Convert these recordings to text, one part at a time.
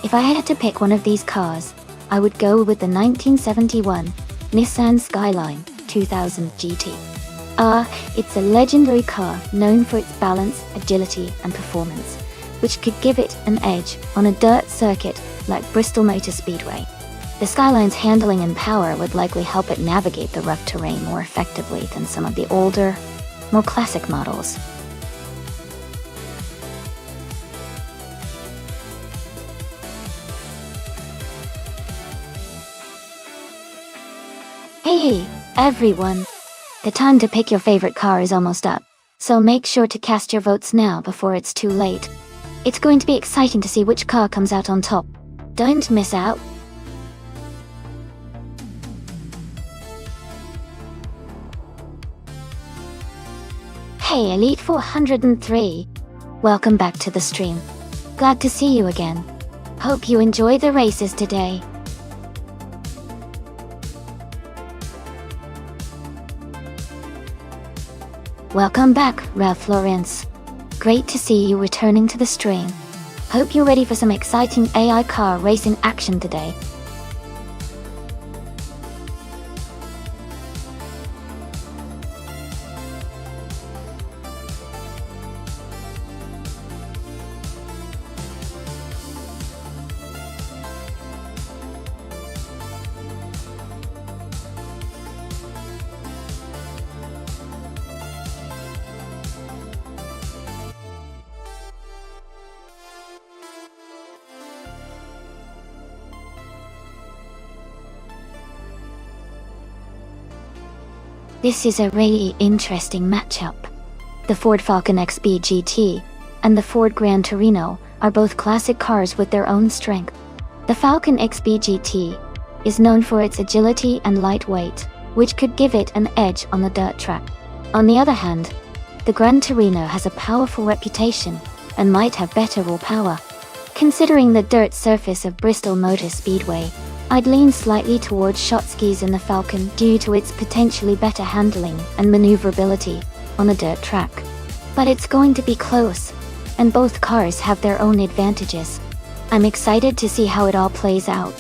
If I had to pick one of these cars, I would go with the 1971 Nissan Skyline 2000 GT. It's a legendary car known for its balance, agility, and performance, which could give it an edge on a dirt circuit like Bristol Motor Speedway. The Skyline's handling and power would likely help it navigate the rough terrain more effectively than some of the older, more classic models. Hey everyone! The time to pick your favorite car is almost up, so make sure to cast your votes now before it's too late. It's going to be exciting to see which car comes out on top. Don't miss out! Hey Elite 403! Welcome back to the stream. Glad to see you again. Hope you enjoy the races today. Welcome back, Ralph Lawrence. Great to see you returning to the stream. Hope you're ready for some exciting AI car racing action today. This is a really interesting matchup. The Ford Falcon XB GT and the Ford Gran Torino are both classic cars with their own strength. The Falcon XB GT is known for its agility and lightweight, which could give it an edge on the dirt track. On the other hand, the Gran Torino has a powerful reputation and might have better raw power. Considering the dirt surface of Bristol Motor Speedway, I'd lean slightly towards Shotskis in the Falcon due to its potentially better handling and maneuverability on a dirt track. But it's going to be close, and both cars have their own advantages. I'm excited to see how it all plays out.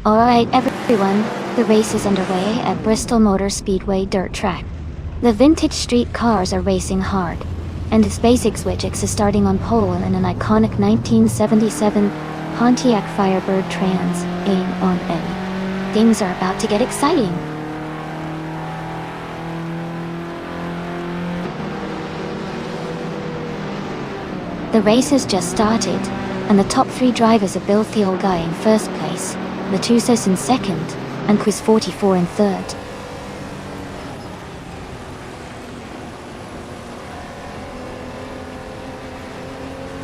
Alright everyone, the race is underway at Bristol Motor Speedway dirt track. The vintage street cars are racing hard, and the SpaceX Witchix is starting on pole in an iconic 1977 Pontiac Firebird Trans A1A. Things are about to get exciting. The race has just started, and the top 3 drivers are Bill the Old Guy in first place, Latusos in second, and Quiz 44 in third.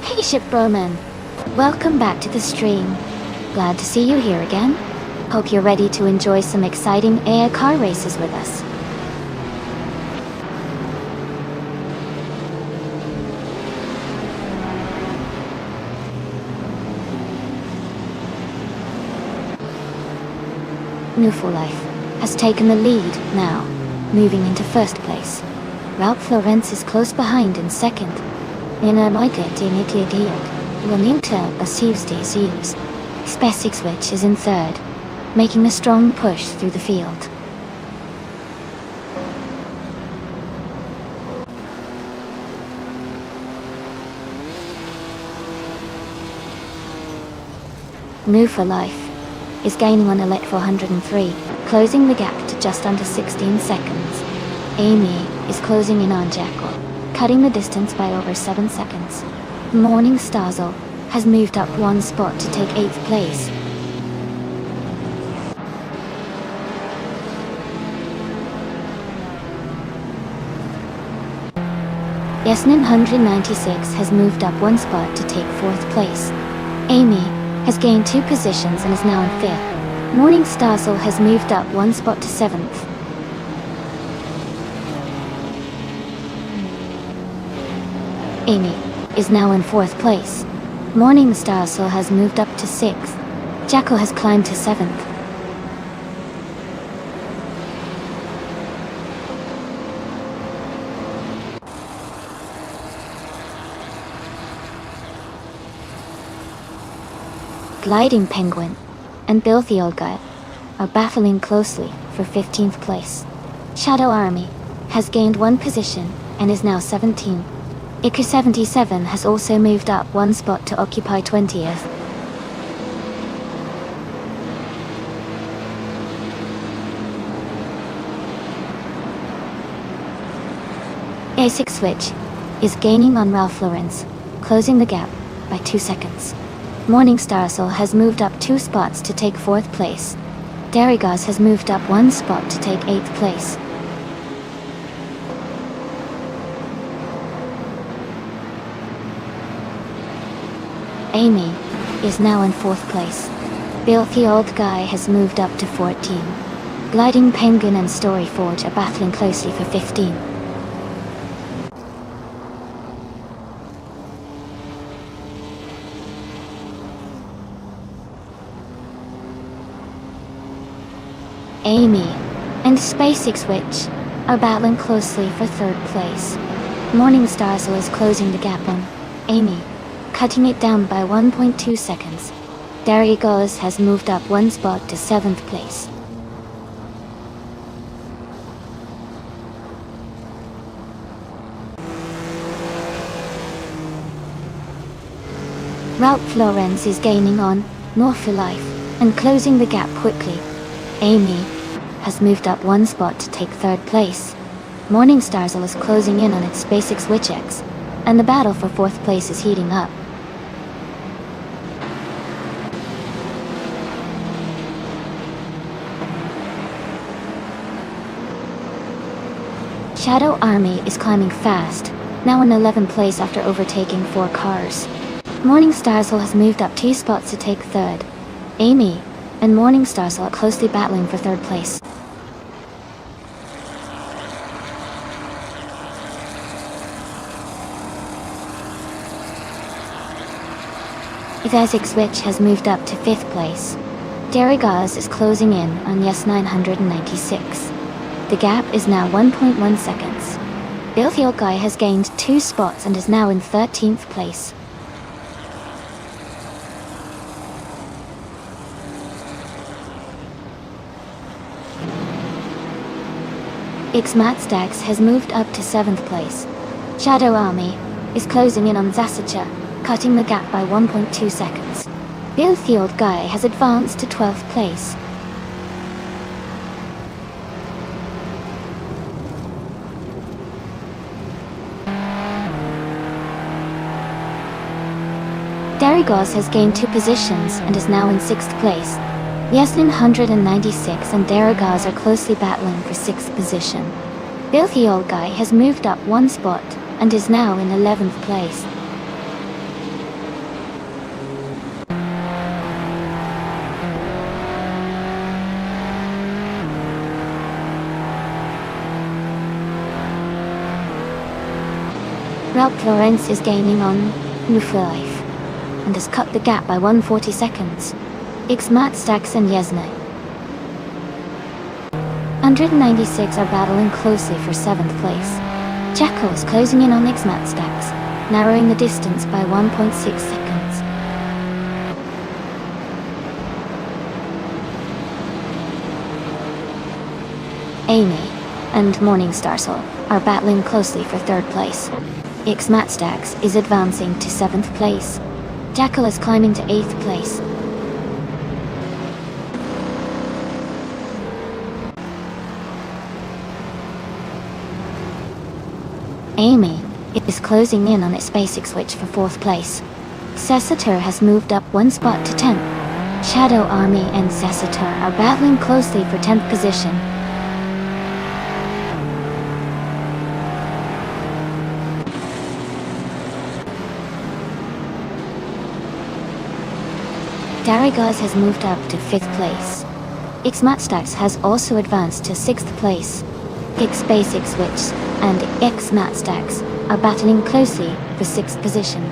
Hey Ship Broman! Welcome back to the stream. Glad to see you here again. Hope you're ready to enjoy some exciting AI car races with us. New for Life has taken the lead now, moving into first place. Ralph Lauren is close behind in second. SpaceX Witch is in third, making a strong push through the field. New for Life is gaining on Elite 403, closing the gap to just under 16 seconds. Amy is closing in on Jackal, cutting the distance by over 7 seconds. Morning Starzl has moved up 1 spot to take 8th place. Yasnin 196 has moved up 1 spot to take 4th place. Amy has gained 2 positions and is now in 5th. Morning Starzl has moved up 1 spot to 7th. Amy is now in 4th place. Morning Starzl has moved up to 6th. Jackal has climbed to 7th. Gliding Penguin and Bill the Old Guy are battling closely for 15th place. Shadow Army has gained 1 position and is now 17. Iker 77 has also moved up 1 spot to occupy 20th. A6 Switch is gaining on Ralph Lauren, closing the gap by 2 seconds. Morning Starzl has moved up 2 spots to take 4th place. Darigaz has moved up 1 spot to take 8th place. Amy is now in 4th place. Bill the Old Guy has moved up to 14. Gliding Penguin and Storyforge are battling closely for 15. Amy and SpaceX Witch are battling closely for 3rd place. Morning Starzl is closing the gap on Amy, cutting it down by 1.2 seconds. Darigaz has moved up 1 spot to 7th place. Ralph Lauren's is gaining on More for Life and closing the gap quickly. Amy has moved up one spot to take third place. Morningstar's is closing in on its basic Switch X, and the battle for fourth place is heating up. Shadow Army is climbing fast, now in 11th place after overtaking 4 cars. Morningstar has moved up 2 spots to take third. Amy and Morningstar are closely battling for third place. Basic Switch has moved up to 5th place. Derrigaz is closing in on Yes 996. The gap is now 1.1 seconds. Filthy Old Guy has gained 2 spots and is now in 13th place. Xmatstax has moved up to 7th place. Shadow Army is closing in on Zasacha, cutting the gap by 1.2 seconds. Filthy Old Guy has advanced to 12th place. Derrigaz has gained 2 positions and is now in 6th place. Yes 996 and Derrigaz are closely battling for 6th position. Filthy Old Guy has moved up 1 spot and is now in 11th place. Ralph Lauren's is gaining on New for Life and has cut the gap by 140 seconds. Xmatstax and Yesna 196 are battling closely for 7th place. Jacko is closing in on Xmatstax, narrowing the distance by 1.6 seconds. Amy and Morningstar are battling closely for 3rd place. Xmatstax is advancing to 7th place. Jackal is climbing to 8th place. Amy is closing in on its basic Switch for 4th place. Cessator has moved up 1 spot to 10th. Shadow Army and Cessator are battling closely for 10th position. Derrigaz has moved up to 5th place. Xmatstax has also advanced to 6th place. X Basic Switch and Xmatstax are battling closely for 6th position.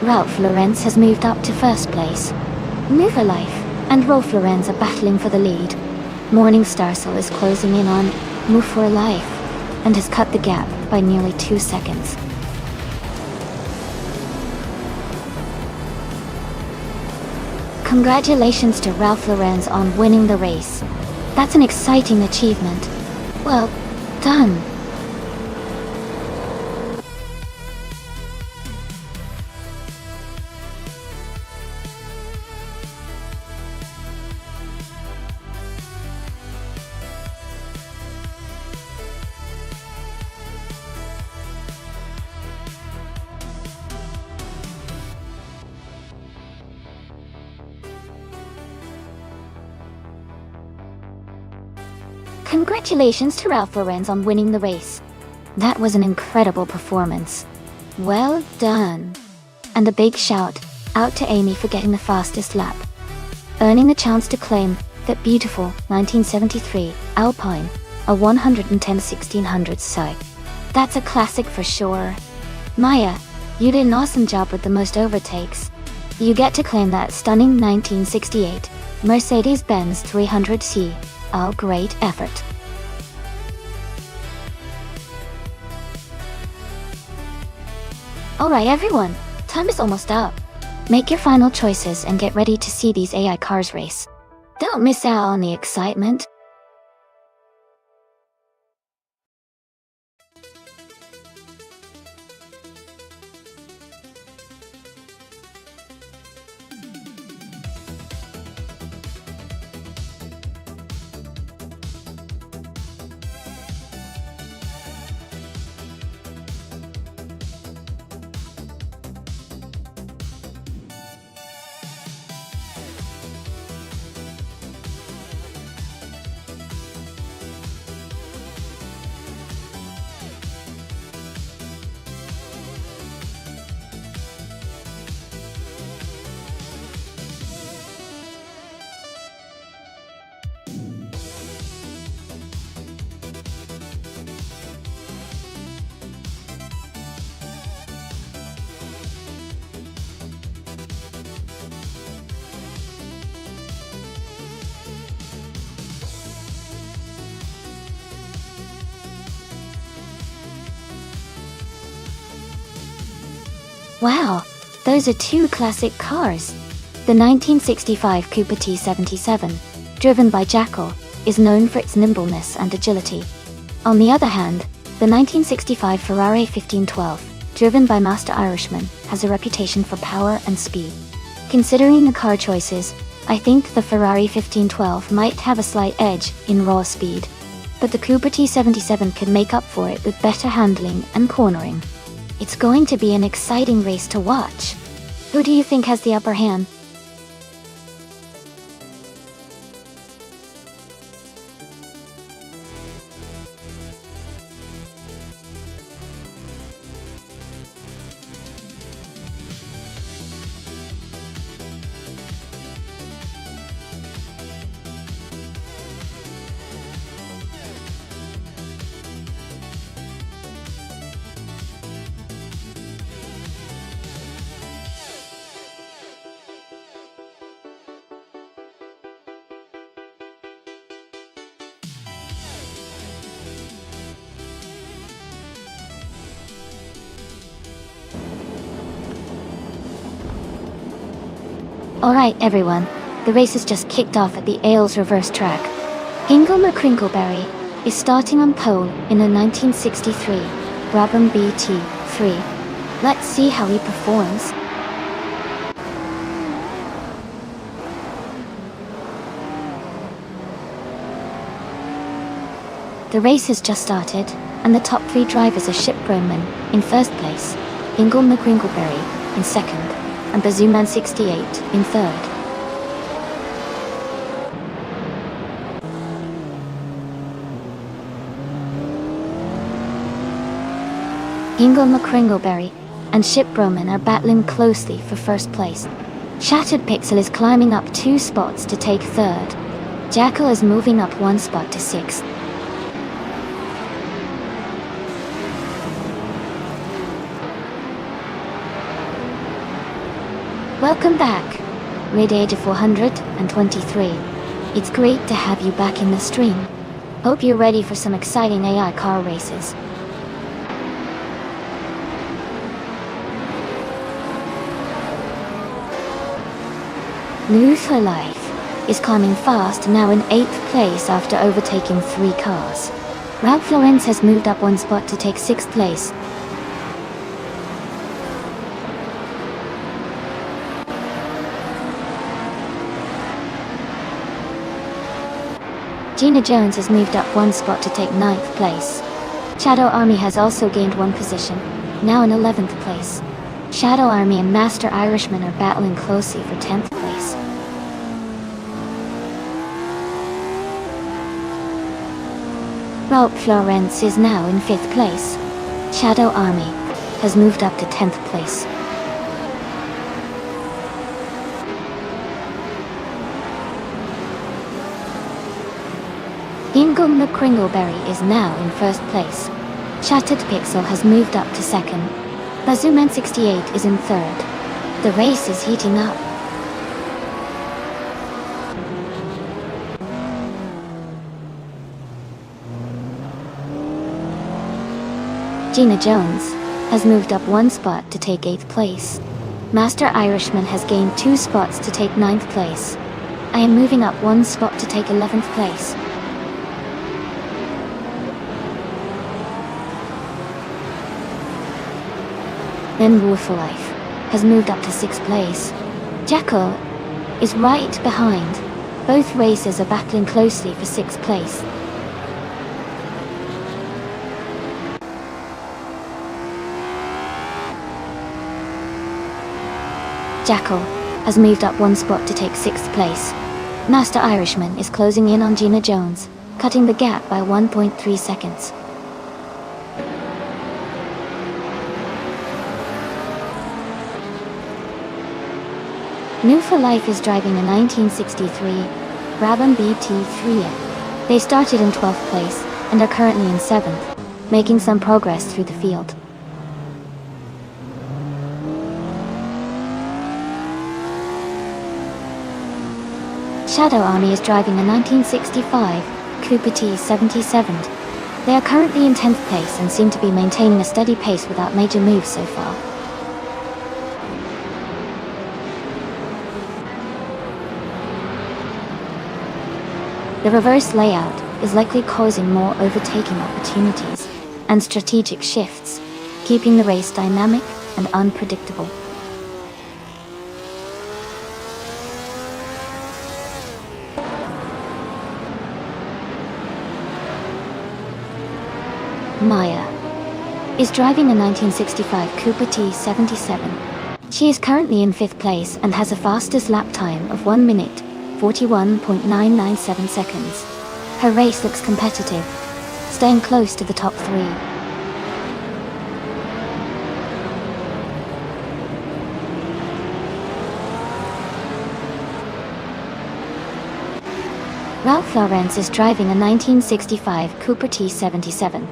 Ralph Lauren's has moved up to 1st place. Move for Life and Rolf Lauren's are battling for the lead. Morningstar is closing in on Move for Life and has cut the gap by nearly 2 seconds. Congratulations to Ralph Lauren's on winning the race. That's an exciting achievement. Well done. Congratulations to Ralph Lauren's on winning the race. That was an incredible performance. Well done. And a big shout out to Amy for getting the fastest lap, earning the chance to claim that beautiful 1973 Alpine, a 110/1600 side. That's a classic for sure. Maya, you did an awesome job with the most overtakes. You get to claim that stunning 1968 Mercedes-Benz 300C. Oh, great effort. Alright everyone, time is almost up. Make your final choices and get ready to see these AI cars race. Don't miss out on the excitement. Wow, those are two classic cars. The 1965 Cooper T77, driven by Jackal, is known for its nimbleness and agility. On the other hand, the 1965 Ferrari 1512, driven by Master Irishman, has a reputation for power and speed. Considering the car choices, I think the Ferrari 1512 might have a slight edge in raw speed, but the Cooper T77 could make up for it with better handling and cornering. It's going to be an exciting race to watch. Who do you think has the upper hand? Alright everyone, the race has just kicked off at the Ailes reverse track. Ingle McCrinkleberry is starting on pole in a 1963 Brabham BT3. Let's see how he performs. The race has just started, and the top three drivers are Chip Broman in first place, Ingle McCrinkleberry in second, and Bazooman 68 in third. Ingle McCrinkleberry and Chip Broman are battling closely for first place. Shattered Pixel is climbing up 2 spots to take third. Jackal is moving up 1 spot to sixth. Welcome back, Radiator 423. It's great to have you back in the stream. Hope you're ready for some exciting AI car races. News for Life is climbing fast, now in 8th place after overtaking 3 cars. Ralph Lauren has moved up 1 spot to take 6th place. Gina Jones has moved up 1 spot to take 9th place. Shadow Army has also gained 1 position, now in 11th place. Shadow Army and Master Irishman are battling closely for 10th place. Ralph Lawrence is now in 5th place. Shadow Army has moved up to 10th place. Ingle McCrinkleberry is now in 1st place. Shattered Pixel has moved up to 2nd. Bazooman 68 is in 3rd. The race is heating up. Gina Jones has moved up 1 spot to take 8th place. Master Irishman has gained 2 spots to take 9th place. I am moving up 1 spot to take 11th place. Then War for Life has moved up to 6th place. Jackal is right behind. Both racers are battling closely for 6th place. Jackal has moved up 1 spot to take 6th place. Master Irishman is closing in on Gina Jones, cutting the gap by 1.3 seconds. New for Life is driving a 1963 Brabham BT3. They started in 12th place and are currently in 7th, making some progress through the field. Shadow Army is driving a 1965 Cooper T77. They are currently in 10th place and seem to be maintaining a steady pace without major moves so far. The reverse layout is likely causing more overtaking opportunities and strategic shifts, keeping the race dynamic and unpredictable. Maya is driving a 1965 Cooper T77. She is currently in 5th place and has a fastest lap time of 1 minute, 41.997 seconds. Her race looks competitive, staying close to the top 3. Ralph Lauren is driving a 1965 Cooper T77.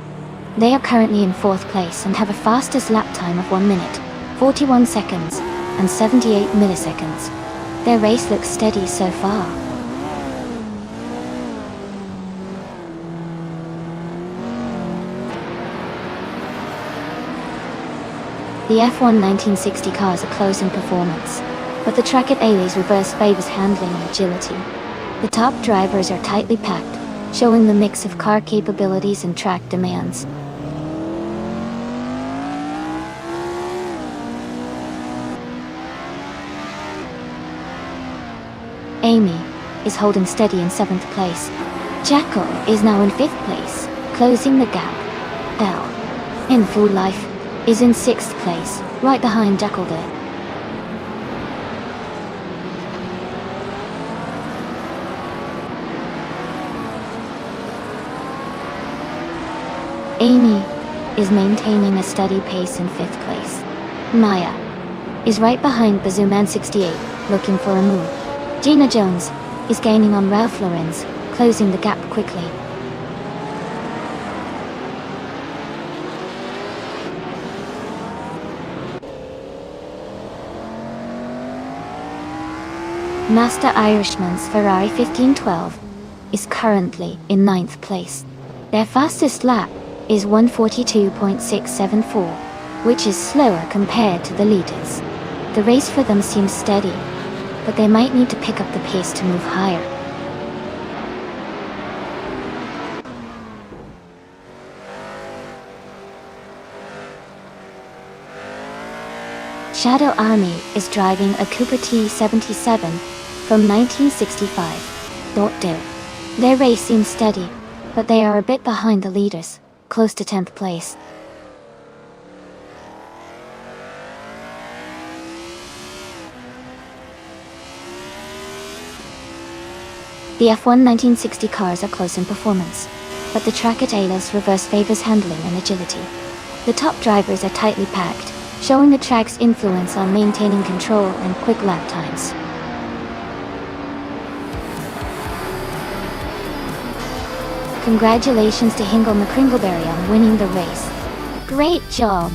They are currently in 4th place and have a fastest lap time of 1 minute, 41 seconds, and 78 milliseconds. Their race looks steady so far. The F1 1960 cars are close in performance, but the track at Ailey's reverse favors handling and agility. The top drivers are tightly packed, showing the mix of car capabilities and track demands. Amy is holding steady in 7th place. Jackal is now in 5th place, closing the gap. Elle, in full life, is in 6th place, right behind Jackal there. Amy is maintaining a steady pace in 5th place. Maya is right behind Bazooman 68, looking for a move. Gina Jones is gaining on Ralph Lauren's, closing the gap quickly. Master Irishman's Ferrari 1512 is currently in 9th place. Their fastest lap is 1:42.674, which is slower compared to the leaders. The race for them seems steady, but they might need to pick up the pace to move higher. Shadow Army is driving a Cooper T77 from 1965. Their race seems steady, but they are a bit behind the leaders, close to 10th place. The F1 1960 cars are close in performance, but the track at Ayla's reverse favors handling and agility. The top drivers are tightly packed, showing the track's influence on maintaining control and quick lap times. Congratulations to Hingle McCringleberry on winning the race. Great job!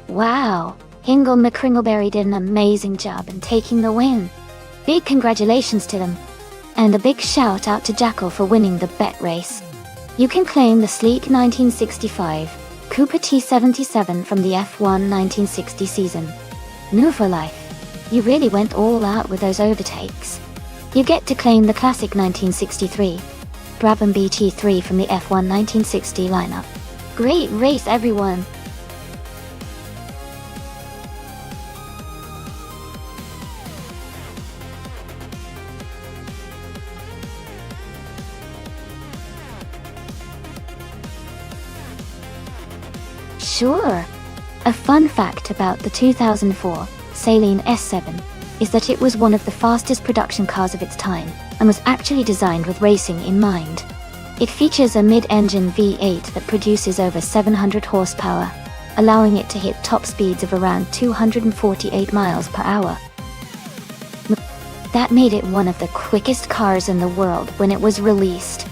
Wow, Hingle McCringleberry did an amazing job in taking the win. Big congratulations to them. And a big shout out to Jackal for winning the bet race. You can claim the sleek 1965 Cooper T77 from the F1 1960 season. New for life. You really went all out with those overtakes. You get to claim the classic 1963 Brabham BT3 from the F1 1960 lineup. Great race, everyone! Sure. A fun fact about the 2004 Saleen S7 is that it was one of the fastest production cars of its time and was actually designed with racing in mind. It features a mid-engine V8 that produces over 700 horsepower, allowing it to hit top speeds of around 248 miles per hour. That made it one of the quickest cars in the world when it was released.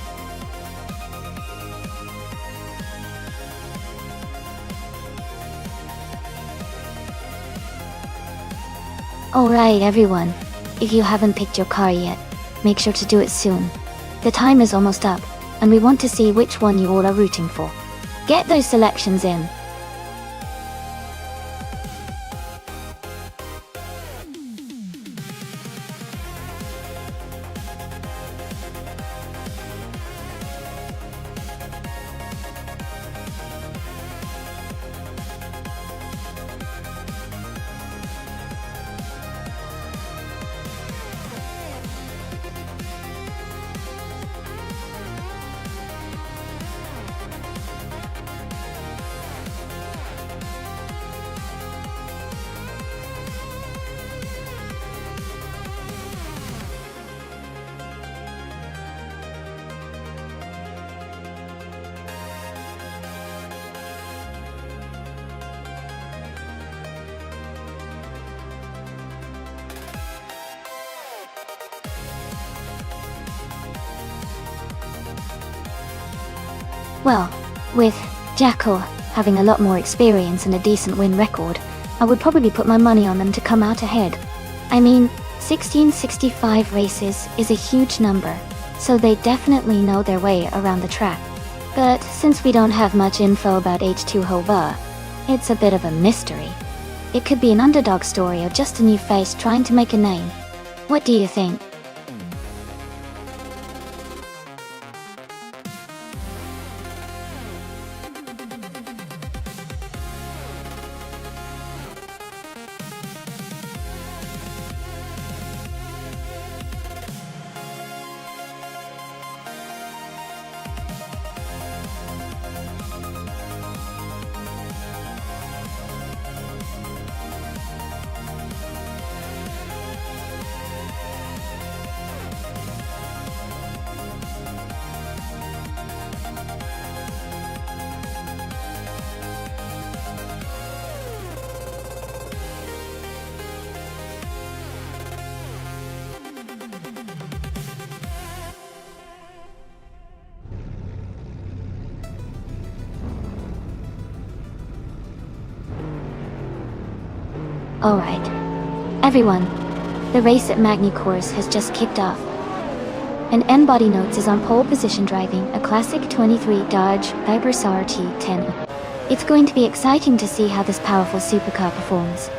Alright everyone, If you haven't picked your car yet, make sure to do it soon. The time is almost up, and we want to see which one you all are rooting for. Get those selections in. Well, with Jackal having a lot more experience and a decent win record, I would probably put my money on them to come out ahead. I mean, 1665 races is a huge number, so they definitely know their way around the track. But since we don't have much info about H2 Hova, it's a bit of a mystery. It could be an underdog story or just a new face trying to make a name. What do you think? Alright. Everyone, the race at Magny Course has just kicked off. And N-Body Notes is on pole position driving a classic 23 Dodge Vibrus RT10. It's going to be exciting to see how this powerful supercar performs.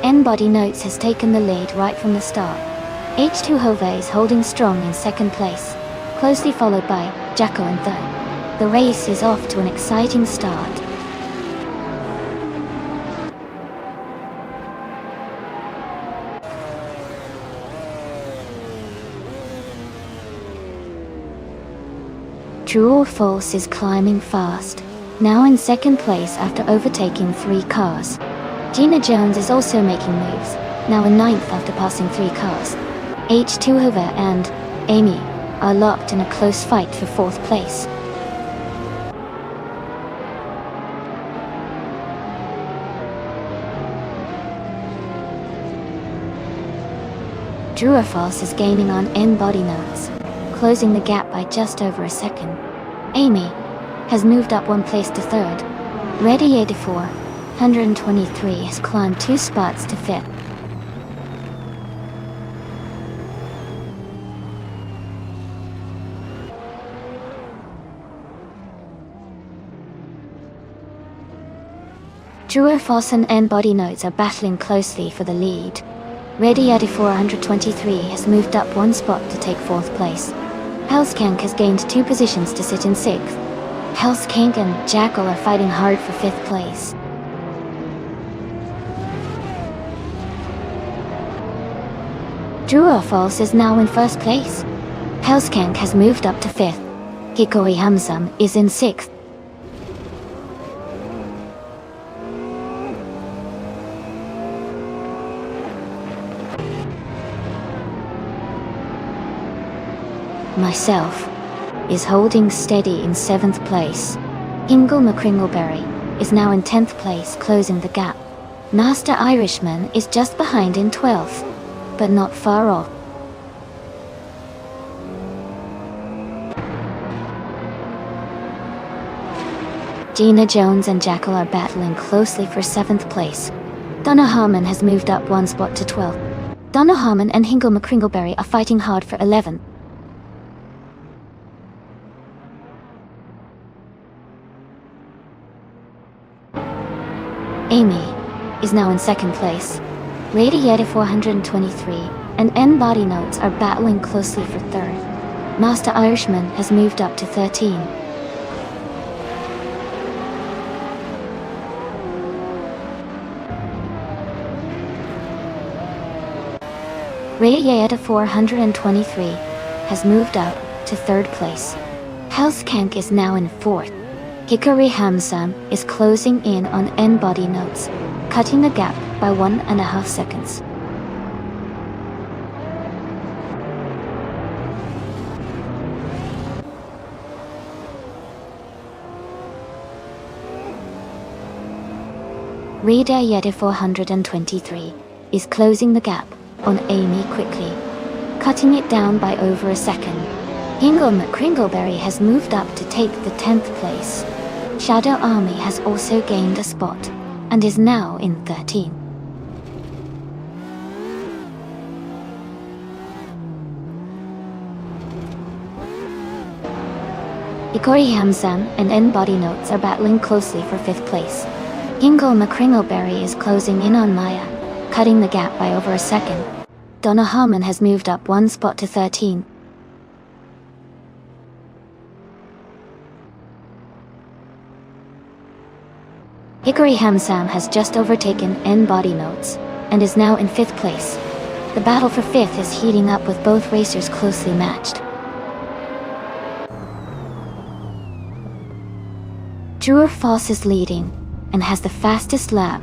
N-Body Notes has taken the lead right from the start. H2 Hova is holding strong in second place, closely followed by Jackal in third. The race is off to an exciting start. True or False is climbing fast, now in second place after overtaking 3 cars. Gina Jones is also making moves, now in ninth after passing 3 cars. H2 Hova and Amy are locked in a close fight for 4th place. True or False is gaining on N-Body Notes, closing the gap by just over a second. Amy has moved up 1 place to 3rd. Ready 84, 123 has climbed 2 spots to 5th. True or False and N-Body Notes are battling closely for the lead. Ready 84 123 has moved up 1 spot to take 4th place. Hellskank has gained 2 positions to sit in 6th. Hellskank and Jackal are fighting hard for 5th place. True or False is now in 1st place. Hellskank has moved up to 5th. Hikori Hamzam is in 6th. Myself is holding steady in 7th place. Ingle McCringleberry is now in 10th place, closing the gap. Master Irishman is just behind in 12th, but not far off. Gina Jones and Jackal are battling closely for 7th place. Donna Harmon has moved up 1 spot to 12th. Donna Harmon and Hingle McCringleberry are fighting hard for 11th. Amy is now in 2nd place. Radiator 423 and N Body Notes are battling closely for 3rd. Master Irishman has moved up to 13. Radiator 423 has moved up to 3rd place. Health Kank is now in 4th. Hickory Hamsam is closing in on N Body Notes, cutting the gap by 1.5 seconds. Radiator 423 is closing the gap on Amy quickly, cutting it down by over a second. Hingle McCringleberry has moved up to take the 10th place. Shadow Army has also gained a spot, and is now in 13. Hickory Hamsam and N Body Notes are battling closely for 5th place. Hingle McCringleberry is closing in on Maya, cutting the gap by over a second. Donna Harmon has moved up 1 spot to 13. Hickory Hamsam has just overtaken N Body Notes, and is now in 5th place. The battle for 5th is heating up with both racers closely matched. True or False is leading, and has the fastest lap.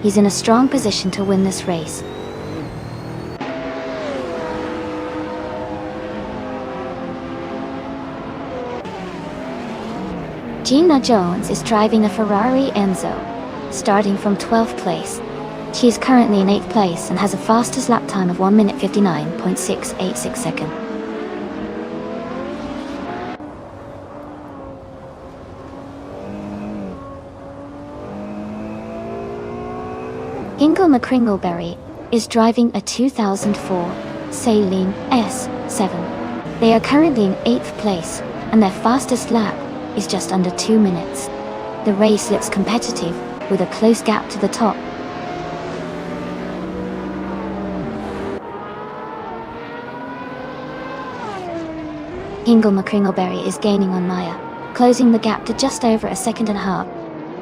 He's in a strong position to win this race. Gina Jones is driving a Ferrari Enzo, starting from 12th place. She is currently in 8th place and has a fastest lap time of 1 minute 59.686 seconds. Hingle McCringleberry is driving a 2004 Saleen S7. They are currently in 8th place, and their fastest lap is just under 2 minutes. The race looks competitive, with a close gap to the top. Hingle McCringleberry is gaining on Maya, closing the gap to just over a second and a half.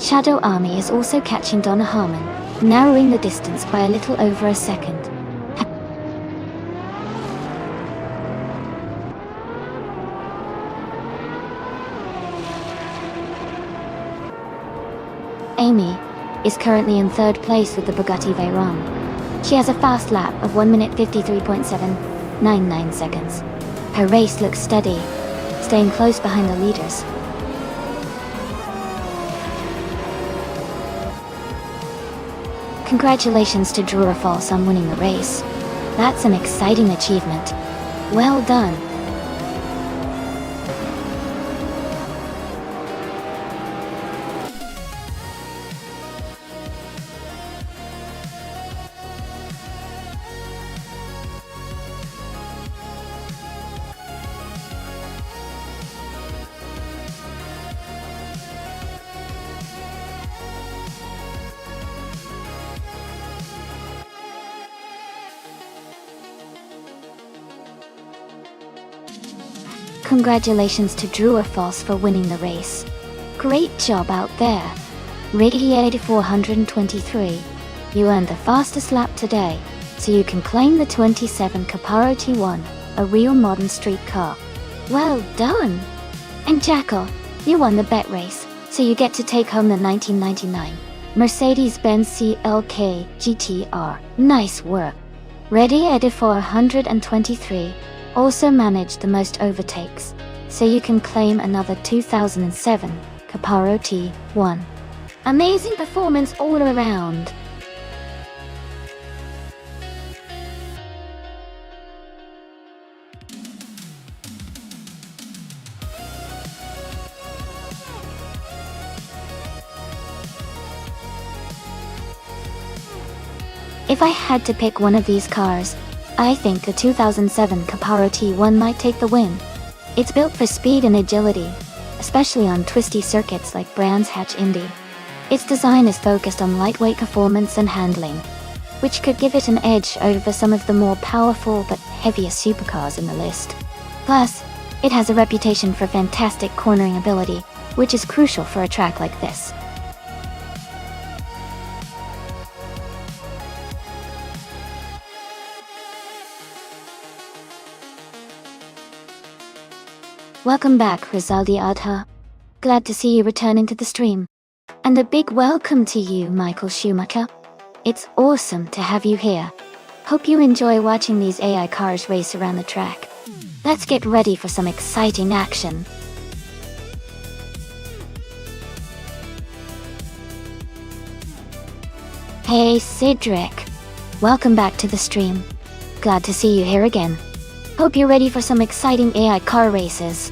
Shadow Army is also catching Donna Harmon, narrowing the distance by a little over a second. Amy is currently in 3rd place with the Bugatti Veyron. She has a fast lap of 1 minute 53.799 seconds. Her race looks steady, staying close behind the leaders. Congratulations to True or False on winning the race. That's an exciting achievement. Well done. Congratulations to True or False for winning the race. Great job out there. Radiator 423. You earned the fastest lap today, so you can claim the 27 Caparo T1, a real modern street car. Well done! And Jackal, you won the bet race, so you get to take home the 1999 Mercedes-Benz CLK GTR. Nice work. Radiator 423 also managed the most overtakes, so you can claim another 2007 Caparo T1. Amazing performance all around. If I had to pick one of these cars, I think the 2007 Caparo T1 might take the win. It's built for speed and agility, especially on twisty circuits like Brands Hatch Indy. Its design is focused on lightweight performance and handling, which could give it an edge over some of the more powerful but heavier supercars in the list. Plus, it has a reputation for fantastic cornering ability, which is crucial for a track like this. Welcome back, Rizaldi Adha. Glad to see you returning to the stream. And a big welcome to you, Michael Schumacher. It's awesome to have you here. Hope you enjoy watching these AI cars race around the track. Let's get ready for some exciting action. Hey Cedric, welcome back to the stream. Glad to see you here again. Hope you're ready for some exciting AI car races.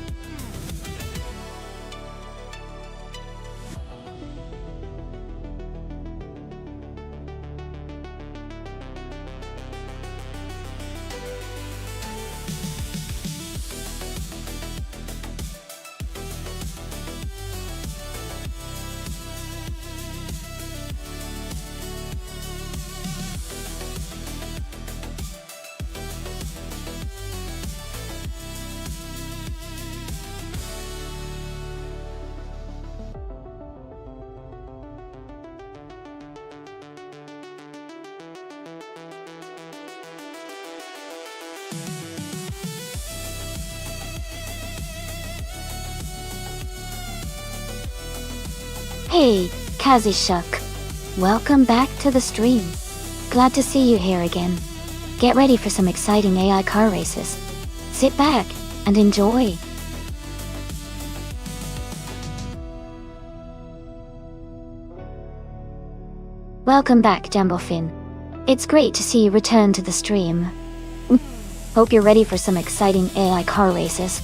Hey, Kazishuk. Welcome back to the stream. Glad to see you here again. Get ready for some exciting AI car races. Sit back and enjoy. Welcome back, Jambofin. It's great to see you return to the stream. Hope you're ready for some exciting AI car races.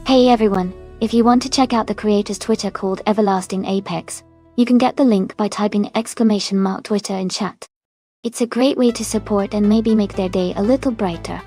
Hey everyone, if you want to check out the creator's Twitter called Everlasting Apex, you can get the link by typing !Twitter in chat. It's a great way to support and maybe make their day a little brighter.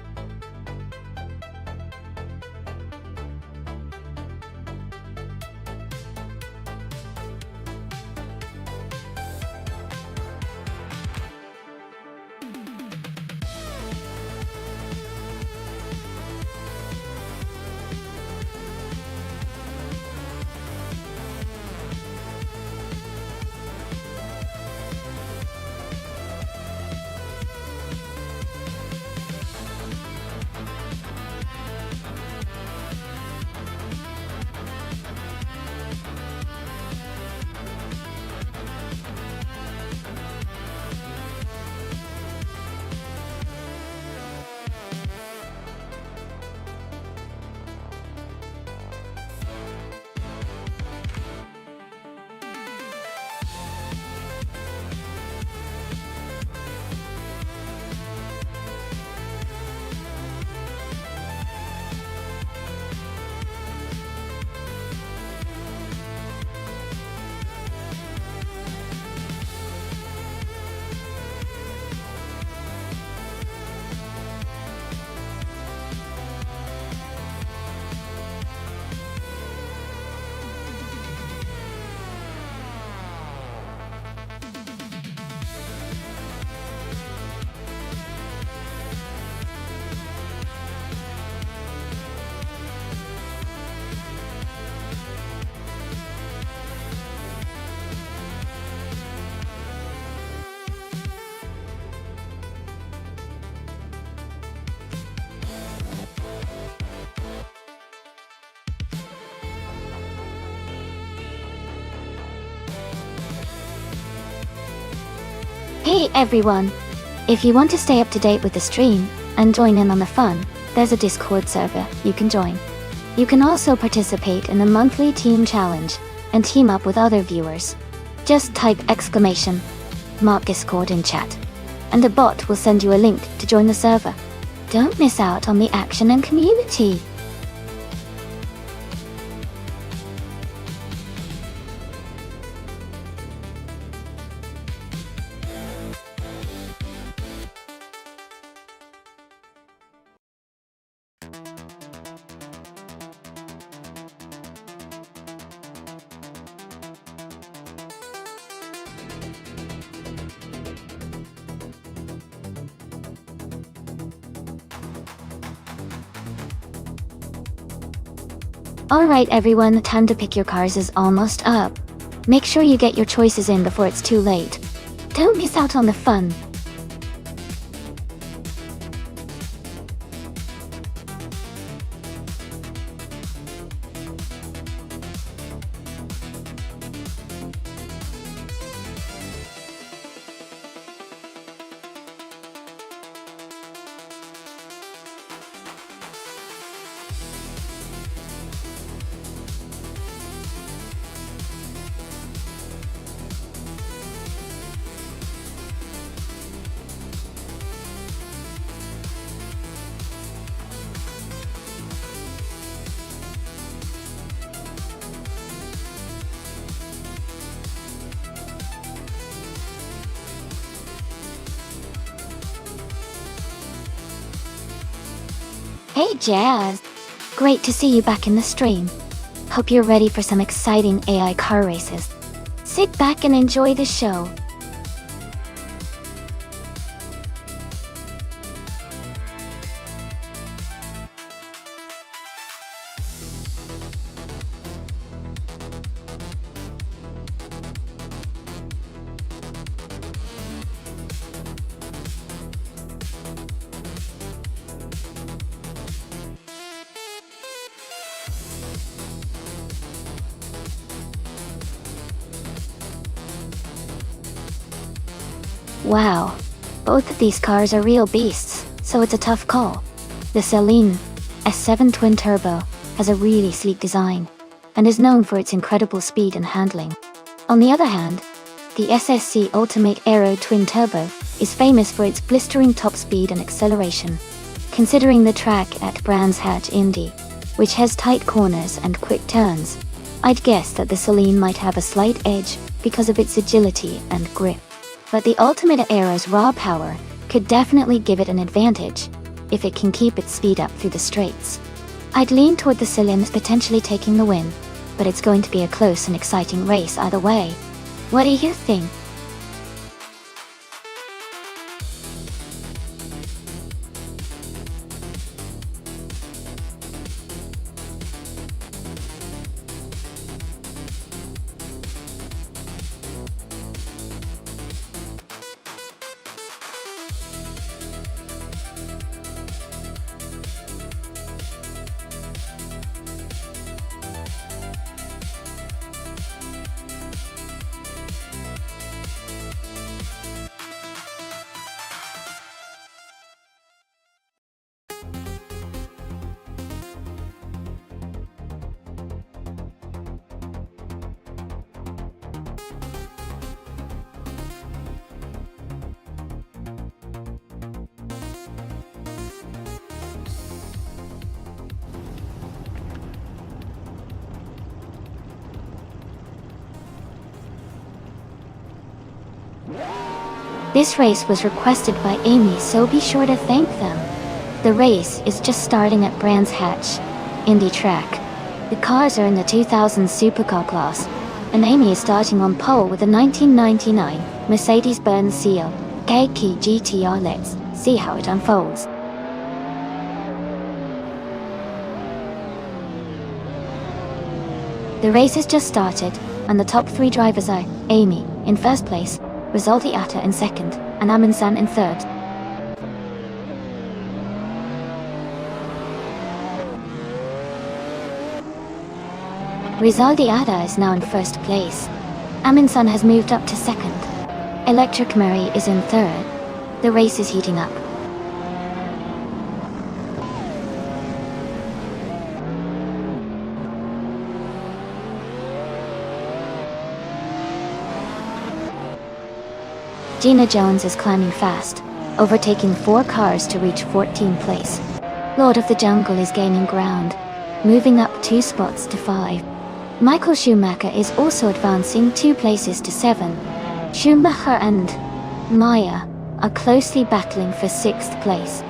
Hey everyone! If you want to stay up to date with the stream and join in on the fun, there's a Discord server you can join. You can also participate in the monthly team challenge and team up with other viewers. Just type !mark Discord in chat, and a bot will send you a link to join the server. Don't miss out on the action and community! Alright everyone, the time to pick your cars is almost up. Make sure you get your choices in before it's too late. Don't miss out on the fun. Hey Jazz! Great to see you back in the stream. Hope you're ready for some exciting AI car races. Sit back and enjoy the show. Wow, both of these cars are real beasts, so it's a tough call. The Celine S7 Twin Turbo has a really sleek design, and is known for its incredible speed and handling. On the other hand, the SSC Ultimate Aero Twin Turbo is famous for its blistering top speed and acceleration. Considering the track at Brands Hatch Indy, which has tight corners and quick turns, I'd guess that the Celine might have a slight edge because of its agility and grip. But the Ultimate Aero's raw power could definitely give it an advantage if it can keep its speed up through the straights. I'd lean toward the Celine's potentially taking the win, but it's going to be a close and exciting race either way. What do you think? This race was requested by Amy, so be sure to thank them. The race is just starting at Brands Hatch Indy track. The cars are in the 2000 supercar class, and Amy is starting on pole with a 1999 Mercedes-Benz CL K-Key GTR. Let's see how it unfolds. The race has just started, and the top three drivers are Amy in first place, Rizaldi Atta in second, and Amin-san in third. Rizaldi Atta is now in first place. Aminsun has moved up to second. Electric Mary is in third. The race is heating up. Gina Jones is climbing fast, overtaking 4 cars to reach 14th place. Lord of the Jungle is gaining ground, moving up 2 spots to 5. Michael Schumacher is also advancing 2 places to 7. Schumacher and Maya are closely battling for 6th place.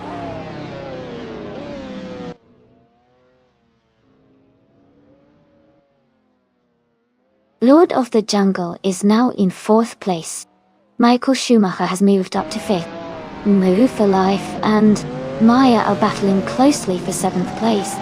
Lord of the Jungle is now in 4th place. Michael Schumacher has moved up to 5th. Move for Life and Maya are battling closely for 7th place.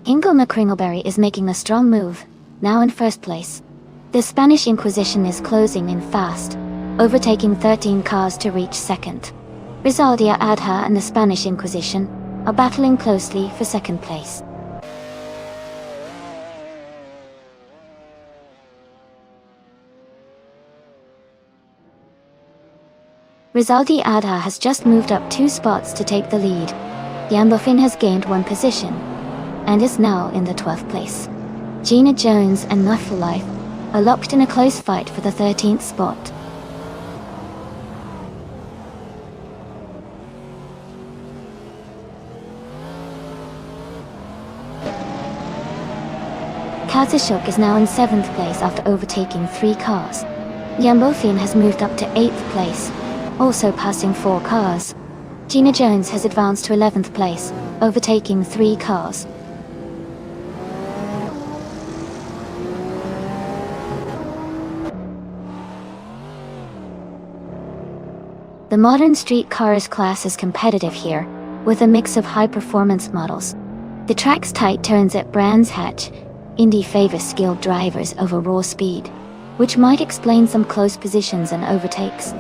Ingo McCringleberry is making a strong move, now in 1st place. The Spanish Inquisition is closing in fast, overtaking 13 cars to reach 2nd. Rizaldia Adha and the Spanish Inquisition are battling closely for 2nd place. Rizaldi Adha has just moved up 2 spots to take the lead. Yambofin has gained 1 position and is now in the 12th place. Gina Jones and Love for Life are locked in a close fight for the 13th spot. Kazashok is now in 7th place after overtaking 3 cars. Yambofin has moved up to 8th place, also passing 4 cars. Gina Jones has advanced to 11th place, overtaking 3 cars. The modern street cars class is competitive here, with a mix of high-performance models. The track's tight turns at Brands Hatch Indy favors skilled drivers over raw speed, which might explain some close positions and overtakes.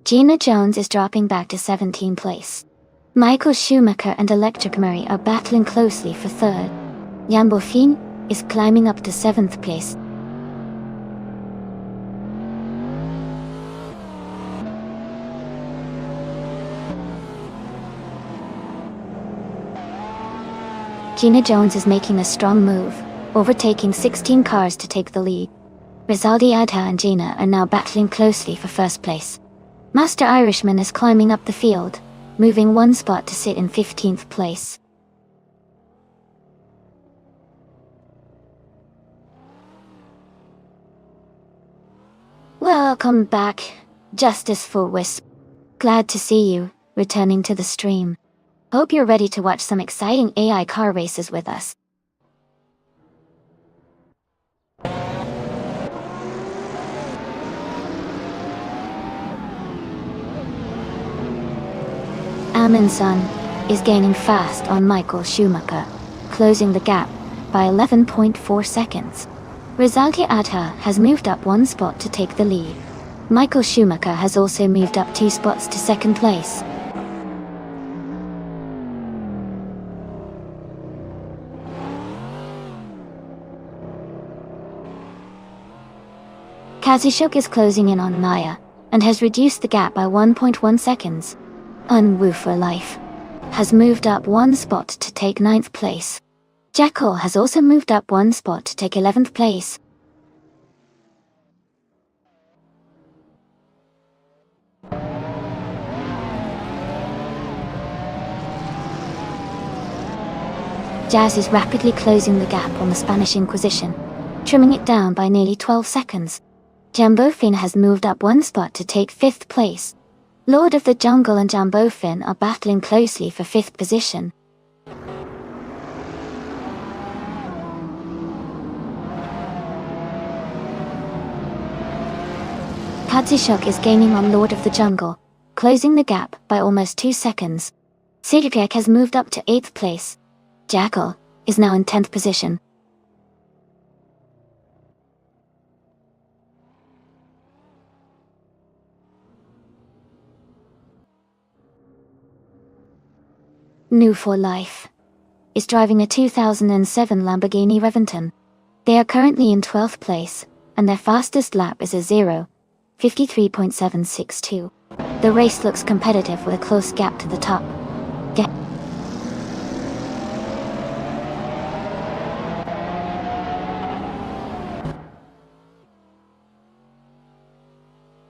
Gina Jones is dropping back to 17th place. Michael Schumacher and Electric Murray are battling closely for 3rd. Yambofin is climbing up to 7th place. Gina Jones is making a strong move, overtaking 16 cars to take the lead. Rizaldi Adha and Gina are now battling closely for 1st place. Master Irishman is climbing up the field, moving 1 spot to sit in 15th place. Welcome back, Justice for Wisp. Glad to see you, returning to the stream. Hope you're ready to watch some exciting AI car races with us. Amundsen is gaining fast on Michael Schumacher, closing the gap by 11.4 seconds. Rizaldi Adha has moved up 1 spot to take the lead. Michael Schumacher has also moved up 2 spots to 2nd place. Kazushok is closing in on Maya, and has reduced the gap by 1.1 seconds. Unwoo for Life has moved up 1 spot to take 9th place. Jackal has also moved up 1 spot to take 11th place. Jazz is rapidly closing the gap on the Spanish Inquisition, trimming it down by nearly 12 seconds. Jambofin has moved up 1 spot to take 5th place. Lord of the Jungle and Jambofin are battling closely for 5th position. Kazushok is gaining on Lord of the Jungle, closing the gap by almost 2 seconds. Sidriak has moved up to 8th place. Jackal is now in 10th position. new for life, is driving a 2007 Lamborghini Reventon. They are currently in 12th place, and their fastest lap is a 0:53.762. The race looks competitive with a close gap to the top.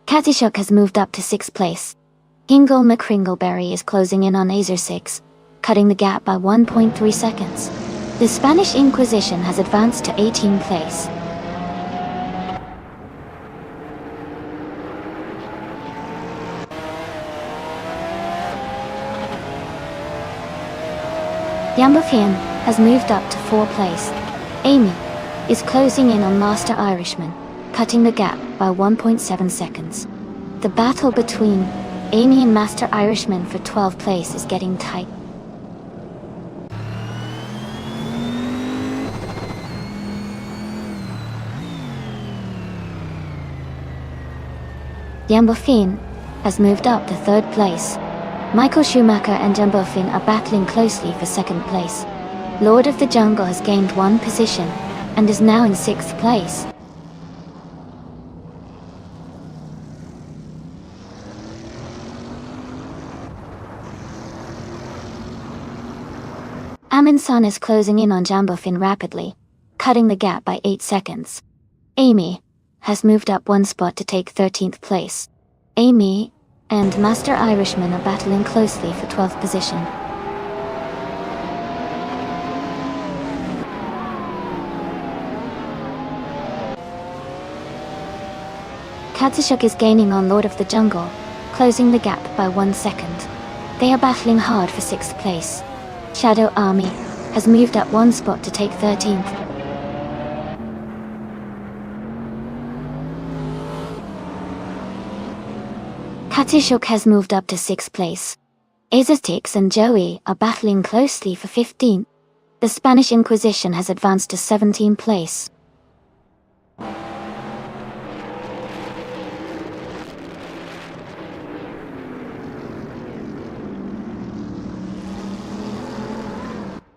Caddyshack has moved up to 6th place. Hingle McCringleberry is closing in on Azer 6, cutting the gap by 1.3 seconds. The Spanish Inquisition has advanced to 18th place. Yambofian has moved up to 4th place. Amy is closing in on Master Irishman, cutting the gap by 1.7 seconds. The battle between Amy and Master Irishman for 12th place is getting tight. Yambofian has moved up to 3rd place. Michael Schumacher and Yambofian are battling closely for 2nd place. Lord of the Jungle has gained 1 position and is now in 6th place. Amundsen is closing in on Yambofian rapidly, cutting the gap by 8 seconds. Amy has moved up 1 spot to take 13th place. Amy and Master Irishman are battling closely for 12th position. Caddyshack is gaining on Lord of the Jungle, closing the gap by 1 second. They are battling hard for 6th place. Shadow Army has moved up 1 spot to take 13th. Caddyshack has moved up to 6th place. Azatix and Joey are battling closely for 15th. The Spanish Inquisition has advanced to 17th place.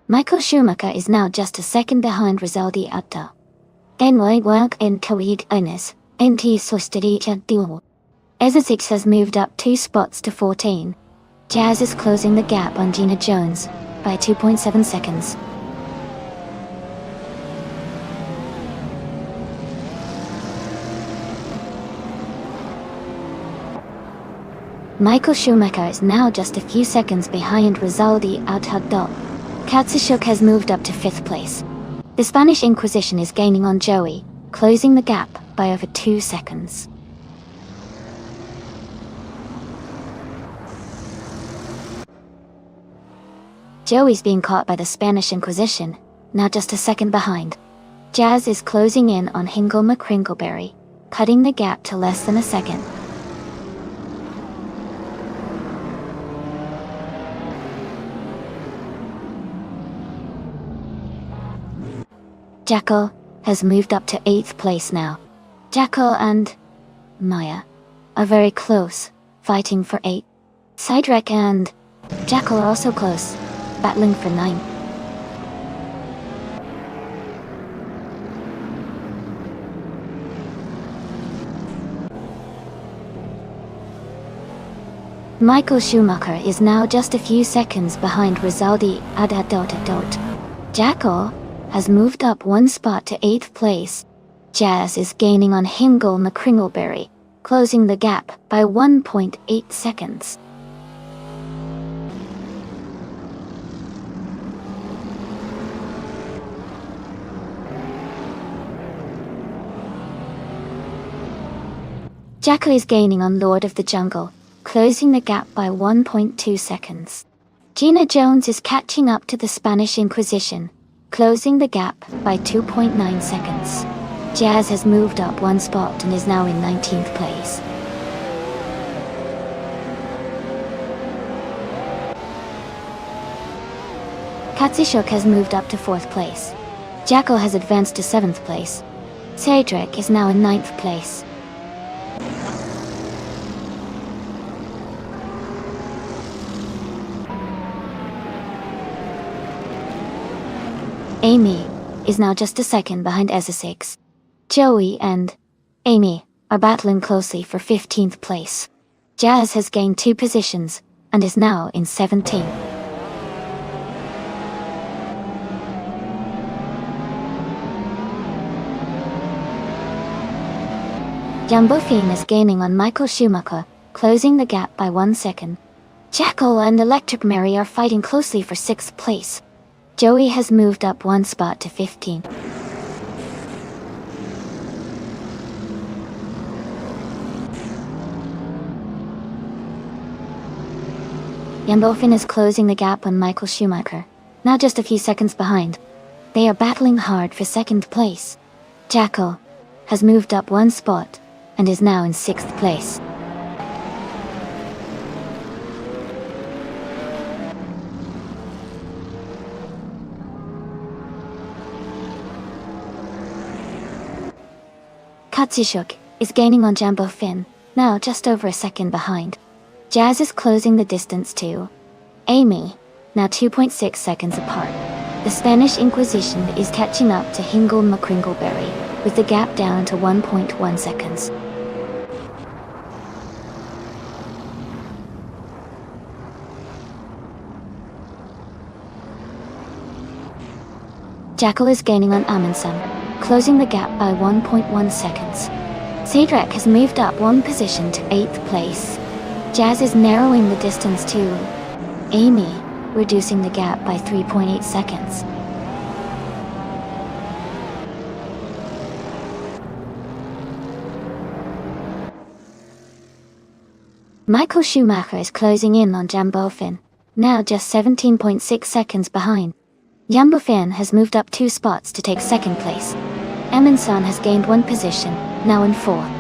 Michael Schumacher is now just a second behind Rizaldi Atta. Enway work in Kawid Ines, NT Sostadicha Duo. Azatix has moved up 2 spots to 14. Jazz is closing the gap on Gina Jones by 2.7 seconds. Michael Schumacher is now just a few seconds behind Rizaldi Atta. Caddyshack has moved up to 5th place. The Spanish Inquisition is gaining on Joey, closing the gap by over 2 seconds. Joey's being caught by the Spanish Inquisition, now just a second behind. Jazz is closing in on Hingle McCringleberry, cutting the gap to less than a second. Jackal has moved up to 8th place now. Jackal and Maya are very close, fighting for 8. Cydrek and Jackal are also close, battling for 9. Michael Schumacher is now just a few seconds behind Rizaldi Atta. Jackal has moved up 1 spot to 8th place. Jazz is gaining on Hingle McCringleberry, closing the gap by 1.8 seconds. Jackal is gaining on Lord of the Jungle, closing the gap by 1.2 seconds. Gina Jones is catching up to the Spanish Inquisition, closing the gap by 2.9 seconds. Jazz has moved up 1 spot and is now in 19th place. Caddyshack has moved up to 4th place. Jackal has advanced to 7th place. Cedric is now in 9th place. Amy is now just a second behind Essex. Joey and Amy are battling closely for 15th place. Jazz has gained 2 positions and is now in 17th. Jumbo Fiend is gaining on Michael Schumacher, closing the gap by 1 second. Jackal and Electric Mary are fighting closely for 6th place. Joey has moved up 1 spot to 15. Jumbo Fiend is closing the gap on Michael Schumacher, now just a few seconds behind. They are battling hard for 2nd place. Jackal has moved up 1 spot and is now in 6th place. Katsushuk is gaining on Jumbo Fiend, now just over a second behind. Jazz is closing the distance to Amy, now 2.6 seconds apart. The Spanish Inquisition is catching up to Hingle McCringleberry, with the gap down to 1.1 seconds. Jackal is gaining on Amundsen, closing the gap by 1.1 seconds. Cedric has moved up 1 position to 8th place. Jazz is narrowing the distance to Amy, reducing the gap by 3.8 seconds. Michael Schumacher is closing in on Jumbo Fiend, now just 17.6 seconds behind. Jumbo Fiend has moved up 2 spots to take 2nd place. Amundsen has gained 1 position, now in 4th.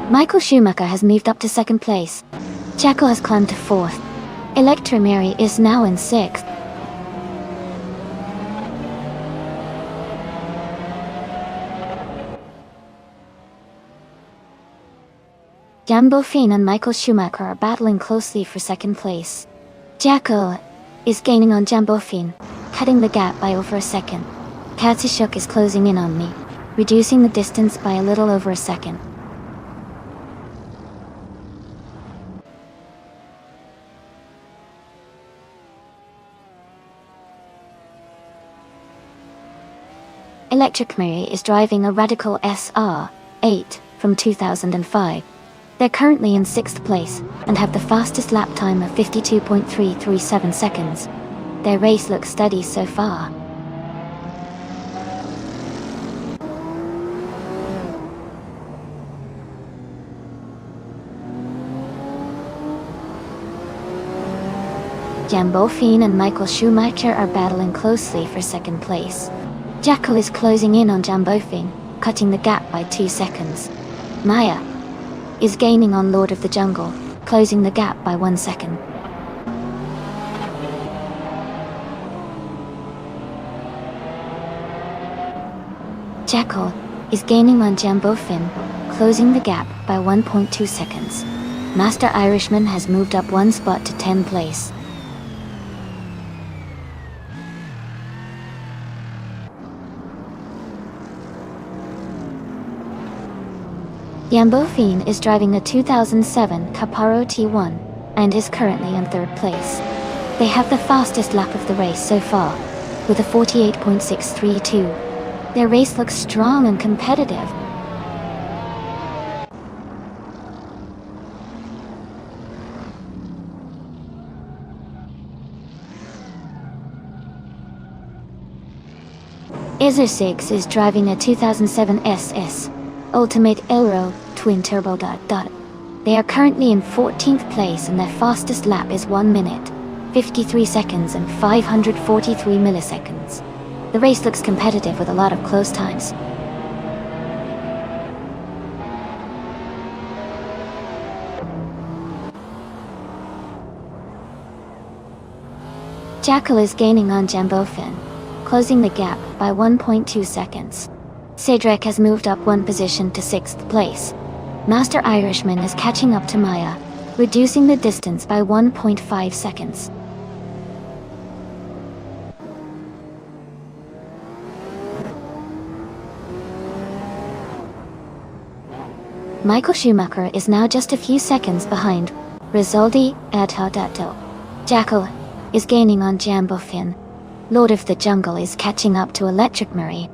Michael Schumacher has moved up to 2nd place. Jackal has climbed to 4th. Electra Mary is now in 6th. Jumbo Fiend and Michael Schumacher are battling closely for 2nd place. Jackal is gaining on Jumbo Fiend, cutting the gap by over a second. Katsushuk is closing in on me, reducing the distance by a little over a second. Electric Mary is driving a Radical SR8 from 2005. They're currently in 6th place and have the fastest lap time of 52.337 seconds. Their race looks steady so far. Jumbo Fiend and Michael Schumacher are battling closely for 2nd place. Jackal is closing in on Jumbo Fiend, cutting the gap by 2 seconds. Maya is gaining on Lord of the Jungle, closing the gap by 1 second. Jackal is gaining on Jumbo Fiend, closing the gap by 1.2 seconds. Master Irishman has moved up 1 spot to 10th place. Jumbo Fiend is driving a 2007 Caparo T1 and is currently in 3rd place. They have the fastest lap of the race so far, with a 48.632. Their race looks strong and competitive. Isersix is driving a 2007 SS Ultimate Aero Twin Turbo. They are currently in 14th place and their fastest lap is 1 minute, 53 seconds and 543 milliseconds. The race looks competitive with a lot of close times. Jackal is gaining on Jumbo Fiend, closing the gap by 1.2 seconds. Cedric has moved up 1 position to 6th place. Master Irishman is catching up to Maya, reducing the distance by 1.5 seconds. Michael Schumacher is now just a few seconds behind Rizaldi Adhadato. Jackal is gaining on Jambo Finn. Lord of the Jungle is catching up to Electric Murray.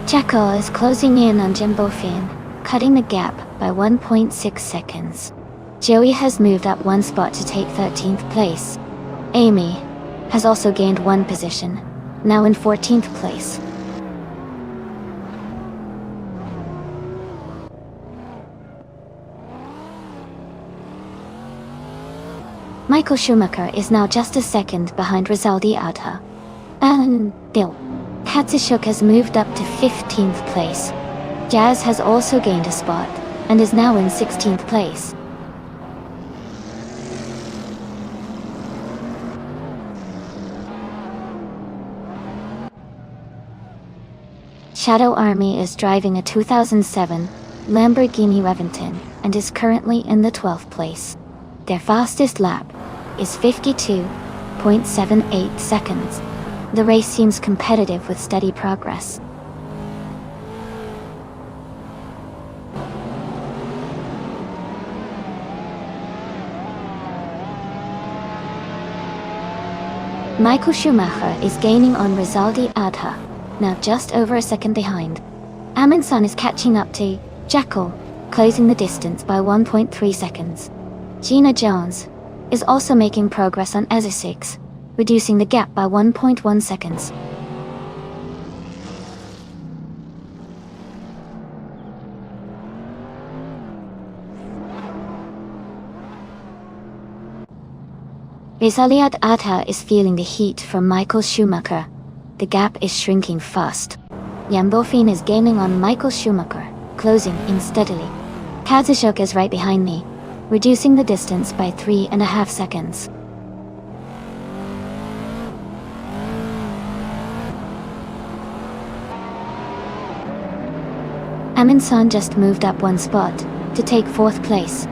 Jackal is closing in on Jambo Finn, cutting the gap by 1.6 seconds. Joey has moved up one spot to take 13th place. Amy has also gained one position, now in 14th place. Michael Schumacher is now just a second behind Rizaldi Adha. And Bill Katsushuk has moved up to 15th place. Jazz has also gained a spot, and is now in 16th place. Shadow Army is driving a 2007 Lamborghini Reventon and is currently in the 12th place. Their fastest lap is 52.78 seconds. The race seems competitive with steady progress. Michael Schumacher is gaining on Rizaldi Adha, now just over a second behind. Amundsen is catching up to Jackal, closing the distance by 1.3 seconds. Gina Jones is also making progress on Ezra6, reducing the gap by 1.1 seconds. Rizaliad Adha is feeling the heat from Michael Schumacher. The gap is shrinking fast. Yambofin is gaining on Michael Schumacher, closing in steadily. Katsushuk is right behind me, reducing the distance by 3.5 seconds. Amundsen just moved up one spot to take 4th place.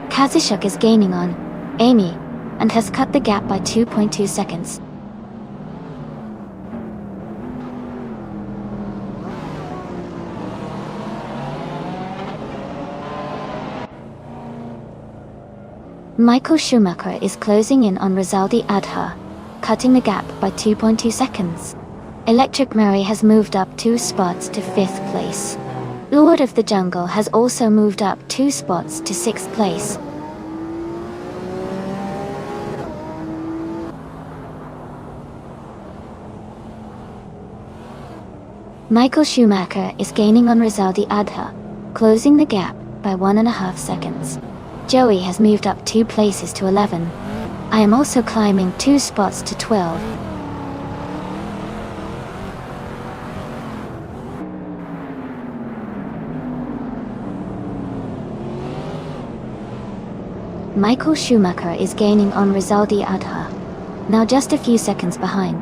Katsushuk is gaining on Amy and has cut the gap by 2.2 seconds. Michael Schumacher is closing in on Rizaldi Adha, cutting the gap by 2.2 seconds. Electric Murray has moved up 2 spots to 5th place. Lord of the Jungle has also moved up 2 spots to 6th place. Michael Schumacher is gaining on Rizaldi Adha, closing the gap by 1.5 seconds. Joey has moved up 2 places to 11. I am also climbing 2 spots to 12. Michael Schumacher is gaining on Rizaldi Adha, now just a few seconds behind.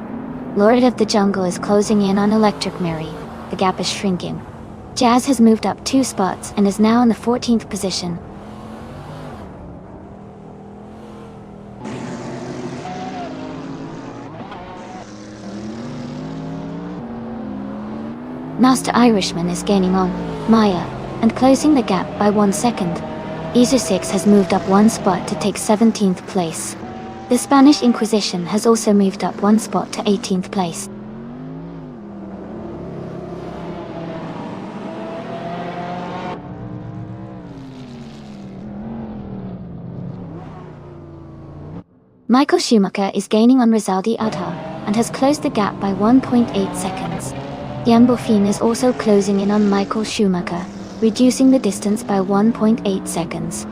Lord of the Jungle is closing in on Electric Murray. The gap is shrinking. Jazz has moved up 2 spots and is now in the 14th position. Master Irishman is gaining on Maya and closing the gap by 1 second. Ezra6 has moved up 1 spot to take 17th place. The Spanish Inquisition has also moved up 1 spot to 18th place. Michael Schumacher is gaining on Rizaldi Adha and has closed the gap by 1.8 seconds. Yambofin is also closing in on Michael Schumacher, reducing the distance by 1.8 seconds.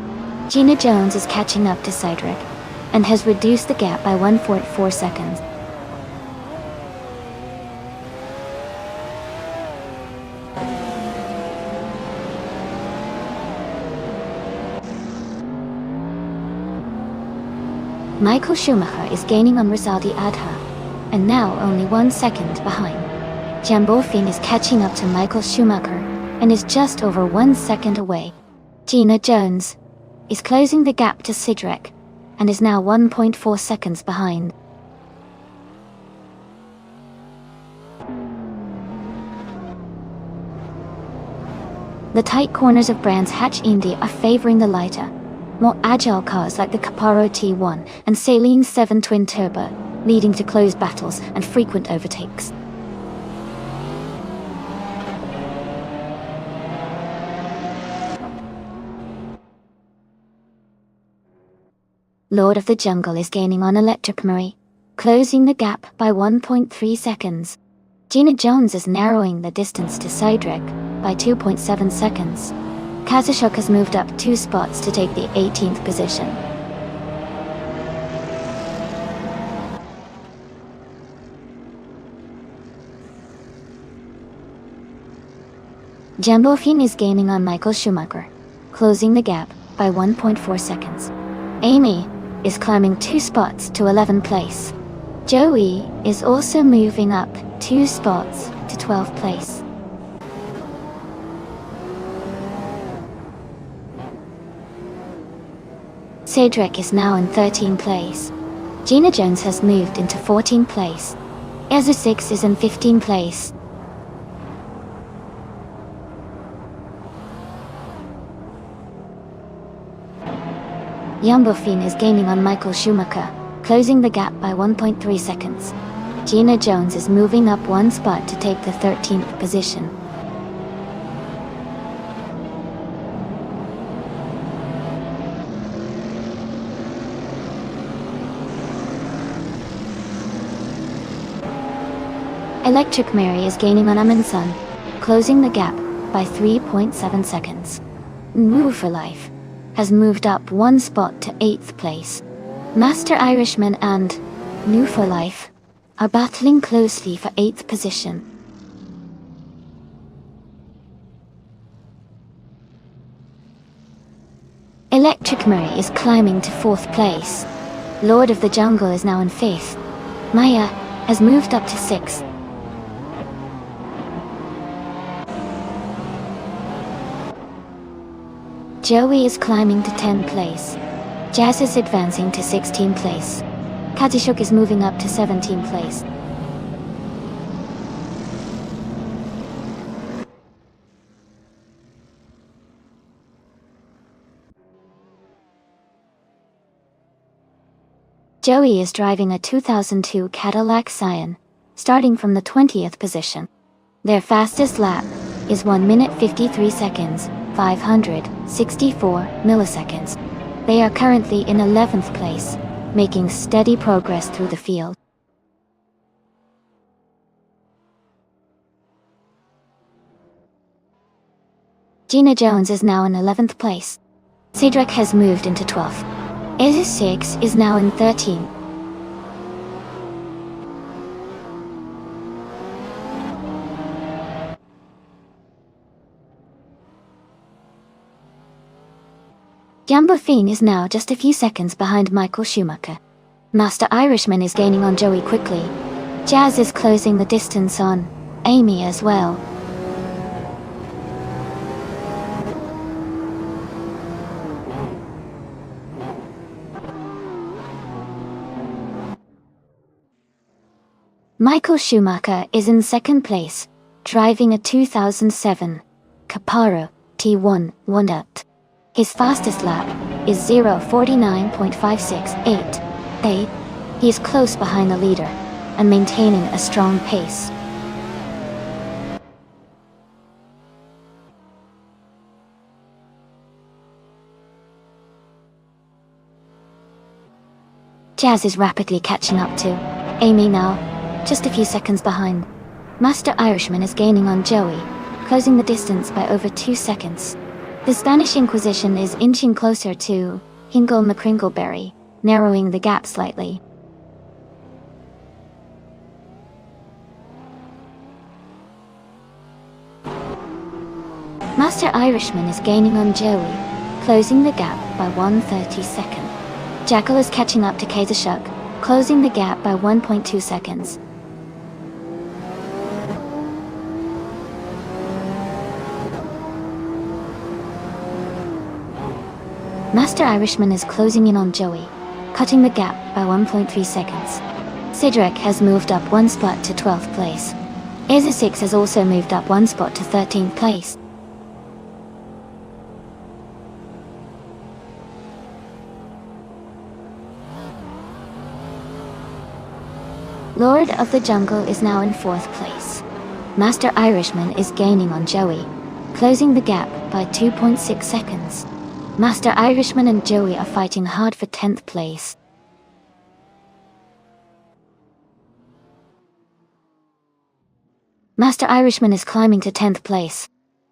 Gina Jones is catching up to Cedric and has reduced the gap by 1.4 seconds. Michael Schumacher is gaining on Rizaldi Adha. and now only 1 second behind. Jambofin is catching up to Michael Schumacher, and is just over 1 second away. Gina Jones is closing the gap to Cedric, and is now 1.4 seconds behind. The tight corners of Brands Hatch Indy are favoring the lighter, more agile cars like the Caparo T1 and Saleen 7 Twin Turbo, leading to close battles and frequent overtakes. Lord of the Jungle is gaining on Electric Marie, closing the gap by 1.3 seconds. Gina Jones is narrowing the distance to Cedric by 2.7 seconds. Kazashuk has moved up 2 spots to take the 18th position. Jambofin is gaining on Michael Schumacher, closing the gap by 1.4 seconds. Amy is climbing 2 spots to 11th place. Joey is also moving up 2 spots to 12th place. Cedric is now in 13th place. Gina Jones has moved into 14th place. Ezra 6 is in 15th place. Jambofin is gaining on Michael Schumacher, closing the gap by 1.3 seconds. Gina Jones is moving up 1 spot to take the 13th position. Electric Mary is gaining on Amundsen, closing the gap by 3.7 seconds. Move for Life has moved up 1 spot to 8th place. Master Irishman and New for Life are battling closely for 8th position. Electric Murray is climbing to 4th place. Lord of the Jungle is now in 5th. Maya has moved up to 6th. Joey is climbing to 10th place. Jazz is advancing to 16th place. Katishuk is moving up to 17th place. Joey is driving a 2002 Cadillac Scion, starting from the 20th position. Their fastest lap is 1 minute 53 seconds, 564 milliseconds. They are currently in 11th place, making steady progress through the field. Gina Jones is now in 11th place. Cedric has moved into 12th. Ezra 6 is now in 13th. Jambofin is now just a few seconds behind Michael Schumacher. Master Irishman is gaining on Joey quickly. Jazz is closing the distance on Amy as well. Michael Schumacher is in 2nd place, driving a 2007 Caparo T1 1-ut. His fastest lap is 0:49.568. He is close behind the leader and maintaining a strong pace. Jazz is rapidly catching up to Amy now, just a few seconds behind. Master Irishman is gaining on Joey, closing the distance by over 2 seconds. The Spanish Inquisition is inching closer to Hingle McCringleberry, narrowing the gap slightly. Master Irishman is gaining on Joey, closing the gap by 1/32. Jackal is catching up to Kazashuk, closing the gap by 1.2 seconds. Master Irishman is closing in on Joey, cutting the gap by 1.3 seconds. Cedric has moved up one spot to 12th place. Aza6 has also moved up one spot to 13th place. Lord of the Jungle is now in 4th place. Master Irishman is gaining on Joey, closing the gap by 2.6 seconds. Master Irishman and Joey are fighting hard for 10th place. Master Irishman is climbing to 10th place.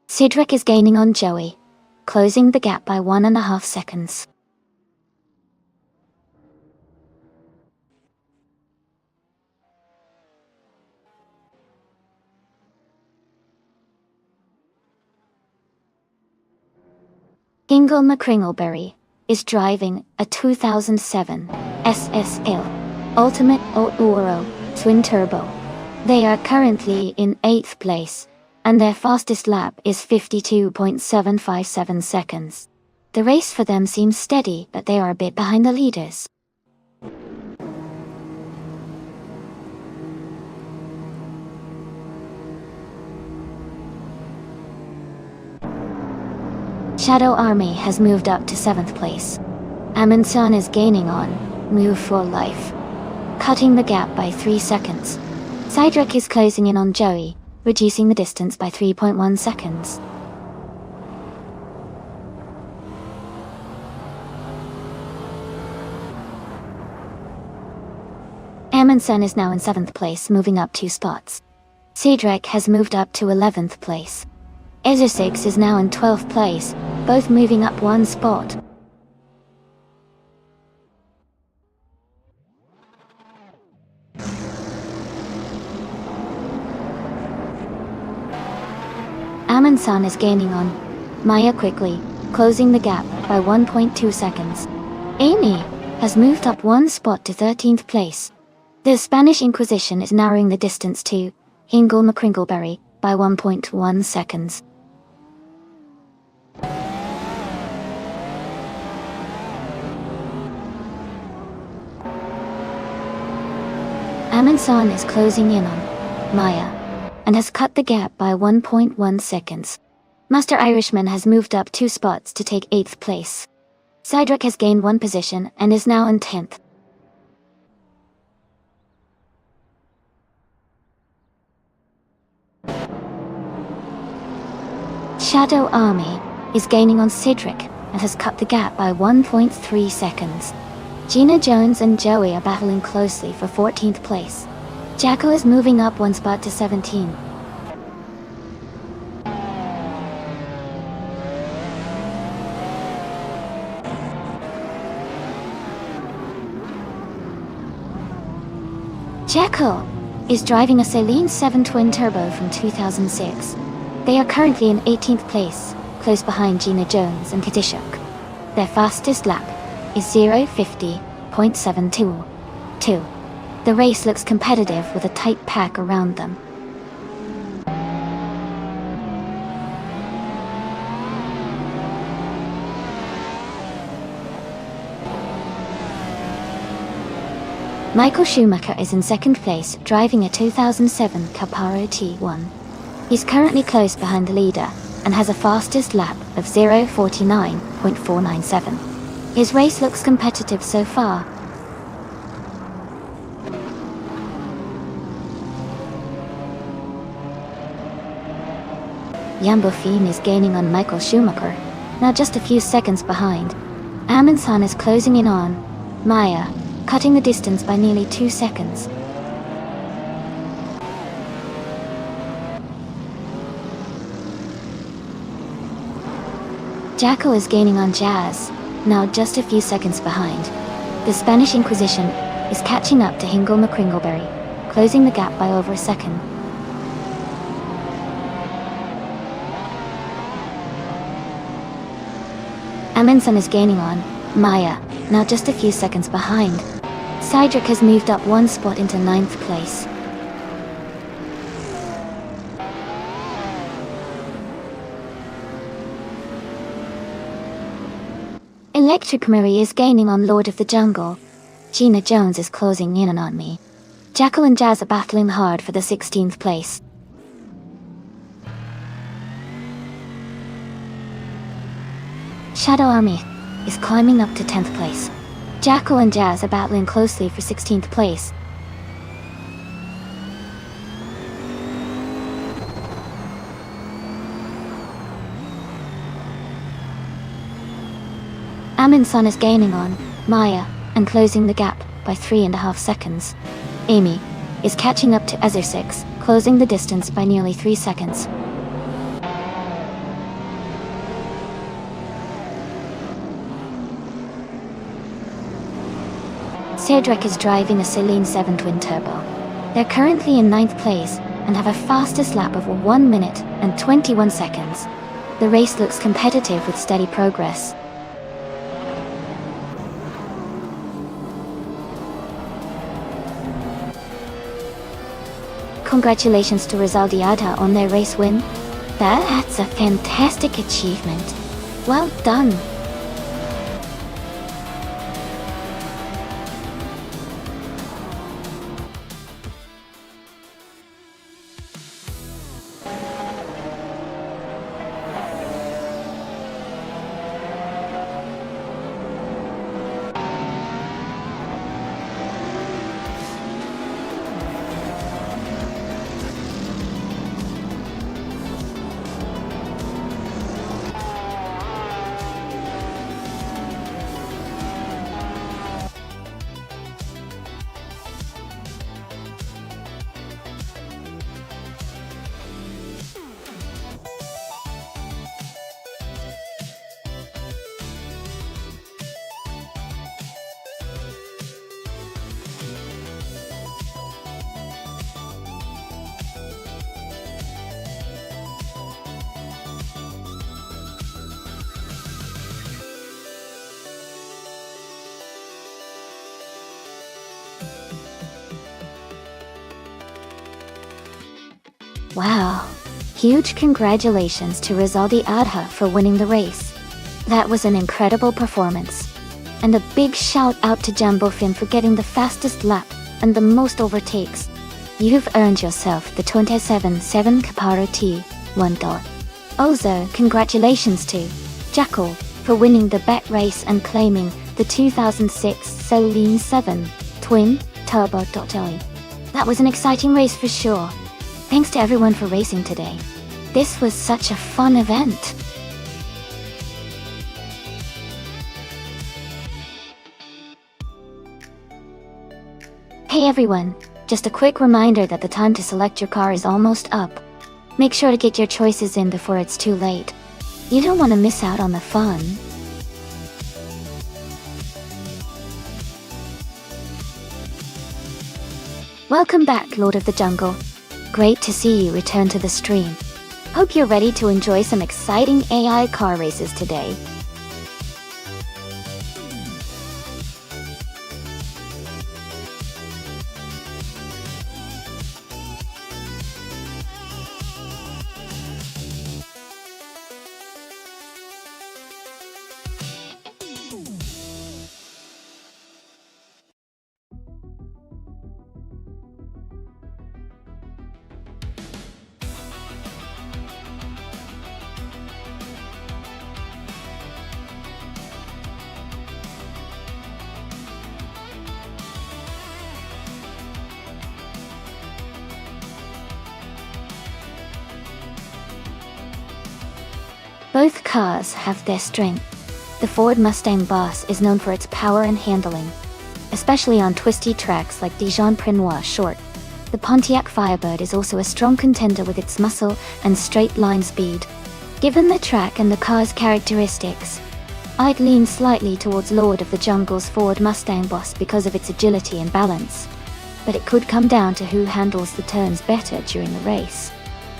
Cedric is gaining on Joey, closing the gap by 1.5 seconds. Ingle McCringleberry is driving a 2007 SSL Ultimate Ouro Twin Turbo. They are currently in 8th place, and their fastest lap is 52.757 seconds. The race for them seems steady, but they are a bit behind the leaders. Shadow Army has moved up to 7th place. Amundsen is gaining on Move for Life, cutting the gap by 3 seconds. Cedric is closing in on Joey, reducing the distance by 3.1 seconds. Amundsen is now in 7th place, moving up 2 spots. Cedric has moved up to 11th place. Aza6 is now in 12th place, both moving up 1 spot. Amundsen is gaining on Maya quickly, closing the gap by 1.2 seconds. Amy has moved up 1 spot to 13th place. The Spanish Inquisition is narrowing the distance to Ingle McCringleberry by 1.1 seconds. Amundsen is closing in on Maya, and has cut the gap by 1.1 seconds. Master Irishman has moved up 2 spots to take 8th place. Cedric has gained 1 position and is now in 10th. Shadow Army is gaining on Cedric and has cut the gap by 1.3 seconds. Gina Jones and Joey are battling closely for 14th place. Jacko is moving up 1 spot to 17. Jacko is driving a Saleen 7 Twin Turbo from 2006. They are currently in 18th place, close behind Gina Jones and Katishuk. Their fastest lap is 0:50.722. The race looks competitive with a tight pack around them. Michael Schumacher is in 2nd place, driving a 2007 Caparo T1. He's currently close behind the leader and has a fastest lap of 0:49.497. His race looks competitive so far. Yambofin is gaining on Michael Schumacher, now just a few seconds behind. Amundsen is closing in on Maya, cutting the distance by nearly 2 seconds. Jacko is gaining on Jazz, now just a few seconds behind. The Spanish Inquisition is catching up to Ingle McCringleberry, closing the gap by over a second. Amundsen is gaining on Maya, now just a few seconds behind. Cedric has moved up 1 spot into 9th place. Electric Murray is gaining on Lord of the Jungle. Gina Jones is closing in on me. Jackal and Jazz are battling hard for the 16th place. Shadow Army is climbing up to 10th place. Jackal and Jazz are battling closely for 16th place. Aminson is gaining on Maya and closing the gap by 3.5 seconds. Amy is catching up to Ezra6, closing the distance by nearly 3 seconds. Cedric is driving a Celine 7 Twin Turbo. They're currently in 9th place and have a fastest lap of 1 minute and 21 seconds. The race looks competitive with steady progress. Congratulations to Rizaldiada on their race win. That's a fantastic achievement. Well done. Wow. Huge congratulations to Rizaldi Adha for winning the race. That was an incredible performance. And a big shout out to Jambofin for getting the fastest lap and the most overtakes. You've earned yourself the 27-7 Caparo T1. Also, congratulations to Jackal for winning the bet race and claiming the 2006 Celine 7 Twin Turbo. That was an exciting race for sure. Thanks to everyone for racing today. This was such a fun event. Hey everyone, just a quick reminder that the time to select your car is almost up. Make sure to get your choices in before it's too late. You don't want to miss out on the fun. Welcome back, Lord of the Jungle. Great to see you return to the stream. Hope you're ready to enjoy some exciting AI car races today. Both cars have their strength. The Ford Mustang Boss is known for its power and handling, especially on twisty tracks like Dijon-Prenois Short. The Pontiac Firebird is also a strong contender with its muscle and straight-line speed. Given the track and the car's characteristics, I'd lean slightly towards Lord of the Jungle's Ford Mustang Boss because of its agility and balance. But it could come down to who handles the turns better during the race.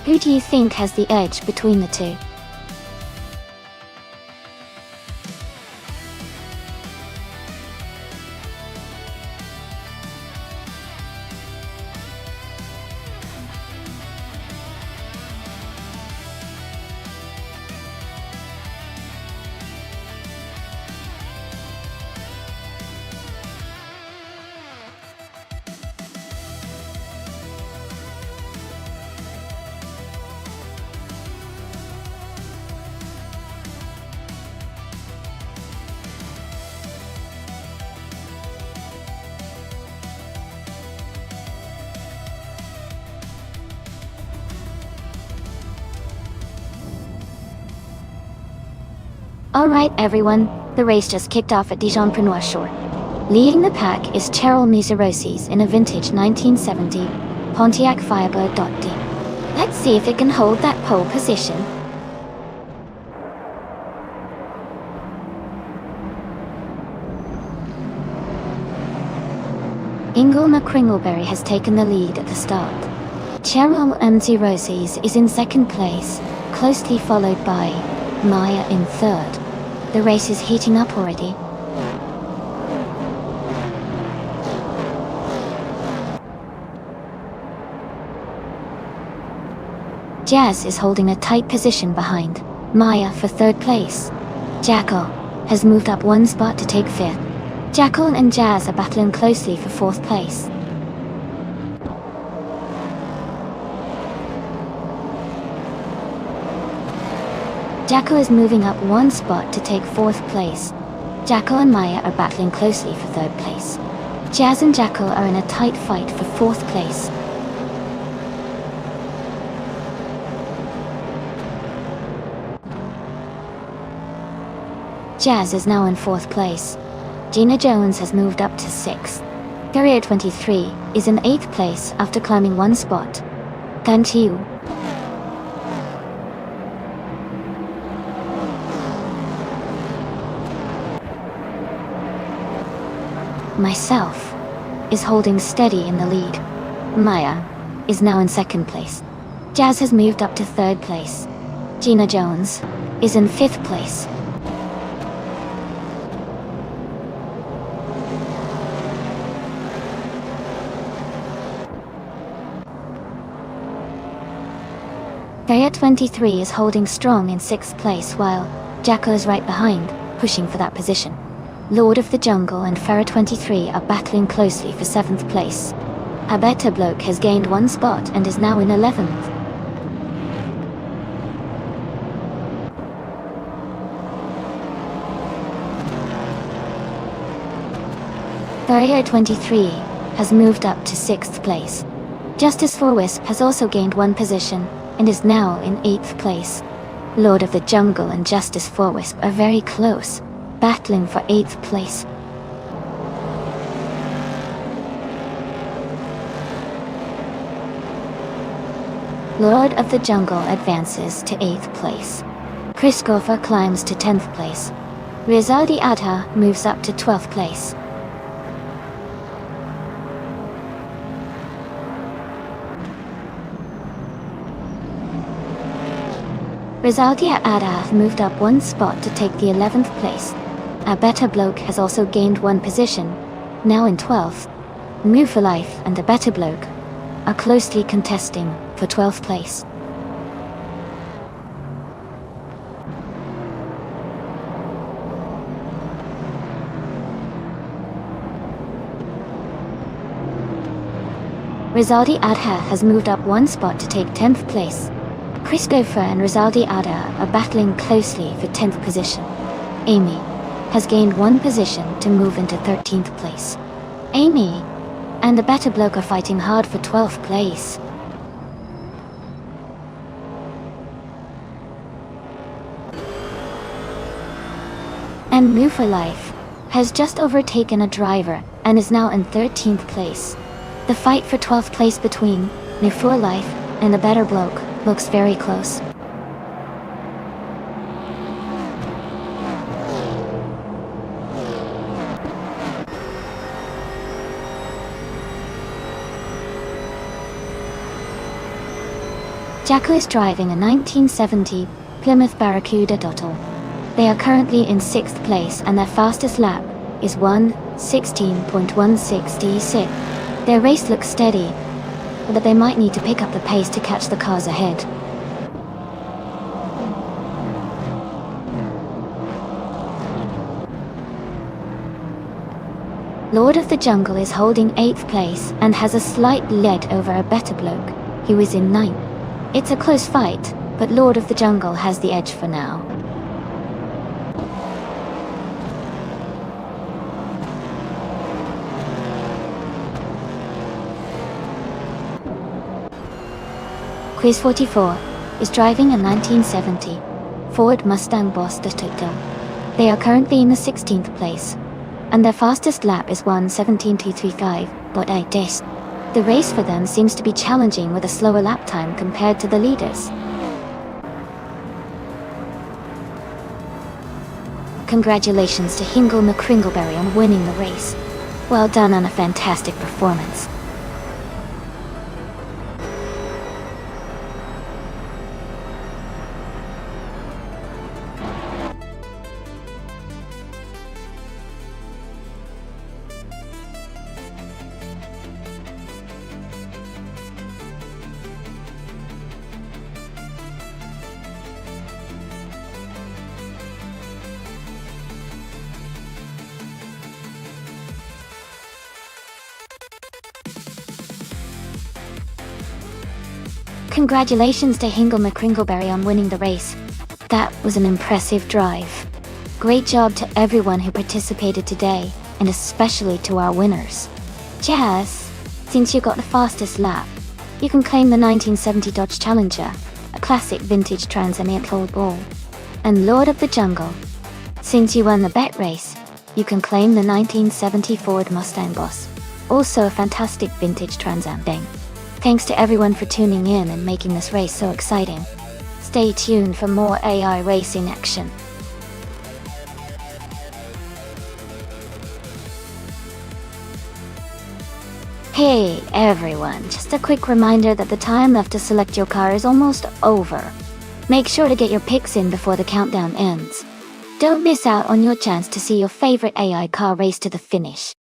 Who do you think has the edge between the two? Alright everyone, the race just kicked off at Dijon-Prenois Shore. Leading the pack is Cheryl Miseroses in a vintage 1970 Pontiac Firebird .D. Let's see if it can hold that pole position. Ingle McCringleberry has taken the lead at the start. Cheryl Miseroses is in second place, closely followed by Maya in third. The race is heating up already. Jazz is holding a tight position behind Maya for third place. Jackal has moved up one spot to take fifth. Jackal and Jazz are battling closely for fourth place. Jackal is moving up one spot to take fourth place. Jackal and Maya are battling closely for third place. Jazz and Jackal are in a tight fight for fourth place. Jazz is now in fourth place. Gina Jones has moved up to sixth. Carrier 23 is in eighth place after climbing one spot. Gantiu Myself is holding steady in the lead. Maya is now in second place. Jazz has moved up to third place. Gina Jones is in fifth place. Carrier 23 is holding strong in sixth place while Jackal is right behind, pushing for that position. Lord of the Jungle and Farah 23 are battling closely for 7th place. A better bloke has gained one spot and is now in 11th. Farah 23 has moved up to 6th place. Justice for Wisp has also gained one position and is now in 8th place. Lord of the Jungle and Justice for Wisp are very close, battling for 8th place. Lord of the Jungle advances to 8th place. Chris Gopher climbs to 10th place. Rizaldi Adha moves up to 12th place. Rizaldi Adha moved up one spot to take the 11th place. A better bloke has also gained one position, now in 12th. Move for Life and a better bloke are closely contesting for 12th place. Rizaldi Adha has moved up one spot to take 10th place. Chris Gopher and Rizaldi Adha are battling closely for 10th position. Amy has gained one position to move into 13th place. Amy and the better bloke are fighting hard for 12th place. And Move for Life has just overtaken a driver and is now in 13th place. The fight for 12th place between Move for Life and the better bloke looks very close. Jackal is driving a 1970 Plymouth Barracuda Dottle. They are currently in 6th place and their fastest lap is 1:16.16d6. Their race looks steady, but they might need to pick up the pace to catch the cars ahead. Lord of the Jungle is holding 8th place and has a slight lead over a better bloke, who is in 9th. It's a close fight, but Lord of the Jungle has the edge for now. Quiz 44 is driving a 1970 Ford Mustang Boss Toto. They are currently in the 16th place, and their fastest lap is 1:17.235, but I guess the race for them seems to be challenging with a slower lap time compared to the leaders. Congratulations to Hingle McCringleberry on winning the race. Well done on a fantastic performance. Congratulations to Hingle McCringleberry on winning the race. That was an impressive drive. Great job to everyone who participated today, and especially to our winners. Jazz, since you got the fastest lap, you can claim the 1970 Dodge Challenger, a classic vintage Trans Am cold ball. And Lord of the Jungle, since you won the bet race, you can claim the 1970 Ford Mustang Boss, also a fantastic vintage Trans Am thing. Thanks to everyone for tuning in and making this race so exciting. Stay tuned for more AI racing action. Hey everyone, just a quick reminder that the time left to select your car is almost over. Make sure to get your picks in before the countdown ends. Don't miss out on your chance to see your favorite AI car race to the finish.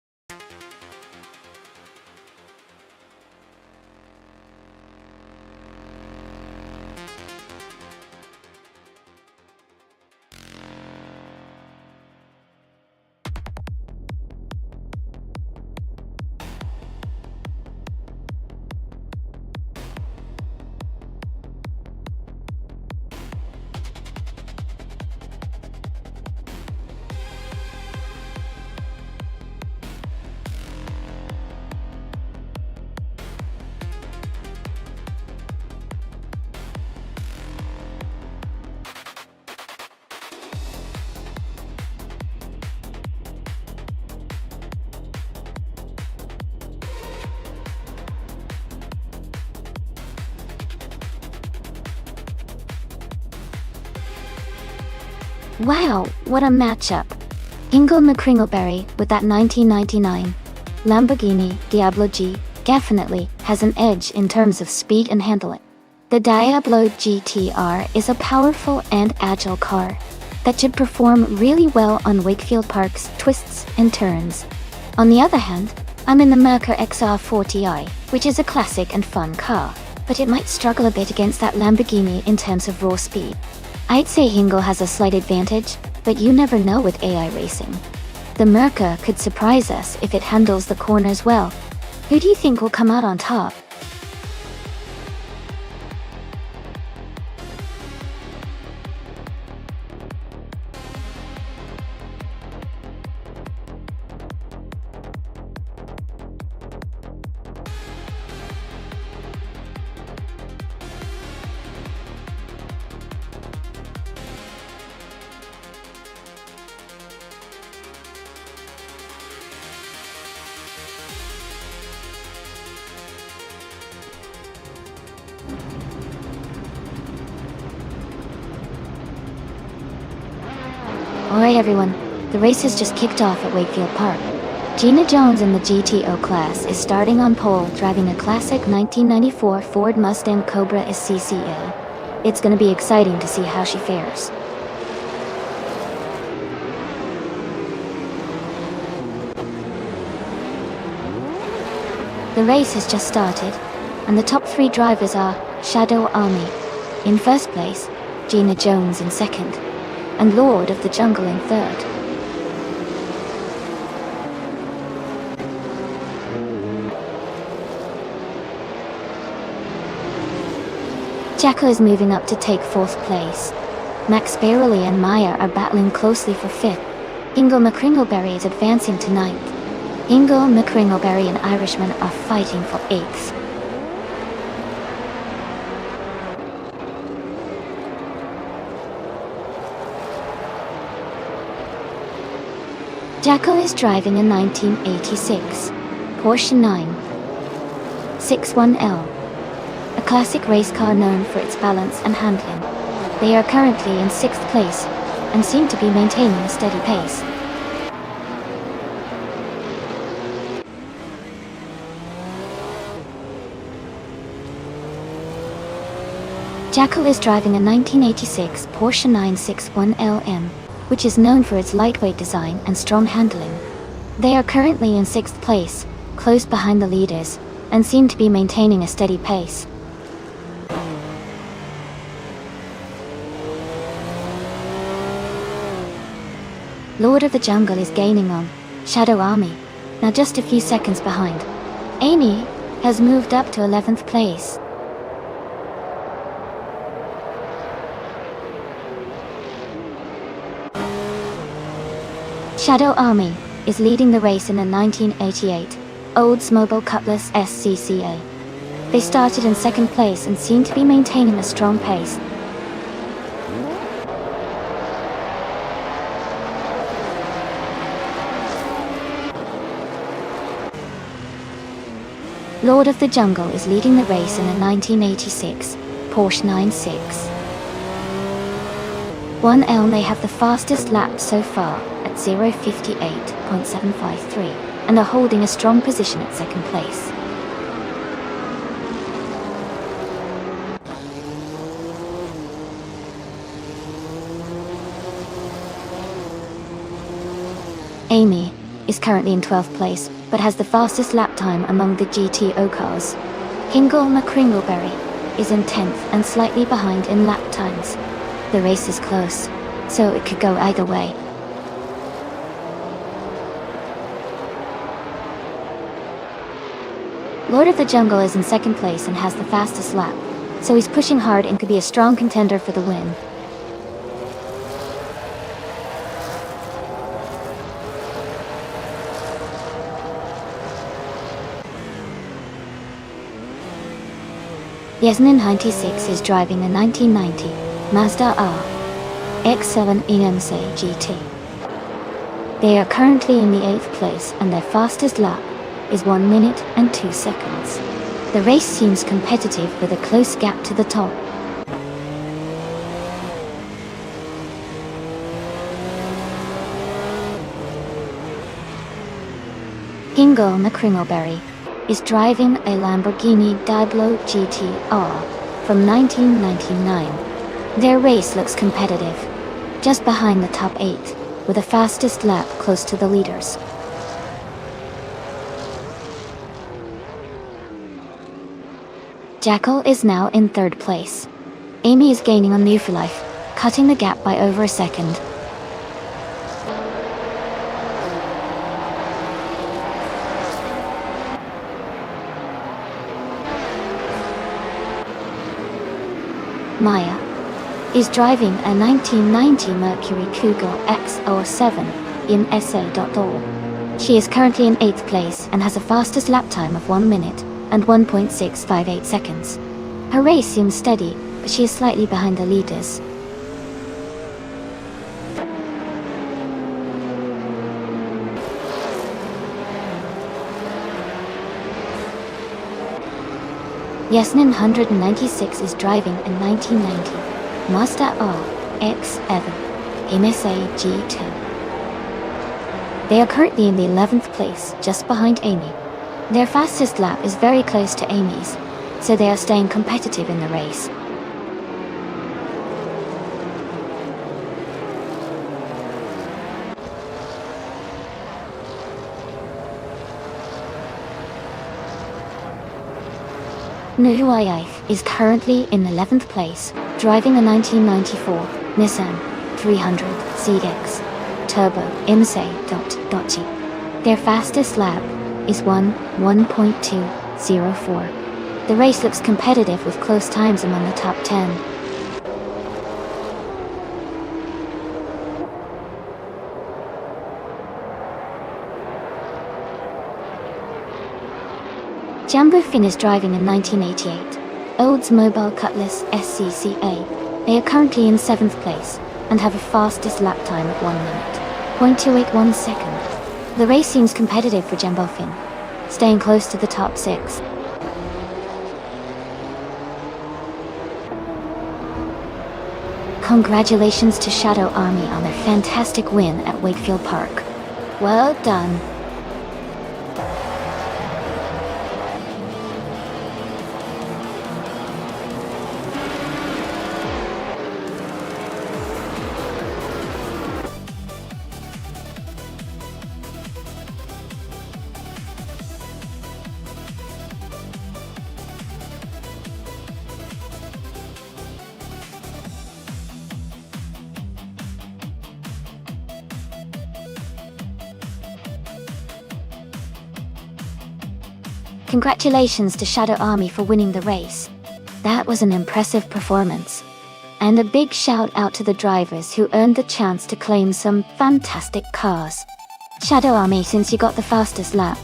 Wow, what a matchup! Hingle McCringleberry with that 1999 Lamborghini Diablo G definitely has an edge in terms of speed and handling. The Diablo GTR is a powerful and agile car that should perform really well on Wakefield Park's twists and turns. On the other hand, I'm in the Mercer XR40i, which is a classic and fun car, but it might struggle a bit against that Lamborghini in terms of raw speed. I'd say Hingle has a slight advantage, but you never know with AI racing. The Mercer could surprise us if it handles the corners well. Who do you think will come out on top? Alright everyone, the race has just kicked off at Wakefield Park. Gina Jones in the GTO class is starting on pole driving a classic 1994 Ford Mustang Cobra SCCA. It's gonna be exciting to see how she fares. The race has just started, and the top three drivers are Shadow Army in first place, Gina Jones in second, and Lord of the Jungle in third. Jacko is moving up to take fourth place. Max Bairley and Maya are battling closely for fifth. Hingle McCringleberry is advancing to ninth. Hingle McCringleberry and Irishman are fighting for eighth. Jackal is driving a 1986 Porsche 961L, a classic race car known for its balance and handling. They are currently in 6th place and seem to be maintaining a steady pace. Jackal is driving a 1986 Porsche 961LM, which is known for its lightweight design and strong handling. They are currently in 6th place, close behind the leaders, and seem to be maintaining a steady pace. Lord of the Jungle is gaining on Shadow Army, now just a few seconds behind. Amy has moved up to 11th place. Shadow Army is leading the race in a 1988 Oldsmobile Cutlass SCCA. They started in 2nd place and seem to be maintaining a strong pace. Lord of the Jungle is leading the race in a 1986 Porsche 961L. They have the fastest lap so far at 0:58.753 and are holding a strong position at 2nd place. Amy is currently in 12th place, but has the fastest lap time among the GTO cars. Hingle McCringleberry is in 10th and slightly behind in lap times. The race is close, so it could go either way. Lord of the Jungle is in 2nd place and has the fastest lap, so he's pushing hard and could be a strong contender for the win. Yasnin 96 is driving a 1990 Mazda RX-7 EMC GT. They are currently in the 8th place and their fastest lap is 1 minute and 2 seconds. The race seems competitive with a close gap to the top. Hingle McCringleberry is driving a Lamborghini Diablo GTR from 1999. Their race looks competitive, just behind the top 8, with the fastest lap close to the leaders. Jackal is now in 3rd place. Amy is gaining on New for Life, cutting the gap by over a second. Maya is driving a 1990 Mercury Cougar XR7 in SA.all. She is currently in 8th place and has a fastest lap time of 1 minute and 1.658 seconds. Her race seems steady, but she is slightly behind the leaders. Yasnin 196 is driving a 1990 Mazda RX-7 MSA G2. They are currently in the 11th place, just behind Amy. Their fastest lap is very close to Amy's, so they are staying competitive in the race. Nuhuayif is currently in 11th place, driving a 1994 Nissan 300 ZX Turbo MSA.G. Their fastest lap is 1:1.204. The race looks competitive with close times among the top 10. Jambu Finn is driving a 1988 Oldsmobile Cutlass SCCA. They are currently in 7th place and have a fastest lap time of 1 minute .281 second. The race seems competitive for Jembofin, staying close to the top 6. Congratulations to Shadow Army on their fantastic win at Wakefield Park. Well done. Congratulations to Shadow Army for winning the race. That was an impressive performance. And a big shout out to the drivers who earned the chance to claim some fantastic cars. Shadow Army, since you got the fastest lap,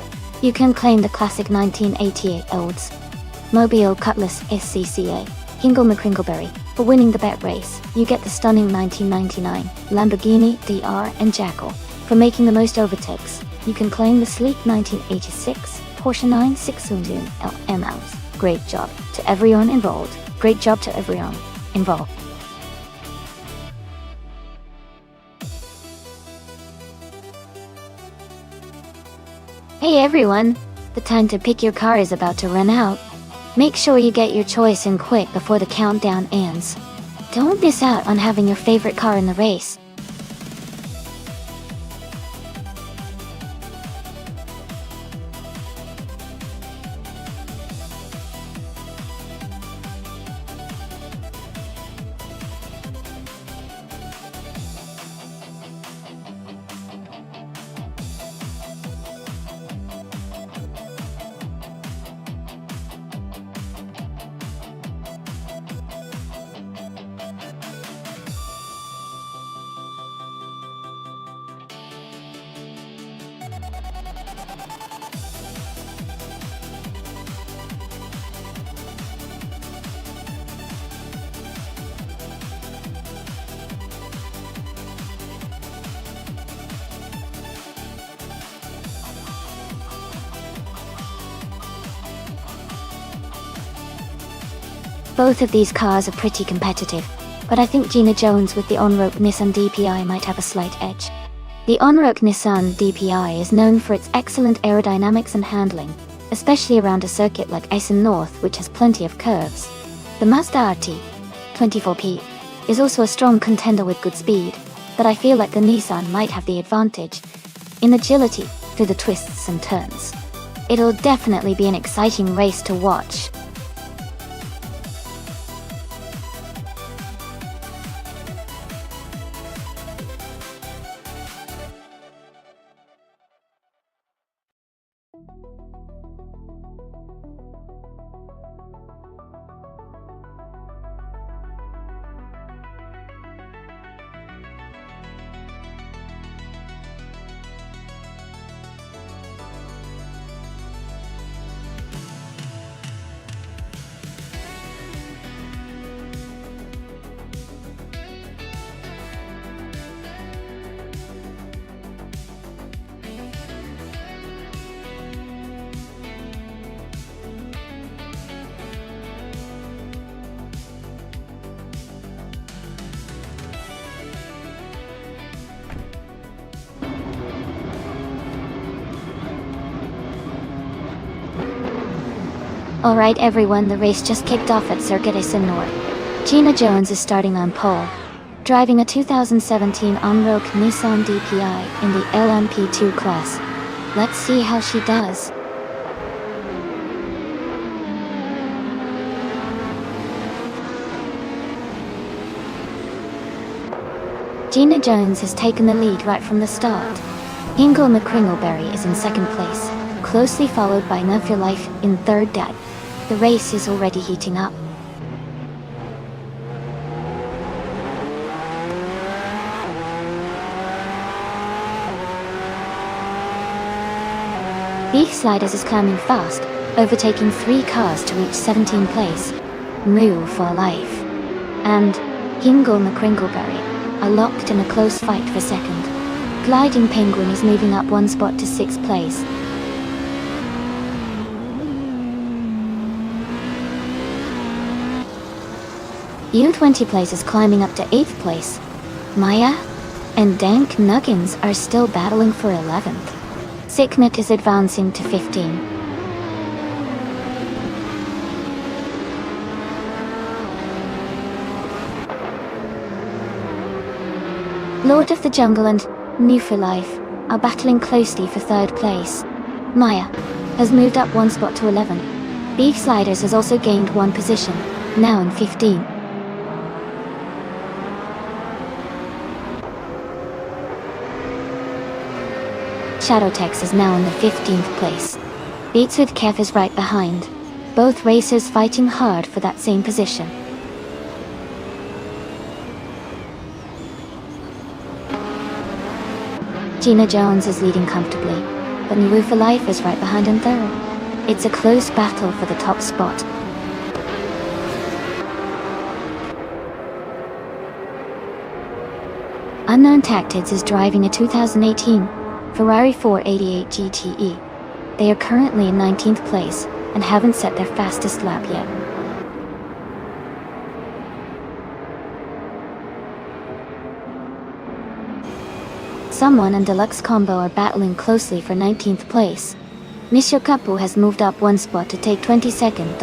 you can claim the classic 1988 Oldsmobile Cutlass SCCA Hingle McCringleberry. For winning the bet race, you get the stunning 1999 Lamborghini DR and Jackal. For making the most overtakes, you can claim the sleek 1986 Porsche 916 LMLs. Great job to everyone involved. Great job to everyone involved. Hey everyone! The time to pick your car is about to run out. Make sure you get your choice in quick before the countdown ends. Don't miss out on having your favorite car in the race. Both of these cars are pretty competitive, but I think Gina Jones with the on-road Nissan DPI might have a slight edge. The on-road Nissan DPI is known for its excellent aerodynamics and handling, especially around a circuit like Essen North, which has plenty of curves. The Mazda RT 24P is also a strong contender with good speed, but I feel like the Nissan might have the advantage in agility through the twists and turns. It'll definitely be an exciting race to watch. Alright everyone, the race just kicked off at Circuit Essen North. Gina Jones is starting on pole, driving a 2017 on-road Nissan DPI in the LMP2 class. Let's see how she does. Gina Jones has taken the lead right from the start. Hingle McCringleberry is in second place, closely followed by Nerf Your Life in third. The race is already heating up. Beef Sliders is climbing fast, overtaking 3 cars to reach 17th place. Moo for life. And Hingle McCringleberry are locked in a close fight for second. Gliding Penguin is moving up one spot to 6th place. U20 Place is climbing up to 8th place. Maya and Dank Nuggins are still battling for 11th. Sicknet is advancing to 15. Lord of the Jungle and New for Life are battling closely for 3rd place. Maya has moved up one spot to 11. Beef Sliders has also gained one position, now in 15. Shadowtex is now in the 15th place. Beats with Kev is right behind. Both racers fighting hard for that same position. Gina Jones is leading comfortably, but New for Life is right behind in 3rd. It's a close battle for the top spot. Unknown Tactics is driving a 2018 Ferrari 488 GTE. They are currently in 19th place and haven't set their fastest lap yet. Someone and Deluxe Combo are battling closely for 19th place. Monsieur Kapu has moved up one spot to take 22nd.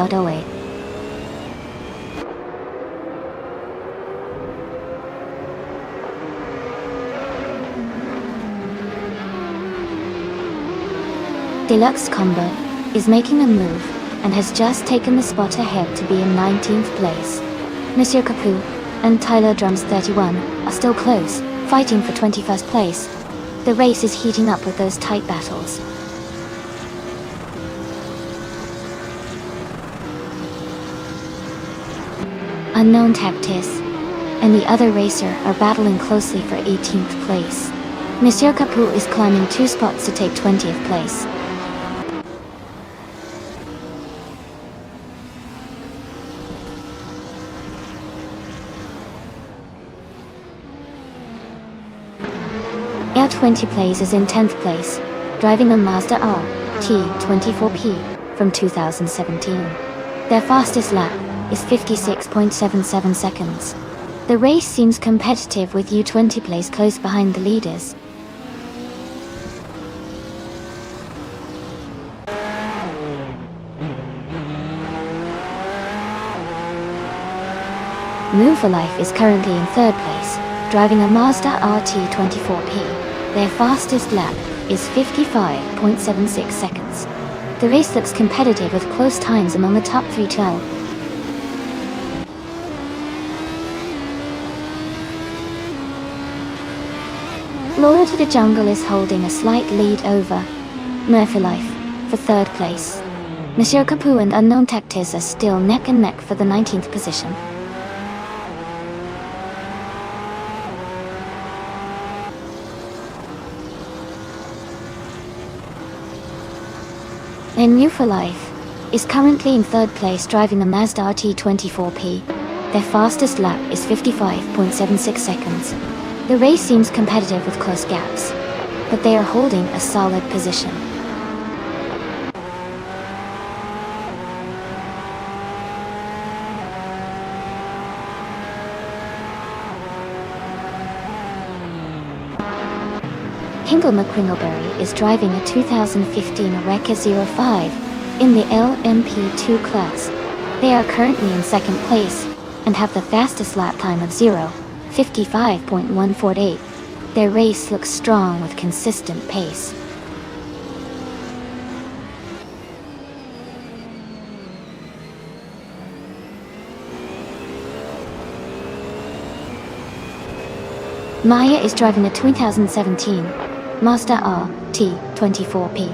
Deluxe Combo is making a move and has just taken the spot ahead to be in 19th place. Monsieur Kapu and Tyler Drums 31 are still close, fighting for 21st place. The race is heating up with those tight battles. Unknown Tactics and the other racer are battling closely for 18th place. Monsieur Kapu is climbing 2 spots to take 20th place. Air 20 Plays is in 10th place, driving a Mazda RT24P from 2017. Their fastest lap is 56.77 seconds. The race seems competitive with U20 Plays close behind the leaders. Move for Life is currently in 3rd place, driving a Mazda RT24P. Their fastest lap is 55.76 seconds. The race looks competitive with close times among the top 3 12. Lord of the Jungle is holding a slight lead over Murphy Life for 3rd place. Monsieur Kapu and Unknown Tactics are still neck and neck for the 19th position. And New for Life is currently in 3rd place, driving a Mazda RT24P. Their fastest lap is 55.76 seconds. The race seems competitive with close gaps, but they are holding a solid position. Hingle McCringleberry is driving a 2015 Areca 05 in the LMP2 class. They are currently in 2nd place and have the fastest lap time of 55.148. Their race looks strong with consistent pace. Maya is driving a 2017 Mazda RT24P.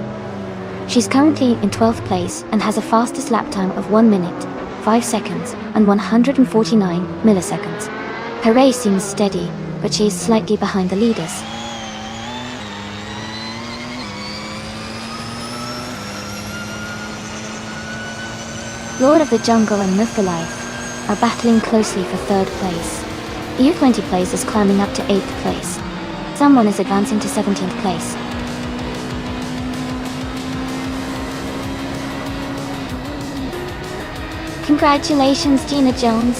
She's currently in 12th place and has a fastest lap time of 1 minute, 5 seconds and 149 milliseconds. Her race seems steady, but she is slightly behind the leaders. Lord of the Jungle and Live for Life are battling closely for 3rd place. U20 Plays is climbing up to 8th place. Someone is advancing to 17th place. Congratulations, Gina Jones.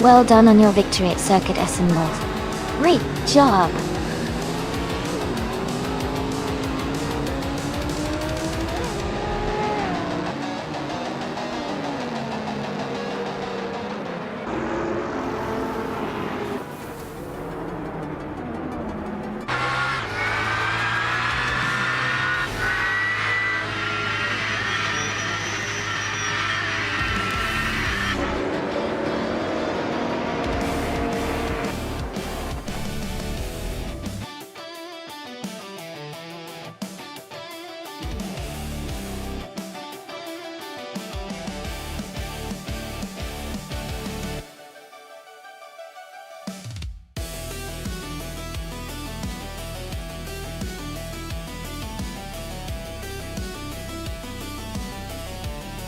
Well done on your victory at Circuit Essen North. Great job.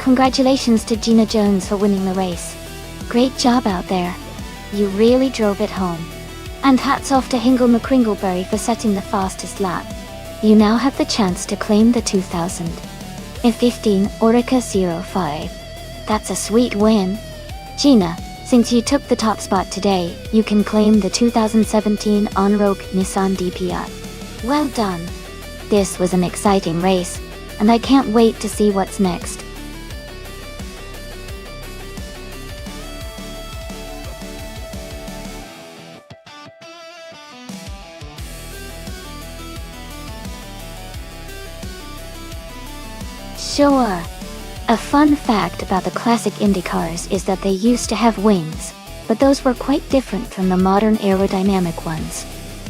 Congratulations to Gina Jones for winning the race. Great job out there. You really drove it home. And hats off to Hingle McCringleberry for setting the fastest lap. You now have the chance to claim the 2000 F15 Orica 05. That's a sweet win. Gina, since you took the top spot today, you can claim the 2017 on-road Nissan DPI. Well done. This was an exciting race, and I can't wait to see what's next. Sure. A fun fact about the classic Indy cars is that they used to have wings, but those were quite different from the modern aerodynamic ones.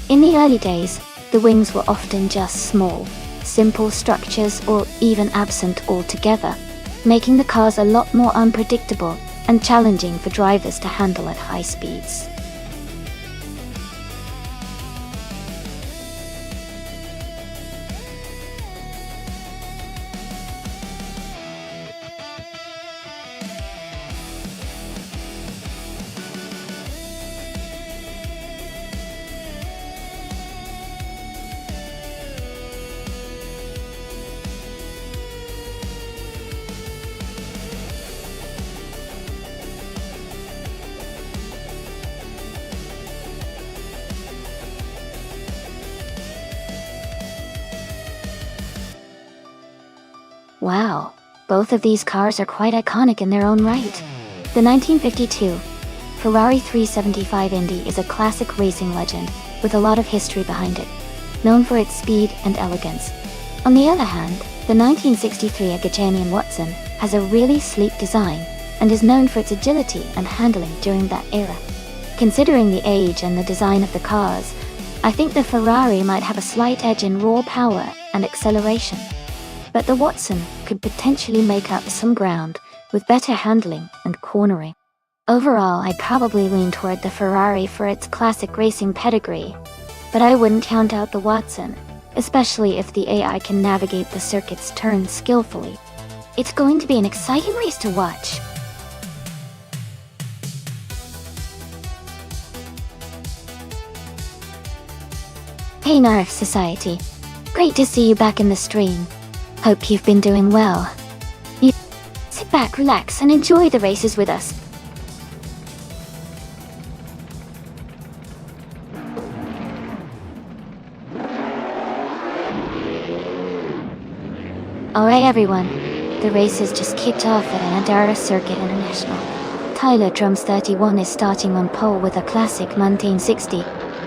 In the early days, the wings were often just small, simple structures or even absent altogether, making the cars a lot more unpredictable and challenging for drivers to handle at high speeds. Wow, both of these cars are quite iconic in their own right. The 1952 Ferrari 375 Indy is a classic racing legend with a lot of history behind it, known for its speed and elegance. On the other hand, the 1963 Agajanian Watson has a really sleek design and is known for its agility and handling during that era. Considering the age and the design of the cars, I think the Ferrari might have a slight edge in raw power and acceleration. But the Watson could potentially make up some ground with better handling and cornering. Overall, I'd probably lean toward the Ferrari for its classic racing pedigree, but I wouldn't count out the Watson, especially if the AI can navigate the circuit's turns skillfully. It's going to be an exciting race to watch. Hey Narf Society, great to see you back in the stream. Hope you've been doing well. You sit back, relax, and enjoy the races with us. Alright everyone, the race has just kicked off at Andara Circuit International. Tyler Drums 31 is starting on pole with a classic 1960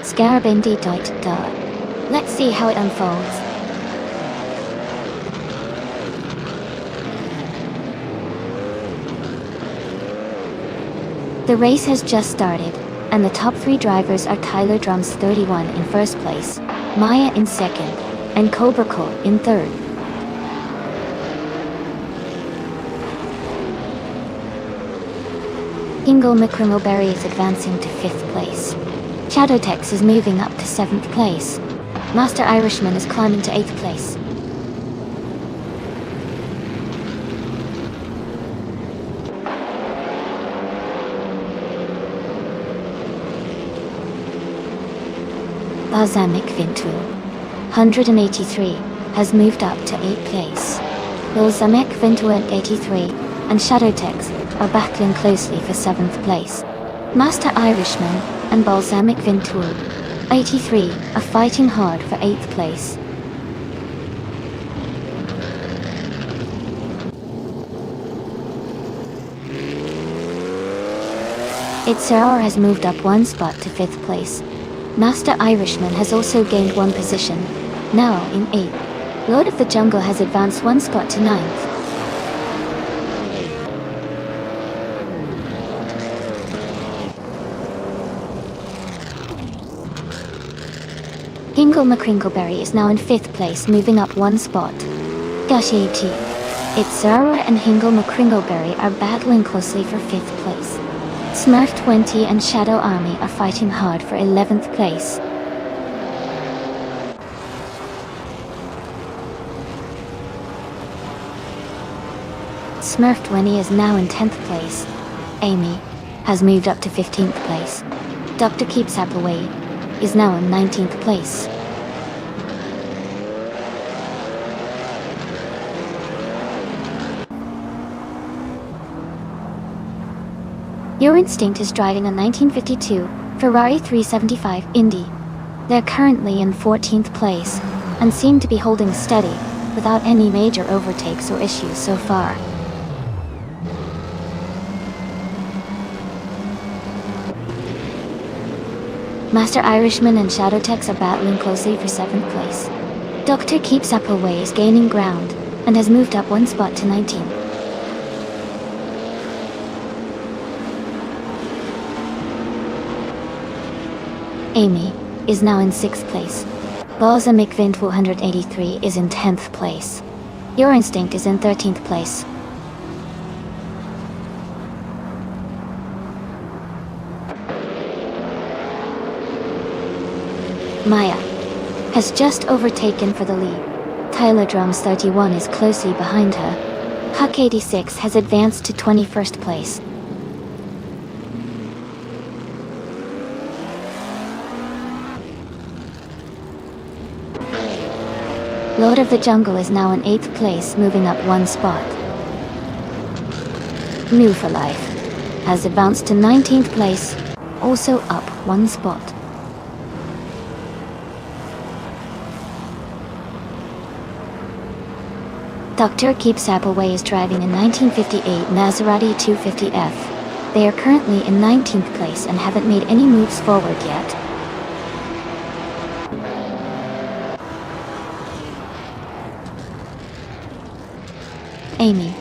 Scarabendi Deutet Dar. Let's see how it unfolds. The race has just started, and the top three drivers are Tyler Drums 31 in first place, Maya in second, and Cobra Cole in third. Hingle McCringleberry is advancing to 5th place. Shadowtex is moving up to 7th place. Master Irishman is climbing to 8th place. Balsamic Vintool 183 has moved up to 8th place. Balsamic Vintool at 83 and Shadowtex are battling closely for 7th place. Master Irishman and Balsamic Vintool 83 are fighting hard for 8th place. Itzar has moved up 1 spot to 5th place. Master Irishman has also gained 1 position, now in 8th. Lord of the Jungle has advanced 1 spot to 9th. Hingle McCrinkleberry is now in 5th place, moving up 1 spot. Gashati, Itzara and Hingle McCrinkleberry are battling closely for 5th place. Smurf 20 and Shadow Army are fighting hard for 11th place. Smurf 20 is now in 10th place. Amy has moved up to 15th place. Dr. Keeps Appleway is now in 19th place. Your Instinct is driving a 1952 Ferrari 375 Indy. They're currently in 14th place and seem to be holding steady without any major overtakes or issues so far. Master Irishman and Shadowtex are battling closely for 7th place. Dr. Keeps Appleway is gaining ground and has moved up 1 spot to 19th. Amy is now in 6th place. Balsamic Vint 483 is in 10th place. Your Instinct is in 13th place. Maya has just overtaken for the lead. Tyler Drums 31 is closely behind her. Huck 86 has advanced to 21st place. Lord of the Jungle is now in 8th place, moving up 1 spot. New for Life has advanced to 19th place, also up 1 spot. Dr. Keeps Appleway is driving a 1958 Maserati 250F. They are currently in 19th place and haven't made any moves forward yet. Amy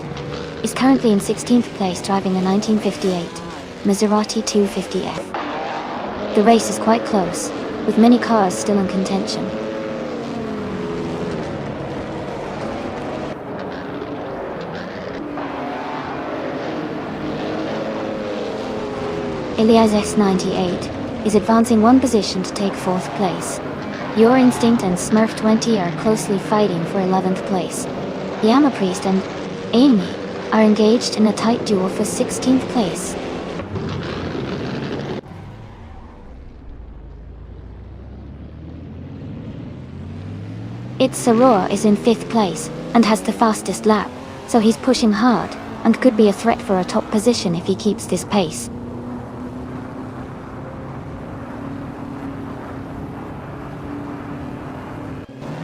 is currently in 16th place driving a 1958 Maserati 250F. The race is quite close, with many cars still in contention. Elias X98 is advancing 1 position to take 4th place. Your Instinct and Smurf 20 are closely fighting for 11th place. Yama Priest and Amy are engaged in a tight duel for 16th place. Itzaror is in 5th place and has the fastest lap, so he's pushing hard and could be a threat for a top position if he keeps this pace.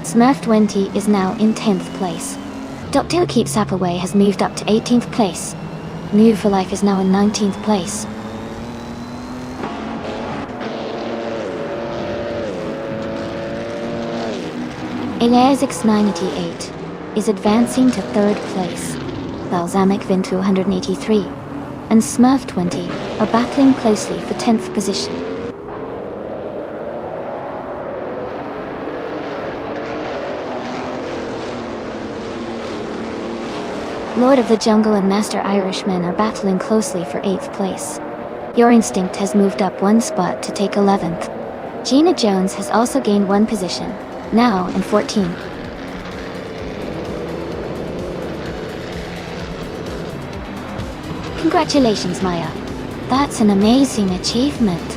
Smurf 20 is now in 10th place. Dr. Keeps Appleway has moved up to 18th place. New for Life is now in 19th place. Elias X98 is advancing to 3rd place. Balsamic Vint 283 and Smurf 20 are battling closely for 10th position. Lord of the Jungle and Master Irishman are battling closely for 8th place. Your Instinct has moved up 1 spot to take 11th. Gina Jones has also gained 1 position, now in 14th. Congratulations, Maya. That's an amazing achievement.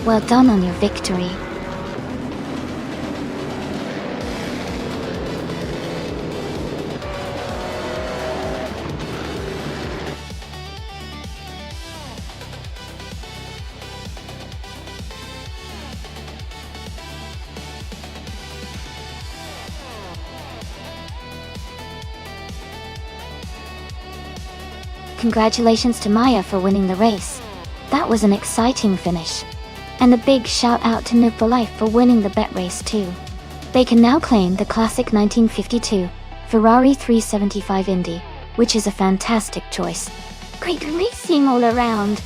Well done on your victory. Congratulations to Maya for winning the race. That was an exciting finish. And a big shout out to Noob for Life for winning the bet race too. They can now claim the classic 1952 Ferrari 375 Indy, which is a fantastic choice. Great racing all around.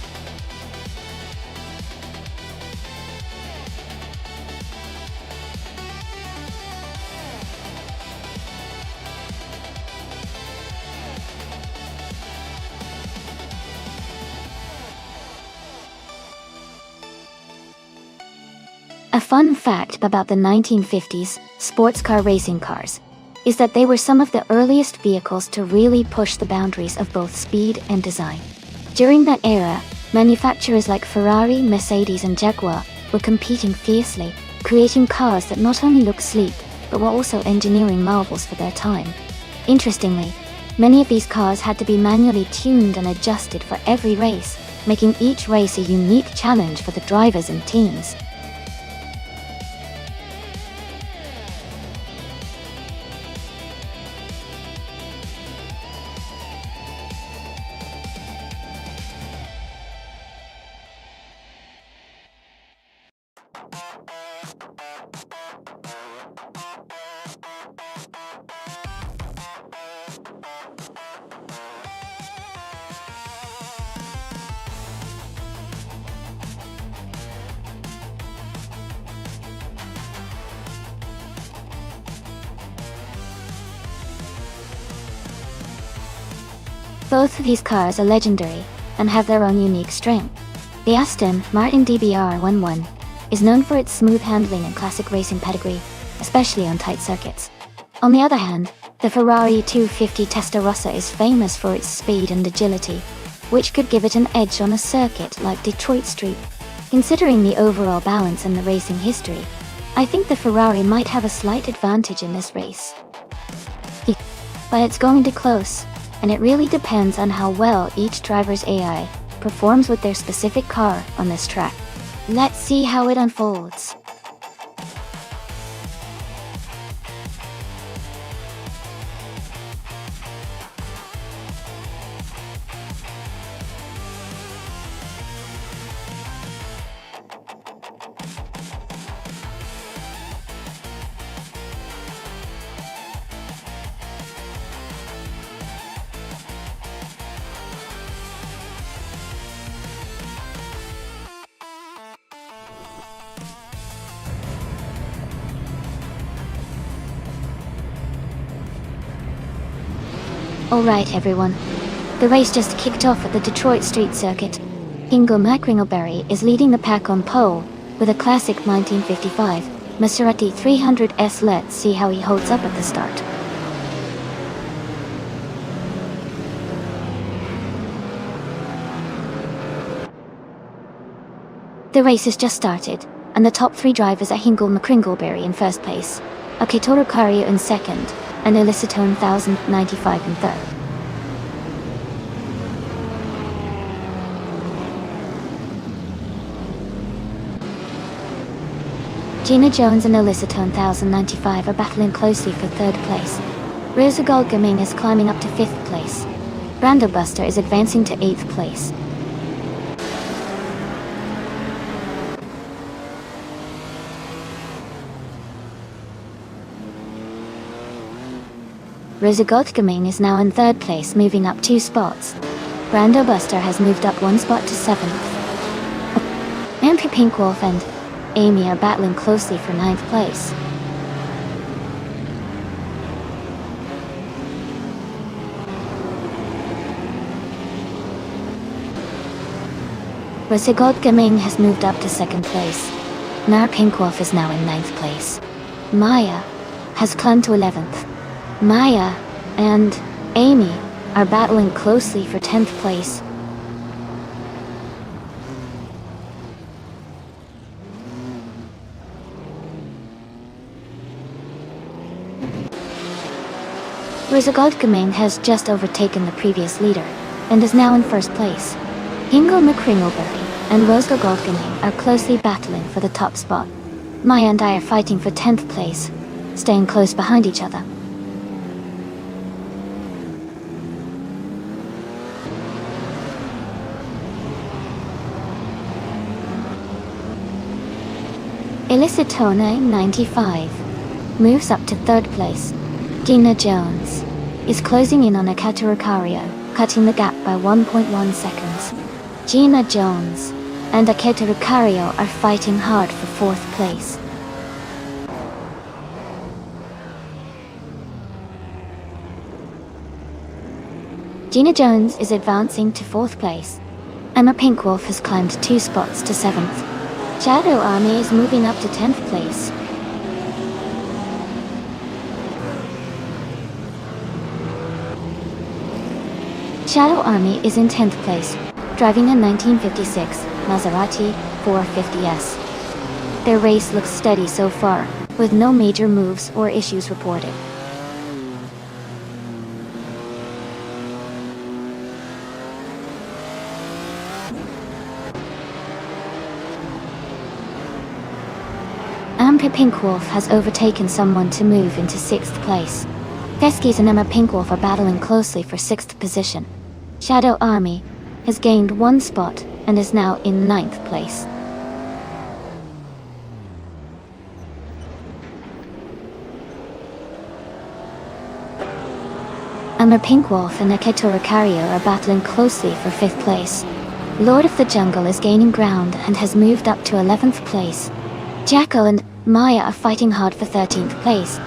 A fun fact about the 1950s sports car racing cars is that they were some of the earliest vehicles to really push the boundaries of both speed and design. During that era, manufacturers like Ferrari, Mercedes, and Jaguar were competing fiercely, creating cars that not only looked sleek, but were also engineering marvels for their time. Interestingly, many of these cars had to be manually tuned and adjusted for every race, making each race a unique challenge for the drivers and teams. Both of these cars are legendary and have their own unique strength. The Aston Martin DBR11 is known for its smooth handling and classic racing pedigree, especially on tight circuits. On the other hand, the Ferrari 250 Testarossa is famous for its speed and agility, which could give it an edge on a circuit like Detroit Street. Considering the overall balance and the racing history, I think the Ferrari might have a slight advantage in this race. But it's going to close, and it really depends on how well each driver's AI performs with their specific car on this track. Let's see how it unfolds. Alright everyone, the race just kicked off at the Detroit Street Circuit. Ingo McCringleberry is leading the pack on pole with a classic 1955 Maserati 300S. Let's see how he holds up at the start. The race has just started, and the top three drivers are Hingle McCringleberry in first place, Akitoru Kario in second, and Elisatone 1095 in third. Gina Jones and Elisatone 1095 are battling closely for third place. Rosa Goldgaming is climbing up to fifth place. Brando Buster is advancing to eighth place. Rosa Goldgaming is now in third place, moving up 2 spots. Brando Buster has moved up 1 spot to 7th. Andrew Pinkwolf and Amy are battling closely for 9th place. Rosa Goldgaming has moved up to 2nd place. Mara Pinkwolf is now in 9th place. Maya has climbed to 11th. Maya and Amy are battling closely for 10th place. Rosa Goldgaming has just overtaken the previous leader and is now in first place. Ingo McCringleberry and Rosa Goldgaming are closely battling for the top spot. Maya and I are fighting for 10th place, staying close behind each other. Illicitona 95 moves up to third place. Gina Jones is closing in on Aketa, cutting the gap by 1.1 seconds. Gina Jones and Aketa are fighting hard for fourth place. Gina Jones is advancing to fourth place. Emma Pinkwolf has climbed 2 spots to 7th. Shadow Army is moving up to 10th place. Shadow Army is in 10th place, driving a 1956 Maserati 450S. Their race looks steady so far, with no major moves or issues reported. Ampa Pinkwolf has overtaken someone to move into 6th place. Teskies and Emma Pinkwolf are battling closely for 6th position. Shadow Army has gained 1 spot and is now in 9th place. Emma Pinkwolf and Aketa are battling closely for 5th place. Lord of the Jungle is gaining ground and has moved up to 11th place. Jacko and Maya are fighting hard for 13th place.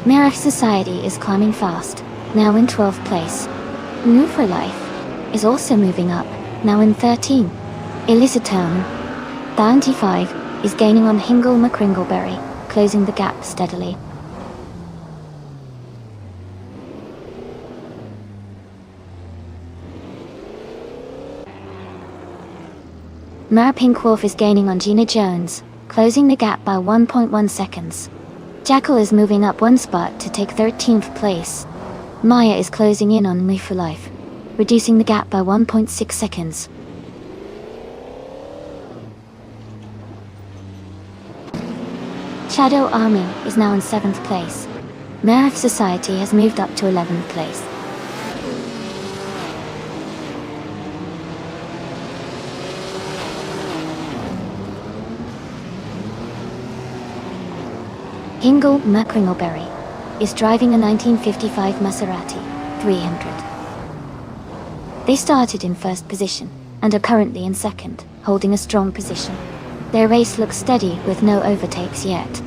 Marif Society is climbing fast, now in 12th place. New for Life is also moving up, now in 13th. Illicitone 95 is gaining on Hingle McCringleberry, closing the gap steadily. Mara Pinkwolf is gaining on Gina Jones, closing the gap by 1.1 seconds. Jackal is moving up 1 spot to take 13th place. Maya is closing in on Me for Life, reducing the gap by 1.6 seconds. Shadow Army is now in 7th place. Marif Society has moved up to 11th place. Hingle McCringleberry is driving a 1955 Maserati 300. They started in 1st position and are currently in 2nd, holding a strong position. Their race looks steady with no overtakes yet.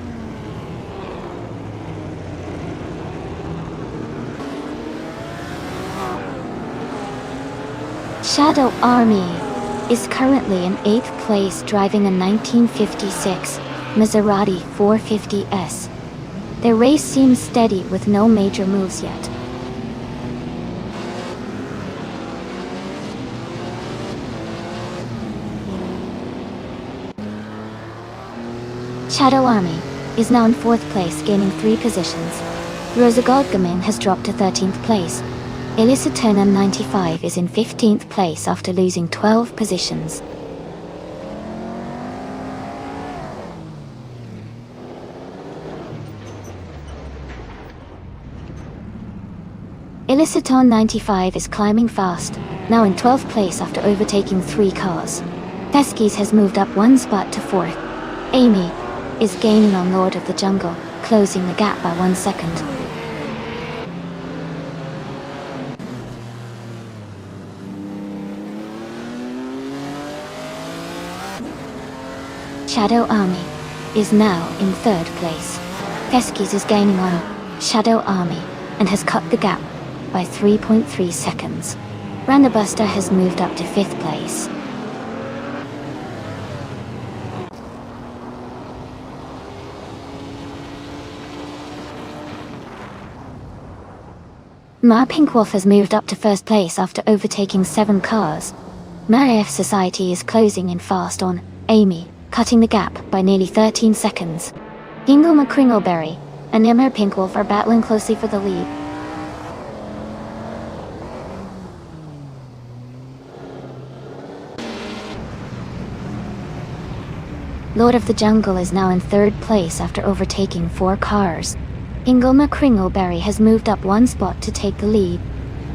Shadow Army is currently in 8th place, driving a 1956 Maserati 450S. Their race seems steady with no major moves yet. Shadow Army is now in 4th place, gaining 3 positions. Rosa Godgamin has dropped to 13th place. Illicitona 95 is in 15th place after losing 12 positions. Illicitone 95 is climbing fast, now in 12th place after overtaking 3 cars. Teskies has moved up 1 spot to 4th. Amy is gaining on Lord of the Jungle, closing the gap by 1 second. Shadow Army is now in 3rd place. Teskies is gaining on Shadow Army and has cut the gap by 3.3 seconds. Randabuster has moved up to 5th place. Ma Pinkwolf has moved up to 1st place after overtaking 7 cars. Marif Society is closing in fast on Amy, cutting the gap by nearly 13 seconds. Hingle McCringleberry and Emma Pinkwolf are battling closely for the lead. Lord of the Jungle is now in 3rd place after overtaking 4 cars. Ingolma Kringleberry has moved up one spot to take the lead.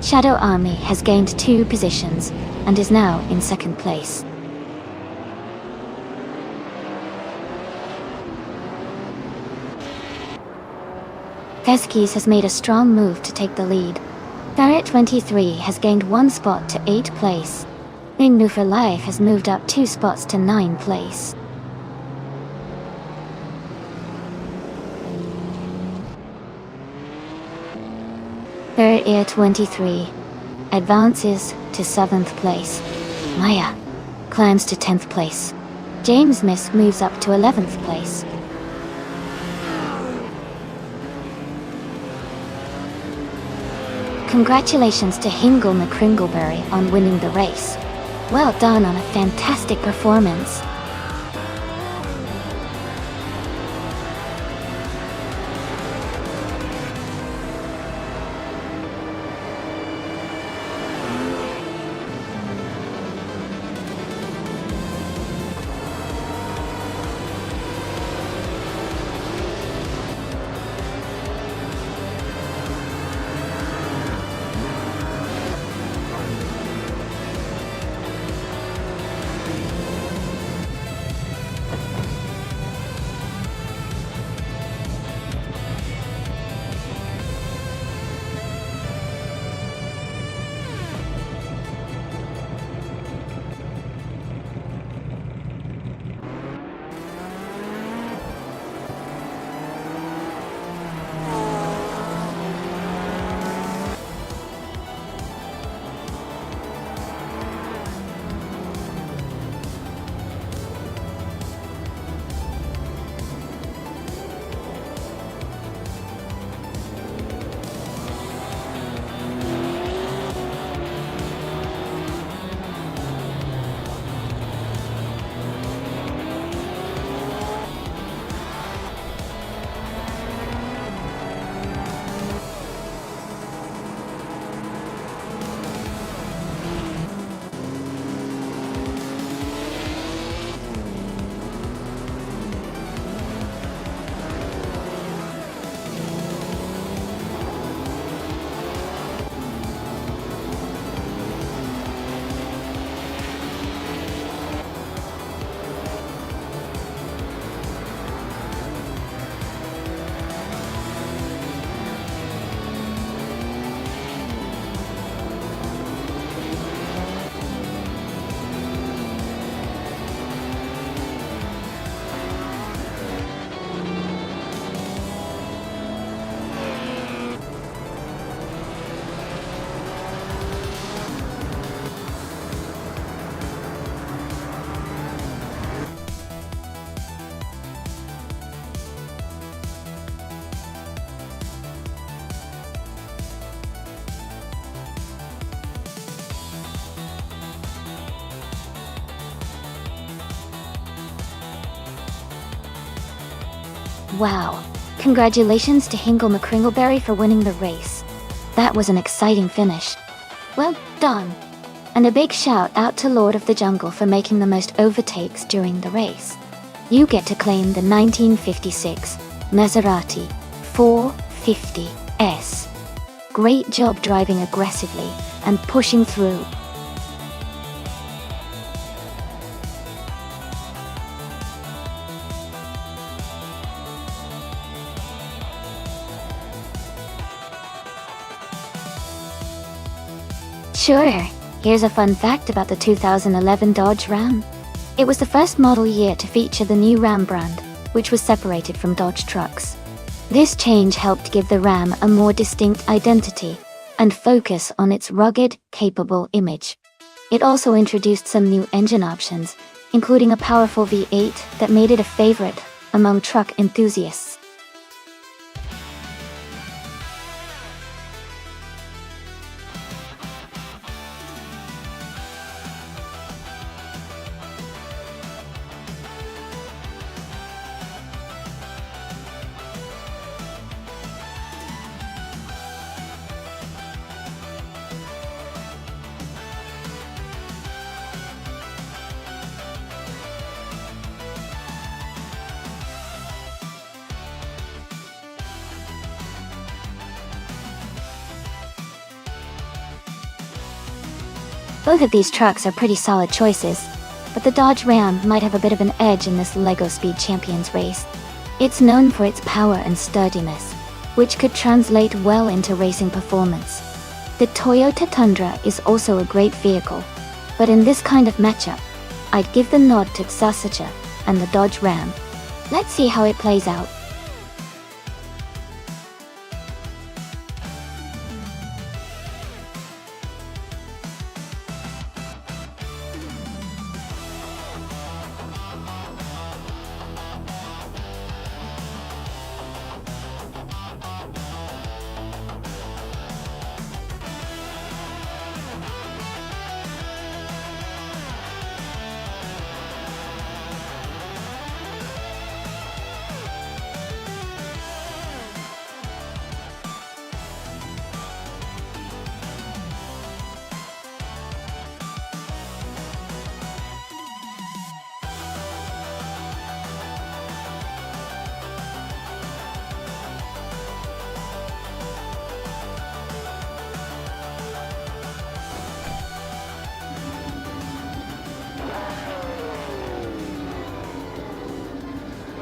Shadow Army has gained 2 positions and is now in second place. Feskies has made a strong move to take the lead. Ferret 23 has gained 1 spot to 8th place. Ingnu for Life has moved up 2 spots to 9th place. Ferret Air 23 advances to 7th place. Maya climbs to 10th place. James Miss moves up to 11th place. Congratulations to Hingle McCringleberry on winning the race. Well done on a fantastic performance. Wow. Congratulations to Hingle McCringleberry for winning the race. That was an exciting finish. Well done. And a big shout out to Lord of the Jungle for making the most overtakes during the race. You get to claim the 1956 Maserati 450S. Great job driving aggressively and pushing through. Sure, here's a fun fact about the 2011 Dodge Ram. It was the first model year to feature the new Ram brand, which was separated from Dodge trucks. This change helped give the Ram a more distinct identity and focus on its rugged, capable image. It also introduced some new engine options, including a powerful V8 that made it a favorite among truck enthusiasts. Both of these trucks are pretty solid choices, but the Dodge Ram might have a bit of an edge in this LEGO Speed Champions race. It's known for its power and sturdiness, which could translate well into racing performance. The Toyota Tundra is also a great vehicle, but in this kind of matchup, I'd give the nod to Xasucha and the Dodge Ram. Let's see how it plays out.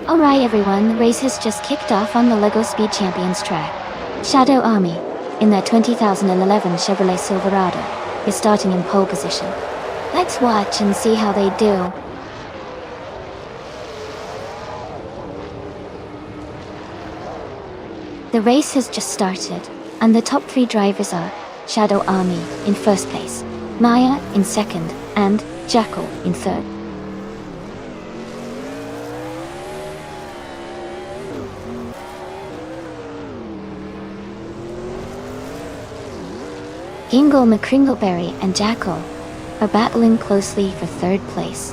Alright everyone, the race has just kicked off on the LEGO Speed Champions track. Shadow Army, in their 2011 Chevrolet Silverado, is starting in pole position. Let's watch and see how they do. The race has just started, and the top 3 drivers are Shadow Army in first place, Maya in second, and Jackal in third. Gingle McCringleberry and Jackal are battling closely for third place.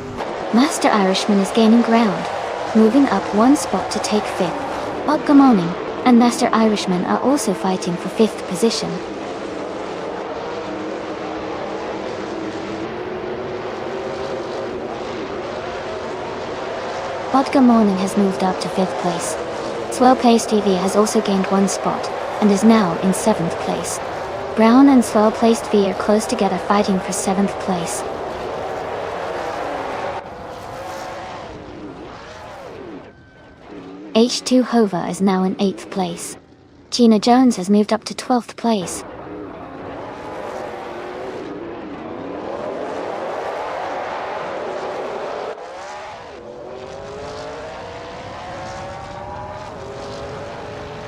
Master Irishman is gaining ground, moving up 1 spot to take 5th. Botgamoning and Master Irishman are also fighting for 5th position. Botgamoning has moved up to 5th place. Swell-placed TV has also gained 1 spot, and is now in 7th place. Brown and Swell-placed V are close together fighting for 7th place. H2 Hova is now in 8th place. Gina Jones has moved up to 12th place.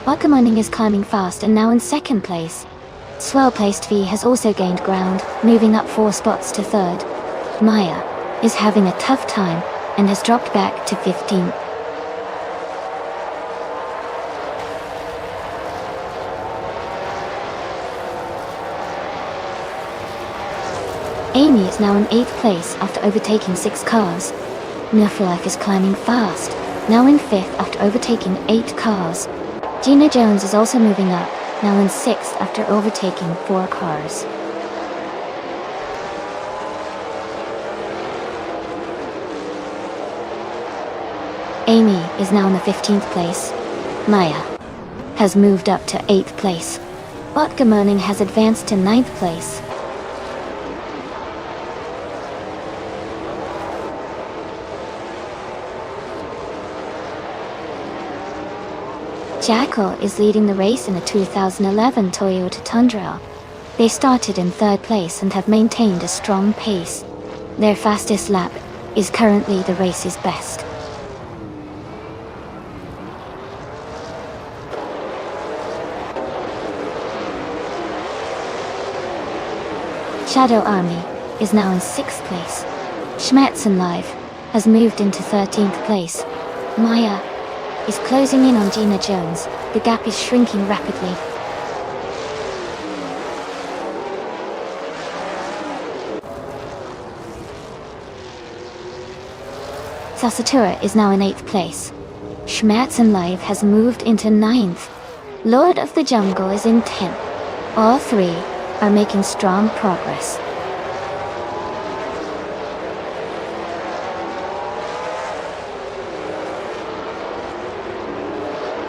Botgamoning is climbing fast and now in 2nd place. Swell-placed V has also gained ground, moving up 4 spots to 3rd. Maya is having a tough time and has dropped back to 15th. Amy is now in 8th place after overtaking 6 cars. Nuflife is climbing fast, now in 5th after overtaking 8 cars. Gina Jones is also moving up, now in 6th after overtaking 4 cars. Amy is now in the 15th place. Maya has moved up to 8th place. Botgamoning has advanced to 9th place. Jackal is leading the race in a 2011 Toyota Tundra. They started in 3rd place and have maintained a strong pace. Their fastest lap is currently the race's best. Shadow Army is now in 6th place. Schmerzen Live has moved into 13th place. Maya is closing in on Gina Jones. The gap is shrinking rapidly. Sasatura is now in 8th place. Schmerzen Live has moved into 9th. Lord of the Jungle is in 10th. All 3 are making strong progress.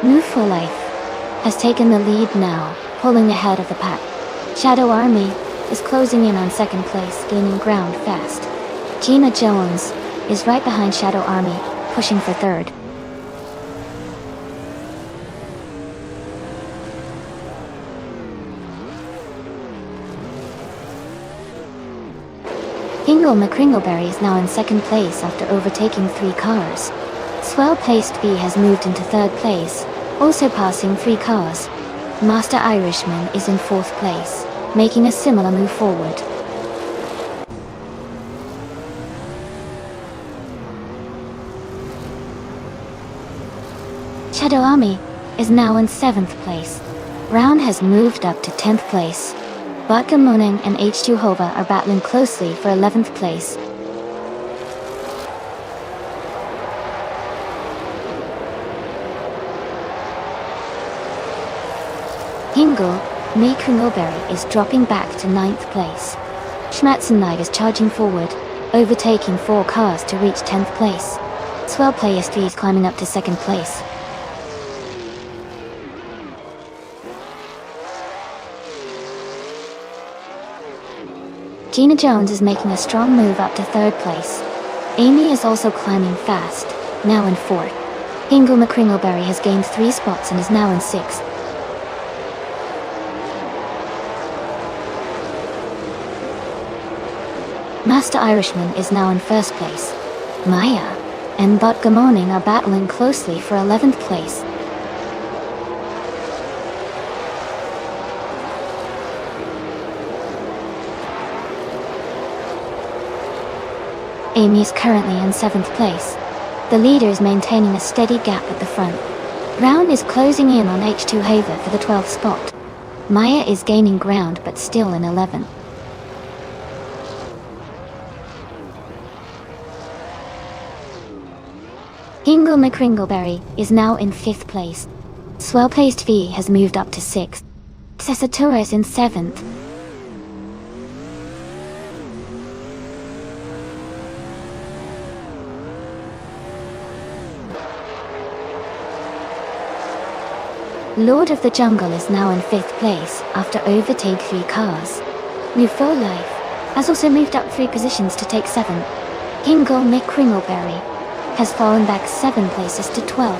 New for Life has taken the lead now, pulling ahead of the pack. Shadow Army is closing in on second place, gaining ground fast. Gina Jones is right behind Shadow Army, pushing for third. Hingle McCringleberry is now in second place after overtaking 3 cars. Swell Placed V has moved into third place, also passing 3 cars. Master Irishman is in fourth place, making a similar move forward. Shadow Army is now in 7th place. Brown has moved up to 10th place. Vodka Moning and H2 Hova are battling closely for 11th place. Hingle McCringleberry is dropping back to 9th place. Schmatzenleid is charging forward, overtaking 4 cars to reach 10th place. Swell Placed V is climbing up to 2nd place. Gina Jones is making a strong move up to 3rd place. Amy is also climbing fast, now in 4th. Hingle McCringleberry has gained 3 spots and is now in 6th. Master Irishman is now in 1st place. Maya and Vodka Moning are battling closely for 11th place. Amy is currently in 7th place. The leader is maintaining a steady gap at the front. Brown is closing in on H2 Haver for the 12th spot. Maya is gaining ground but still in 11th. Hingle McCringleberry is now in 5th place. Swell Placed V has moved up to 6th. Cessatura is in 7th. Lord of the Jungle is now in 5th place after overtaking 3 cars. New Full Life has also moved up 3 positions to take 7th. Hingle McCringleberry has fallen back 7 places to 12th.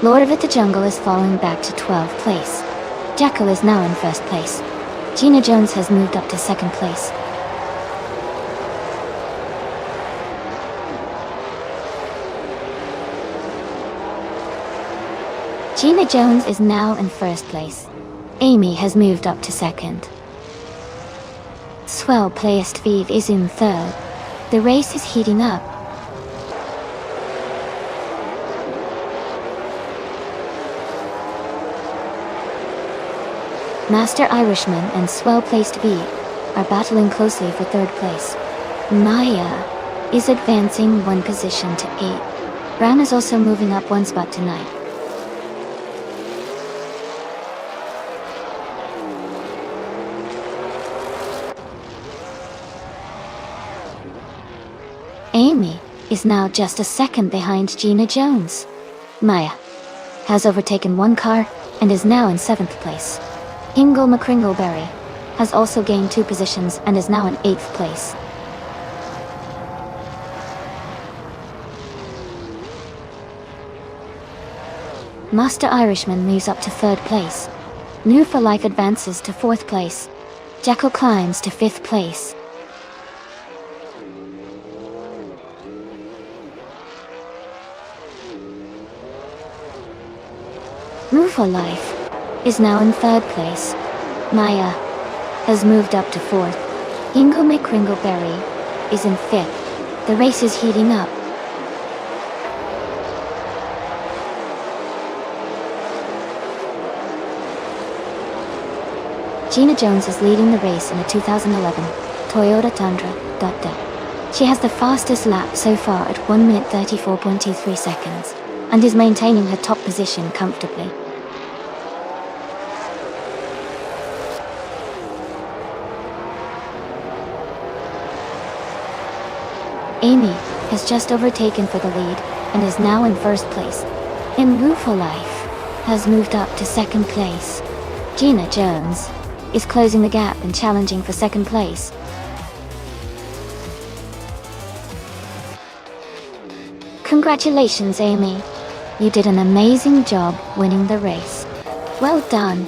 Lord of the Jungle is falling back to 12th place. Jackal is now in 1st place. Gina Jones has moved up to 2nd place. Gina Jones is now in 1st place. Amy has moved up to 2nd. Swell Placed V is in 3rd. The race is heating up. Master Irishman and Swell Placed V are battling closely for 3rd place. Maya is advancing 1 position to 8. Brown is also moving up 1 spot to 9. Amy is now just a second behind Gina Jones. Maya has overtaken 1 car and is now in 7th place. Hingle McCringleberry has also gained 2 positions and is now in 8th place. Master Irishman moves up to 3rd place. New for Life advances to 4th place. Jackal climbs to 5th place. Move for Life is now in 3rd place. Maya has moved up to 4th. Hingle McCringleberry is in 5th. The race is heating up. Gina Jones is leading the race in a 2011 Toyota Tundra. She has the fastest lap so far at 1 minute 34.23 seconds and is maintaining her top position comfortably. Amy has just overtaken for the lead and is now in 1st place. in Rueful Life has moved up to second place. Gina Jones is closing the gap and challenging for second place. Congratulations, Amy. You did an amazing job winning the race. Well done.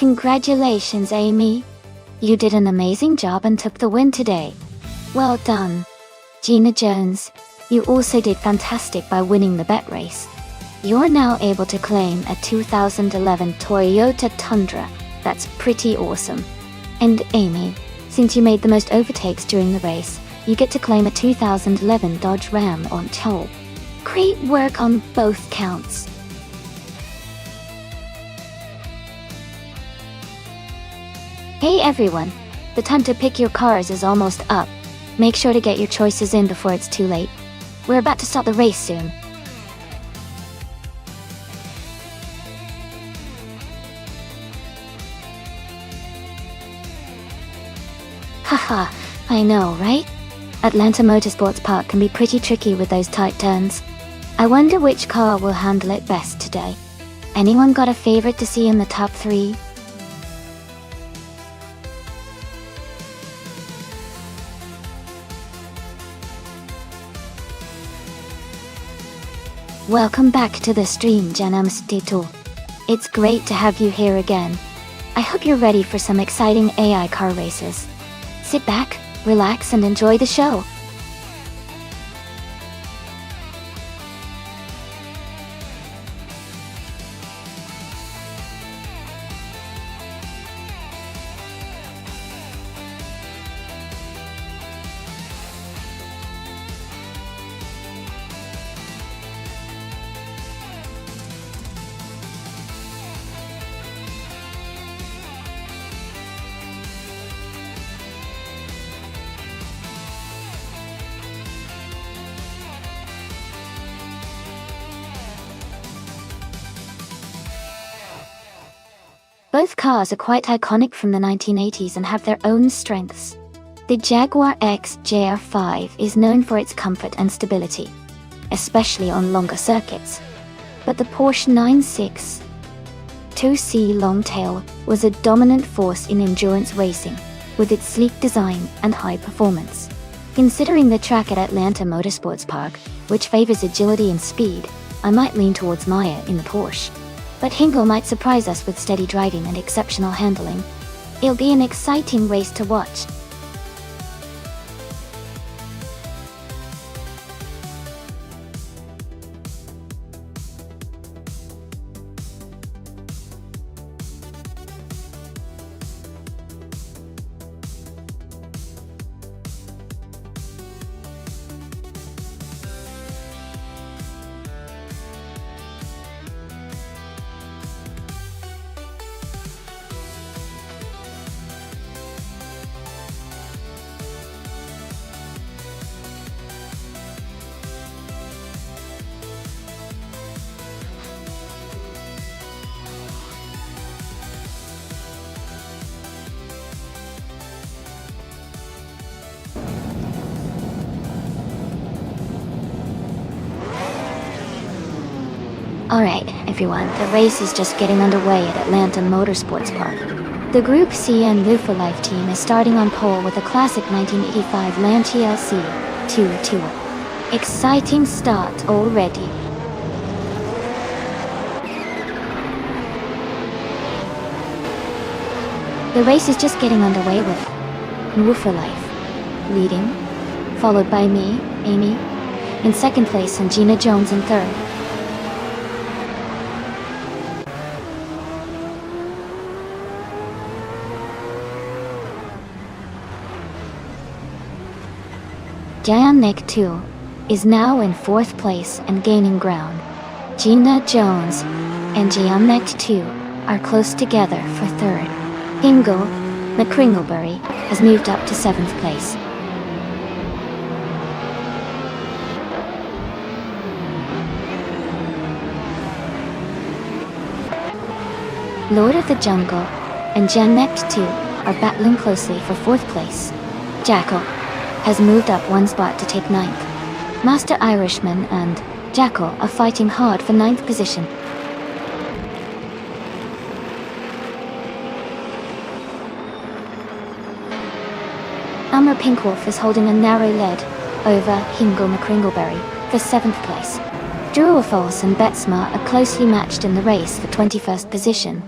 Congratulations, Amy. You did an amazing job and took the win today. Well done. Gina Jones, you also did fantastic by winning the bet race. You're now able to claim a 2011 Toyota Tundra. That's pretty awesome. And Amy, since you made the most overtakes during the race, you get to claim a 2011 Dodge Ram on tow. Great work on both counts. Hey everyone, the time to pick your cars is almost up. Make sure to get your choices in before it's too late. We're about to start the race soon. Haha, I know, right? Atlanta Motorsports Park can be pretty tricky with those tight turns. I wonder which car will handle it best today. Anyone got a favorite to see in the top 3? Welcome back to the stream, Nonstop. It's great to have you here again. I hope you're ready for some exciting AI car races. Sit back, relax, and enjoy the show. Both cars are quite iconic from the 1980s and have their own strengths. The Jaguar XJR5 is known for its comfort and stability, especially on longer circuits. But the Porsche 962C Longtail was a dominant force in endurance racing, with its sleek design and high performance. Considering the track at Atlanta Motorsports Park, which favors agility and speed, I might lean towards Maya in the Porsche. But Hingle might surprise us with steady driving and exceptional handling. It'll be an exciting race to watch. Alright, everyone, the race is just getting underway at Atlanta Motorsports Park. The Group C and Lufa Life team is starting on pole with a classic 1985 Lancia LC 2 Exciting start already. The race is just getting underway with Lufa Life leading, followed by me, Amy, in second place and Gina Jones in third. Jayanek 2 is now in fourth place and gaining ground. Gina Jones and Jayanek 2 are close together for third. Hingle McCringlebury has moved up to seventh place. Lord of the Jungle and Jayanek 2 are battling closely for fourth place. Jackal has moved up one spot to take ninth. Master Irishman and Jackal are fighting hard for ninth position. Amber Pinkwolf is holding a narrow lead over Hingle McCringlebury for seventh place. Dualfalse and Betsma are closely matched in the race for 21st position.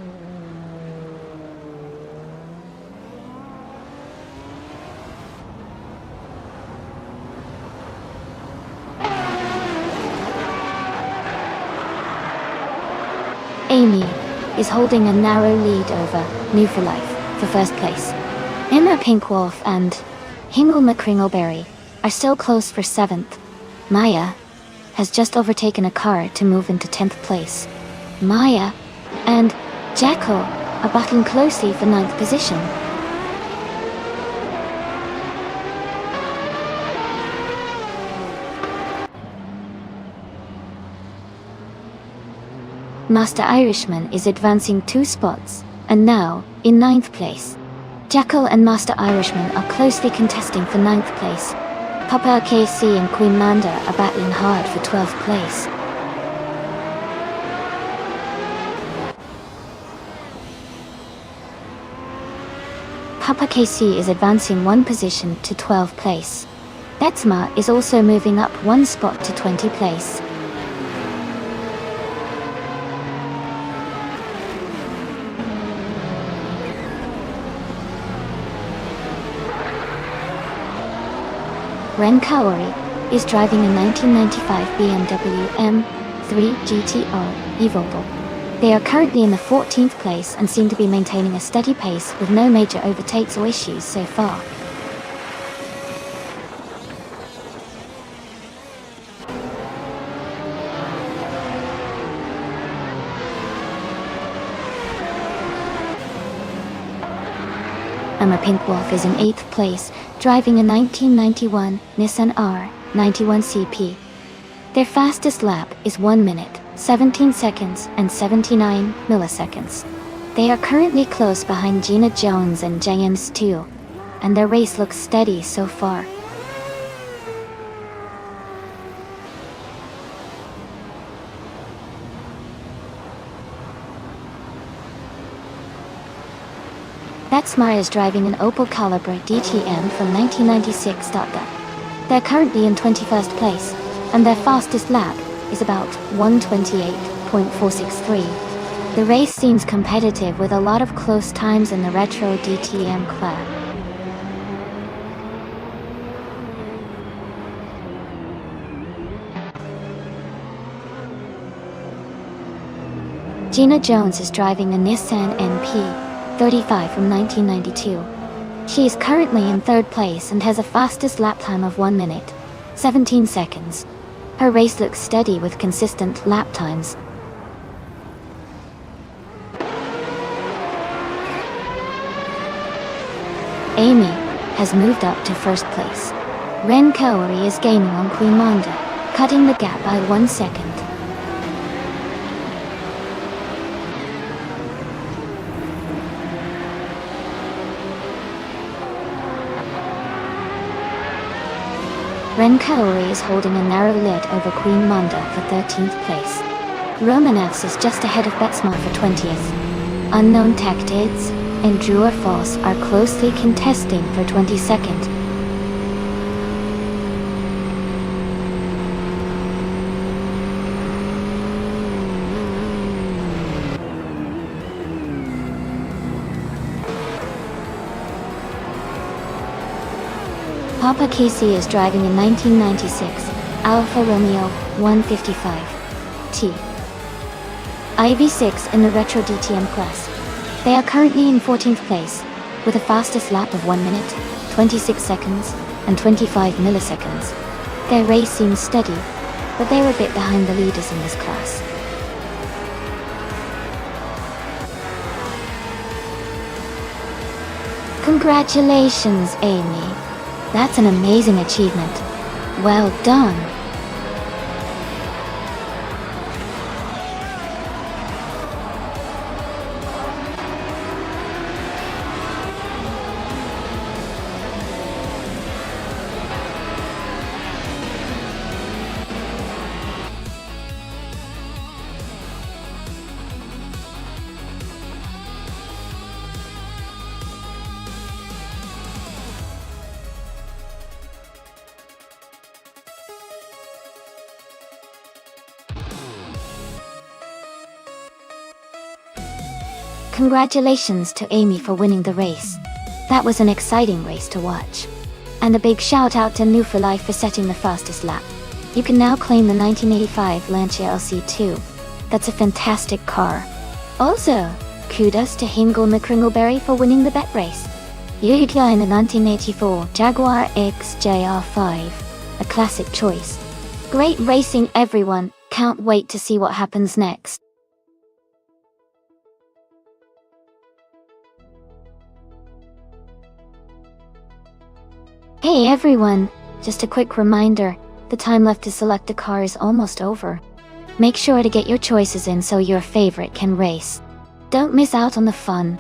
Amy is holding a narrow lead over New for Life for first place. Emma Pinkwolf and Hingle McCringlebury are still close for seventh. Maya has just overtaken a car to move into 10th place. Maya and Jackal are battling closely for ninth position. Master Irishman is advancing 2 spots, and now in 9th place. Jackal and Master Irishman are closely contesting for 9th place. Papa KC and Queen Manda are battling hard for 12th place. Papa KC is advancing 1 position to 12th place. Betsma is also moving up 1 spot to 20th place. Ren Kaori is driving a 1995 BMW M3 GTR Evolvo. They are currently in the 14th place and seem to be maintaining a steady pace with no major overtakes or issues so far. Emma Pinkwolf is in 8th place, driving a 1991 Nissan R91 CP. Their fastest lap is 1 minute, 17 seconds and 79 milliseconds. They are currently close behind Gina Jones and James 2, and their race looks steady so far. Betsma is driving an Opel Calibra DTM from 1996. They're currently in 21st place. and their fastest lap is about 1:28.463. The race seems competitive with a lot of close times in the Retro DTM class. Gina Jones is driving a Nissan NP35 from 1992. She is currently in third place and has a fastest lap time of 1 minute, 17 seconds. Her race looks steady with consistent lap times. Amy has moved up to first place. Ren Kaori is gaining on Queen Monda, cutting the gap by 1 second. Ren Kaori is holding a narrow lead over Queen Monda for 13th place. Romanevs is just ahead of Betsma for 20th. Unknown Tactids and Drewer Foss are closely contesting for 22nd. Papa Casey is driving a 1996 Alfa Romeo 155T IV6 in the Retro DTM class. They are currently in 14th place, with a fastest lap of 1 minute, 26 seconds, and 25 milliseconds. Their race seems steady, but they are a bit behind the leaders in this class. Congratulations, Amy. That's an amazing achievement. Well done. Congratulations to Amy for winning the race. That was an exciting race to watch. And a big shout out to New for Life for setting the fastest lap. You can now claim the 1985 Lancia LC2. That's a fantastic car. Also, kudos to Hingle McCringleberry for winning the bet race. Yuhya in the 1984 Jaguar XJR5, a classic choice. Great racing, everyone. Can't wait to see what happens next. Hey everyone, just a quick reminder, the time left to select a car is almost over. Make sure to get your choices in so your favorite can race. Don't miss out on the fun.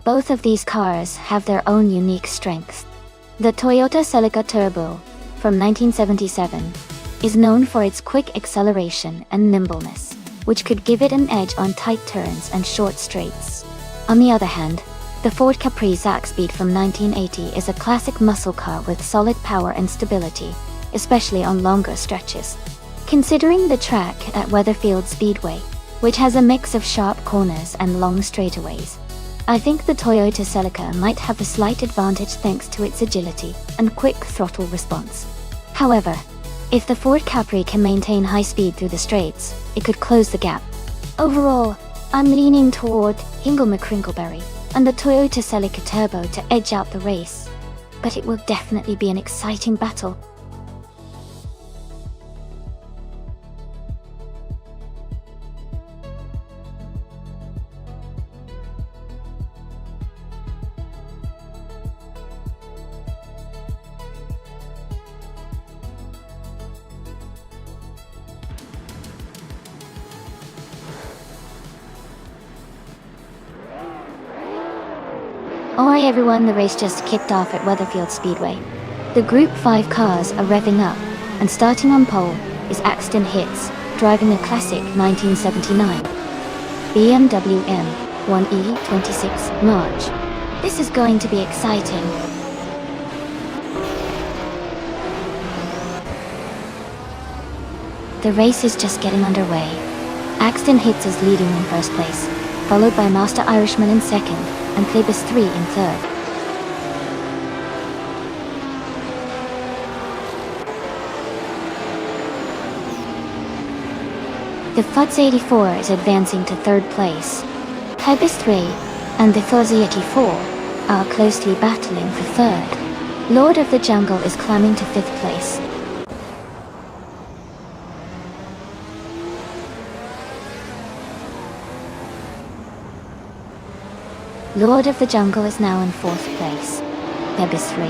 Both of these cars have their own unique strengths. The Toyota Celica Turbo, from 1977, is known for its quick acceleration and nimbleness, which could give it an edge on tight turns and short straights. On the other hand, the Ford Capri Zaxbyed from 1980 is a classic muscle car with solid power and stability, especially on longer stretches. Considering the track at Weatherfield Speedway, which has a mix of sharp corners and long straightaways, I think the Toyota Celica might have a slight advantage thanks to its agility and quick throttle response. However, if the Ford Capri can maintain high speed through the straights, it could close the gap. Overall, I'm leaning toward Hingle McCrinkleberry and the Toyota Celica Turbo to edge out the race, but it will definitely be an exciting battle. Alright everyone, the race just kicked off at Weatherfield Speedway. The Group 5 cars are revving up, and starting on pole is Axton Hitz, driving a classic 1979 BMW M1E26 March. This is going to be exciting. The race is just getting underway. Axton Hitz is leading in first place, followed by Master Irishman in second, and Klebus 3 in third. The Fudz 84 is advancing to third place. Klebus 3 and the Fudz 84 are closely battling for third. Lord of the Jungle is climbing to fifth place. Lord of the Jungle is now in fourth place. Klebus 3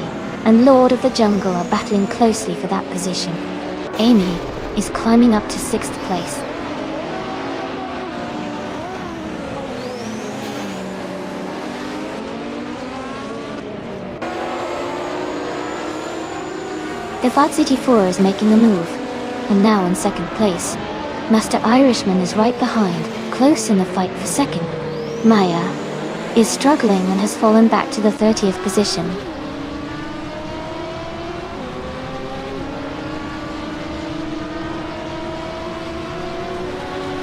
and Lord of the Jungle are battling closely for that position. Amy is climbing up to sixth place. The Fudz 84 is making a move, and now in second place. Master Irishman is right behind, close in the fight for second. Maya is struggling and has fallen back to the 30th position.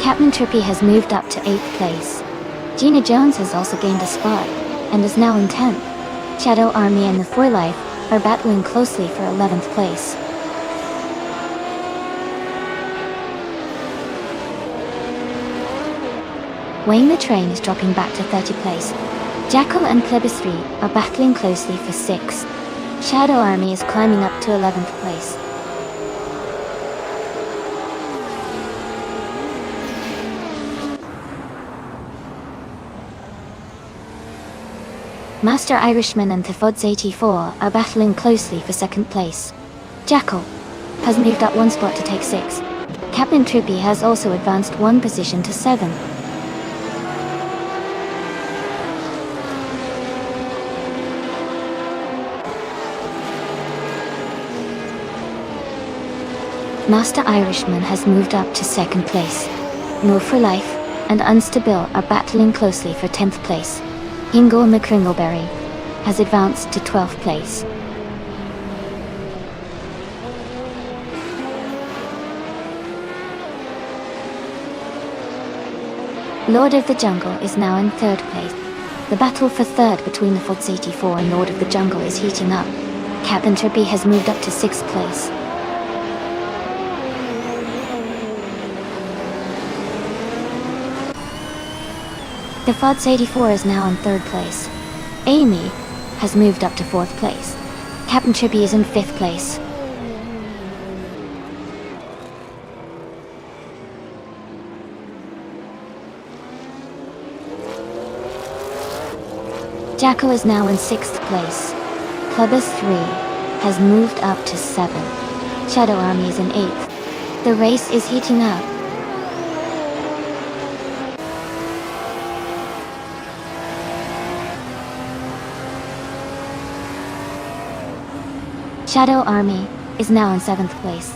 Captain Trippy has moved up to 8th place. Gina Jones has also gained a spot, and is now in 10th. Shadow Army and the Four Life are battling closely for 11th place. Wayne the Train is dropping back to 30th place. Jackal and Klebus 3 are battling closely for 6th. Shadow Army is climbing up to 11th place. Master Irishman and the Fudz 84 are battling closely for 2nd place. Jackal has moved up one spot to take 6th. Captain Trippy has also advanced one position to 7th. Master Irishman has moved up to 2nd place. No for Life and Unstable are battling closely for 10th place. Ingo McCringleberry has advanced to 12th place. Lord of the Jungle is now in 3rd place. The battle for 3rd between the Fudz 84 and Lord of the Jungle is heating up. Captain Trippy has moved up to 6th place. The Fudz 84 is now in 3rd place. Amy has moved up to 4th place. Captain Trippy is in 5th place. Jackal is now in 6th place. Klebus 3 has moved up to 7th. Shadow Army is in 8th. The race is heating up. Shadow Army is now in 7th place.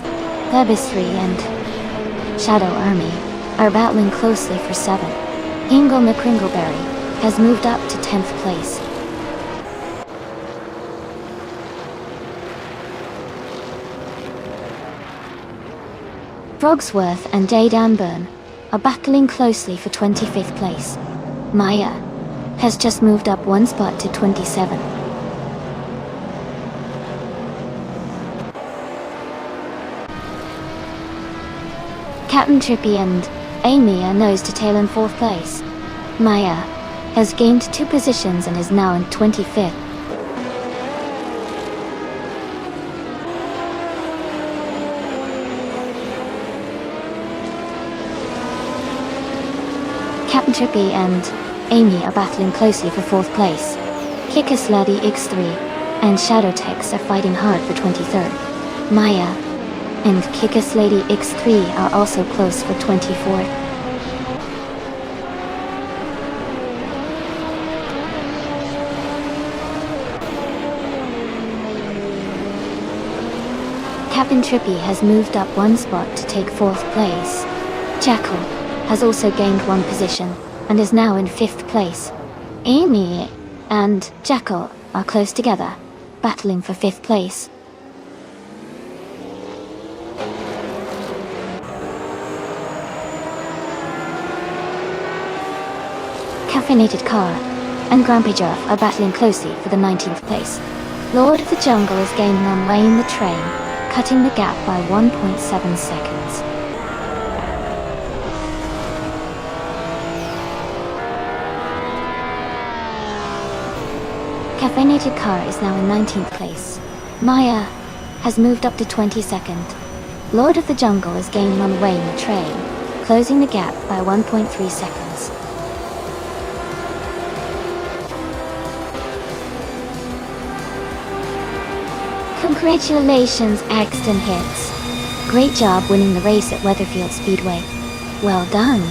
Klebus 3 and Shadow Army are battling closely for 7th. Ingo McCringleberry has moved up to 10th place. Frogsworth and Day Danburn are battling closely for 25th place. Maya has just moved up one spot to 27. Captain Trippy and Amy are nose to tail in 4th place. Maya has gained 2 positions and is now in 25th. Captain Trippy and Amy are battling closely for 4th place. Kickass Lady X3 and Shadowtex are fighting hard for 23rd. Maya and Kickass Lady X3 are also close for 24th. Captain Trippy has moved up one spot to take 4th place. Jackal has also gained 1 position and is now in 5th place. Amy and Jackal are close together, battling for 5th place. Caffeinated Car and Grumpy Giraffe are battling closely for the 19th place. Lord of the Jungle is gaining on Wayne the Train, cutting the gap by 1.7 seconds. Caffeinated Car is now in 19th place. Maya has moved up to 22nd. Lord of the Jungle is gaining on Wayne the Train, closing the gap by 1.3 seconds. Congratulations, Axton Hits. Great job winning the race at Weatherfield Speedway. Well done.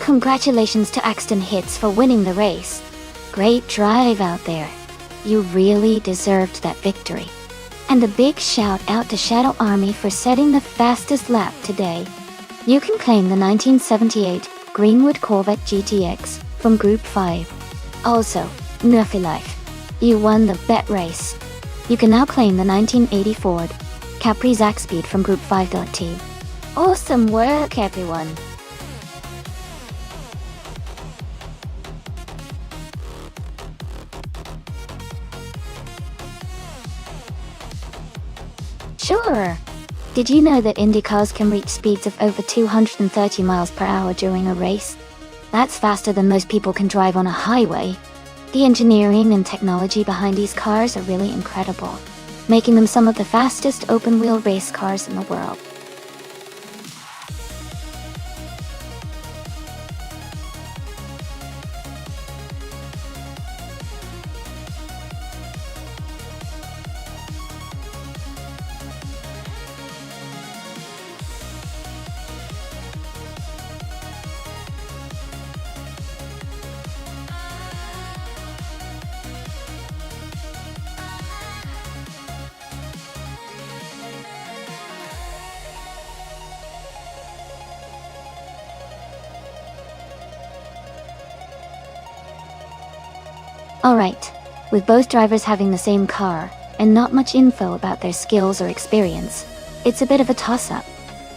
Congratulations to Axton Hits for winning the race. Great drive out there. You really deserved that victory. And a big shout out to Shadow Army for setting the fastest lap today. You can claim the 1978 Greenwood Corvette GTX from Group 5. Also, Murphy Life, you won the bet race. You can now claim the 1980 Ford Capri Zaxpeed from Group 5 team. Awesome work, everyone. Sure. Did you know that Indy cars can reach speeds of over 230 miles per hour during a race? That's faster than most people can drive on a highway. The engineering and technology behind these cars are really incredible, making them some of the fastest open-wheel race cars in the world. Alright, with both drivers having the same car, and not much info about their skills or experience, it's a bit of a toss-up.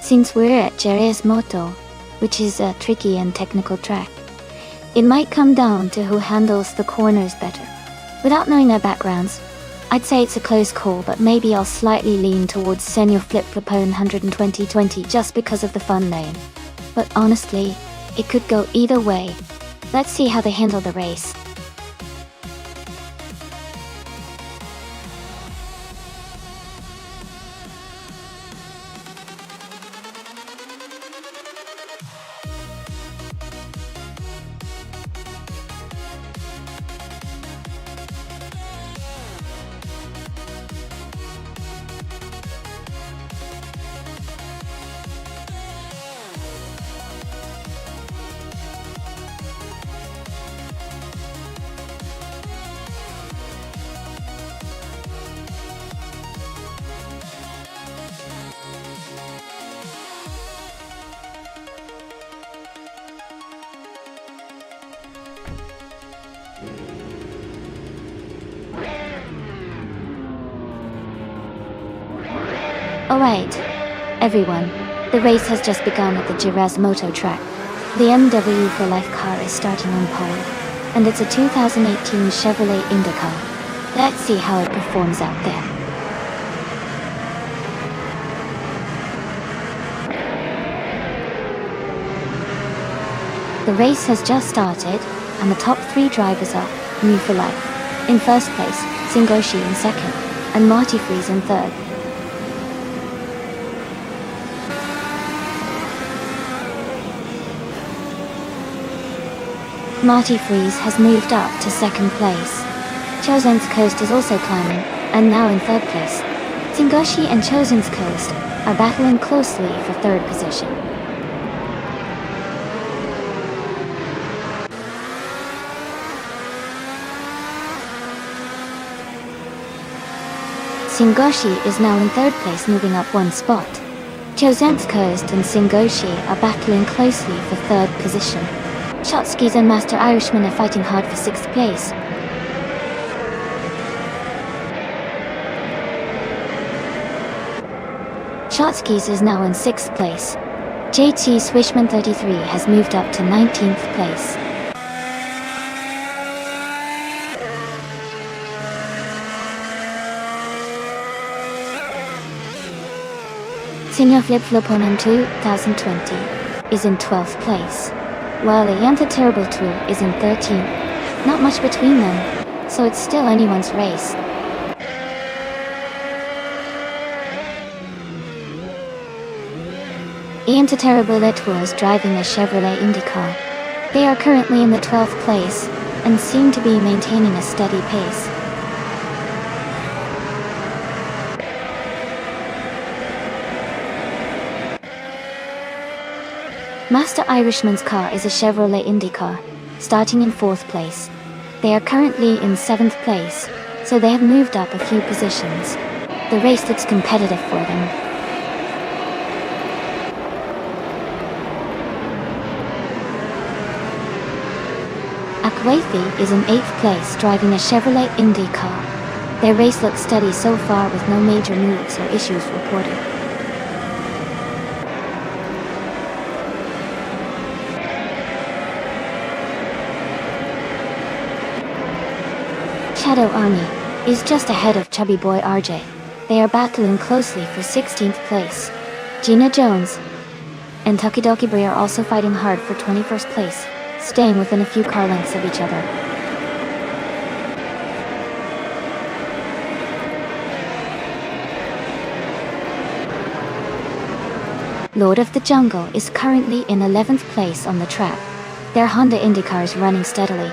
Since we're at Jerez Moto, which is a tricky and technical track, it might come down to who handles the corners better. Without knowing their backgrounds, I'd say it's a close call, but maybe I'll slightly lean towards Senor Flip Flopone 120-20 just because of the fun name. But honestly, it could go either way. Let's see how they handle the race. Alright, everyone, the race has just begun at the Jerez Moto track. The MW for Life car is starting on pole, and it's a 2018 Chevrolet Indica. Let's see how it performs out there. The race has just started, and the top 3 drivers are New for Life in first place, Singoshi in second, and Marty Freeze in third. Marty Freeze has moved up to second place. Chosen's Coast is also climbing, and now in third place. Singoshi and Chosen's Coast are battling closely for third position. Singoshi is now in third place, moving up 1 spot. Chosen's Coast and Singoshi are battling closely for third position. Shotskis and Master Irishman are fighting hard for 6th place. Shotskis is now in 6th place. JT Swishman 33 has moved up to 19th place. Senor Flip Flopone 2020 is in 12th place, while the Yanta Terrible Tool is in 13th. Not much between them, so it's still anyone's race. Yanta Terrible Tool is driving a Chevrolet IndyCar. They are currently in the 12th place, and seem to be maintaining a steady pace. Master Irishman's car is a Chevrolet IndyCar, starting in 4th place. They are currently in 7th place, so they have moved up a few positions. The race looks competitive for them. Akwathi is in 8th place, driving a Chevrolet IndyCar. Their race looks steady so far, with no major moves or issues reported. Shadow Army is just ahead of Chubby Boy RJ. They are battling closely for 16th place. Gina Jones and Tokidoki Brie are also fighting hard for 21st place, staying within a few car lengths of each other. Lord of the Jungle is currently in 11th place on the track. Their Honda IndyCar is running steadily,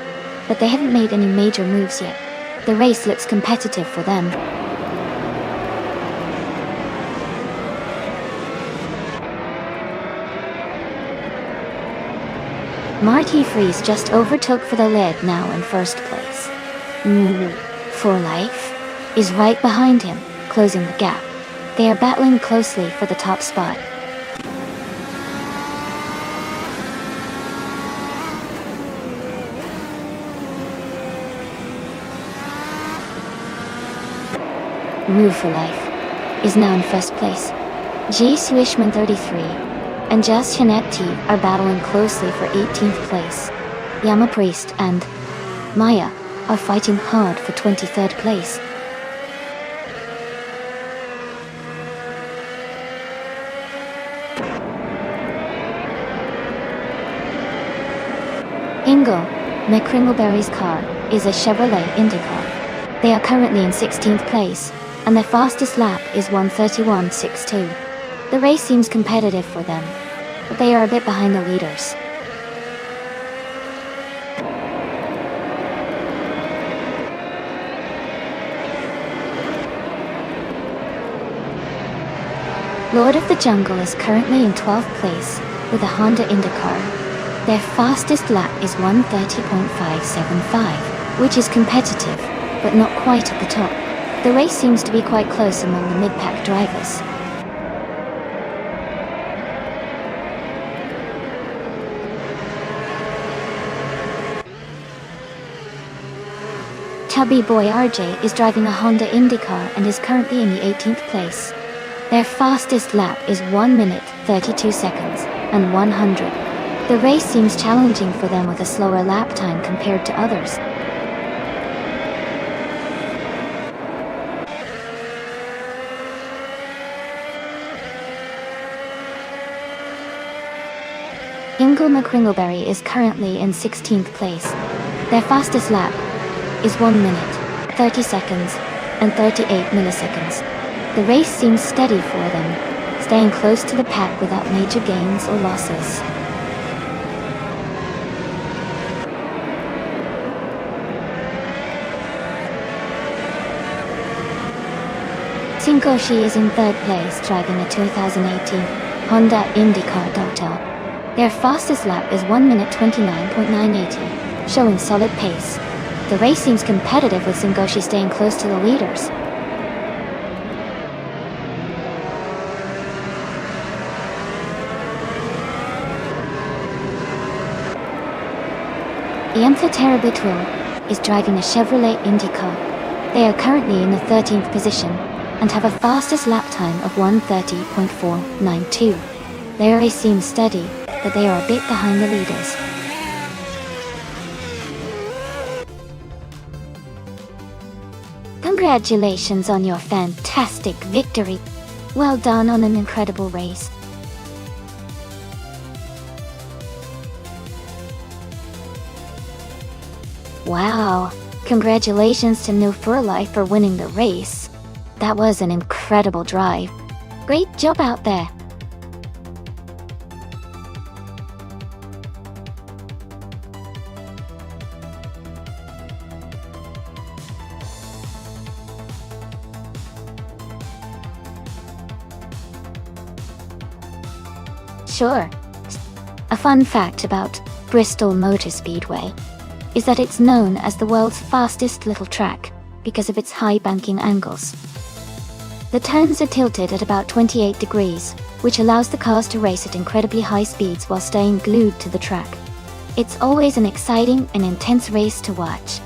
but they haven't made any major moves yet. The race looks competitive for them. Marty Freeze just overtook for the lead, now in first place. For Life is right behind him, closing the gap. They are battling closely for the top spot. Move for Life, is now in first place. G. Swishman 33 and Just Jeanette T are battling closely for 18th place. Yama Priest and Maya are fighting hard for 23rd place. Ingo McCringleberry's car is a Chevrolet IndyCar. They are currently in 16th place, and their fastest lap is 1:31.62. The race seems competitive for them, but they are a bit behind the leaders. Lord of the Jungle is currently in 12th place with a Honda IndyCar. Their fastest lap is 1:30.575, which is competitive, but not quite at the top. The race seems to be quite close among the mid-pack drivers. Tubby Boy RJ is driving a Honda IndyCar and is currently in the 18th place. Their fastest lap is 1 minute, 32 seconds, and 100. The race seems challenging for them with a slower lap time compared to others. Ingo McCringleberry is currently in 16th place. Their fastest lap is 1 minute, 30 seconds, and 38 milliseconds. The race seems steady for them, staying close to the pack without major gains or losses. Shinkoshi is in 3rd place driving a 2018 Honda IndyCar Dogtail. Their fastest lap is 1 minute 29.980, showing solid pace. The race seems competitive with Shinkoshi staying close to the leaders. Yamtha Terabitwil is driving a Chevrolet IndyCar. They are currently in the 13th position and have a fastest lap time of 1:30.492. Their race seems steady, but they are a bit behind the leaders. Congratulations on your fantastic victory. Well done on an incredible race. Wow, congratulations to New for Life for winning the race. That was an incredible drive. Great job out there. Sure. A fun fact about Bristol Motor Speedway is that it's known as the world's fastest little track because of its high banking angles. The turns are tilted at about 28 degrees, which allows the cars to race at incredibly high speeds while staying glued to the track. It's always an exciting and intense race to watch.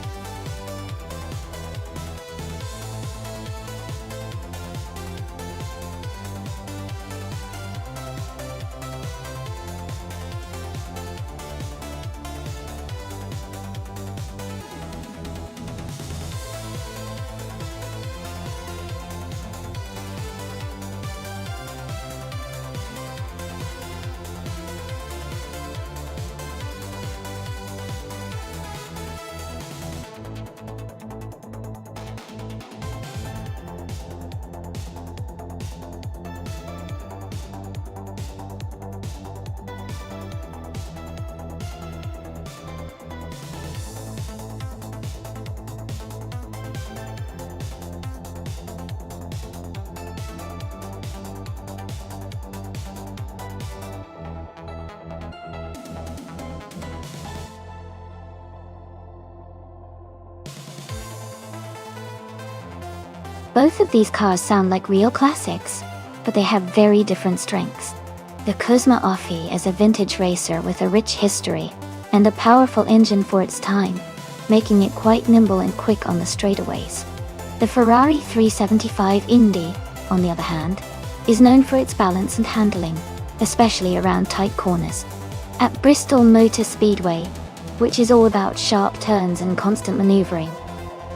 Both of these cars sound like real classics, but they have very different strengths. The Kuzma Offie is a vintage racer with a rich history and a powerful engine for its time, making it quite nimble and quick on the straightaways. The Ferrari 375 Indy, on the other hand, is known for its balance and handling, especially around tight corners. At Bristol Motor Speedway, which is all about sharp turns and constant maneuvering,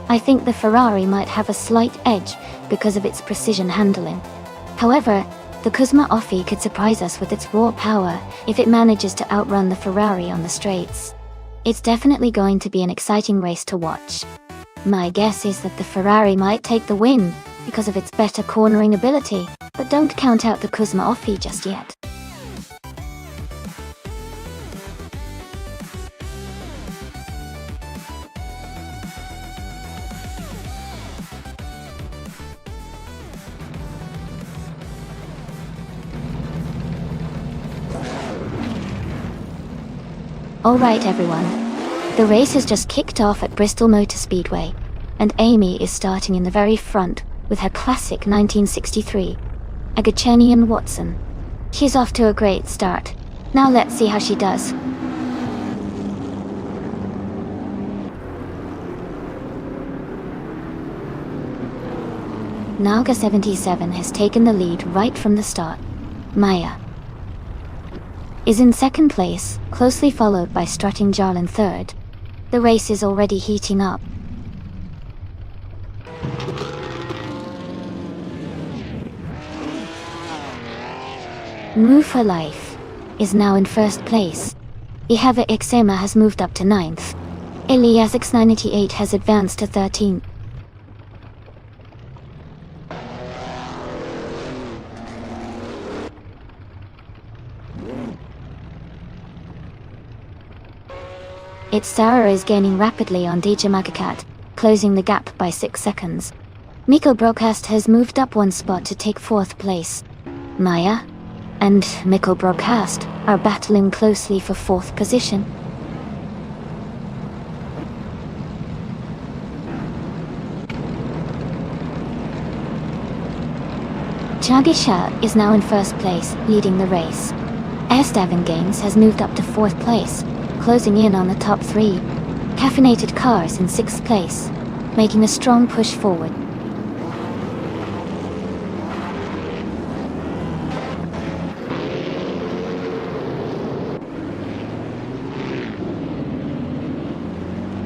I think the Ferrari might have a slight edge because of its precision handling. However, the Cosma Offi could surprise us with its raw power if it manages to outrun the Ferrari on the straights. It's definitely going to be an exciting race to watch. My guess is that the Ferrari might take the win because of its better cornering ability, but don't count out the Cosma Offi just yet. Alright everyone, the race has just kicked off at Bristol Motor Speedway, and Amy is starting in the very front with her classic 1963 Agachenian Watson. She's off to a great start. Now let's see how she does. Nauga 77 has taken the lead right from the start. Maya is in second place, closely followed by Strutting Jarl in third. The race is already heating up. Move for Life is now in first place. Ihava Ixema has moved up to 9th. Elias X98 has advanced to 13th. Its Sarah is gaining rapidly on DJ Magacat, closing the gap by 6 seconds. Miko Broadcast has moved up 1 spot to take 4th place. Maya and Miko Broadcast are battling closely for 4th position. Chagisha is now in first place, leading the race. Estevan Games has moved up to 4th place, closing in on the top 3. Caffeinated Cars in 6th place, making a strong push forward.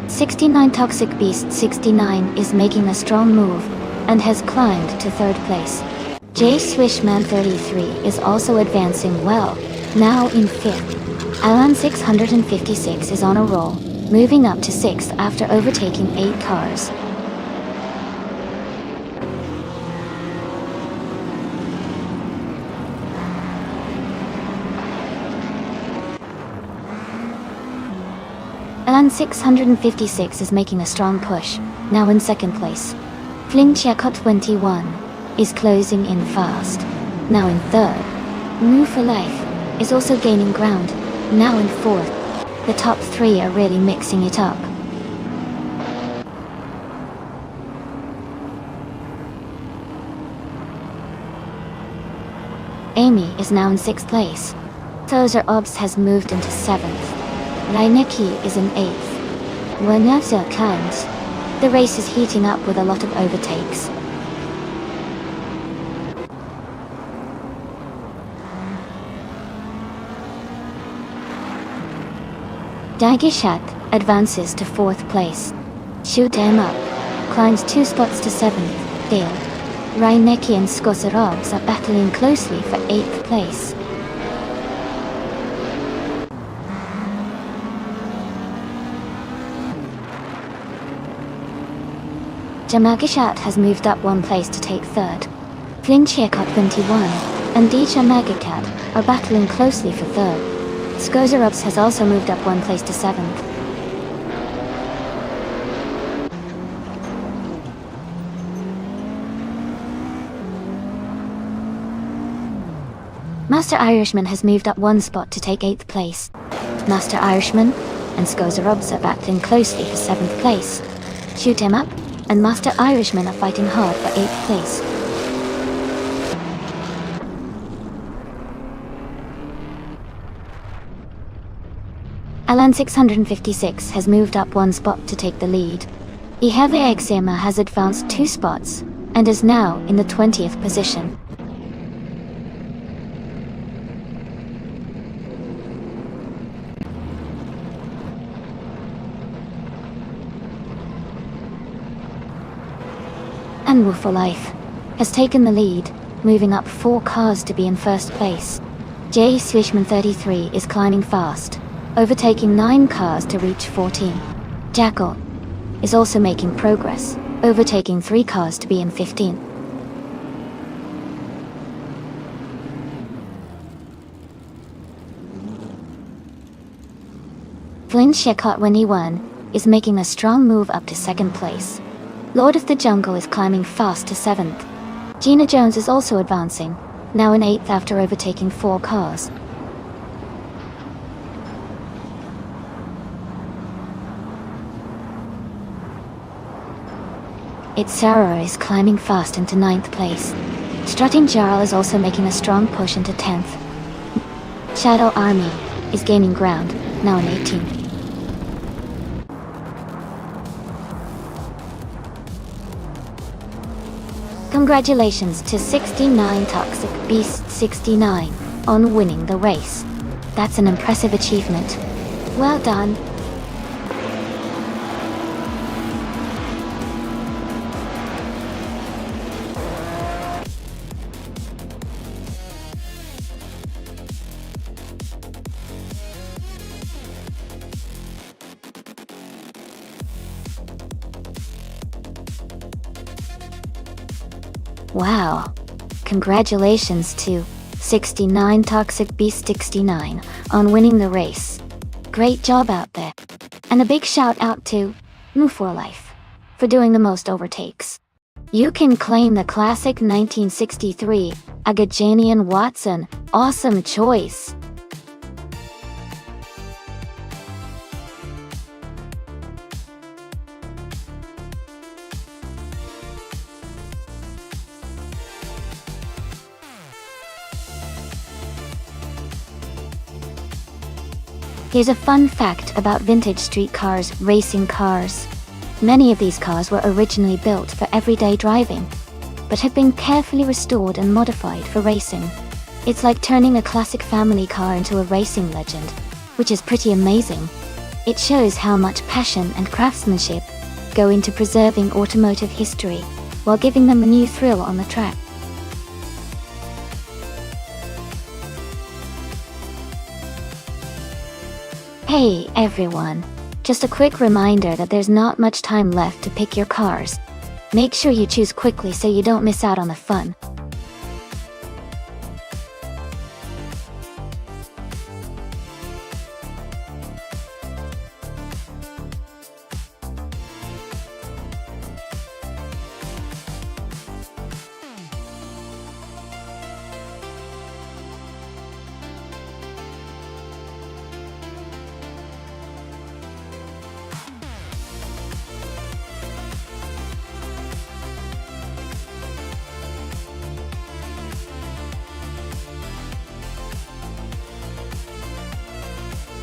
'69 Toxic Beast 69 is making a strong move and has climbed to 3rd place. J Swishman 33 is also advancing well, now in 5th. Alan 656 is on a roll, moving up to 6th after overtaking 8 cars. Alan 656 is making a strong push, now in 2nd place. Flingchekot 21 is closing in fast, now in 3rd. Move for Life is also gaining ground, now in 4th. The top 3 are really mixing it up. Amy is now in 6th place. Tozer Obs has moved into 7th. Reinecke is in 8th. Wernavza climbs. The race is heating up with a lot of overtakes. Dagishat advances to 4th place. Shoot 'em up climbs 2 spots to 7th. Dale, Reinecke and Skosarovs are battling closely for 8th place. Jamagishat has moved up 1 place to take 3rd. Flinchekot 21 and Dija Magakat are battling closely for 3rd. Skozarovs has also moved up 1 place to 7th. Master Irishman has moved up 1 spot to take 8th place. Master Irishman and Skozarovs are battling closely for 7th place. Shoot 'em up and Master Irishman are fighting hard for 8th place. Alan 656 has moved up 1 spot to take the lead. Exima has advanced 2 spots and is now in the 20th position. And Woo for Life has taken the lead, moving up 4 cars to be in first place. J. Swishman 33 is climbing fast, overtaking 9 cars to reach 14. Jackal is also making progress, overtaking 3 cars to be in 15th. Flynn Shekot 21 is making a strong move up to 2nd place. Lord of the Jungle is climbing fast to 7th. Gina Jones is also advancing, now in 8th after overtaking 4 cars. Sarah is climbing fast into 9th place. Strutting Jarl is also making a strong push into 10th. Shadow Army is gaining ground, now in 18th. Congratulations to 69 Toxic Beast 69 on winning the race. That's an impressive achievement. Well done. Wow. Congratulations to 69 Toxic Beast 69 on winning the race. Great job out there. And a big shout out to Move for Life for doing the most overtakes. You can claim the classic 1963 Agajanian Watson. Awesome choice. Here's a fun fact about vintage street cars, racing cars. Many of these cars were originally built for everyday driving, but have been carefully restored and modified for racing. It's like turning a classic family car into a racing legend, which is pretty amazing. It shows how much passion and craftsmanship go into preserving automotive history, while giving them a new thrill on the track. Hey everyone, just a quick reminder that there's not much time left to pick your cars. Make sure you choose quickly so you don't miss out on the fun.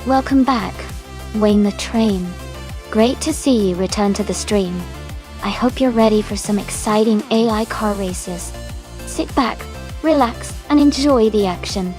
Welcome back, Wayne the Train. Great to see you return to the stream. I hope you're ready for some exciting AI car races. Sit back, relax, and enjoy the action.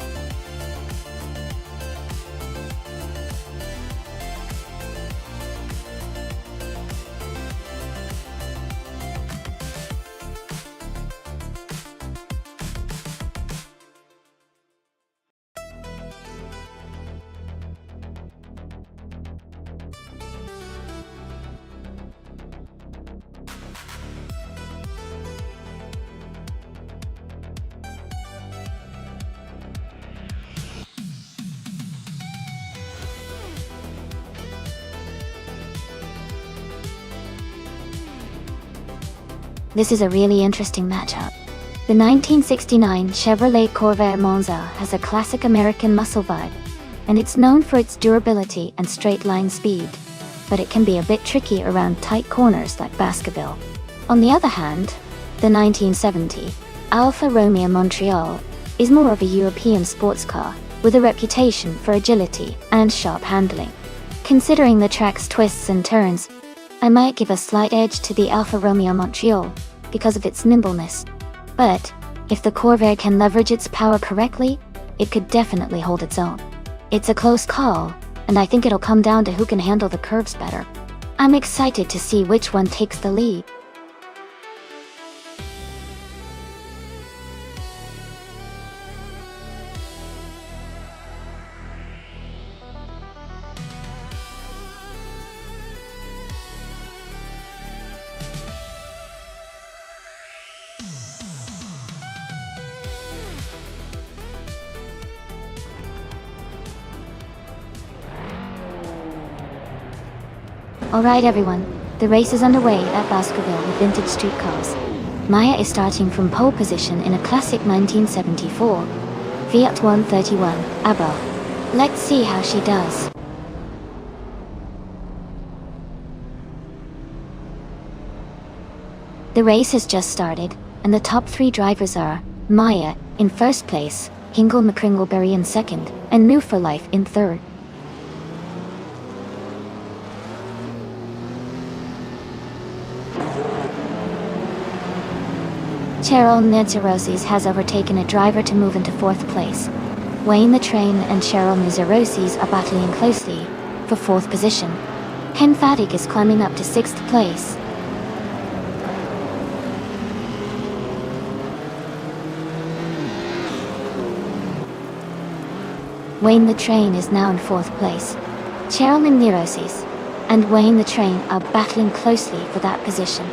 This is a really interesting matchup. The 1969 Chevrolet Corvair Monza has a classic American muscle vibe, and it's known for its durability and straight-line speed, but it can be a bit tricky around tight corners like Baskerville. On the other hand, the 1970 Alfa Romeo Montreal is more of a European sports car, with a reputation for agility and sharp handling. Considering the track's twists and turns, I might give a slight edge to the Alfa Romeo Montreal because of its nimbleness. But if the Corvair can leverage its power correctly, it could definitely hold its own. It's a close call, and I think it'll come down to who can handle the curves better. I'm excited to see which one takes the lead. Alright everyone, the race is underway at Baskerville with vintage street cars. Maya is starting from pole position in a classic 1974 Fiat 131 Abarth. Let's see how she does. The race has just started, and the top 3 drivers are Maya in first place, Hingle McCringleberry in second, and New for Life in third. Cheryl Nizaroses has overtaken a driver to move into 4th place. Wayne the Train and Cheryl Nizaroses are battling closely for 4th position. Ken Fatig is climbing up to 6th place. Wayne the Train is now in 4th place. Cheryl Nizaroses and Wayne the Train are battling closely for that position.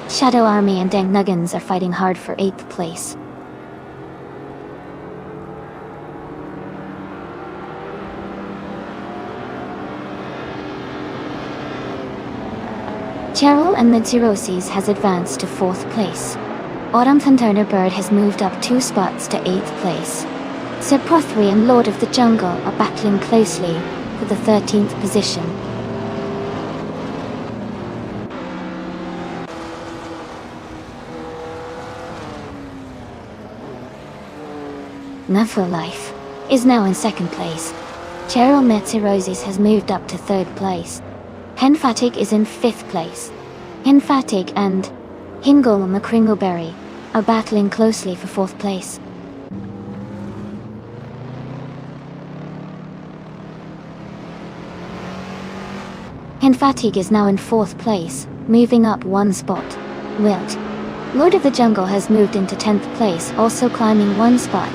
Shadow Army and Deng Nuggins are fighting hard for 8th place. Cheryl and Nizaroses has advanced to 4th place. Autumn Thunderbird has moved up 2 spots to 8th place. Sir Prothry and Lord of the Jungle are battling closely for the 13th position. Nuffle Life is now in 2nd place. Cheryl Nizaroses has moved up to 3rd place. Hen Fatig is in 5th place. Hen Fatig and Hingle McCringleberry are battling closely for 4th place. Hen Fatig is now in 4th place, moving up 1 spot. Wilt, Lord of the Jungle has moved into 10th place, also climbing 1 spot.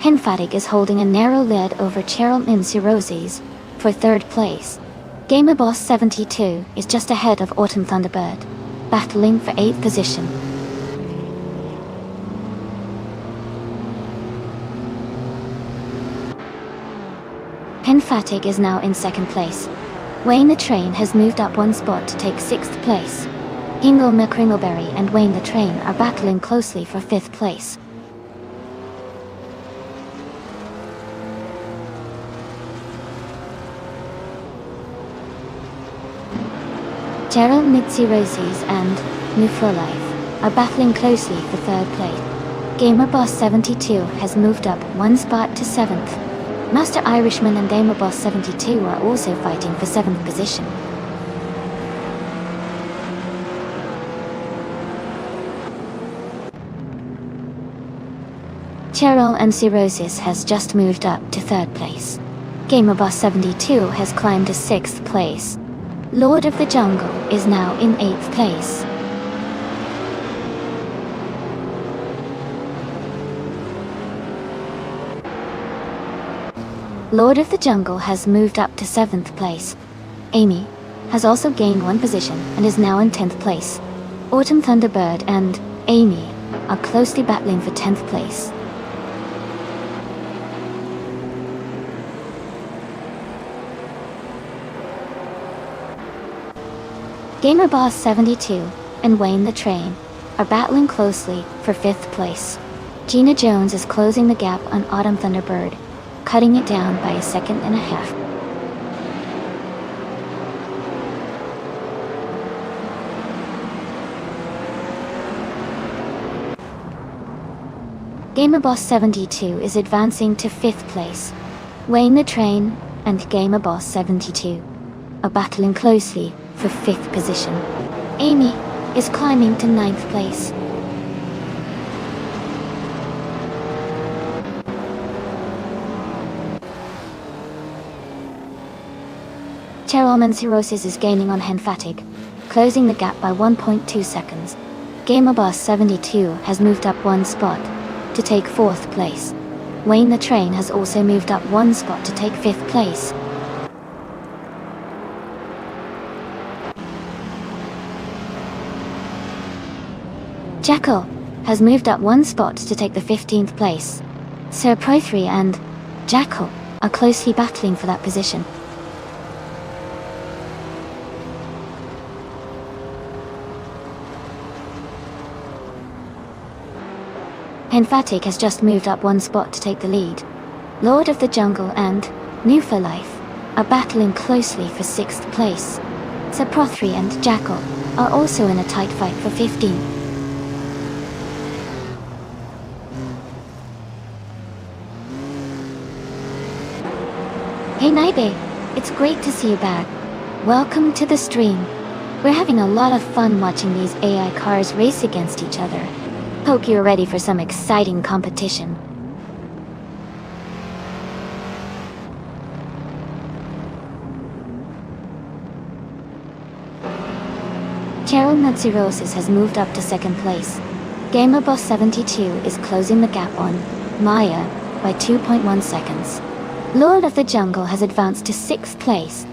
Hen Fatig is holding a narrow lead over Cheryl Nizaroses for 3rd place. Gamer Boss 72 is just ahead of Autumn Thunderbird, battling for 8th position. Hen Fatig is now in 2nd place. Wayne the Train has moved up 1 spot to take 6th place. Hingle McCringleberry and Wayne the Train are battling closely for 5th place. Cheryl Nizaroses and New for Life are battling closely for 3rd place. Gamer Boss 72 has moved up 1 spot to 7th. Master Irishman and Gamer Boss 72 are also fighting for 7th position. Cheryl Nizaroses has just moved up to 3rd place. Gamer Boss 72 has climbed to 6th place. Lord of the Jungle is now in 8th place. Lord of the Jungle has moved up to 7th place. Amy has also gained 1 position and is now in 10th place. Autumn Thunderbird and Amy are closely battling for 10th place. Gamer Boss 72 and Wayne the Train are battling closely for 5th place. Gina Jones is closing the gap on Autumn Thunderbird, cutting it down by 1.5 seconds. Gamerboss 72 is advancing to 5th place. Wayne the Train and Gamerboss 72 are battling closely for 5th position. Amy is climbing to 9th place. Cherylman Cirrhosis is gaining on Henfatic, closing the gap by 1.2 seconds. Gamerboss 72 has moved up 1 spot to take 4th place. Wayne the Train has also moved up 1 spot to take 5th place. Jackal has moved up 1 spot to take the 15th place. Sir Prothry and Jackal are closely battling for that position. Henfatic has just moved up 1 spot to take the lead. Lord of the Jungle and New for Life are battling closely for 6th place. Sir Prothry and Jackal are also in a tight fight for 15th. Hey Naibe, it's great to see you back. Welcome to the stream. We're having a lot of fun watching these AI cars race against each other. Hope you're ready for some exciting competition. Cheryl Natsirosis has moved up to 2nd place. Gamerboss 72 is closing the gap on Maya by 2.1 seconds. Lord of the Jungle has advanced to 6th place.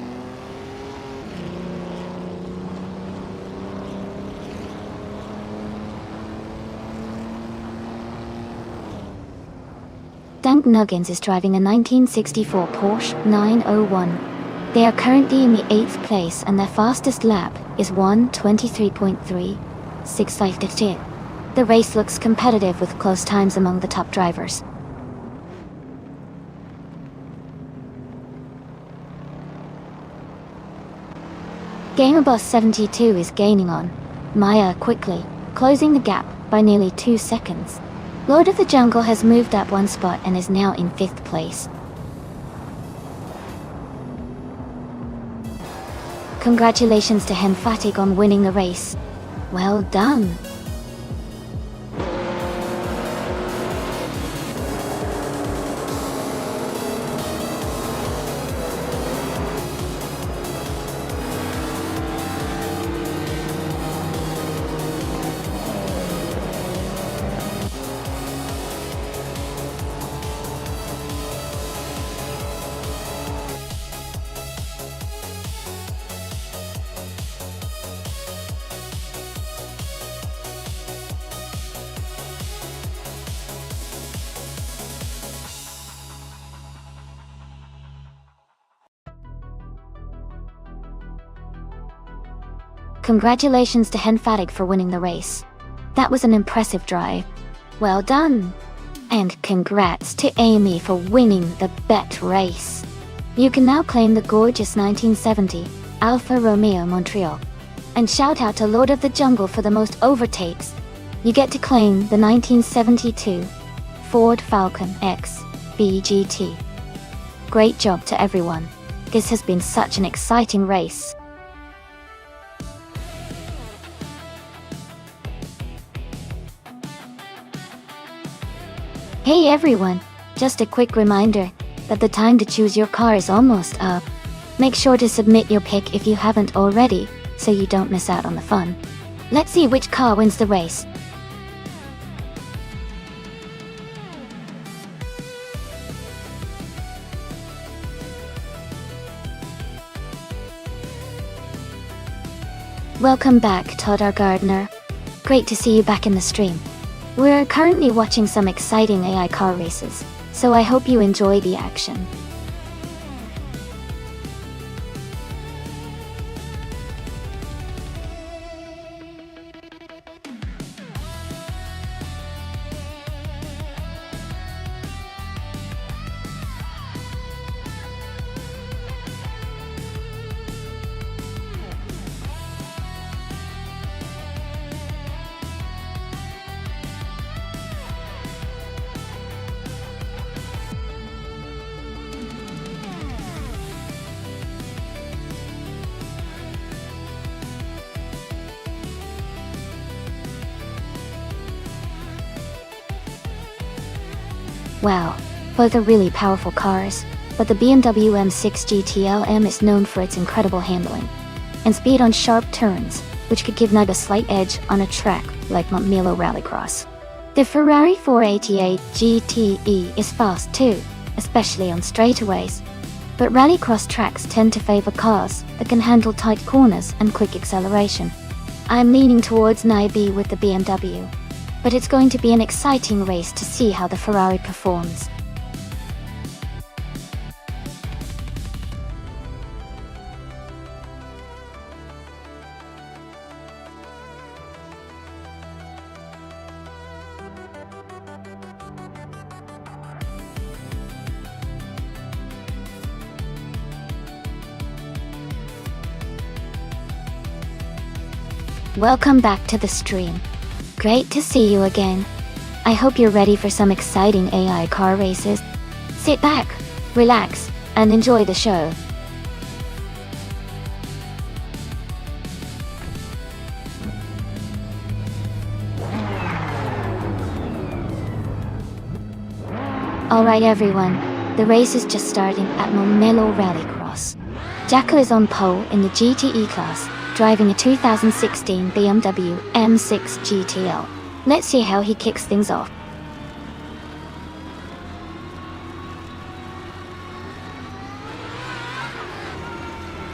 Dank Nuggins is driving a 1964 Porsche 901. They are currently in the 8th place and their fastest lap is 1:23.365. The race looks competitive with close times among the top drivers. Gamerboss 72 is gaining on Maya quickly, closing the gap by nearly 2 seconds. Lord of the Jungle has moved up 1 spot and is now in 5th place. Congratulations to Henfatic on winning the race. Well done. Congratulations to Henfatic for winning the race. That was an impressive drive. Well done! And congrats to Amy for winning the bet race. You can now claim the gorgeous 1970 Alfa Romeo Montreal. And shout out to Lord of the Jungle for the most overtakes. You get to claim the 1972 Ford Falcon X BGT. Great job to everyone. This has been such an exciting race. Hey everyone, just a quick reminder that the time to choose your car is almost up. Make sure to submit your pick if you haven't already, so you don't miss out on the fun. Let's see which car wins the race. Welcome back, Toddar Gardner. Great to see you back in the stream. We're currently watching some exciting AI car races, so I hope you enjoy the action. Wow, both are really powerful cars, but the BMW M6 GTLM is known for its incredible handling and speed on sharp turns, which could give NIBA a slight edge on a track like Montmelo Rallycross. The Ferrari 488 GTE is fast too, especially on straightaways, but rallycross tracks tend to favor cars that can handle tight corners and quick acceleration. I'm leaning towards NIBA with the BMW, but it's going to be an exciting race to see how the Ferrari performs. Welcome back to the stream. Great to see you again. I hope you're ready for some exciting AI car races. Sit back, relax, and enjoy the show. Alright everyone, the race is just starting at Montmelo Rallycross. Jacko is on pole in the GTE class, driving a 2016 BMW M6 GTL. Let's see how he kicks things off.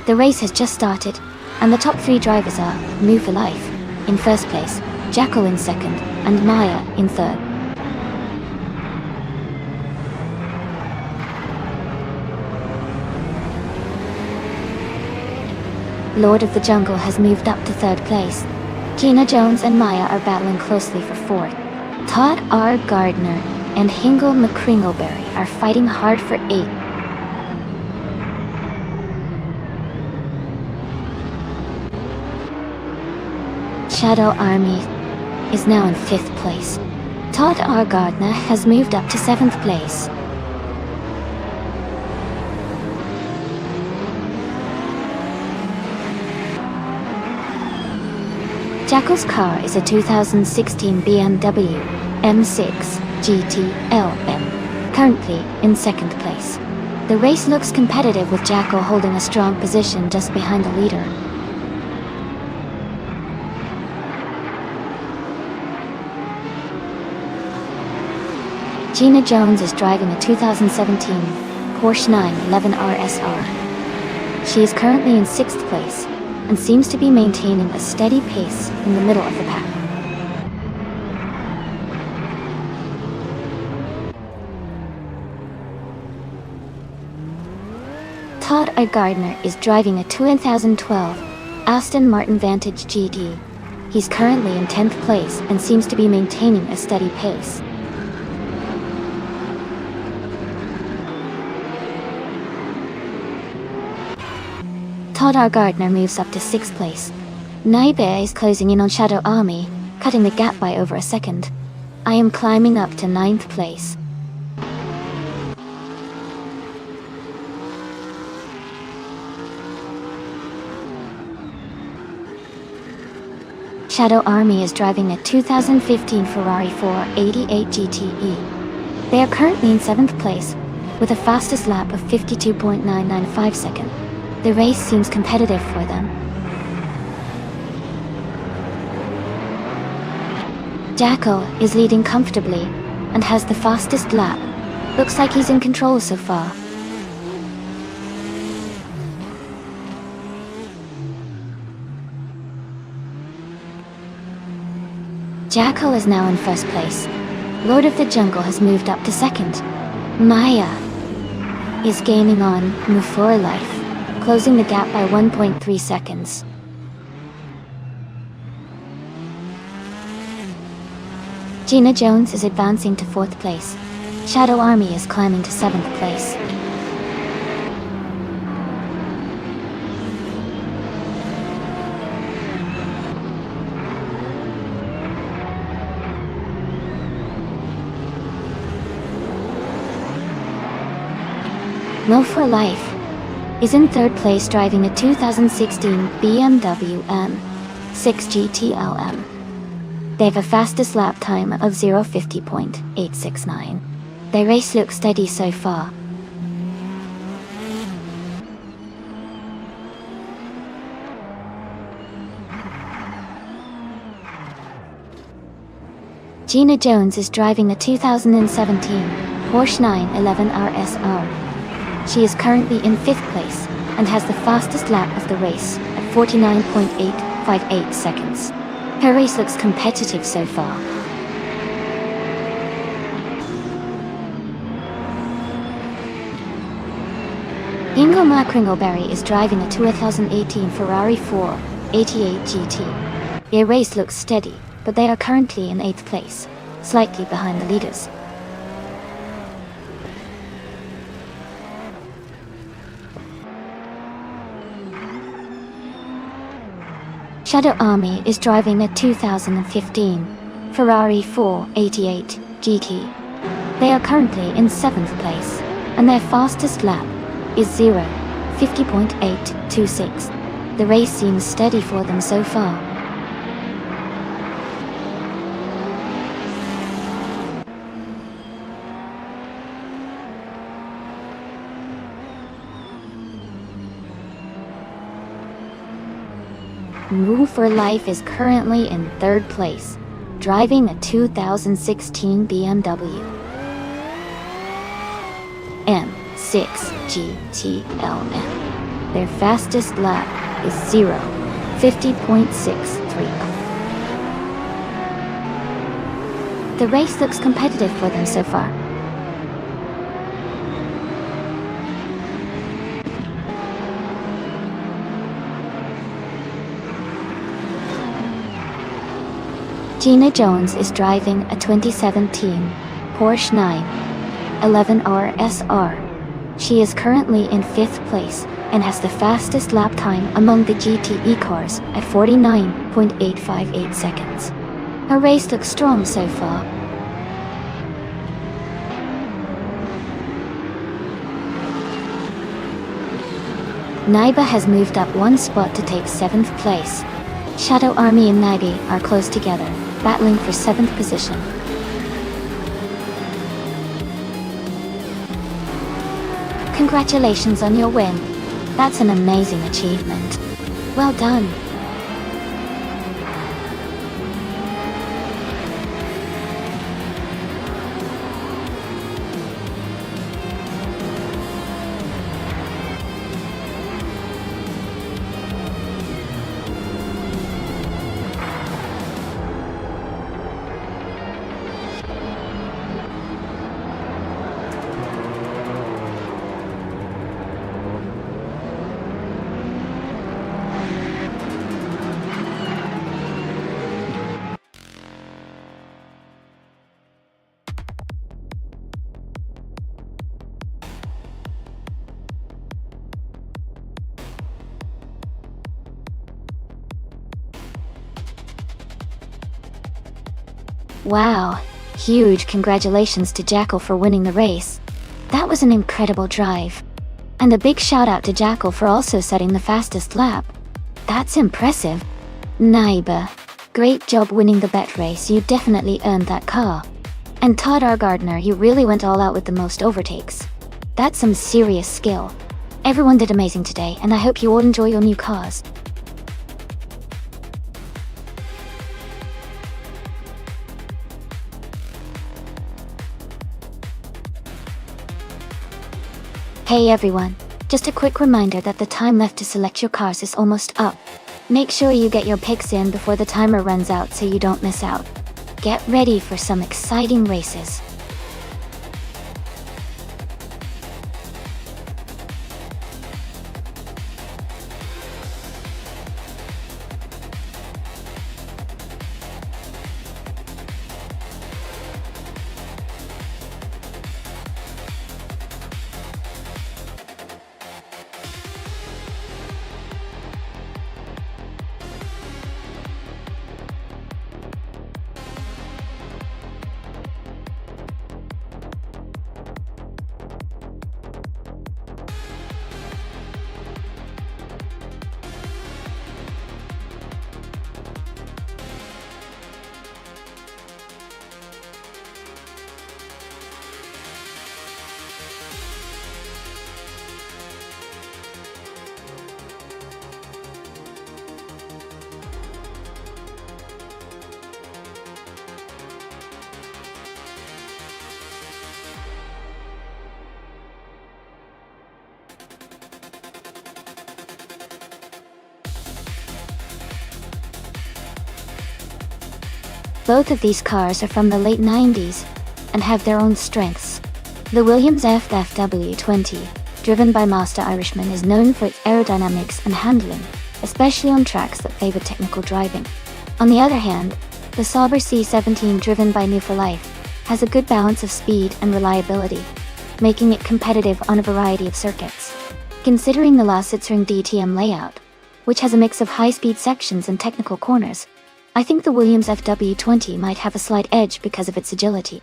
The race has just started, and the top 3 drivers are Move for Life in first place, Jacko in second, and Maya in third. Lord of the Jungle has moved up to third place. Gina Jones and Maya are battling closely for fourth. Todd R. Gardner and Hingle McCringleberry are fighting hard for eighth. Shadow Army is now in fifth place. Todd R. Gardner has moved up to seventh place. Jacko's car is a 2016 BMW M6 GTLM, currently in second place. The race looks competitive with Jacko holding a strong position just behind the leader. Gina Jones is driving a 2017 Porsche 911 RSR. She is currently in sixth place and seems to be maintaining a steady pace in the middle of the pack. Todd R. Gardner is driving a 2012 Aston Martin Vantage GT. He's currently in 10th place and seems to be maintaining a steady pace. Todd R. Gardner moves up to 6th place. NIBA is closing in on Shadow Army, cutting the gap by over a second. I am climbing up to 9th place. Shadow Army is driving a 2015 Ferrari 488 GTE. They are currently in 7th place, with a fastest lap of 52.995 seconds. The race seems competitive for them. Jacko is leading comfortably and has the fastest lap. Looks like he's in control so far. Jacko is now in first place. Lord of the Jungle has moved up to second. Maya is gaining on Move for Life, closing the gap by 1.3 seconds. Gina Jones is advancing to 4th place. Shadow Army is climbing to 7th place. Move for Life is in 3rd place driving a 2016 BMW M6 GTLM. They have a fastest lap time of 0:50.869. Their race looks steady so far. Gina Jones is driving a 2017 Porsche 911 RSR. She is currently in 5th place and has the fastest lap of the race at 49.858 seconds. Her race looks competitive so far. Ingomar Kringleberry is driving a 2018 Ferrari 488 GT. Their race looks steady, but they are currently in 8th place, slightly behind the leaders. Shadow Army is driving a 2015 Ferrari 488 GT. They are currently in 7th place, and their fastest lap is 50.826. The race seems steady for them so far. Move for Life is currently in 3rd place, driving a 2016 BMW M6 GTLM. Their fastest lap is 50.63. The race looks competitive for them so far. Gina Jones is driving a 2017 Porsche 911 RSR. She is currently in 5th place and has the fastest lap time among the GTE cars at 49.858 seconds. Her race looks strong so far. Naiba has moved up 1 spot to take 7th place. Shadow Army and Naibi are close together, battling for 7th position. Congratulations on your win. That's an amazing achievement. Well done. Wow, huge congratulations to Jackal for winning the race. That was an incredible drive. And a big shout out to Jackal for also setting the fastest lap. That's impressive. Naiba, great job winning the bet race, you definitely earned that car. And Todd R. Gardner, you really went all out with the most overtakes. That's some serious skill. Everyone did amazing today, and I hope you all enjoy your new cars. Hey everyone, just a quick reminder that the time left to select your cars is almost up. Make sure you get your picks in before the timer runs out so you don't miss out. Get ready for some exciting races. Both of these cars are from the late 90s and have their own strengths. The Williams FFW20, driven by Master Irishman, is known for its aerodynamics and handling, especially on tracks that favor technical driving. On the other hand, the Sauber C17, driven by New for Life, has a good balance of speed and reliability, making it competitive on a variety of circuits. Considering the La Citroën DTM layout, which has a mix of high-speed sections and technical corners, I think the Williams FW20 might have a slight edge because of its agility.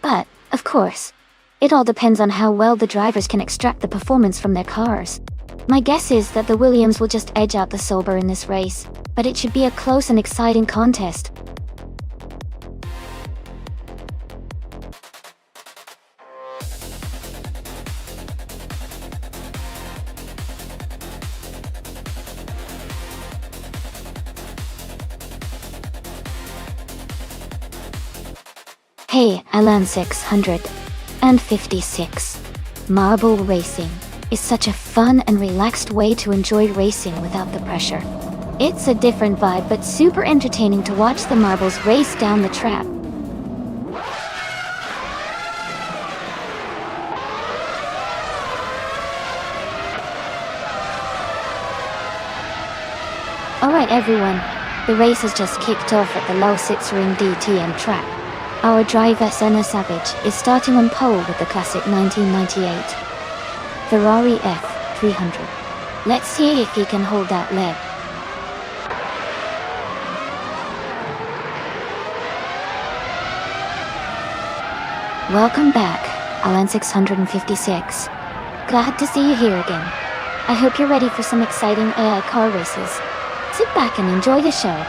But, of course, it all depends on how well the drivers can extract the performance from their cars. My guess is that the Williams will just edge out the Sauber in this race, but it should be a close and exciting contest. Hey, Alan 656. Marble racing is such a fun and relaxed way to enjoy racing without the pressure. It's a different vibe, but super entertaining to watch the marbles race down the track. Alright everyone, the race has just kicked off at the La Citroën DTM track. Our driver Senna Savage is starting on pole with the classic 1998 Ferrari F300. Let's see if he can hold that lead. Welcome back, Alan 656. Glad to see you here again. I hope you're ready for some exciting AI car races. Sit back and enjoy the show.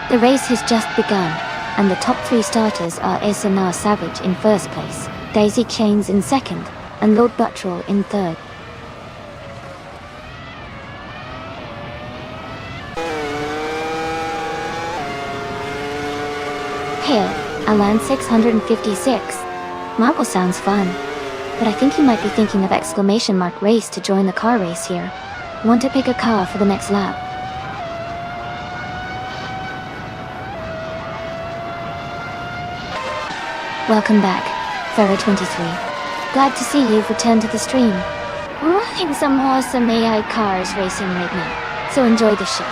The race has just begun, and the top three starters are Senna Savage in first place, Daisy Chains in second, and Lord Buttrell in third. Hail, Alan 656. Marble sounds fun, but I think you might be thinking of exclamation mark race to join the car race here. Want to pick a car for the next lap? Welcome back, Ferrer23. Glad to see you've returned to the stream. We're running some awesome AI cars racing right now, so enjoy the show.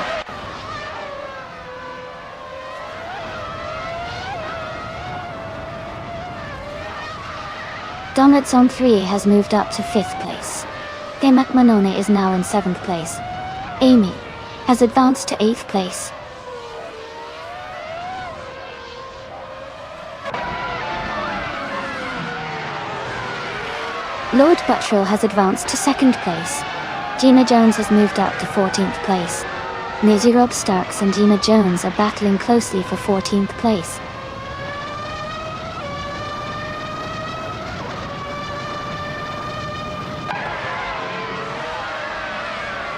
Donut Zone 3 has moved up to 5th place. Gay McManone is now in 7th place. Amy has advanced to 8th place. Lord Buttrell has advanced to 2nd place. Gina Jones has moved up to 14th place. Maisie Rob Starks and Gina Jones are battling closely for 14th place.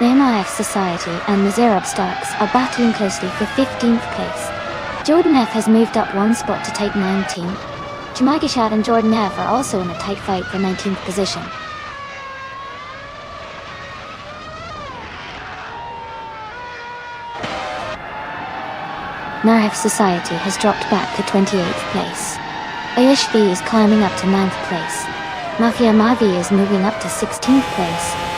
The MIF Society and Maisie Starks are battling closely for 15th place. Jordan F has moved up one spot to take 19th. Jamagishat and Jordan F are also in a tight fight for 19th position. Narf Society has dropped back to 28th place. Ayush V is climbing up to 9th place. Mafia Mavi is moving up to 16th place.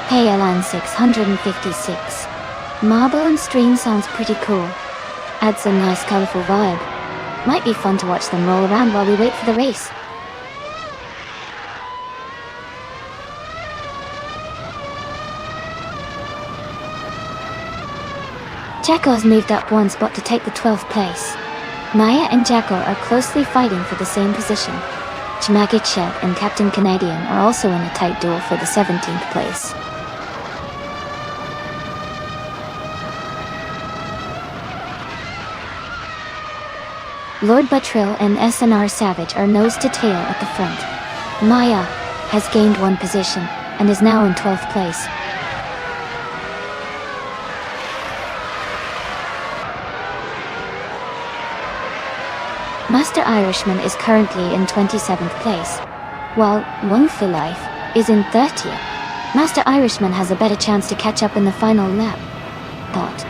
Hey Alan 656. Marble and stream sounds pretty cool. Adds a nice colorful vibe. Might be fun to watch them roll around while we wait for the race. Jacko has moved up one spot to take the 12th place. Maya and Jacko are closely fighting for the same position. Chimagit Shed and Captain Canadian are also in a tight duel for the 17th place. Lord Buttrell and SNR Savage are nose to tail at the front. Maya has gained one position and is now in 12th place. Master Irishman is currently in 27th place, while One for Life is in 30th. Master Irishman has a better chance to catch up in the final lap. Thought.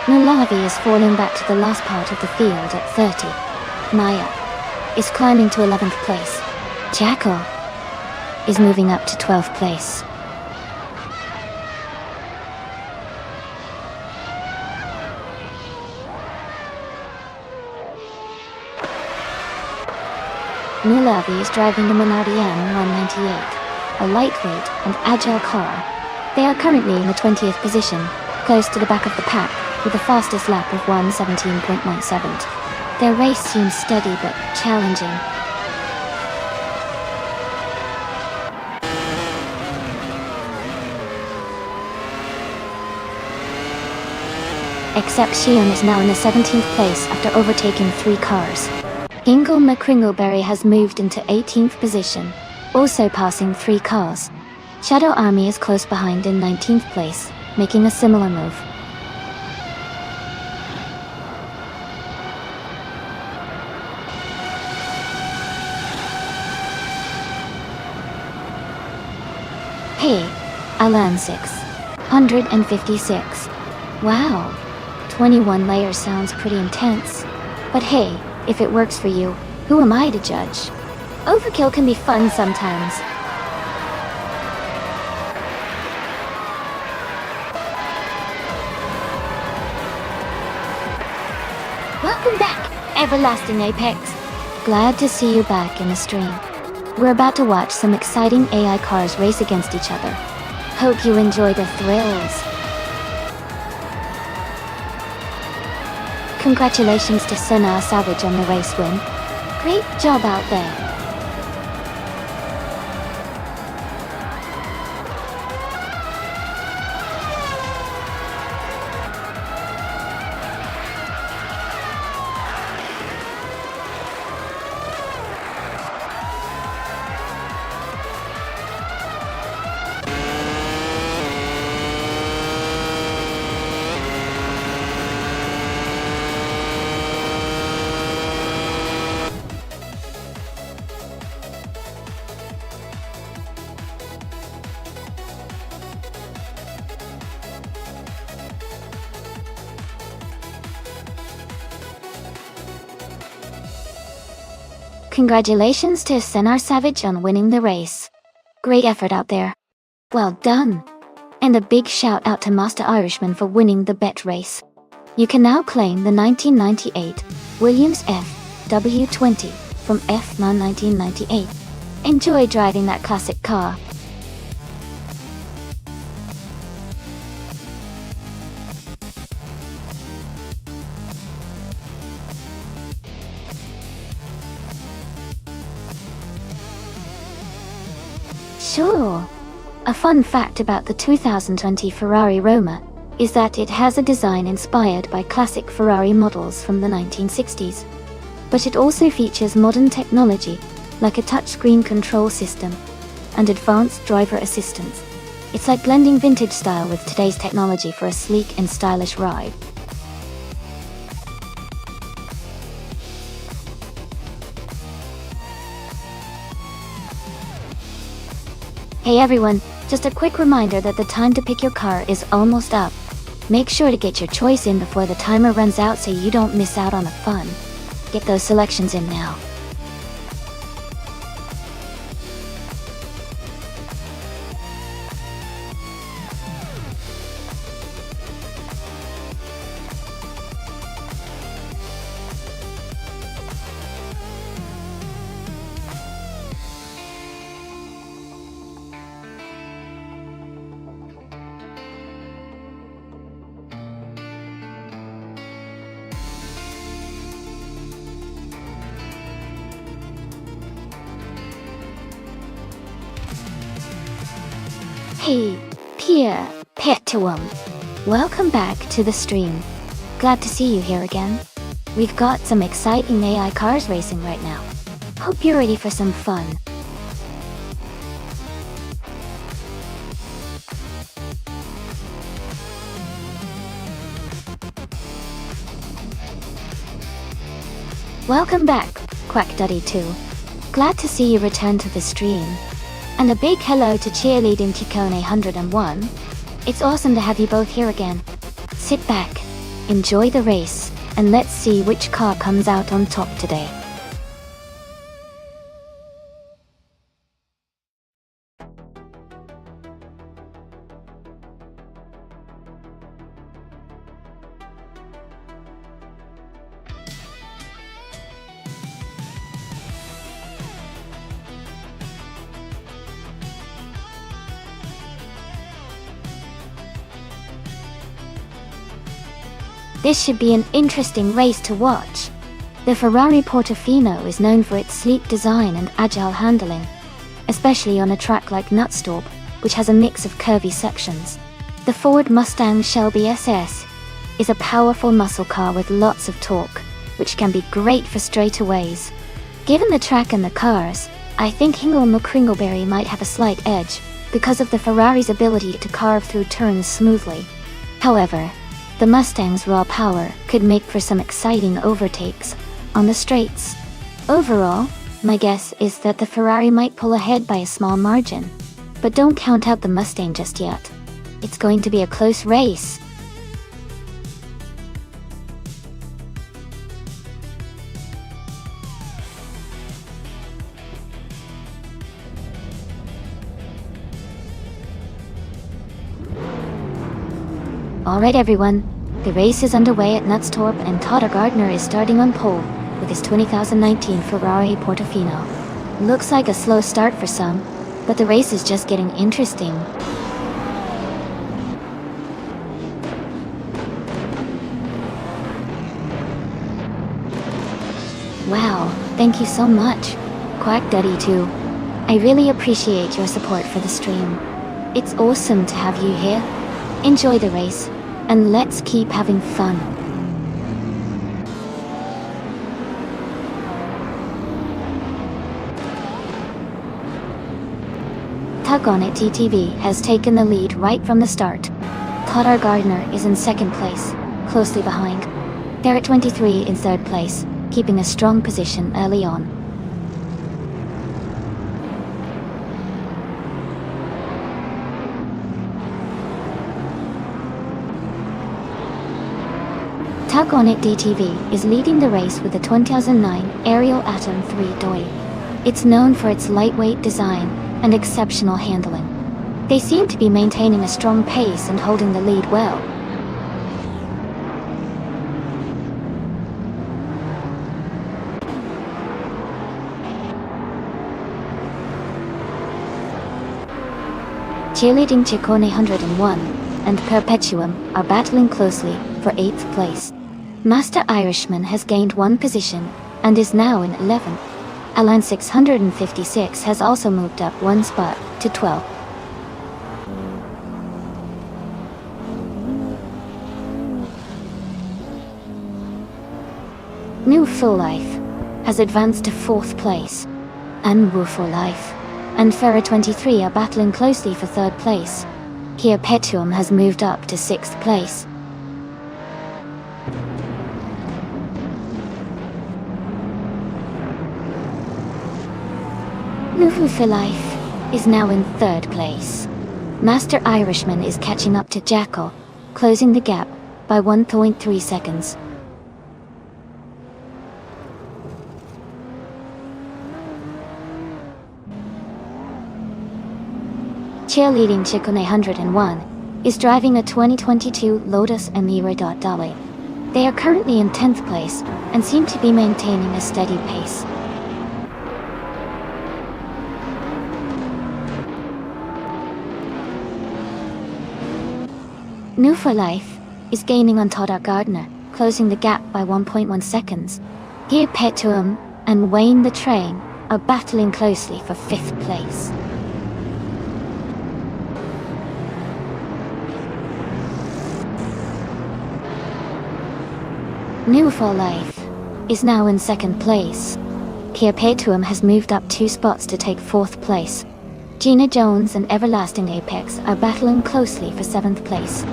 Nulavi is falling back to the last part of the field at 30. Maya is climbing to 11th place. Jackal is moving up to 12th place. Nulavi is driving the Minardi M198, a lightweight and agile car. They are currently in the 20th position, close to the back of the pack, with the fastest lap of 1:17.97. Their race seems steady but challenging. Except Shion is now in the 17th place after overtaking 3 cars. Ingle McCringleberry has moved into 18th position, also passing 3 cars. Shadow Army is close behind in 19th place, making a similar move. Hey, Alan 656. Wow, 21 layers sounds pretty intense. But hey, if it works for you, who am I to judge? Overkill can be fun sometimes. Welcome back, Everlasting Apex. Glad to see you back in the stream. We're about to watch some exciting AI cars race against each other. Hope you enjoy the thrills. Congratulations to Senna Savage on the race win. Great job out there. Congratulations to Senar Savage on winning the race. Great effort out there. Well done. And a big shout out to Master Irishman for winning the bet race. You can now claim the 1998 Williams FW20 from F1 1998. Enjoy driving that classic car. Sure. A fun fact about the 2020 Ferrari Roma is that it has a design inspired by classic Ferrari models from the 1960s. But it also features modern technology, like a touchscreen control system and advanced driver assistance. It's like blending vintage style with today's technology for a sleek and stylish ride. Hey everyone, just a quick reminder that the time to pick your car is almost up. Make sure to get your choice in before the timer runs out so you don't miss out on the fun. Get those selections in now. Hey, Pierre Petuum. Welcome back to the stream. Glad to see you here again. We've got some exciting AI cars racing right now. Hope you're ready for some fun. Welcome back, Quack Daddy 2. Glad to see you return to the stream. And a big hello to Cheerleading Chicone 101. It's awesome to have you both here again. Sit back, enjoy the race, and let's see which car comes out on top today. This should be an interesting race to watch. The Ferrari Portofino is known for its sleek design and agile handling, especially on a track like Nonstop, which has a mix of curvy sections. The Ford Mustang Shelby SS is a powerful muscle car with lots of torque, which can be great for straightaways. Given the track and the cars, I think Hingle McCringleberry might have a slight edge because of the Ferrari's ability to carve through turns smoothly. However, the Mustang's raw power could make for some exciting overtakes on the straights. Overall, my guess is that the Ferrari might pull ahead by a small margin, but don't count out the Mustang just yet. It's going to be a close race. Alright everyone, the race is underway at Nonstop and Todd Gardner is starting on pole with his 2019 Ferrari Portofino. Looks like a slow start for some, but the race is just getting interesting. Wow, thank you so much, Quack Daddy 2. I really appreciate your support for the stream. It's awesome to have you here. Enjoy the race, and let's keep having fun. Tug On It TTV has taken the lead right from the start. Todd Gardner is in second place, closely behind. They're at 23 in third place, keeping a strong position early on. Tug On It DTV is leading the race with the 2009 Ariel Atom 3 Doi. It's known for its lightweight design and exceptional handling. They seem to be maintaining a strong pace and holding the lead well. Cheerleading Chicone 101 and Perpetuum are battling closely for 8th place. Master Irishman has gained one position and is now in 11th. Alan 656 has also moved up one spot to 12th. New Full Life has advanced to 4th place. And Woo for Life and Ferra 23 are battling closely for 3rd place. Here Petuum has moved up to 6th place. Nufu for Life is now in 3rd place. Master Irishman is catching up to Jackal, closing the gap by 1.3 seconds. Cheerleading Chicone 101 is driving a 2022 Lotus Emira Dolly. They are currently in 10th place and seem to be maintaining a steady pace. New for Life is gaining on Todd Gardner, closing the gap by 1.1 seconds. Here Petuum and Wayne the Train are battling closely for 5th place. New for Life is now in 2nd place. Here Petuum has moved up 2 spots to take 4th place. Gina Jones and Everlasting Apex are battling closely for 7th place.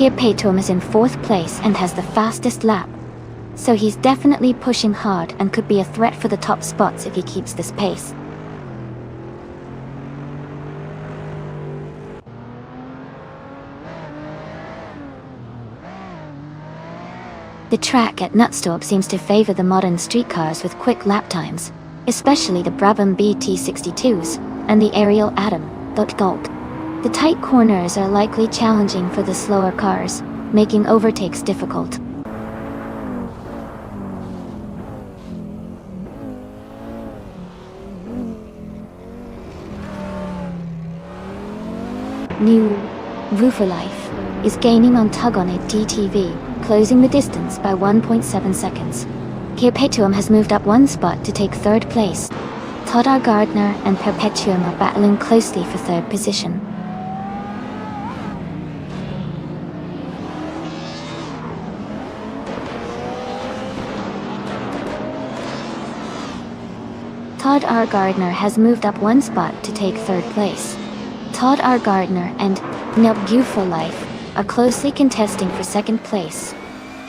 Here Patom is in 4th place and has the fastest lap. So he's definitely pushing hard and could be a threat for the top spots if he keeps this pace. The track at Nonstop seems to favor the modern streetcars with quick lap times, especially the Brabham BT62s and the Ariel Atom. The tight corners are likely challenging for the slower cars, making overtakes difficult. New Roofer Life is gaining on Tug On It DTV, closing the distance by 1.7 seconds. Here Patom has moved up 1 spot to take 3rd place. Todd R. Gardner and Perpetuum are battling closely for 3rd position. Todd R. Gardner has moved up 1 spot to take 3rd place. Todd R. Gardner and New for Life are closely contesting for 2nd place.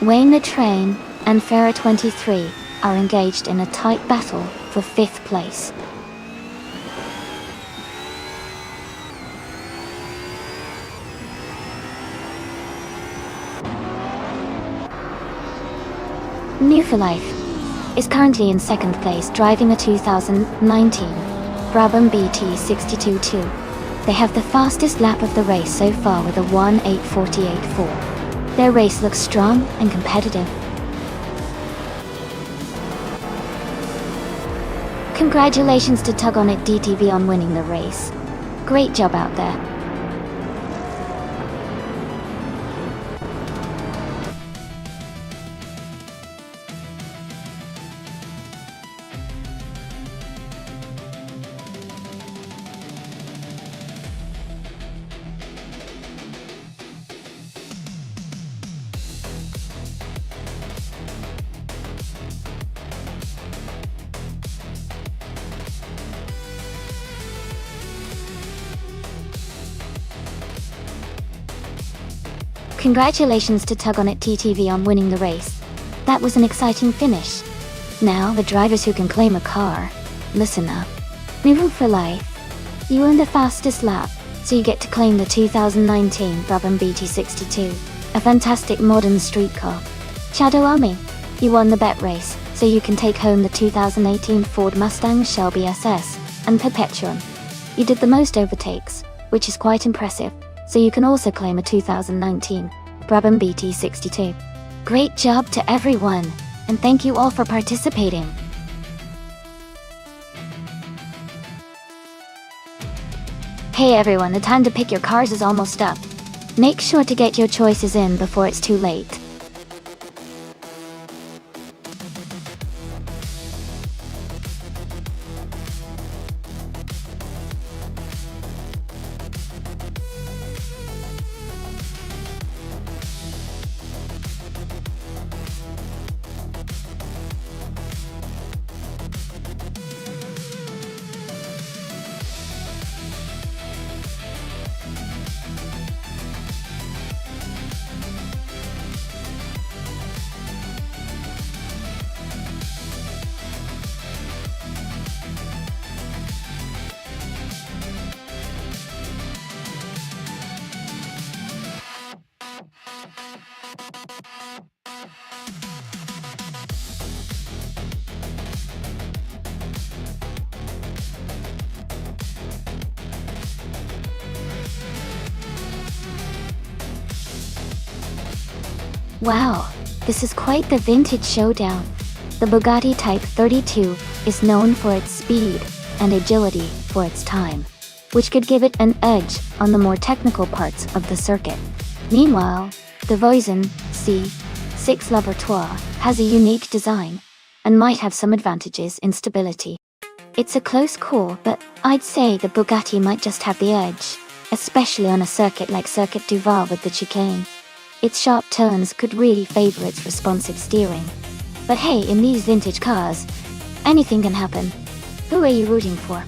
Wayne the Train and Farah 23 are engaged in a tight battle for 5th place. New for Life is currently in 2nd place driving a 2019 Brabham BT62-2. They have the fastest lap of the race so far with a 1:8.48.4. Their race looks strong and competitive. Congratulations to Tug On It DTV on winning the race. Great job out there. Congratulations to Tug On It TTV on winning the race. That was an exciting finish. Now, the drivers who can claim a car. Listen up. New for Life. You earned the fastest lap, so you get to claim the 2019 Brabham BT62, a fantastic modern street car. Shadow Army. You won the bet race, so you can take home the 2018 Ford Mustang Shelby SS and Perpetuum. You did the most overtakes, which is quite impressive. So you can also claim a 2019 Brabham BT62. Great job to everyone, and thank you all for participating. Hey everyone, the time to pick your cars is almost up. Make sure to get your choices in before it's too late. Wow, this is quite the vintage showdown. The Bugatti Type 32 is known for its speed and agility for its time, which could give it an edge on the more technical parts of the circuit. Meanwhile, the Voisin C6 Laboratoire has a unique design and might have some advantages in stability. It's a close call, but I'd say the Bugatti might just have the edge, especially on a circuit like Circuit du Var with the chicane. Its sharp turns could really favor its responsive steering. But hey, in these vintage cars, anything can happen. Who are you rooting for?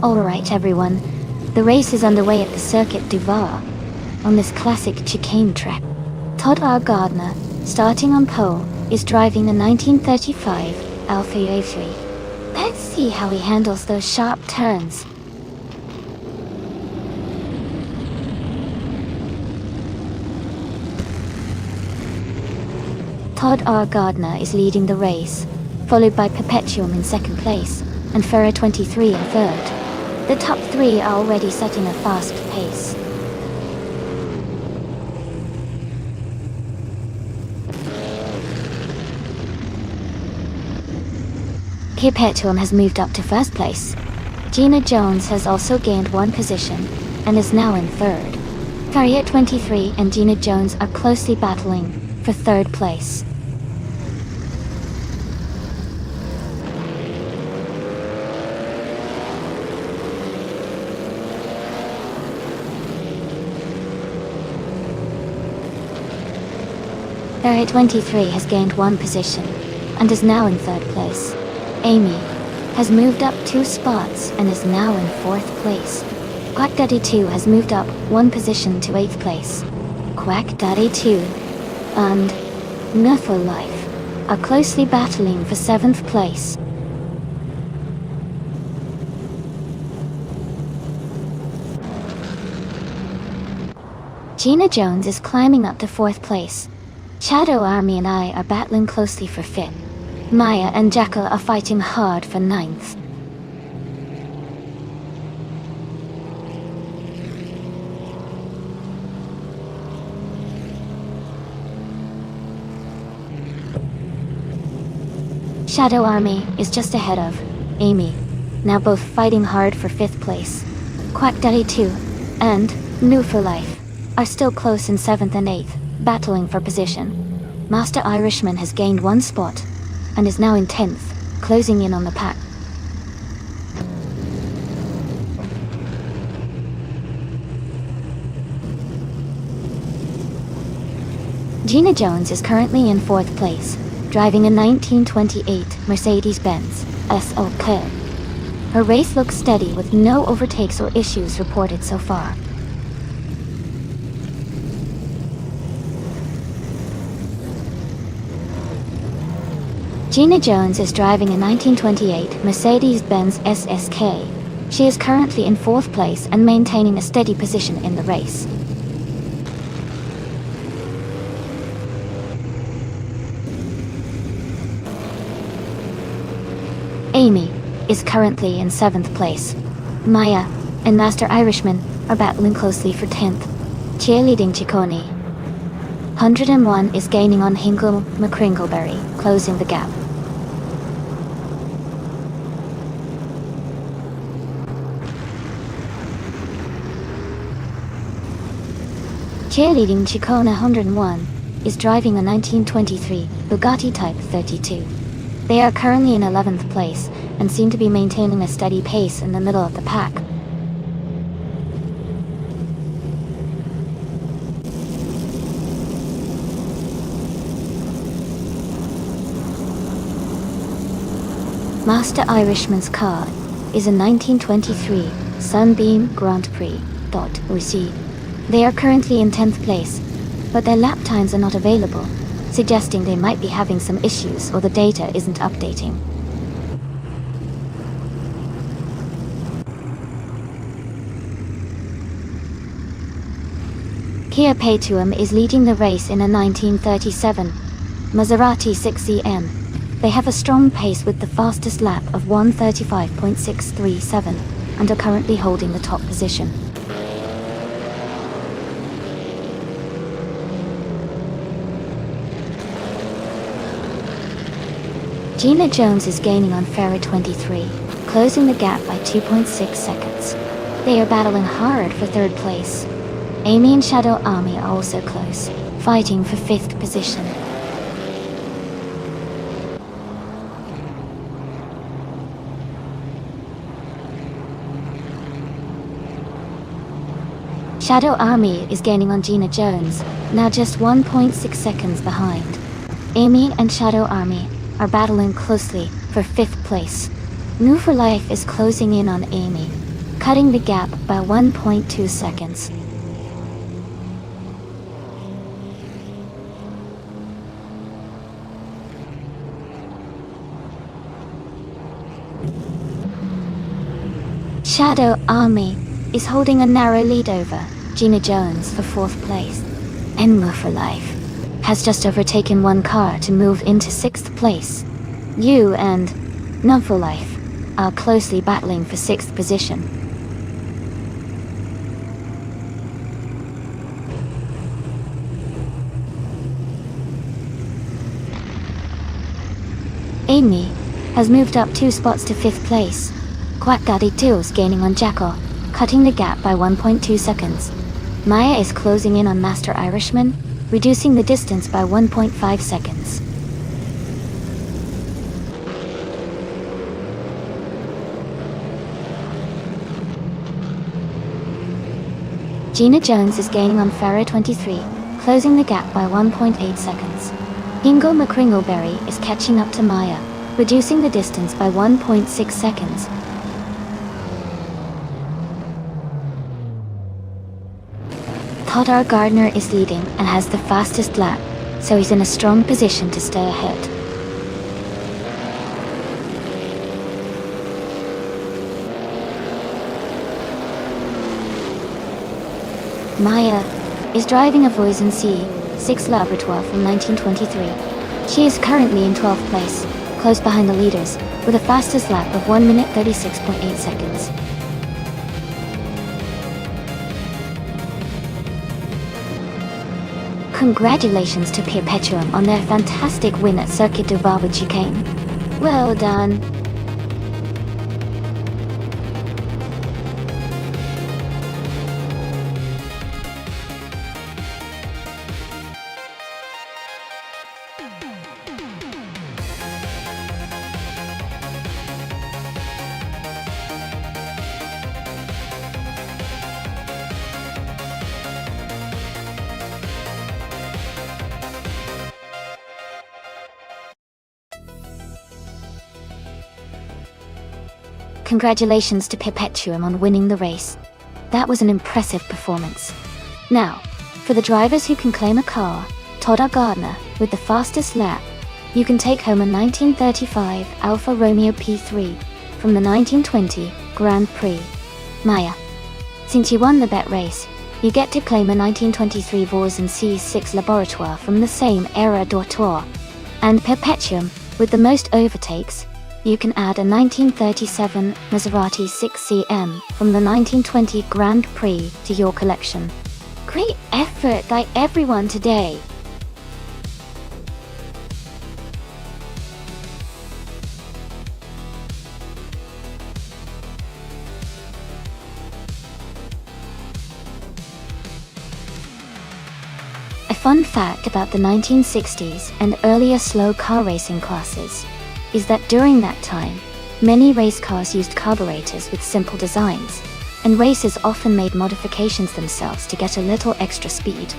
Alright everyone, the race is underway at the Circuit du Var, on this classic chicane track. Todd R. Gardner, starting on pole, is driving the 1935 Alfa A3. Let's see how he handles those sharp turns. Todd R. Gardner is leading the race, followed by Perpetuum in second place, and Ferrer 23 in third. The top three are already setting a fast pace. Perpetuum has moved up to first place. Gina Jones has also gained one position, and is now in third. Ferrer 23 and Gina Jones are closely battling for third place. Ferrer 23 has gained one position, and is now in third place. Amy has moved up 2 spots and is now in 4th place. Quack Daddy 2 has moved up 1 position to 8th place. Quack Daddy 2 and Nuffle Life are closely battling for 7th place. Gina Jones is climbing up to 4th place. Shadow Army and I are battling closely for 5th. Maya and Jackal are fighting hard for 9th. Shadow Army is just ahead of Amy, now both fighting hard for 5th place. Quack Daddy 2 and New for Life are still close in 7th and 8th, battling for position. Master Irishman has gained 1 spot, and is now in 10th, closing in on the pack. Gina Jones is currently in 4th place, driving a 1928 Mercedes-Benz SLK. Her race looks steady with no overtakes or issues reported so far. Gina Jones is driving a 1928 Mercedes-Benz SSK. She is currently in 4th place and maintaining a steady position in the race. Amy is currently in 7th place. Maya and Master Irishman are battling closely for 10th. Cheerleading Ciccone 101 is gaining on Hingle McCringleberry, closing the gap. Cheerleading Ciccone 101 is driving a 1923 Bugatti Type 32. They are currently in 11th place and seem to be maintaining a steady pace in the middle of the pack. Master Irishman's car is a 1923 Sunbeam Grand Prix .UC. They are currently in 10th place, but their lap times are not available, suggesting they might be having some issues or the data isn't updating. Kia Paytuum is leading the race in a 1937 Maserati 6EM. They have a strong pace with the fastest lap of 1:35.637 and are currently holding the top position. Gina Jones is gaining on Ferrer 23, closing the gap by 2.6 seconds. They are battling hard for 3rd place. Amy and Shadow Army are also close, fighting for 5th position. Shadow Army is gaining on Gina Jones, now just 1.6 seconds behind. Amy and Shadow Army are battling closely for 5th place. New for Life is closing in on Amy, cutting the gap by 1.2 seconds. Shadow Army is holding a narrow lead over Gina Jones for 4th place. Enma for Life has just overtaken one car to move into 6th place. You and None for Life are closely battling for 6th position. Amy has moved up 2 spots to 5th place. Quack Daddy 2's gaining on Jackal, cutting the gap by 1.2 seconds. Maya is closing in on Master Irishman, reducing the distance by 1.5 seconds. Gina Jones is gaining on Pharaoh 23, closing the gap by 1.8 seconds. Ingo McCringleberry is catching up to Maya, reducing the distance by 1.6 seconds. Todd R. Gardner is leading and has the fastest lap, so he's in a strong position to stay ahead. Maya is driving a Voisin C6 Laboratoire from 1923. She is currently in 12th place, close behind the leaders, with a fastest lap of 1 minute 36.8 seconds. Congratulations to Perpetuum on their fantastic win at Circuit du Barbe Chicane. Well done. Congratulations to Perpetuum on winning the race. That was an impressive performance. Now, for the drivers who can claim a car, Todd R. Gardner, with the fastest lap, you can take home a 1935 Alfa Romeo P3 from the 1920 Grand Prix. Maya, since you won the bet race, you get to claim a 1923 Voisin C6 Laboratoire from the same Era d'Autour. And Perpetuum, with the most overtakes, you can add a 1937 Maserati 6CM from the 1920 Grand Prix to your collection. Great effort by everyone today! A fun fact about the 1960s and earlier slow car racing classes is that during that time, many race cars used carburetors with simple designs, and racers often made modifications themselves to get a little extra speed.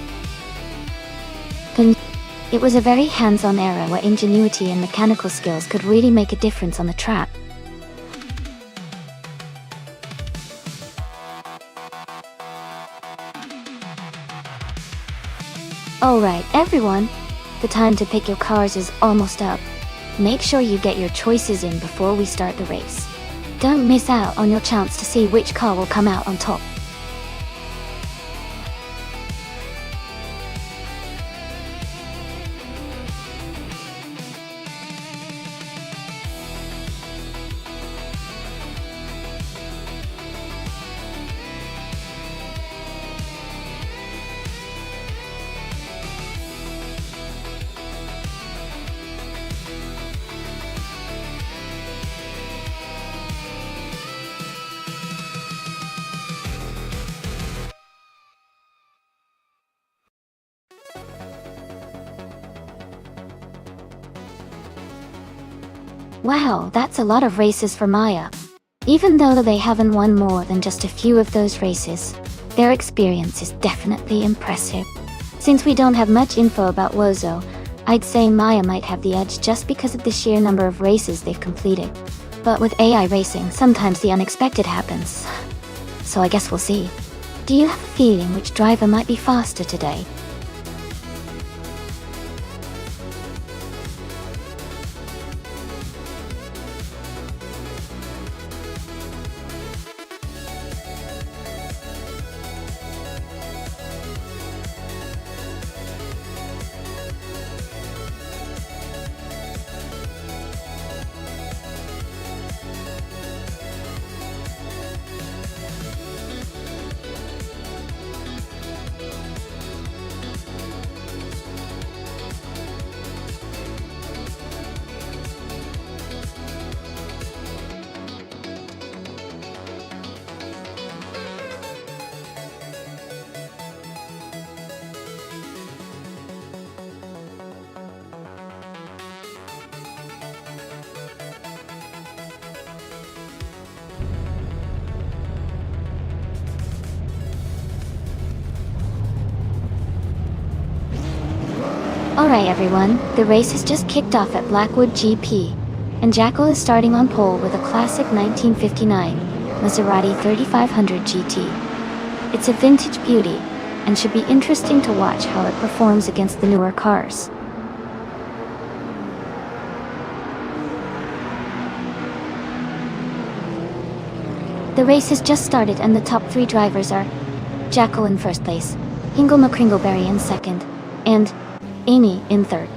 It was a very hands-on era where ingenuity and mechanical skills could really make a difference on the track. Alright everyone, the time to pick your cars is almost up. Make sure you get your choices in before we start the race. Don't miss out on your chance to see which car will come out on top. Wow, that's a lot of races for Maya. Even though they haven't won more than just a few of those races, their experience is definitely impressive. Since we don't have much info about Wozo, I'd say Maya might have the edge just because of the sheer number of races they've completed. But with AI racing, sometimes the unexpected happens. so I guess we'll see. Do you have a feeling which driver might be faster today? Alright everyone, the race has just kicked off at Blackwood GP, and Jackal is starting on pole with a classic 1959 Maserati 3500 GT. It's a vintage beauty, and should be interesting to watch how it performs against the newer cars. The race has just started and the top 3 drivers are Jackal in first place, Hingle McCringleberry in second, and Amy in third.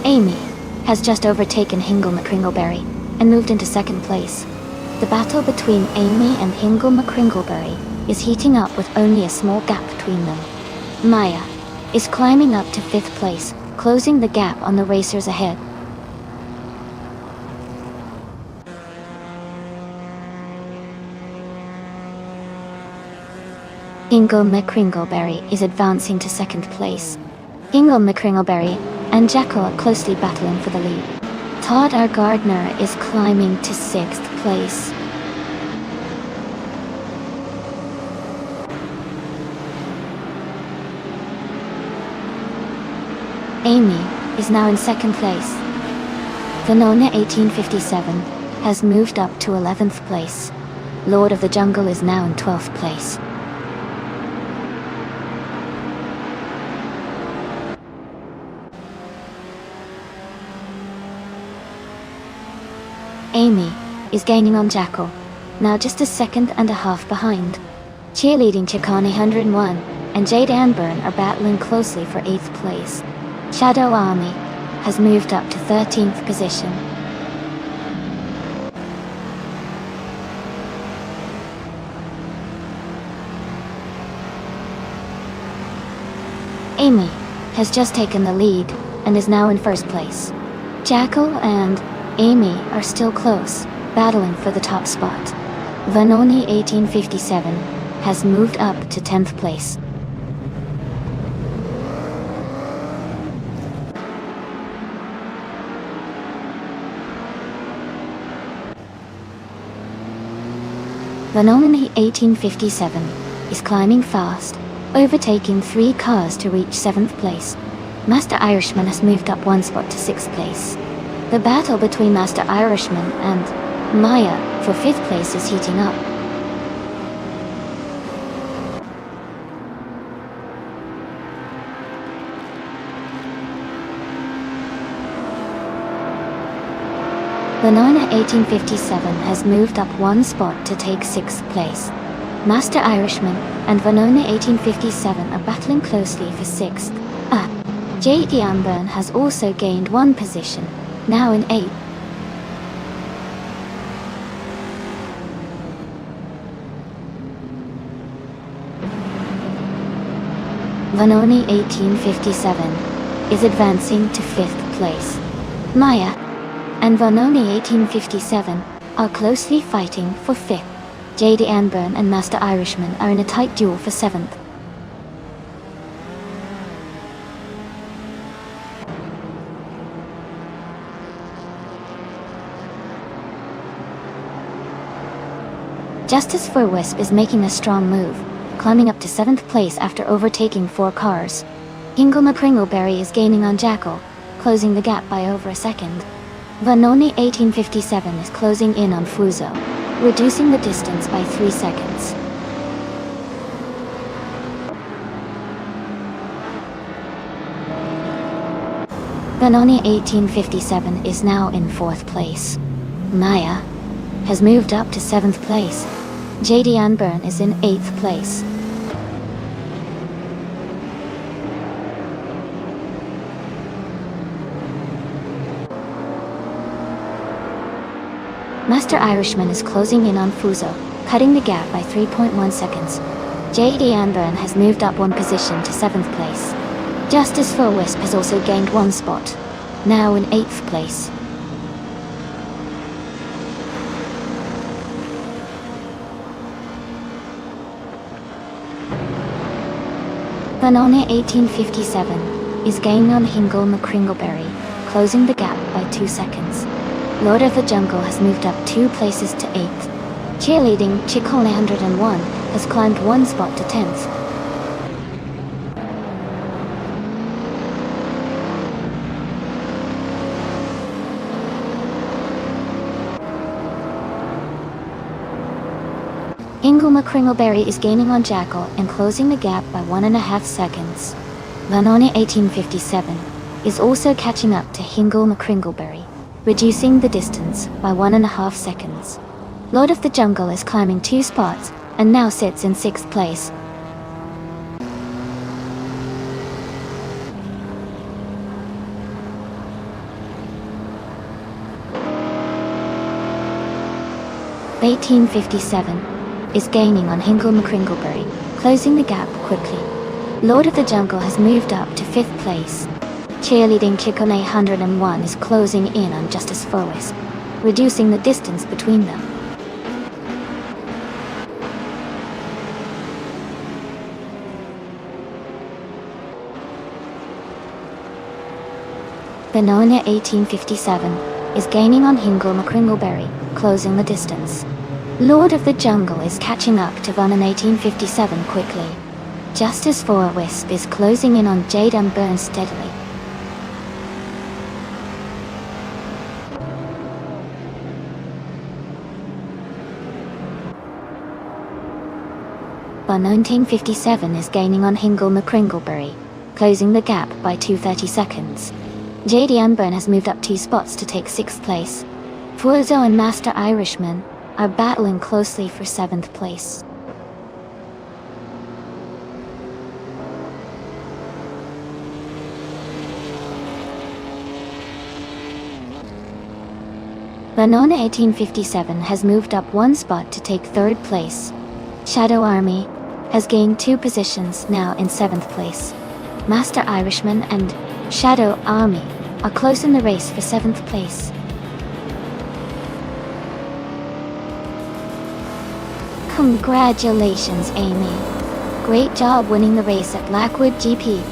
Amy has just overtaken Hingle McCringleberry and moved into second place. The battle between Amy and Hingle McCringleberry is heating up with only a small gap between them. Maya is climbing up to 5th place, closing the gap on the racers ahead. Hingle McCringleberry is advancing to 2nd place. Hingle McCringleberry and Jackal are closely battling for the lead. Todd R. Gardner is climbing to 6th place. Amy is now in 2nd place. Venona 1857 has moved up to 11th place. Lord of the Jungle is now in 12th place. Amy is gaining on Jackal, now just a second and a half behind. Cheerleading Chicane 101 and Jade Anburn are battling closely for 8th place. Shadow Army has moved up to 13th position. Amy has just taken the lead and is now in 1st place. Jackal and Amy are still close, battling for the top spot. Vanoni 1857 has moved up to 10th place. Vanoni 1857 is climbing fast, overtaking 3 cars to reach 7th place. Master Irishman has moved up 1 spot to 6th place. The battle between Master Irishman and Maya for 5th place is heating up. Venona 1857 has moved up 1 spot to take 6th place. Master Irishman and Venona 1857 are battling closely for 6th. J.D. Amburn has also gained 1 position, now in 8th. Vanoni 1857 is advancing to 5th place. Maya and Vanoni 1857 are closely fighting for 5th. J.D. Anburn and Master Irishman are in a tight duel for 7th. Justice for Wisp is making a strong move, climbing up to 7th place after overtaking 4 cars. Hingle McCringleberry is gaining on Jackal, closing the gap by over a second. Vanoni 1857 is closing in on Fuso, reducing the distance by 3 seconds. Vanoni 1857 is now in 4th place. Maya has moved up to 7th place. JD Unburn is in 8th place. Master Irishman is closing in on Fuso, cutting the gap by 3.1 seconds. JD Unburn has moved up 1 position to 7th place. Justice for Wisp has also gained 1 spot, now in 8th place. Vanoni 1857 is gaining on Hingle McCringleberry, closing the gap by 2 seconds. Lord of the Jungle has moved up 2 places to 8th. Cheerleading Chickle 101 has climbed 1 spot to 10th. Hingle McCringleberry is gaining on Jackal and closing the gap by 1.5 seconds. Vanoni 1857 is also catching up to Hingle McCringleberry, reducing the distance by 1.5 seconds. Lord of the Jungle is climbing 2 spots and now sits in 6th place. Vanoni 1857 is gaining on Hingle McCringleberry, closing the gap quickly. Lord of the Jungle has moved up to 5th place. Cheerleading Chicken 101 is closing in on Justice for Wisp, reducing the distance between them. Vanoni 1857 is gaining on Hingle McCringleberry, closing the distance. Lord of the Jungle is catching up to Vanoni 1857 quickly. Justice for Wisp is closing in on Jade Unburn steadily. Vanoni 1857 is gaining on Hingle McCringleberry, closing the gap by 2:30 seconds. JD Unburn has moved up 2 spots to take 6th place. Fuzo and Master Irishman are battling closely for 7th place. Vanoni 1857 has moved up 1 spot to take 3rd place. Shadow Army has gained 2 positions, now in 7th place. Master Irishman and Shadow Army are close in the race for 7th place. Congratulations, Amy. Great job winning the race at Blackwood GP.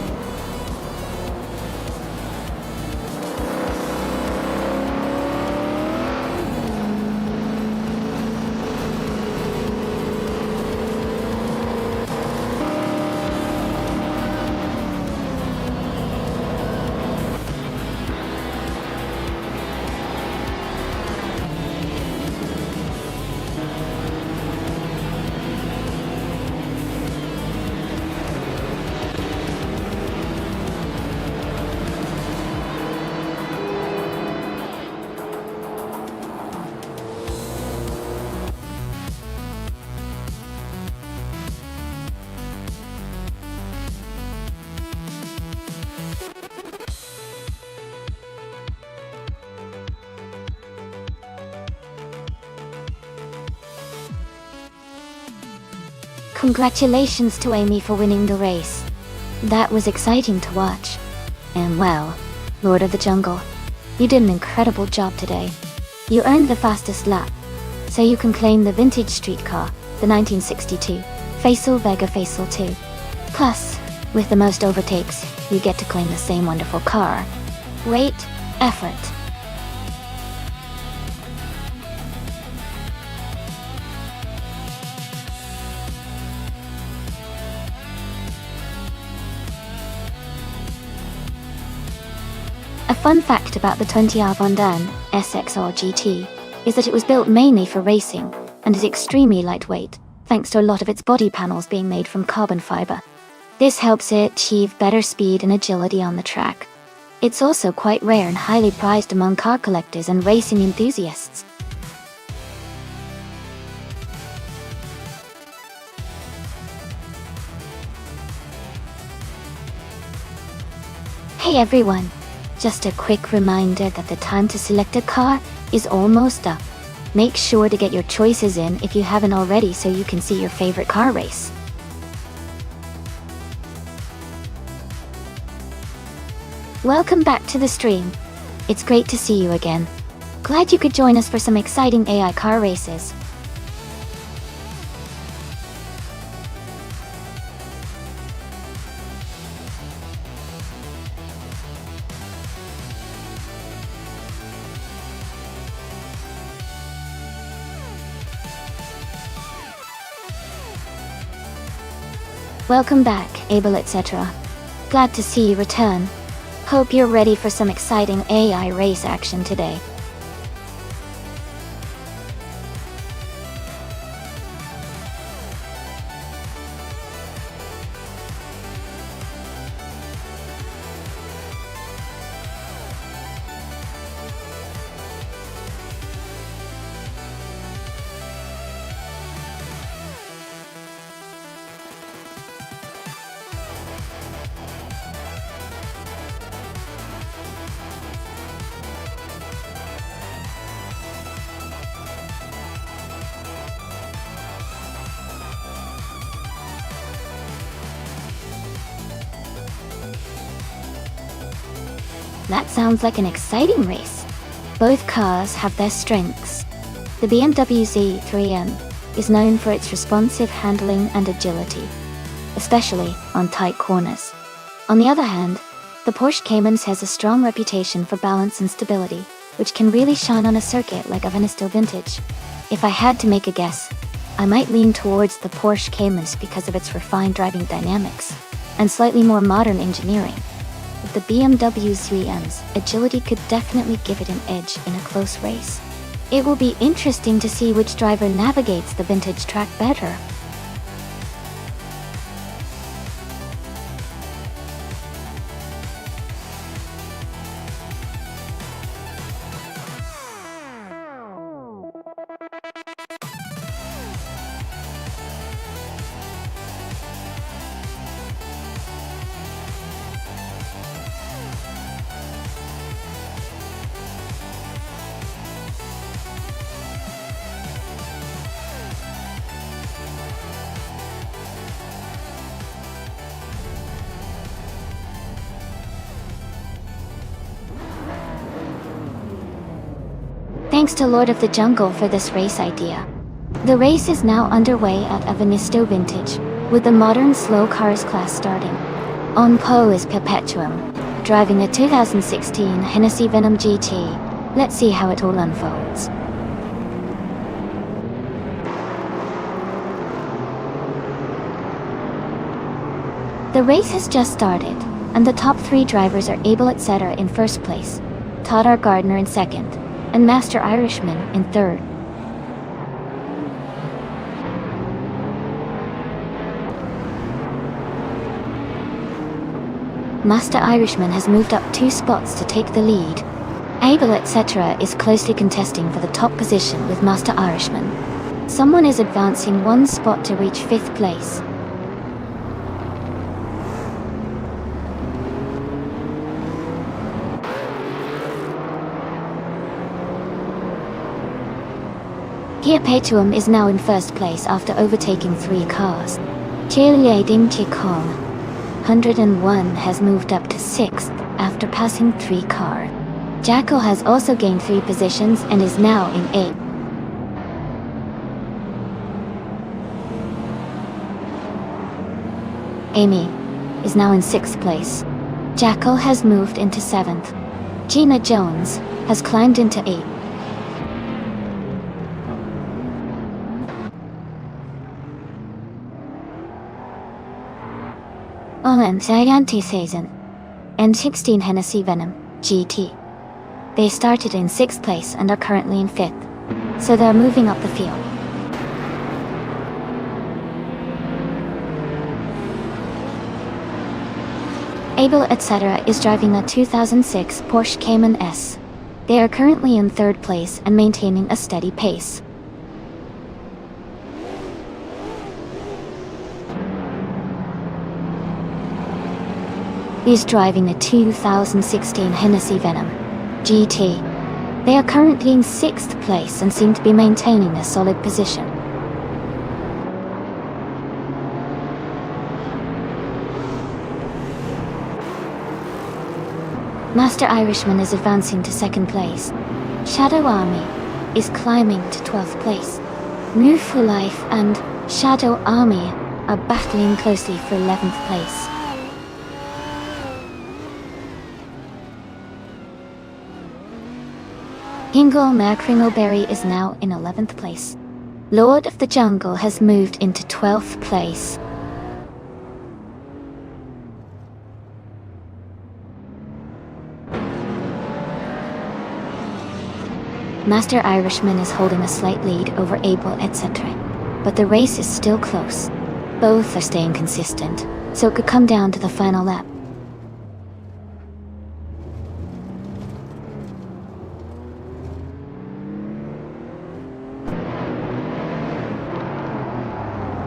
Congratulations to Amy for winning the race. That was exciting to watch. And well, Lord of the Jungle, you did an incredible job today. You earned the fastest lap, so you can claim the vintage streetcar, the 1962 Faisal Vega Faisal 2. Plus, with the most overtakes, you get to claim the same wonderful car. Great effort. A fun fact about the 20R Vendée SXR GT is that it was built mainly for racing and is extremely lightweight, thanks to a lot of its body panels being made from carbon fiber. This helps it achieve better speed and agility on the track. It's also quite rare and highly prized among car collectors and racing enthusiasts. Hey everyone! Just a quick reminder that the time to select a car is almost up. Make sure to get your choices in if you haven't already so you can see your favorite car race. Welcome back to the stream. It's great to see you again. Glad you could join us for some exciting AI car races. Welcome back, Abel etc. Glad to see you return. Hope you're ready for some exciting AI race action today. That sounds like an exciting race. Both cars have their strengths. The BMW Z3M is known for its responsive handling and agility, especially on tight corners. On the other hand, the Porsche Cayman has a strong reputation for balance and stability, which can really shine on a circuit like a Venesto Vintage. If I had to make a guess, I might lean towards the Porsche Cayman because of its refined driving dynamics and slightly more modern engineering. The BMW Z3M's agility could definitely give it an edge in a close race. It will be interesting to see which driver navigates the vintage track better. Thanks to Lord of the Jungle for this race idea. The race is now underway at a Venesto Vintage, with the modern slow cars class starting. On pole is Perpetuum, driving a 2016 Hennessy Venom GT. Let's see how it all unfolds. The race has just started, and the top three drivers are Abel etc. in first place, Todd R. Gardner in second, and Master Irishman in third. Master Irishman has moved up 2 spots to take the lead. Abel etc. is closely contesting for the top position with Master Irishman. Someone is advancing 1 spot to reach 5th place. Perpetuum is now in first place after overtaking 3 cars. Chelie Ding Kong 101 has moved up to 6th after passing 3 cars. Jackal has also gained 3 positions and is now in 8th. Amy is now in 6th place. Jackal has moved into 7th. Gina Jones has climbed into 8th. Owen Gianti Season and 16 Hennessy Venom GT. They started in 6th place and are currently in 5th, so they're moving up the field. Abel etc. is driving a 2006 Porsche Cayman S. They are currently in 3rd place and maintaining a steady pace. He's driving a 2016 Hennessy Venom GT. They are currently in 6th place and seem to be maintaining a solid position. Master Irishman is advancing to 2nd place. Shadow Army is climbing to 12th place. Move for Life and Shadow Army are battling closely for 11th place. Hingle Macringleberry is now in 11th place. Lord of the Jungle has moved into 12th place. Master Irishman is holding a slight lead over Abel etc. But the race is still close. Both are staying consistent, so it could come down to the final lap.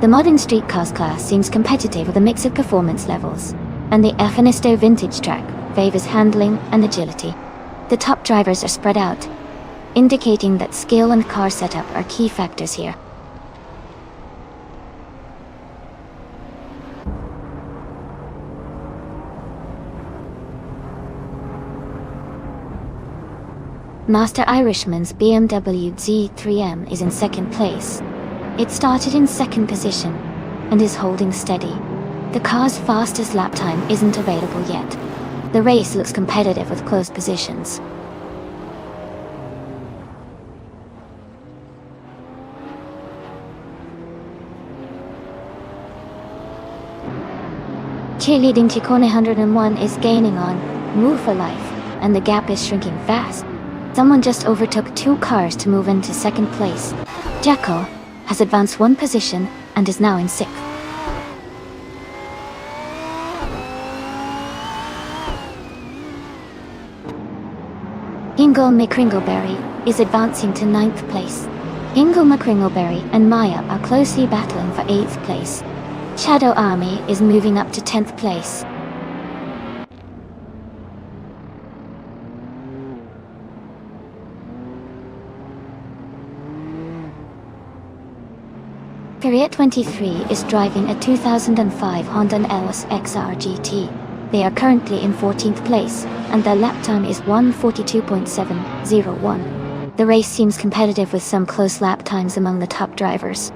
The modern street cars class seems competitive with a mix of performance levels, and the Afinisto vintage track favors handling and agility. The top drivers are spread out, indicating that skill and car setup are key factors here. Master Irishman's BMW Z3M is in 2nd place. It started in 2nd position and is holding steady. The car's fastest lap time isn't available yet. The race looks competitive with close positions. Cheerleading Chicone 101 is gaining on Move for Life, and the gap is shrinking fast. Someone just overtook 2 cars to move into 2nd place. Jacko has advanced 1 position and is now in 6th. Hingle McCringleberry is advancing to 9th place. Hingle McCringleberry and Maya are closely battling for 8th place. Shadow Army is moving up to 10th place. Period 23 is driving a 2005 Honda Ellis XR GT. They are currently in 14th place, and their lap time is 1:42.701. The race seems competitive with some close lap times among the top drivers.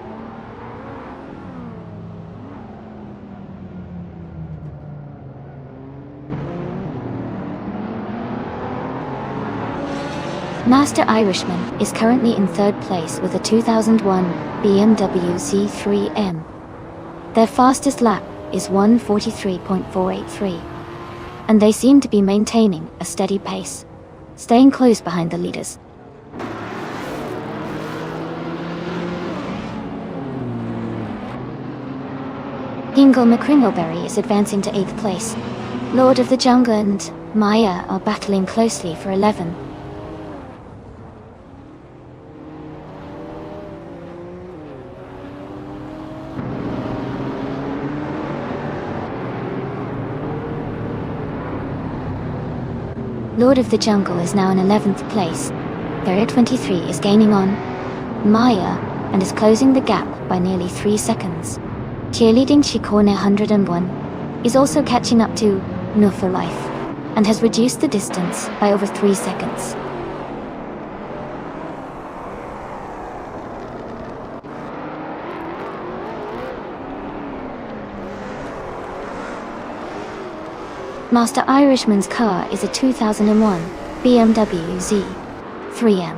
Master Irishman is currently in 3rd place with a 2001 BMW Z3M. Their fastest lap is 1:43.483, and they seem to be maintaining a steady pace, staying close behind the leaders. Hingle McCringleberry is advancing to 8th place. Lord of the Jungle and Maya are battling closely for 11th. Lord of the Jungle is now in 11th place. Period 23 is gaining on Maya and is closing the gap by nearly 3 seconds. Cheerleading Chicone 101 is also catching up to No for Life and has reduced the distance by over 3 seconds. Master Irishman's car is a 2001 BMW Z3M.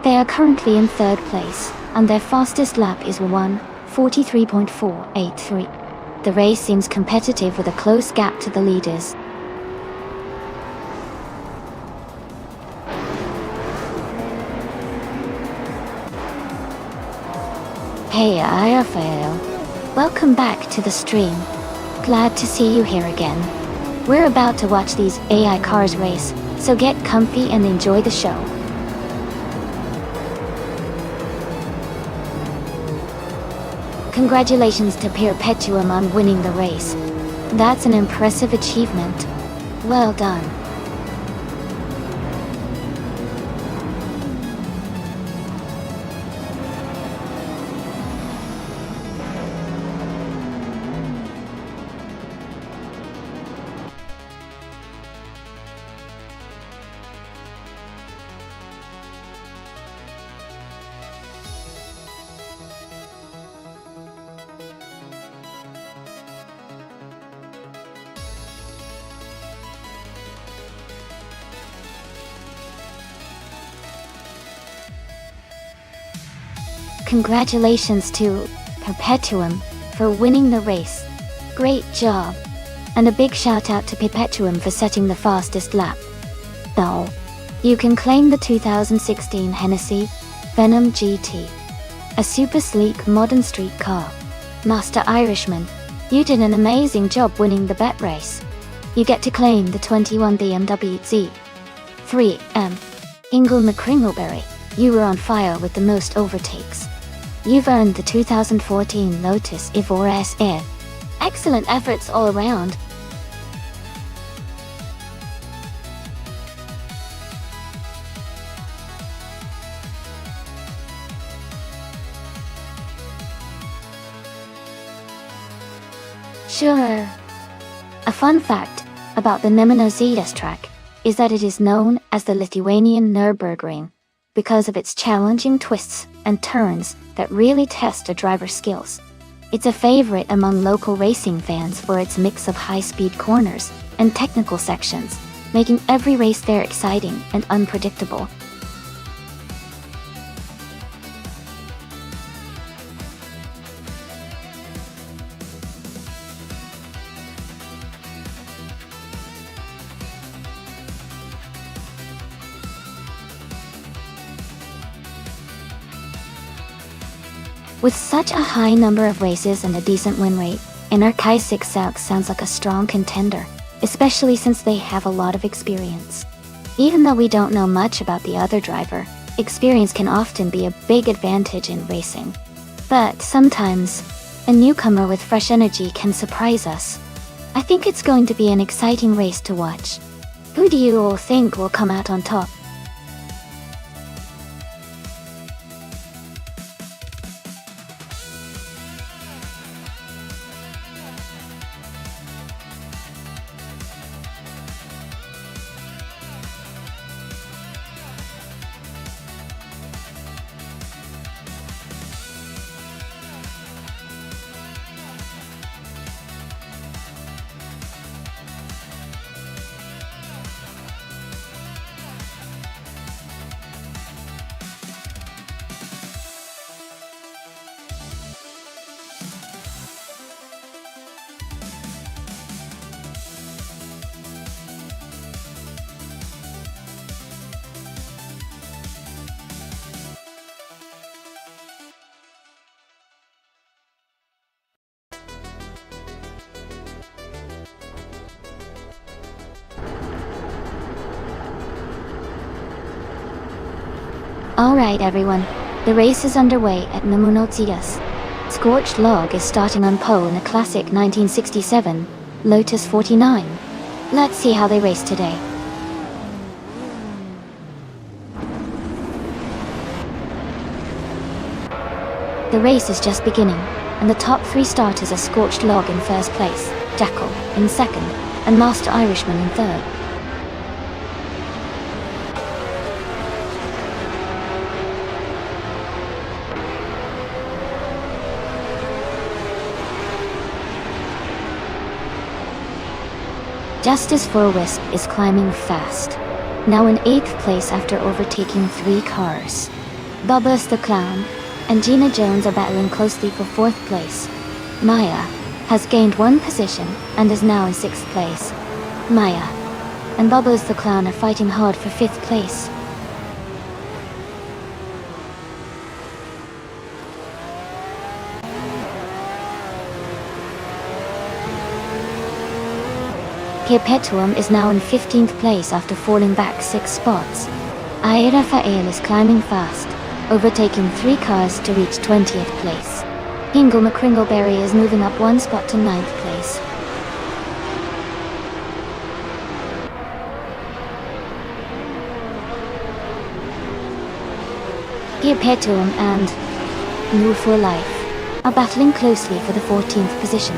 They are currently in 3rd place, and their fastest lap is 1:43.483. The race seems competitive with a close gap to the leaders. Hey, Raphael. Welcome back to the stream. Glad to see you here again. We're about to watch these AI cars race, so get comfy and enjoy the show. Congratulations to Perpetuum on winning the race. That's an impressive achievement. Well done. Congratulations to Perpetuum for winning the race. Great job. And a big shout out to Perpetuum for setting the fastest lap. Now, you can claim the 2016 Hennessy Venom GT. A super sleek modern street car. Master Irishman, you did an amazing job winning the bet race. You get to claim the 21 BMW Z3M. Ingle McCringleberry, you were on fire with the most overtakes. You've earned the 2014 Lotus Evora SE. Excellent efforts all around. Sure. A fun fact about the Nemeno ZS track is that it is known as the Lithuanian Nürburgring because of its challenging twists and turns that really test a driver's skills. It's a favorite among local racing fans for its mix of high-speed corners and technical sections, making every race there exciting and unpredictable. With such a high number of races and a decent win rate, NRK 6 sounds like a strong contender, especially since they have a lot of experience. Even though we don't know much about the other driver, experience can often be a big advantage in racing. But sometimes, a newcomer with fresh energy can surprise us. I think it's going to be an exciting race to watch. Who do you all think will come out on top? Alright everyone, the race is underway at Nemunotzias. Scorched Log is starting on pole in a classic 1967 Lotus 49. Let's see how they race today. The race is just beginning, and the top three starters are Scorched Log in first place, Jackal in second, and Master Irishman in third. Justice for a Wisp is climbing fast, now in 8th place after overtaking 3 cars. Bubba's the Clown and Gina Jones are battling closely for 4th place. Maya has gained 1 position and is now in 6th place. Maya and Bubba's the Clown are fighting hard for 5th place. Perpetuum is now in 15th place after falling back 6 spots. Rafael is climbing fast, overtaking 3 cars to reach 20th place. Hingle McCringleberry is moving up 1 spot to 9th place. Perpetuum and Move for Life are battling closely for the 14th position.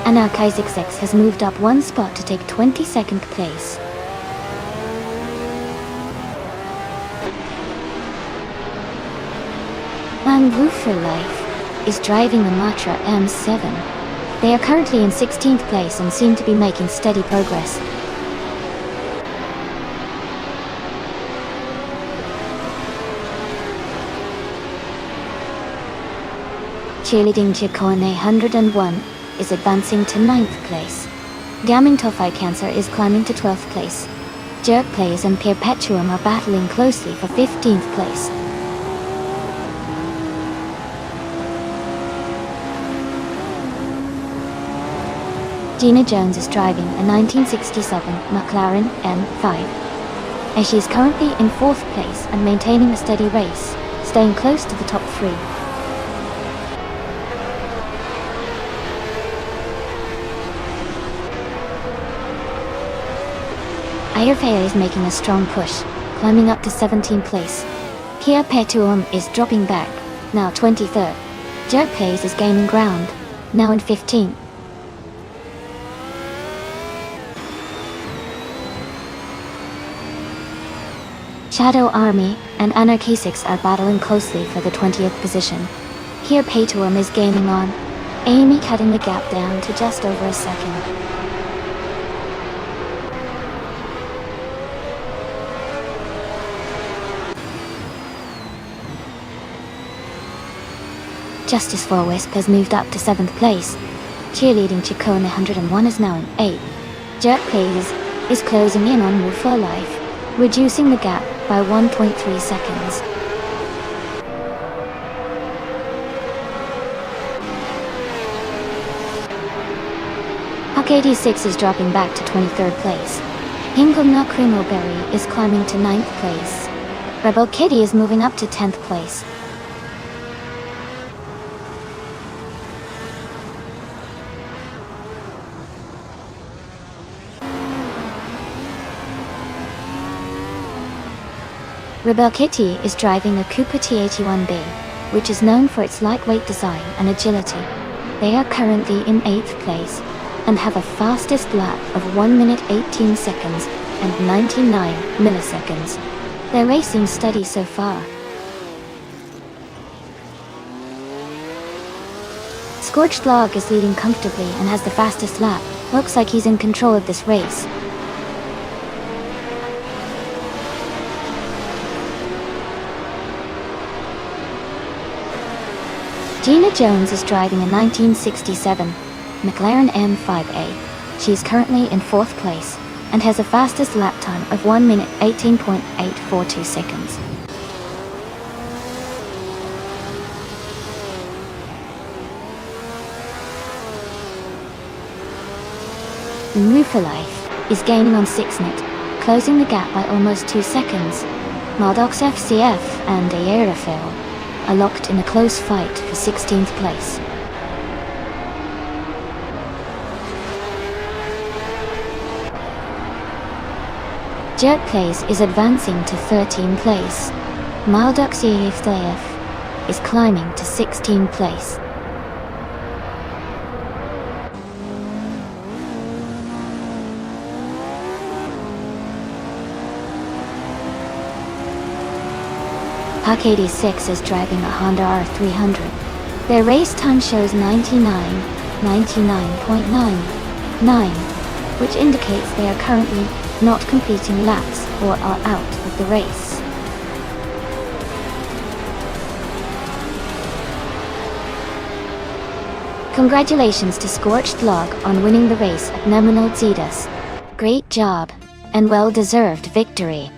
Anarchizixx has moved up 1 spot to take 22nd place. And Move for Life is driving a Matra M7. They are currently in 16th place and seem to be making steady progress. Cheerleading Chicone 101 is advancing to 9th place. Gaming Toffee Cancer is climbing to 12th place. Jerk Plays and Perpetuum are battling closely for 15th place. Gina Jones is driving a 1967 McLaren M5. And she is currently in 4th place and maintaining a steady race, staying close to the top 3. Rafael is making a strong push, climbing up to 17th place. Perpetuum is dropping back, now 23rd. Jerk Plays is gaining ground, now in 15th. Shadow Army and Anarchizixx are battling closely for the 20th position. Perpetuum is gaining on, Amy cutting the gap down to just over a second. Justice for Wisp has moved up to 7th place. Cheerleading Chicone 101 is now in 8th. Jerk Plays is closing in on Move for Life, reducing the gap by 1.3 seconds. Puck 86 is dropping back to 23rd place. Hingle McCringleberry is climbing to 9th place. Rebel Kitty is moving up to 10th place. Rebel Kitty is driving a Cooper T81B, which is known for its lightweight design and agility. They are currently in 8th place and have a fastest lap of 1 minute 18 seconds and 99 milliseconds. They're racing steady so far. Scorched Log is leading comfortably and has the fastest lap. Looks like he's in control of this race. Gina Jones is driving a 1967 McLaren M5A. She is currently in 4th place and has a fastest lap time of 1 minute 18.842 seconds. Move for Life is gaining on 6net, closing the gap by almost 2 seconds. Maldox FCF and Rafael are locked in a close fight for 16th place. Jerk Plays is advancing to 13th place. Maldox FCF is climbing to 16th place. Puck 86 is driving a Honda R300. Their race time shows 99.99, which indicates they are currently not completing laps or are out of the race. Congratulations to Scorched Log on winning the race at Nemanol Zidas. Great job, and well-deserved victory.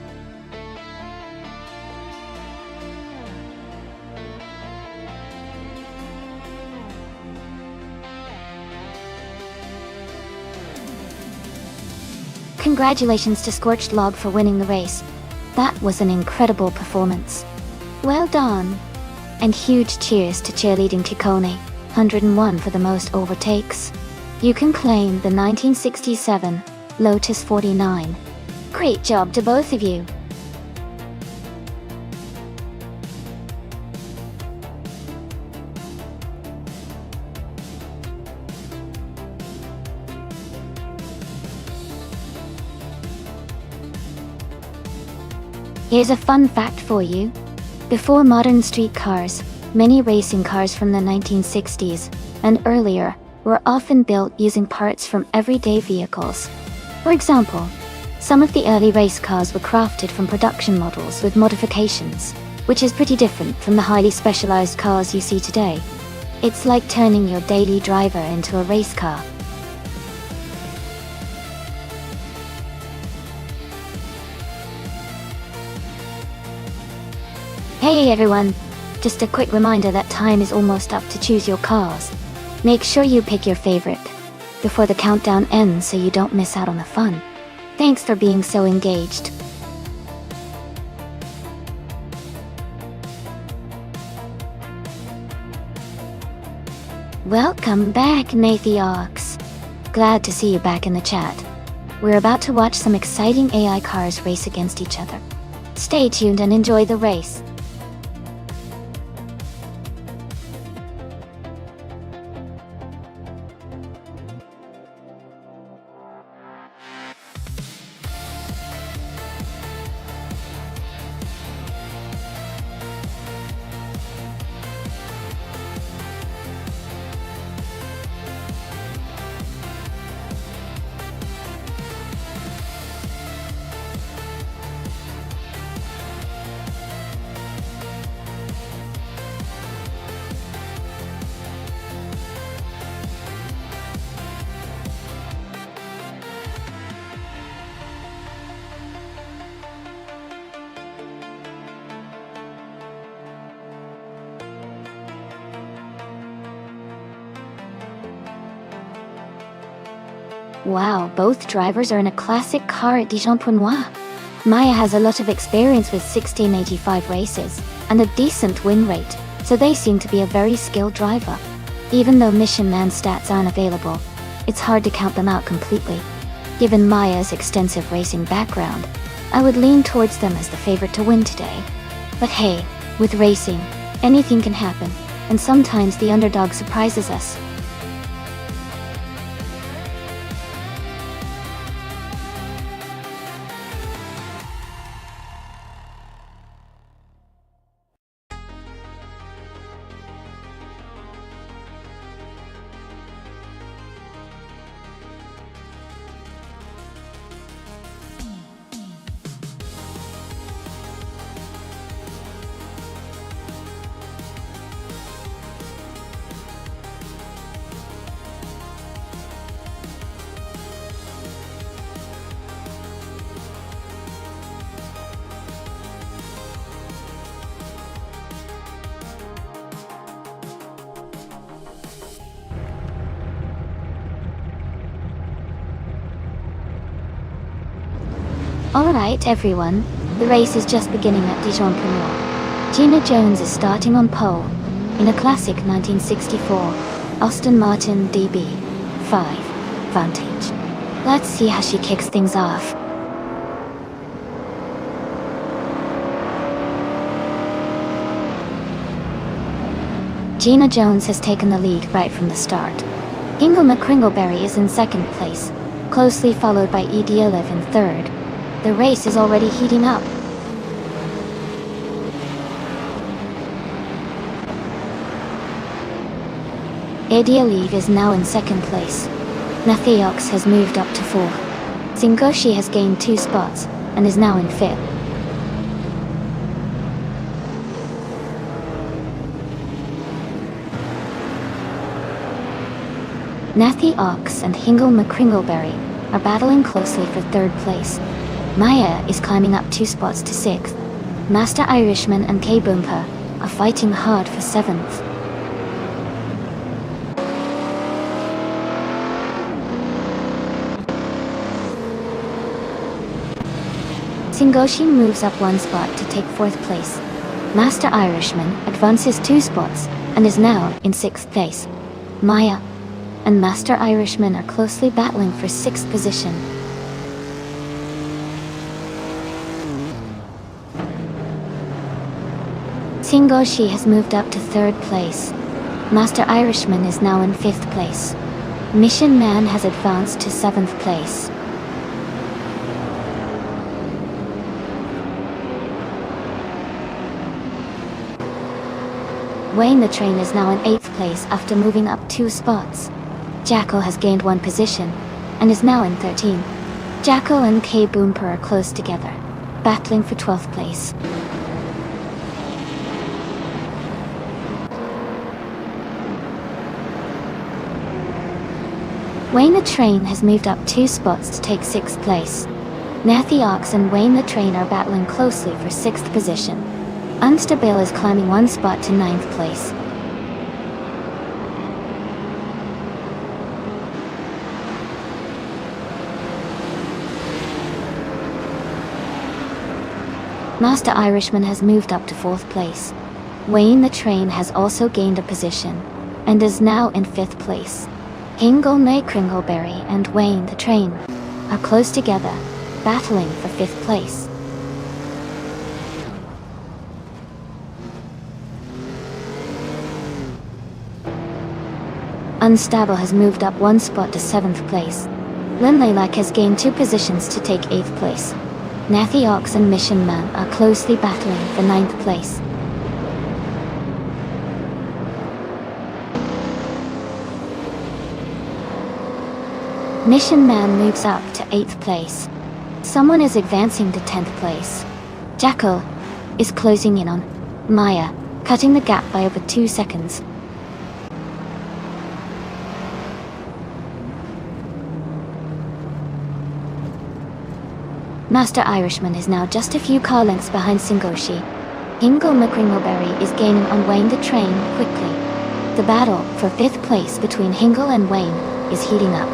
Congratulations to Scorched Log for winning the race. That was an incredible performance. Well done. And huge cheers to Cheerleading Ticone, 101 for the most overtakes. You can claim the 1967 Lotus 49. Great job to both of you. Here's a fun fact for you. Before modern street cars, many racing cars from the 1960s and earlier were often built using parts from everyday vehicles. For example, some of the early race cars were crafted from production models with modifications, which is pretty different from the highly specialized cars you see today. It's like turning your daily driver into a race car. Hey everyone! Just a quick reminder that time is almost up to choose your cars. Make sure you pick your favorite before the countdown ends so you don't miss out on the fun. Thanks for being so engaged. Welcome back, Nathiox. Glad to see you back in the chat. We're about to watch some exciting AI cars race against each other. Stay tuned and enjoy the race. Wow, both drivers are in a classic car at Dijon-Prunois. Maya has a lot of experience with 1685 races, and a decent win rate, so they seem to be a very skilled driver. Even though Mission Man stats aren't available, it's hard to count them out completely. Given Maya's extensive racing background, I would lean towards them as the favorite to win today. But hey, with racing, anything can happen, and sometimes the underdog surprises us. Alright everyone, the race is just beginning at Dijon-Prunois. Gina Jones is starting on pole, in a classic 1964 Aston Martin DB5 Vantage. Let's see how she kicks things off. Gina Jones has taken the lead right from the start. Ingle McCringleberry is in second place, closely followed by Edie Olive in third. The race is already heating up. Edie Olive is now in second place. Nathiox has moved up to fourth. Zingoshi has gained 2 spots and is now in fifth. Nathiox and Hingle McCringleberry are battling closely for third place. Maya is climbing up 2 spots to 6th. Master Irishman and K-Boompa are fighting hard for 7th. Singoshi moves up 1 spot to take 4th place. Master Irishman advances 2 spots and is now in 6th place. Maya and Master Irishman are closely battling for 6th position. Singoshi has moved up to 3rd place. Master Irishman is now in 5th place. Mission Man has advanced to 7th place. Wayne the Train is now in 8th place after moving up 2 spots. Jackal has gained 1 position and is now in 13th. Jackal and K Boomper are close together, battling for 12th place. Wayne the Train has moved up 2 spots to take 6th place. Nathy Ox and Wayne the Train are battling closely for 6th position. Unstable is climbing 1 spot to 9th place. Master Irishman has moved up to 4th place. Wayne the Train has also gained a position and is now in 5th place. Hingle May Kringleberry and Wayne the Train are close together, battling for 5th place. Unstable has moved up 1 spot to 7th place. Linlaylak has gained 2 positions to take 8th place. Nathy Ox and Mission Man are closely battling for 9th place. Mission Man moves up to 8th place. Someone is advancing to 10th place. Jackal is closing in on Maya, cutting the gap by over 2 seconds. Master Irishman is now just a few car lengths behind Singoshi. Hingle McCringleberry is gaining on Wayne the Train quickly. The battle for 5th place between Hingle and Wayne is heating up.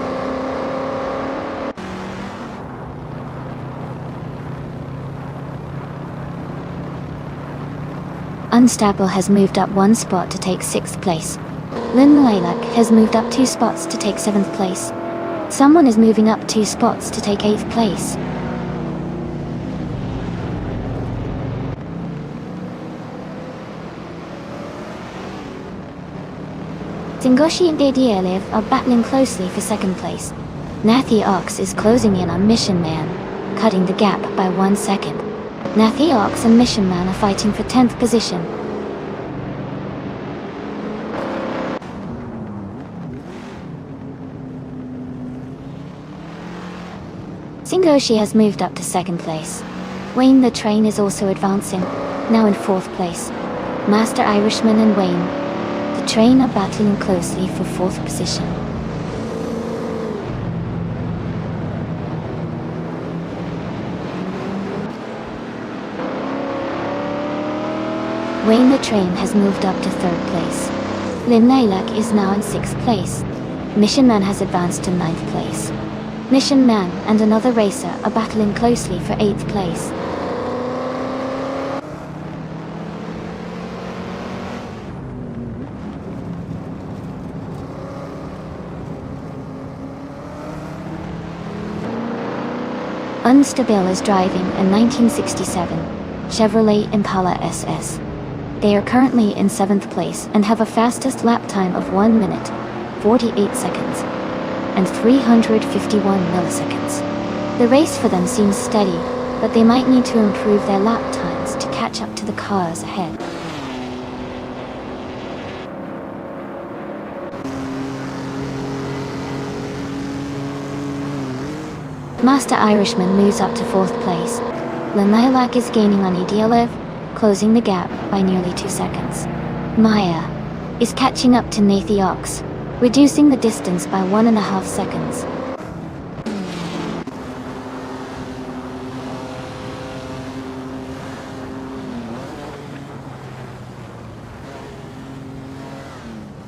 Unstable has moved up 1 spot to take 6th place. Linlaylak has moved up 2 spots to take 7th place. Someone is moving up 2 spots to take 8th place. Singoshi and Dadielev are battling closely for 2nd place. Nathy Ox is closing in on Mission Man, cutting the gap by 1 second. Nathy Ox and Mission Man are fighting for 10th position. Singoshi has moved up to 2nd place. Wayne the Train is also advancing, now in 4th place. Master Irishman and Wayne the Train are battling closely for 4th position. Wayne the Train has moved up to 3rd place. Linlaylak is now in 6th place. Mission Man has advanced to 9th place. Mission Man and another racer are battling closely for 8th place. Unstable is driving a 1967 Chevrolet Impala SS. They are currently in 7th place and have a fastest lap time of 1 minute, 48 seconds, and 351 milliseconds. The race for them seems steady, but they might need to improve their lap times to catch up to the cars ahead. Master Irishman moves up to 4th place. Linlaylak is gaining on Idealev, closing the gap by nearly 2 seconds. Maya is catching up to Nathy Ox, reducing the distance by 1.5 seconds.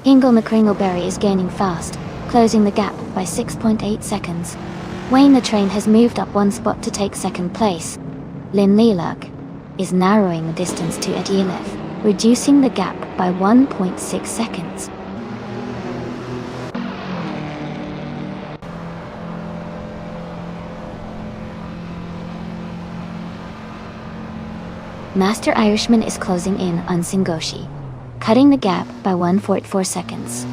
Hingle McCringleberry is gaining fast, closing the gap by 6.8 seconds. Wayne the Train has moved up 1 spot to take 2nd place. Lin Leilak, is narrowing the distance to Edilef, reducing the gap by 1.6 seconds. Master Irishman is closing in on Singoshi, cutting the gap by 1.4 seconds.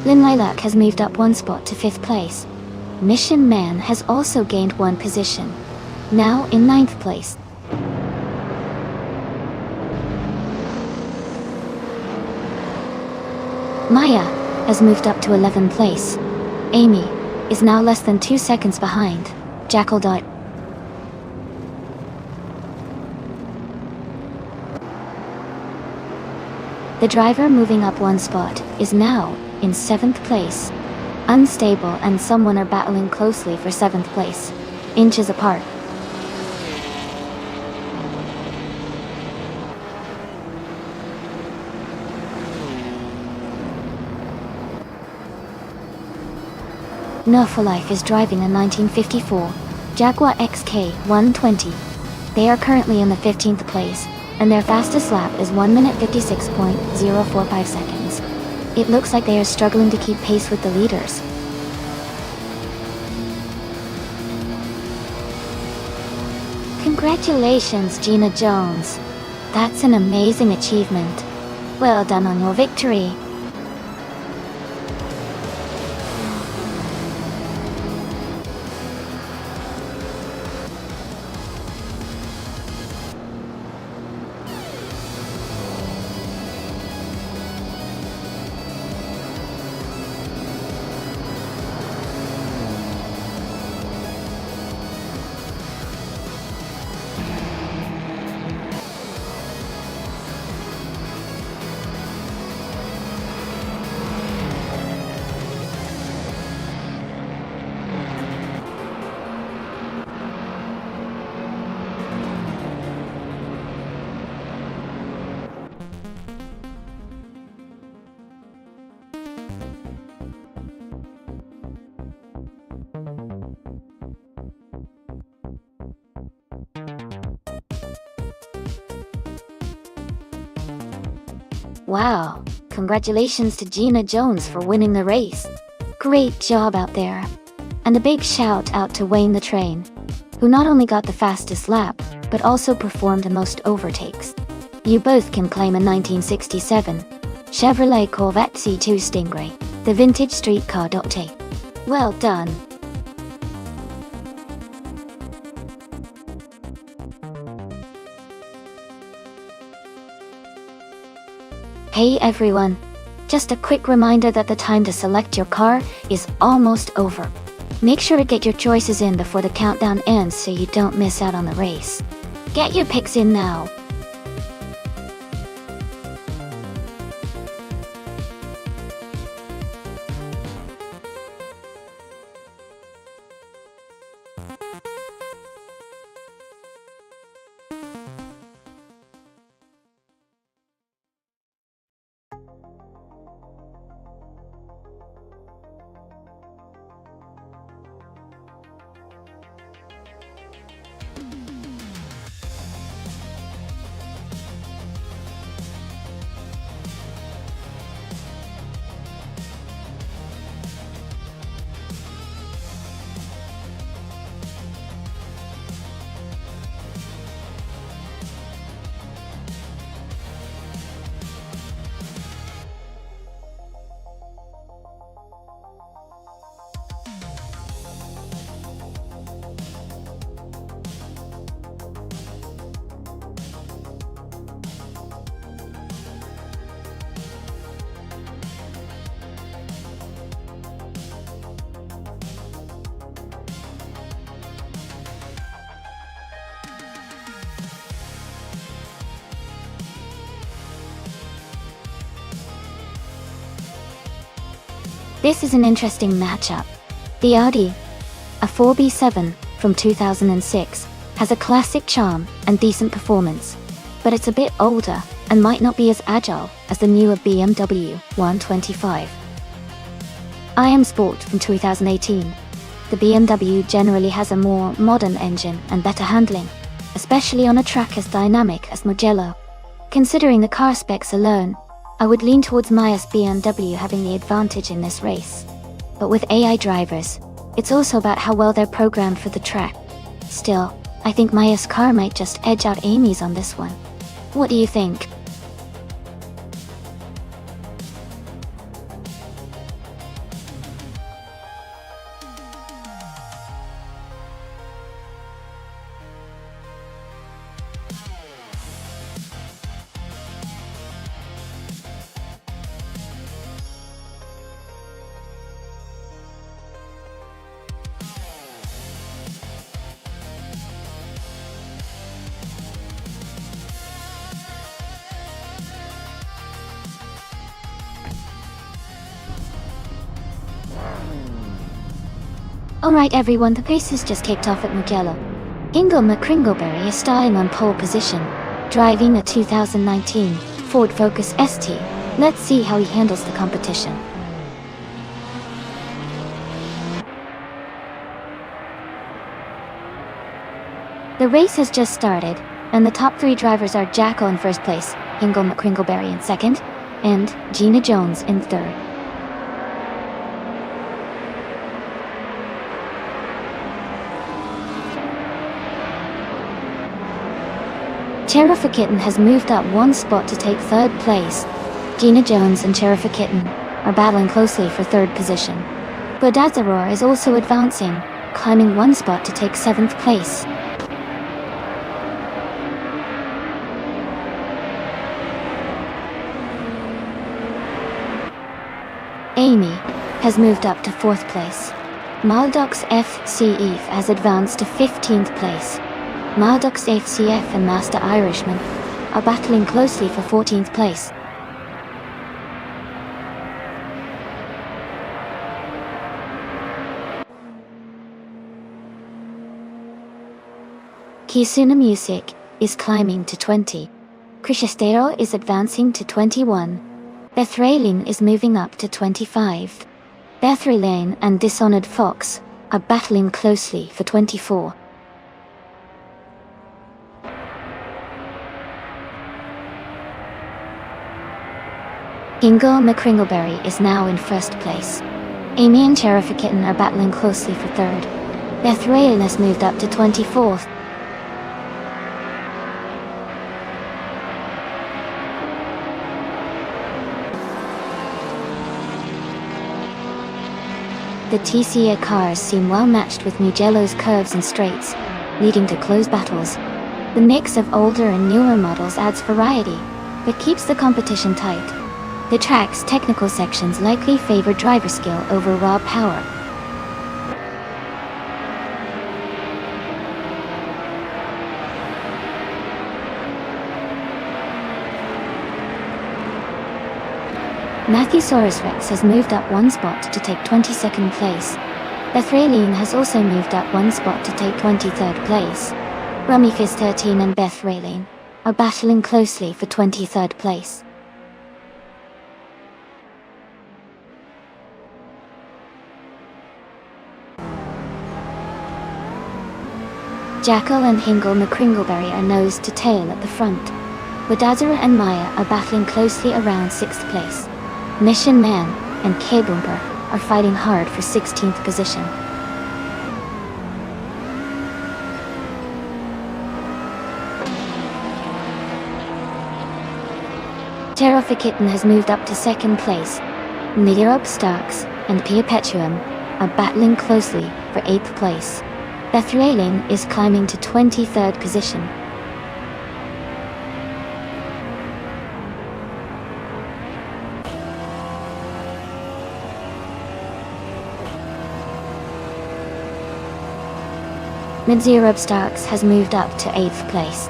Lin Leilak has moved up one spot to 5th place. Mission Man has also gained one position, now in 9th place. Maya has moved up to 11th place. Amy is now less than 2 seconds behind Jackal. The driver moving up one spot is now in 7th place. Unstable and someone are battling closely for 7th place, inches apart. No for Life is driving a 1954 Jaguar XK 120. They are currently in the 15th place, and their fastest lap is 1 minute 56.045 seconds. It looks like they are struggling to keep pace with the leaders. Congratulations, Gina Jones. That's an amazing achievement. Well done on your victory. Wow, congratulations to Gina Jones for winning the race. Great job out there. And a big shout out to Wayne the Train, who not only got the fastest lap, but also performed the most overtakes. You both can claim a 1967 Chevrolet Corvette C2 Stingray, the vintage streetcar. Well done. Hey everyone, just a quick reminder that the time to select your car is almost over. Make sure to get your choices in before the countdown ends so you don't miss out on the race. Get your picks in now. This is an interesting matchup. The Audi, a 4B7 from 2006, has a classic charm and decent performance, but it's a bit older and might not be as agile as the newer BMW 125. IM Sport from 2018. The BMW generally has a more modern engine and better handling, especially on a track as dynamic as Mugello. Considering the car specs alone, I would lean towards Maya's BMW having the advantage in this race. But with AI drivers, it's also about how well they're programmed for the track. Still, I think Maya's car might just edge out Amy's on this one. What do you think? Alright everyone, the race has just kicked off at Mugello. Ingle McCringleberry is starting on pole position, driving a 2019 Ford Focus ST. Let's see how he handles the competition. The race has just started, and the top 3 drivers are Jackal in first place, Ingle McCringleberry in second, and Gina Jones in third. Cherokee Kitten has moved up 1 spot to take 3rd place. Gina Jones and Cherokee Kitten are battling closely for 3rd position. Bodazaror is also advancing, climbing 1 spot to take 7th place. Amy has moved up to 4th place. Maldox FCF has advanced to 15th place. Maldox FCF and Master Irishman are battling closely for 14th place. Kisuna Music is climbing to 20. Cristero is advancing to 21. Bethralin is moving up to 25. Bethralane and Dishonored Fox are battling closely for 24. Ingle McCringleberry is now in 1st place. Amy and Cherokee Kitten are battling closely for 3rd. Bethralin has moved up to 24th. The TCA cars seem well matched with Mugello's curves and straights, leading to close battles. The mix of older and newer models adds variety, but keeps the competition tight. The track's technical sections likely favor driver skill over raw power. Matthesaurus Rex has moved up 1 spot to take 22nd place. Bethralin has also moved up 1 spot to take 23rd place. Rummyfizz 13 and Bethralin are battling closely for 23rd place. Jackal and Ingle McCringleberry are nose to tail at the front. Wadazara and Maya are battling closely around 6th place. Mission Man and K-Boomper are fighting hard for 16th position. Cherokee Kitten has moved up to 2nd place. Nidirob Starks and Pia Petuum are battling closely for 8th place. Bethralin is climbing to 23rd position. Mid-Zero Starks has moved up to 8th place.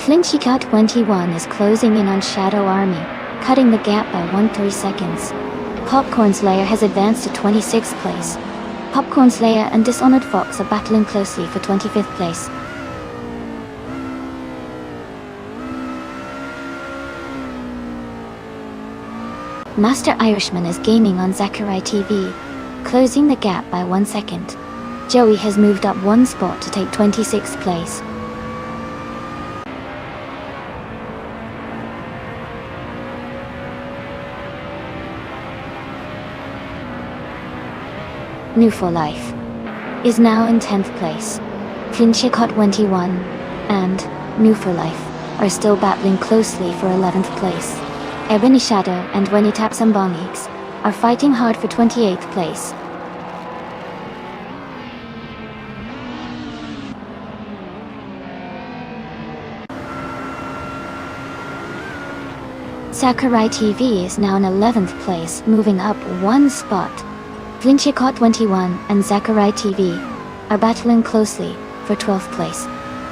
Flinchyka 21 is closing in on Shadow Army, cutting the gap by 1-3 seconds. Popcorn Slayer has advanced to 26th place. Popcorn Slayer and Dishonored Fox are battling closely for 25th place. Master Irishman is gaining on Zachary TV, closing the gap by 1 second. Joey has moved up 1 spot to take 26th place. New for Life, is now in 10th place. Flinchicot 21 and New for Life are still battling closely for 11th place. Ebony Shadow and Wenitap Sambangix are fighting hard for 28th place. Sakurai TV is now in 11th place, moving up one spot. Flinchicot 21 and Sakurai TV are battling closely for 12th place.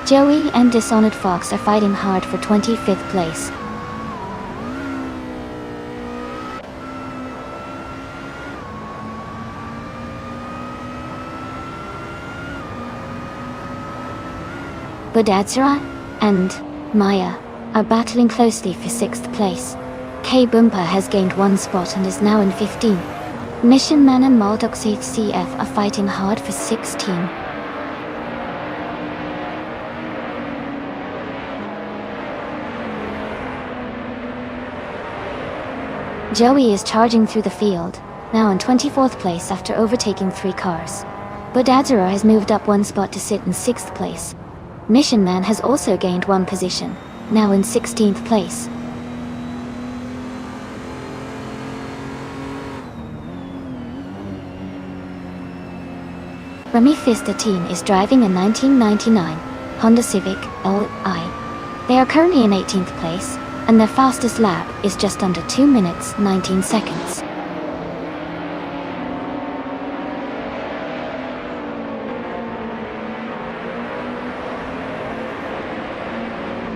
Joey and Dishonored Fox are fighting hard for 25th place. Budadsura and Maya are battling closely for 6th place. K-Boompa has gained one spot and is now in 15. Mission Man and Maldoxate CF are fighting hard for 16. Joey is charging through the field, now in 24th place after overtaking 3 cars. Budadsura has moved up one spot to sit in 6th place. Mission Man has also gained one position, now in 16th place. Remy Fista team is driving a 1999 Honda Civic Li. They are currently in 18th place, and their fastest lap is just under 2 minutes 19 seconds.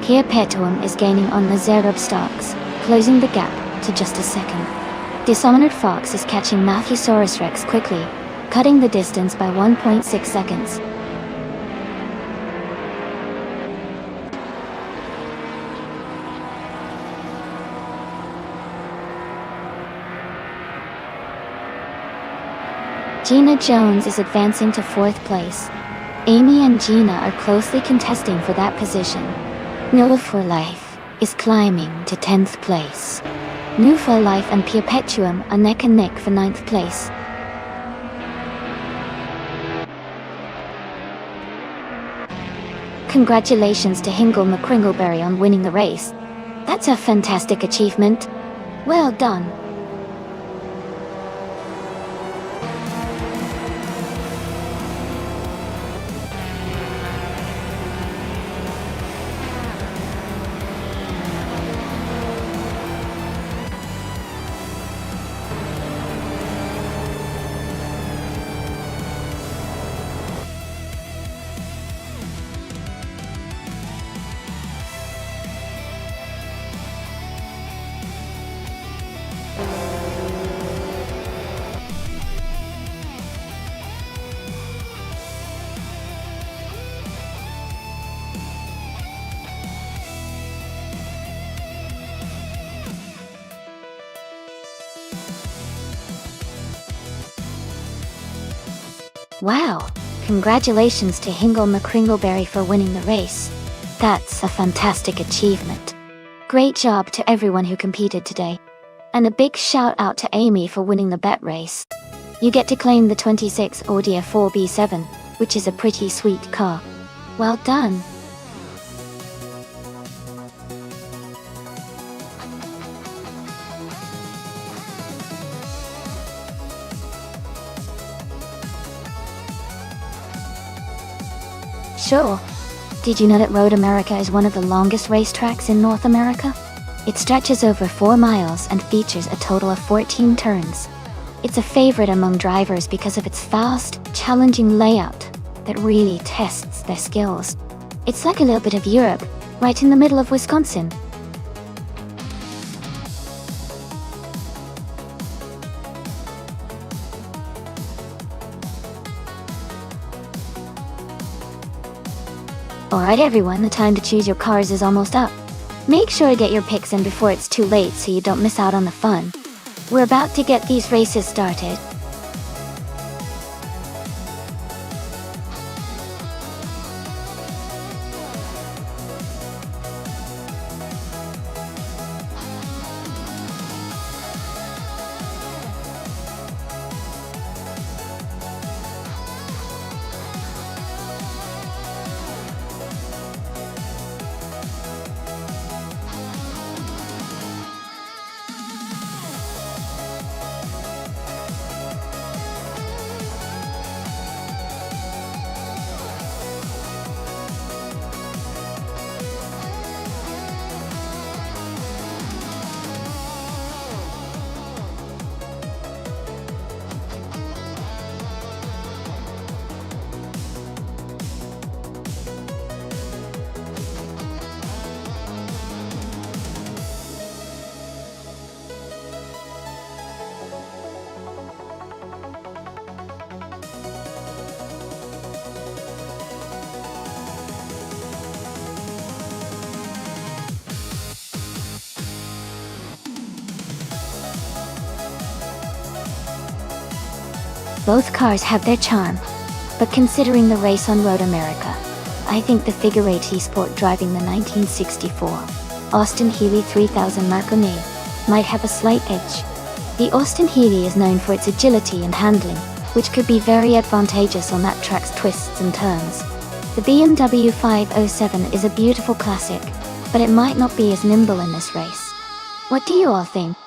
Kia Petuum is gaining on the Zerub Starks, closing the gap to just a second. Dishonored Fox is catching Matthesaurus Rex quickly, cutting the distance by 1.6 seconds. Gina Jones is advancing to 4th place. Amy and Gina are closely contesting for that position. New for Life is climbing to 10th place. New for Life and Perpetuum are neck and neck for 9th place. Congratulations to Hingle McCringleberry on winning the race. That's a fantastic achievement. Well done. Wow! Congratulations to Hingle McCringleberry for winning the race. That's a fantastic achievement. Great job to everyone who competed today. And a big shout out to Amy for winning the bet race. You get to claim the 26 Audi A4 B7, which is a pretty sweet car. Well done! Sure. Did you know that Road America is one of the longest racetracks in North America? It stretches over 4 miles and features a total of 14 turns. It's a favorite among drivers because of its fast, challenging layout that really tests their skills. It's like a little bit of Europe, right in the middle of Wisconsin. Alright everyone, the time to choose your cars is almost up. Make sure to get your picks in before it's too late so you don't miss out on the fun. We're about to get these races started. Both cars have their charm. But considering the race on Road America, I think the Figure 8 Sport driving the 1964 Austin Healey 3000 Marconi might have a slight edge. The Austin Healey is known for its agility and handling, which could be very advantageous on that track's twists and turns. The BMW 507 is a beautiful classic, but it might not be as nimble in this race. What do you all think?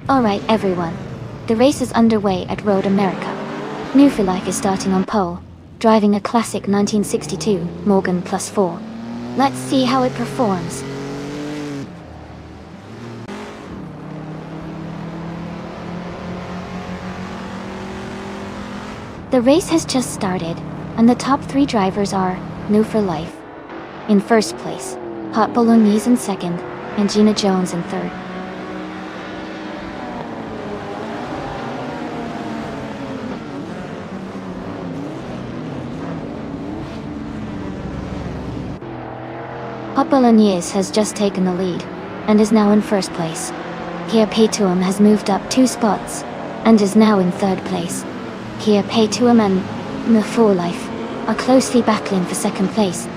Alright everyone, the race is underway at Road America. Newfilife is starting on pole, driving a classic 1962 Morgan Plus 4. Let's see how it performs. The race has just started, and the top 3 drivers are New for Life in first place, Hot Bolognese in second, and Gina Jones in third. Hot Bolognese has just taken the lead, and is now in first place. Kia Paytuam has moved up 2 spots, and is now in third place. Kia Paytuam and New for Life are closely battling for second place.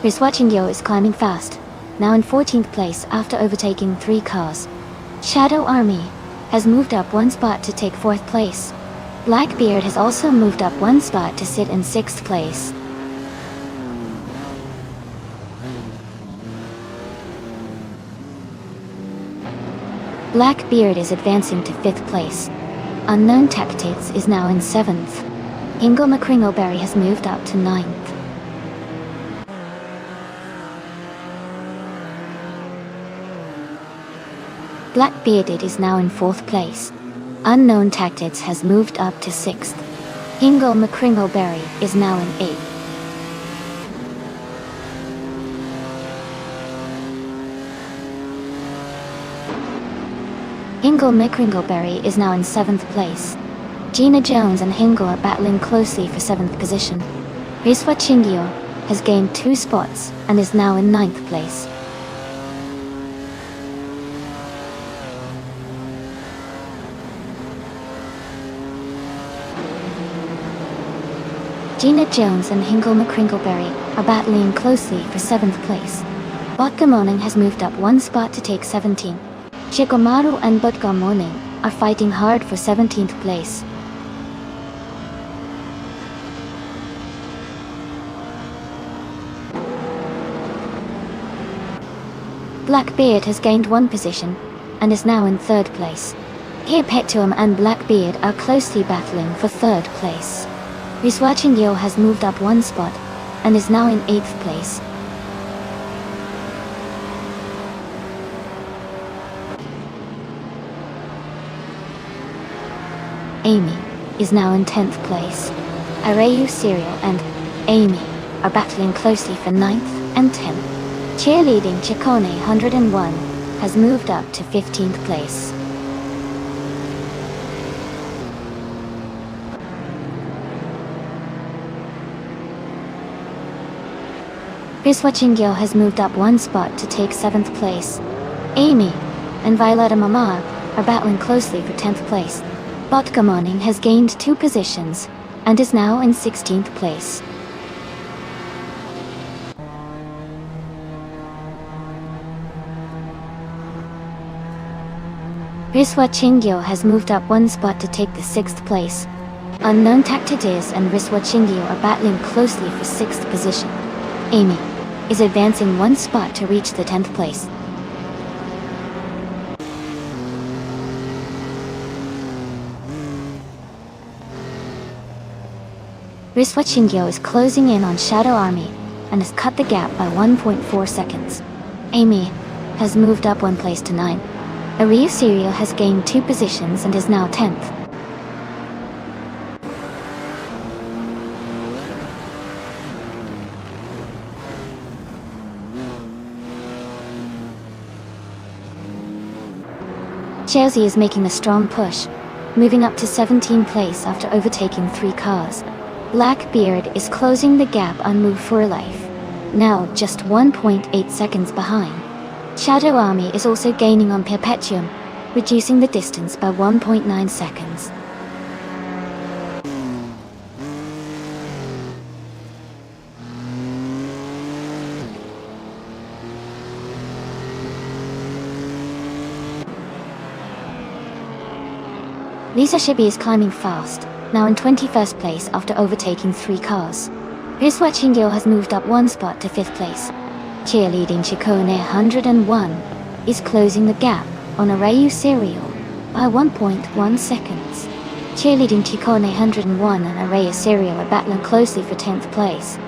Riswachingyo is climbing fast, now in 14th place after overtaking 3 cars. Shadow Army has moved up 1 spot to take 4th place. Blackbeard has also moved up 1 spot to sit in 6th place. Blackbeard is advancing to 5th place. Unknown Tactics is now in 7th. Ingo McCringleberry has moved up to 9th. Blackbearded is now in 4th place. Unknown Tactics has moved up to 6th. Ingo McCringleberry is now in 8th. Ingo McCringleberry is now in 7th place. Gina Jones and Hingle are battling closely for 7th position. Riswa Chingyo has gained 2 spots and is now in 9th place. Gina Jones and Hingle McCringleberry are battling closely for 7th place. Botgamoning has moved up 1 spot to take 17th. Chikomaru and Botgamoning are fighting hard for 17th place. Blackbeard has gained 1 position and is now in 3rd place. Here Petuum and Blackbeard are closely battling for 3rd place. Riswachingyo has moved up 1 spot and is now in 8th place. Amy is now in 10th place. Arayu Serial and Amy are battling closely for 9th and 10th. Cheerleading Chikone 101 has moved up to 15th place. Riswachingyo has moved up 1 spot to take 7th place. Amy and Violetta Mama are battling closely for 10th place. Botgamoning has gained 2 positions and is now in 16th place. Riswa Chingyo has moved up one spot to take the 6th place. Unknown Tactides and Riswa Chingyo are battling closely for 6th position. Amy is advancing one spot to reach the 10th place. Riswa Chingyo is closing in on Shadow Army and has cut the gap by 1.4 seconds. Amy has moved up one place to 9. Ariu Serial has gained 2 positions and is now 10th. Chelsea is making a strong push, moving up to 17th place after overtaking 3 cars. Blackbeard is closing the gap on Move for Life, now just 1.8 seconds behind. Shadow Army is also gaining on Perpetuum, reducing the distance by 1.9 seconds. Lisa Shibi is climbing fast, now in 21st place after overtaking 3 cars. Riswa Chingyo has moved up one spot to 5th place. Cheerleading Chikone 101 is closing the gap on Arayu Serial by 1.1 seconds. Cheerleading Chikone 101 and Arayu Serial are battling closely for 10th place.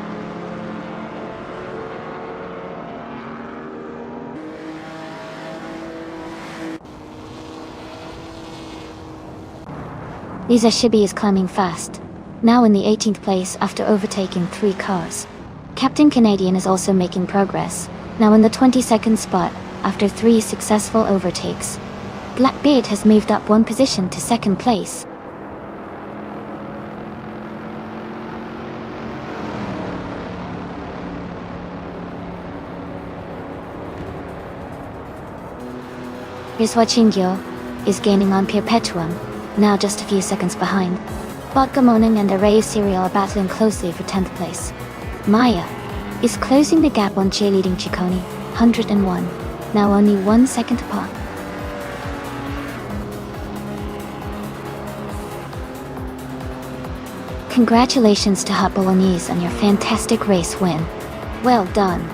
Lisa Shibi is climbing fast, now in the 18th place after overtaking 3 cars. Captain Canadian is also making progress, now in the 22nd spot after 3 successful overtakes. Blackbeard has moved up one position to 2nd place. Riswa Chingyo is gaining on Perpetuum, now just a few seconds behind. Botgamoning and Arayu Serial are battling closely for 10th place. Maya is closing the gap on Cheerleading Chikone 101, now only 1 second apart. Congratulations to Hot Bolognese on your fantastic race win. Well done.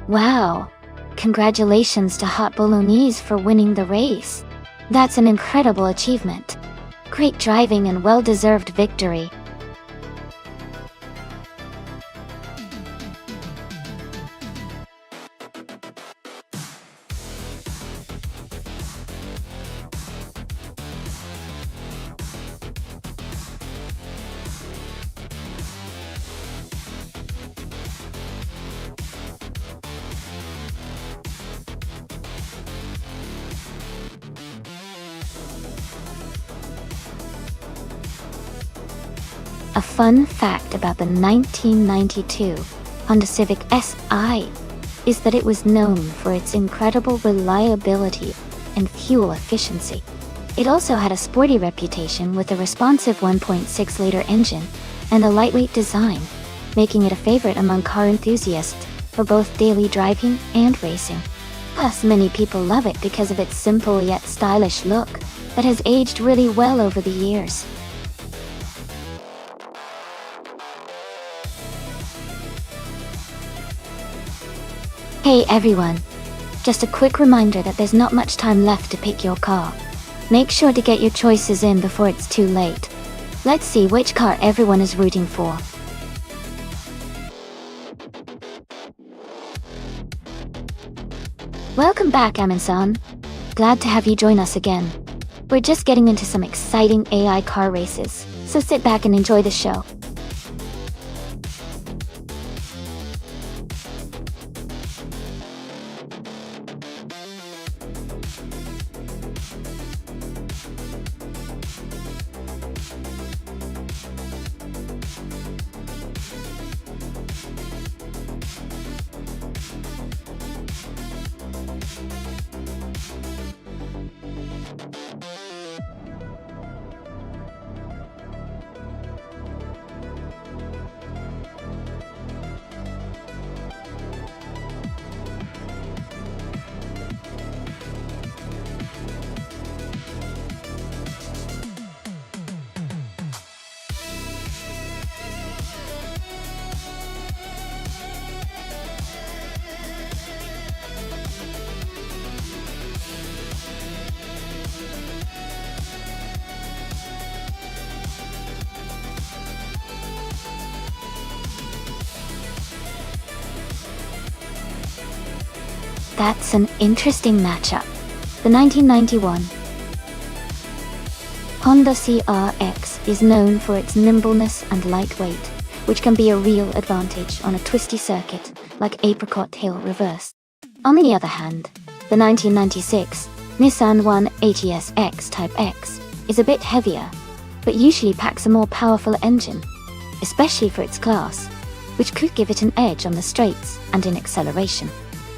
Wow! Congratulations to Hot Bolognese for winning the race. That's an incredible achievement. Great driving and well-deserved victory. A fun fact about the 1992 Honda Civic Si is that it was known for its incredible reliability and fuel efficiency. It also had a sporty reputation with a responsive 1.6-liter engine and a lightweight design, making it a favorite among car enthusiasts for both daily driving and racing. Plus, many people love it because of its simple yet stylish look that has aged really well over the years. Hey everyone! Just a quick reminder that there's not much time left to pick your car. Make sure to get your choices in before it's too late. Let's see which car everyone is rooting for. Welcome back, Amin-san. Glad to have you join us again. We're just getting into some exciting AI car races, so sit back and enjoy the show. That's an interesting matchup. The 1991 Honda CRX is known for its nimbleness and lightweight, which can be a real advantage on a twisty circuit like Apricot Hill Reverse. On the other hand, the 1996 Nissan 180SX Type X is a bit heavier, but usually packs a more powerful engine, especially for its class, which could give it an edge on the straights and in acceleration.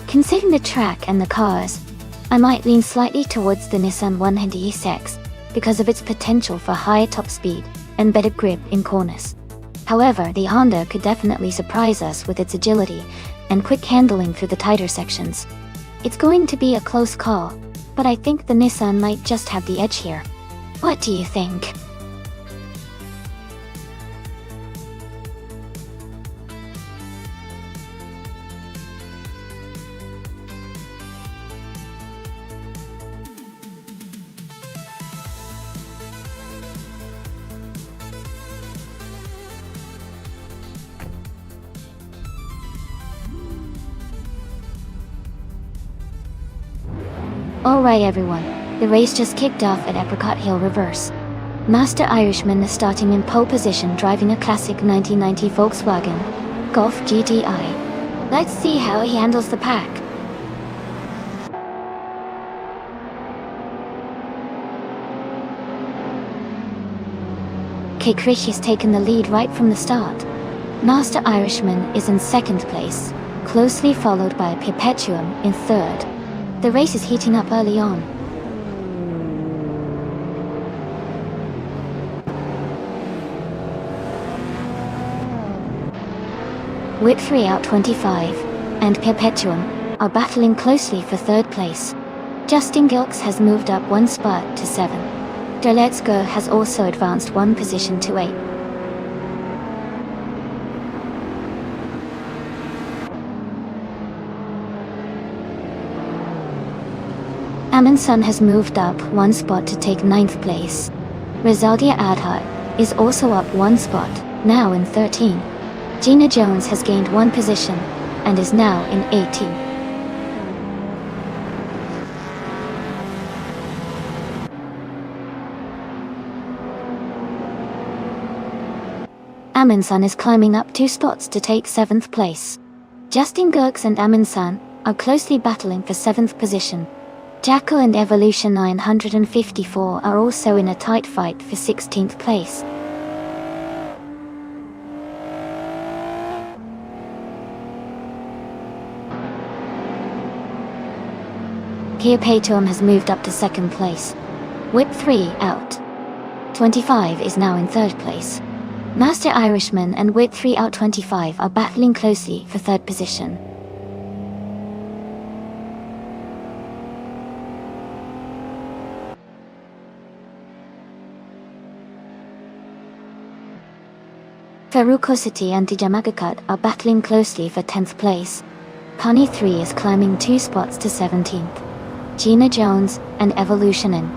Considering the track and the cars, I might lean slightly towards the Nissan 180SX because of its potential for higher top speed and better grip in corners. However, the Honda could definitely surprise us with its agility and quick handling through the tighter sections. It's going to be a close call, but I think the Nissan might just have the edge here. What do you think? Alright everyone, the race just kicked off at Apricot Hill Reverse. Master Irishman is starting in pole position driving a classic 1990 Volkswagen Golf GTI. Let's see how he handles the pack. Krish has taken the lead right from the start. Master Irishman is in second place, closely followed by Perpetuum in third. The race is heating up early on. Whitfree out 25, and Perpetuum are battling closely for third place. Justin Gilks has moved up one spot to 7. Let's Go has also advanced one position to 8. Amundsen has moved up one spot to take 9th place. Rizaldia Adhart is also up one spot, now in 13. Gina Jones has gained one position and is now in 18. Amundsen is climbing up 2 spots to take 7th place. Justin Gurks and Amundsen are closely battling for 7th position. Jacko and Evolution 954 are also in a tight fight for 16th place. Here Paytom has moved up to second place. Whip 3 out. 25 is now in third place. Master Irishman and Whip 3 out 25 are battling closely for third position. Ferocity and Dijamagakat are battling closely for 10th place. Pony 3 is climbing 2 spots to 17th. Gina Jones and Evolutionin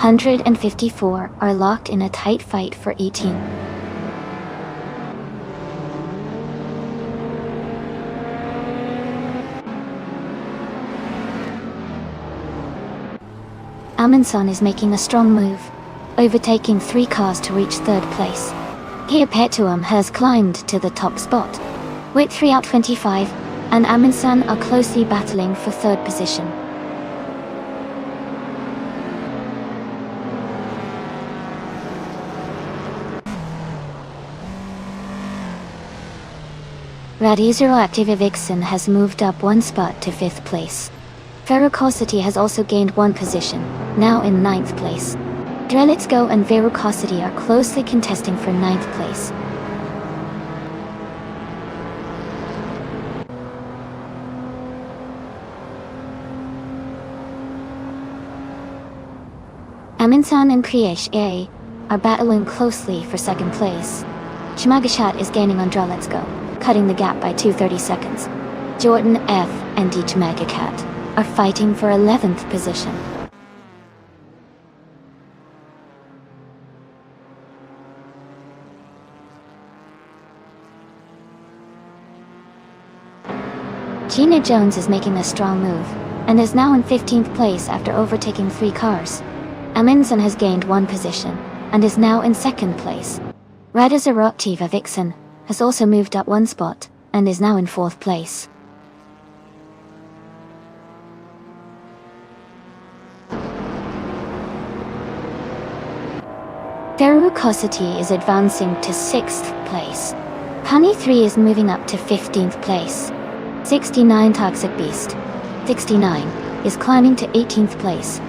154 are locked in a tight fight for 18. Amundsen is making a strong move, overtaking 3 cars to reach third place. Here Paytom has climbed to the top spot. Whip 3 out 25 and Amundsen are closely battling for third position. Radioactive Vixen has moved up 1 spot to 5th place. Ferocity has also gained 1 position, now in 9th place. Drelitsko and Verocity are closely contesting for 9th place. Amundsen and Kriyesh A are battling closely for 2nd place. Chmagashat is gaining on Drelitsko, cutting the gap by 2:30 seconds. Jordan F and D Chmagakat are fighting for 11th position. Gina Jones is making a strong move, and is now in 15th place after overtaking 3 cars. Amundsen has gained 1 position, and is now in 2nd place. Radioactive Vixen has also moved up 1 spot, and is now in 4th place. Ferocity is advancing to 6th place. Honey 3 is moving up to 15th place. 69 Toxic Beast 69 is climbing to 18th place.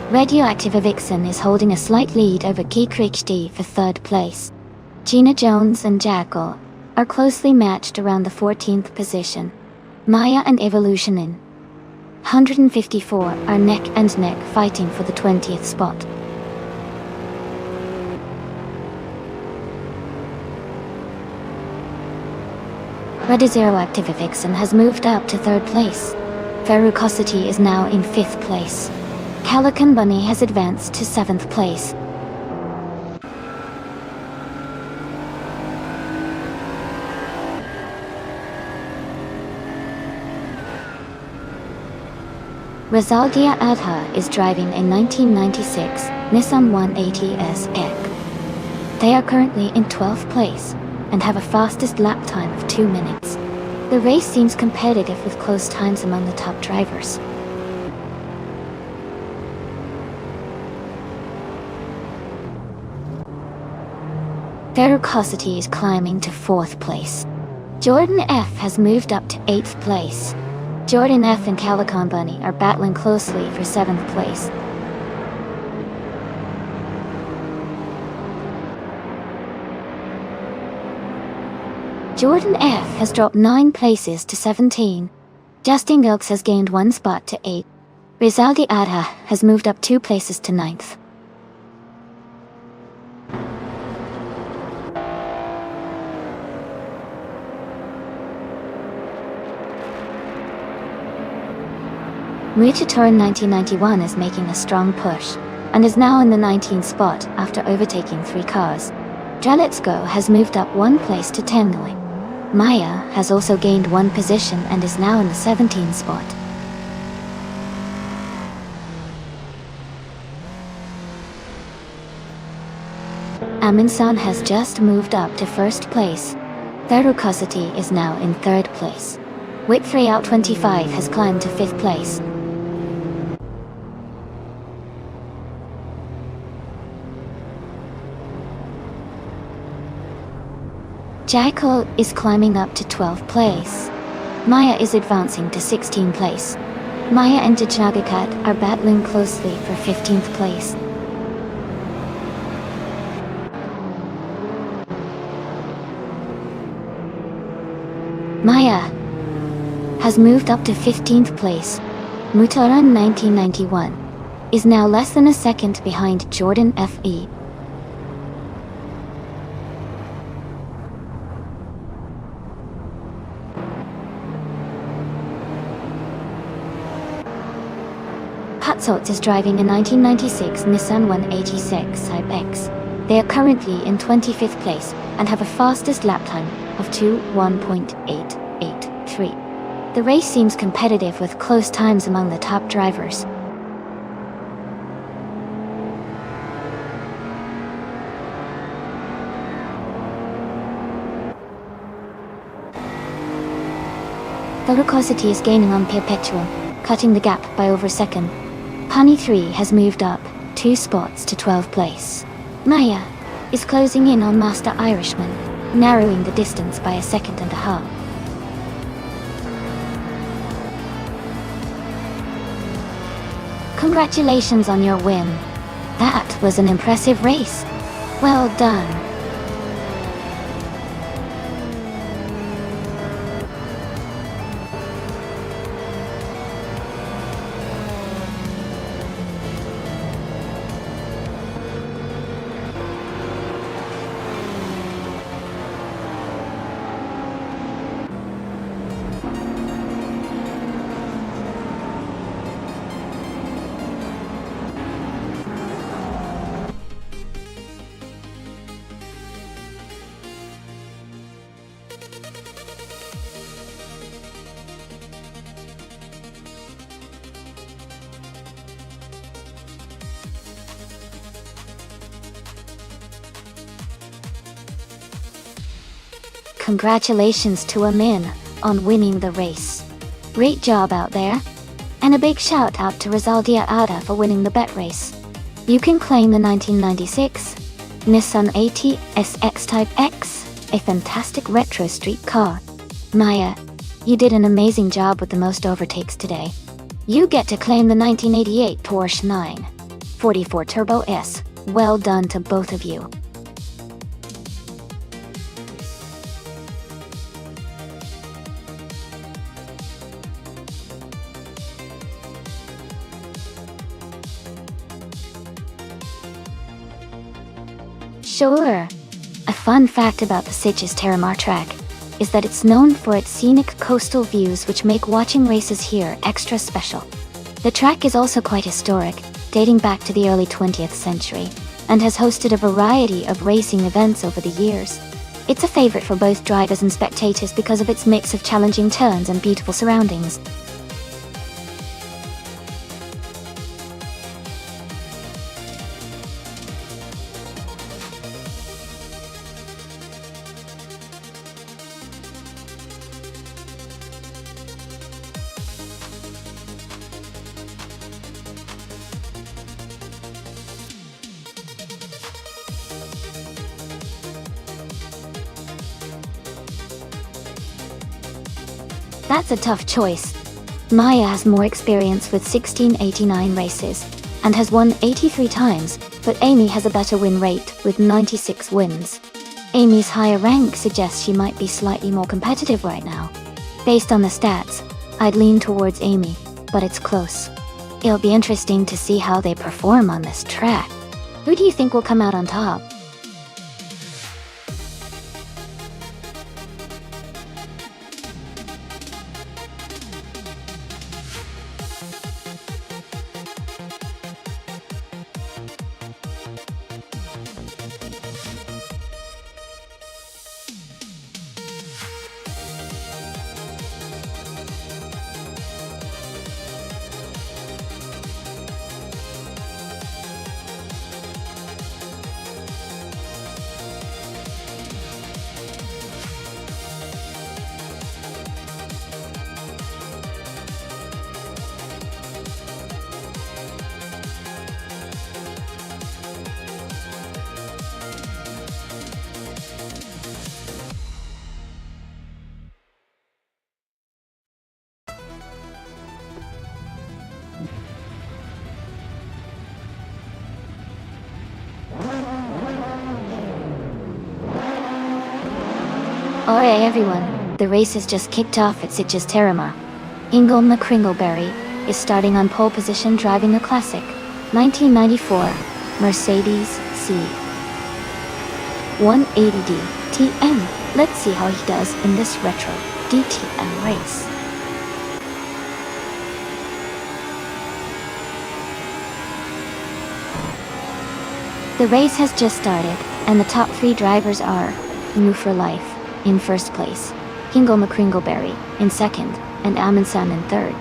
Radioactive Vixen is holding a slight lead over Kikrik D for 3rd place. Gina Jones and Jackal are closely matched around the 14th position. Maya and Evolutionin 154 are neck and neck fighting for the 20th spot. Radioactive Vixen has moved up to 3rd place. Ferocity is now in 5th place. Calican Bunny has advanced to 7th place. Razalgia Adha is driving a 1996 Nissan 180S EC. They are currently in 12th place and have a fastest lap time of 2 minutes. The race seems competitive with close times among the top drivers. Ferocity is climbing to 4th place. Jordan F has moved up to 8th place. Jordan F and Calican Bunny are battling closely for 7th place. Jordan F has dropped 9 places to 17. Justin Gilks has gained 1 spot to 8. Rizaldi Adha has moved up 2 places to 9th. Muchaturn 1991 is making a strong push, and is now in the 19th spot after overtaking 3 cars. Drelitsko has moved up 1 place to 10. Maya has also gained 1 position and is now in the 17th spot. Amundsen has just moved up to 1st place. Ferocity is now in 3rd place. Whip 3 out 25 has climbed to 5th place. Jackal is climbing up to 12th place. Maya is advancing to 16th place. Maya and Jajagakat are battling closely for 15th place. Maya has moved up to 15th place. Mutaran 1991 is now less than a second behind Jordan FE. Patsot is driving a 1996 Nissan 186 Type X. They are currently in 25th place and have a fastest lap time of 1:883. The race seems competitive with close times among the top drivers. Velocity is gaining on Perpetual, cutting the gap by over a second. Pani 3 has moved up 2 spots to 12th place. Maya is closing in on Master Irishman, narrowing the distance by a second and a half. Congratulations on your win. That was an impressive race. Well done. Congratulations to Amin on winning the race. Great job out there. And a big shout out to Rizaldia Ada for winning the bet race. You can claim the 1996 Nissan AT SX Type X, a fantastic retro street car. Maya, you did an amazing job with the most overtakes today. You get to claim the 1988 Porsche 944 Turbo S. Well done to both of you. Sure. A fun fact about the Sitges Terramar track is that it's known for its scenic coastal views, which make watching races here extra special. The track is also quite historic, dating back to the early 20th century, and has hosted a variety of racing events over the years. It's a favorite for both drivers and spectators because of its mix of challenging turns and beautiful surroundings. That's a tough choice. Maya has more experience with 1689 races and has won 83 times, but Amy has a better win rate with 96 wins. Amy's higher rank suggests she might be slightly more competitive right now. Based on the stats, I'd lean towards Amy, but it's close. It'll be interesting to see how they perform on this track. Who do you think will come out on top? Alright everyone, the race has just kicked off at Sitges Terramar. Ingle McCringleberry is starting on pole position driving a classic 1994 Mercedes C 180D TM. Let's see how he does in this retro DTM race. The race has just started, and the top 3 drivers are New for Life in first place, Ingle McCringleberry in second, and Amundsen in third.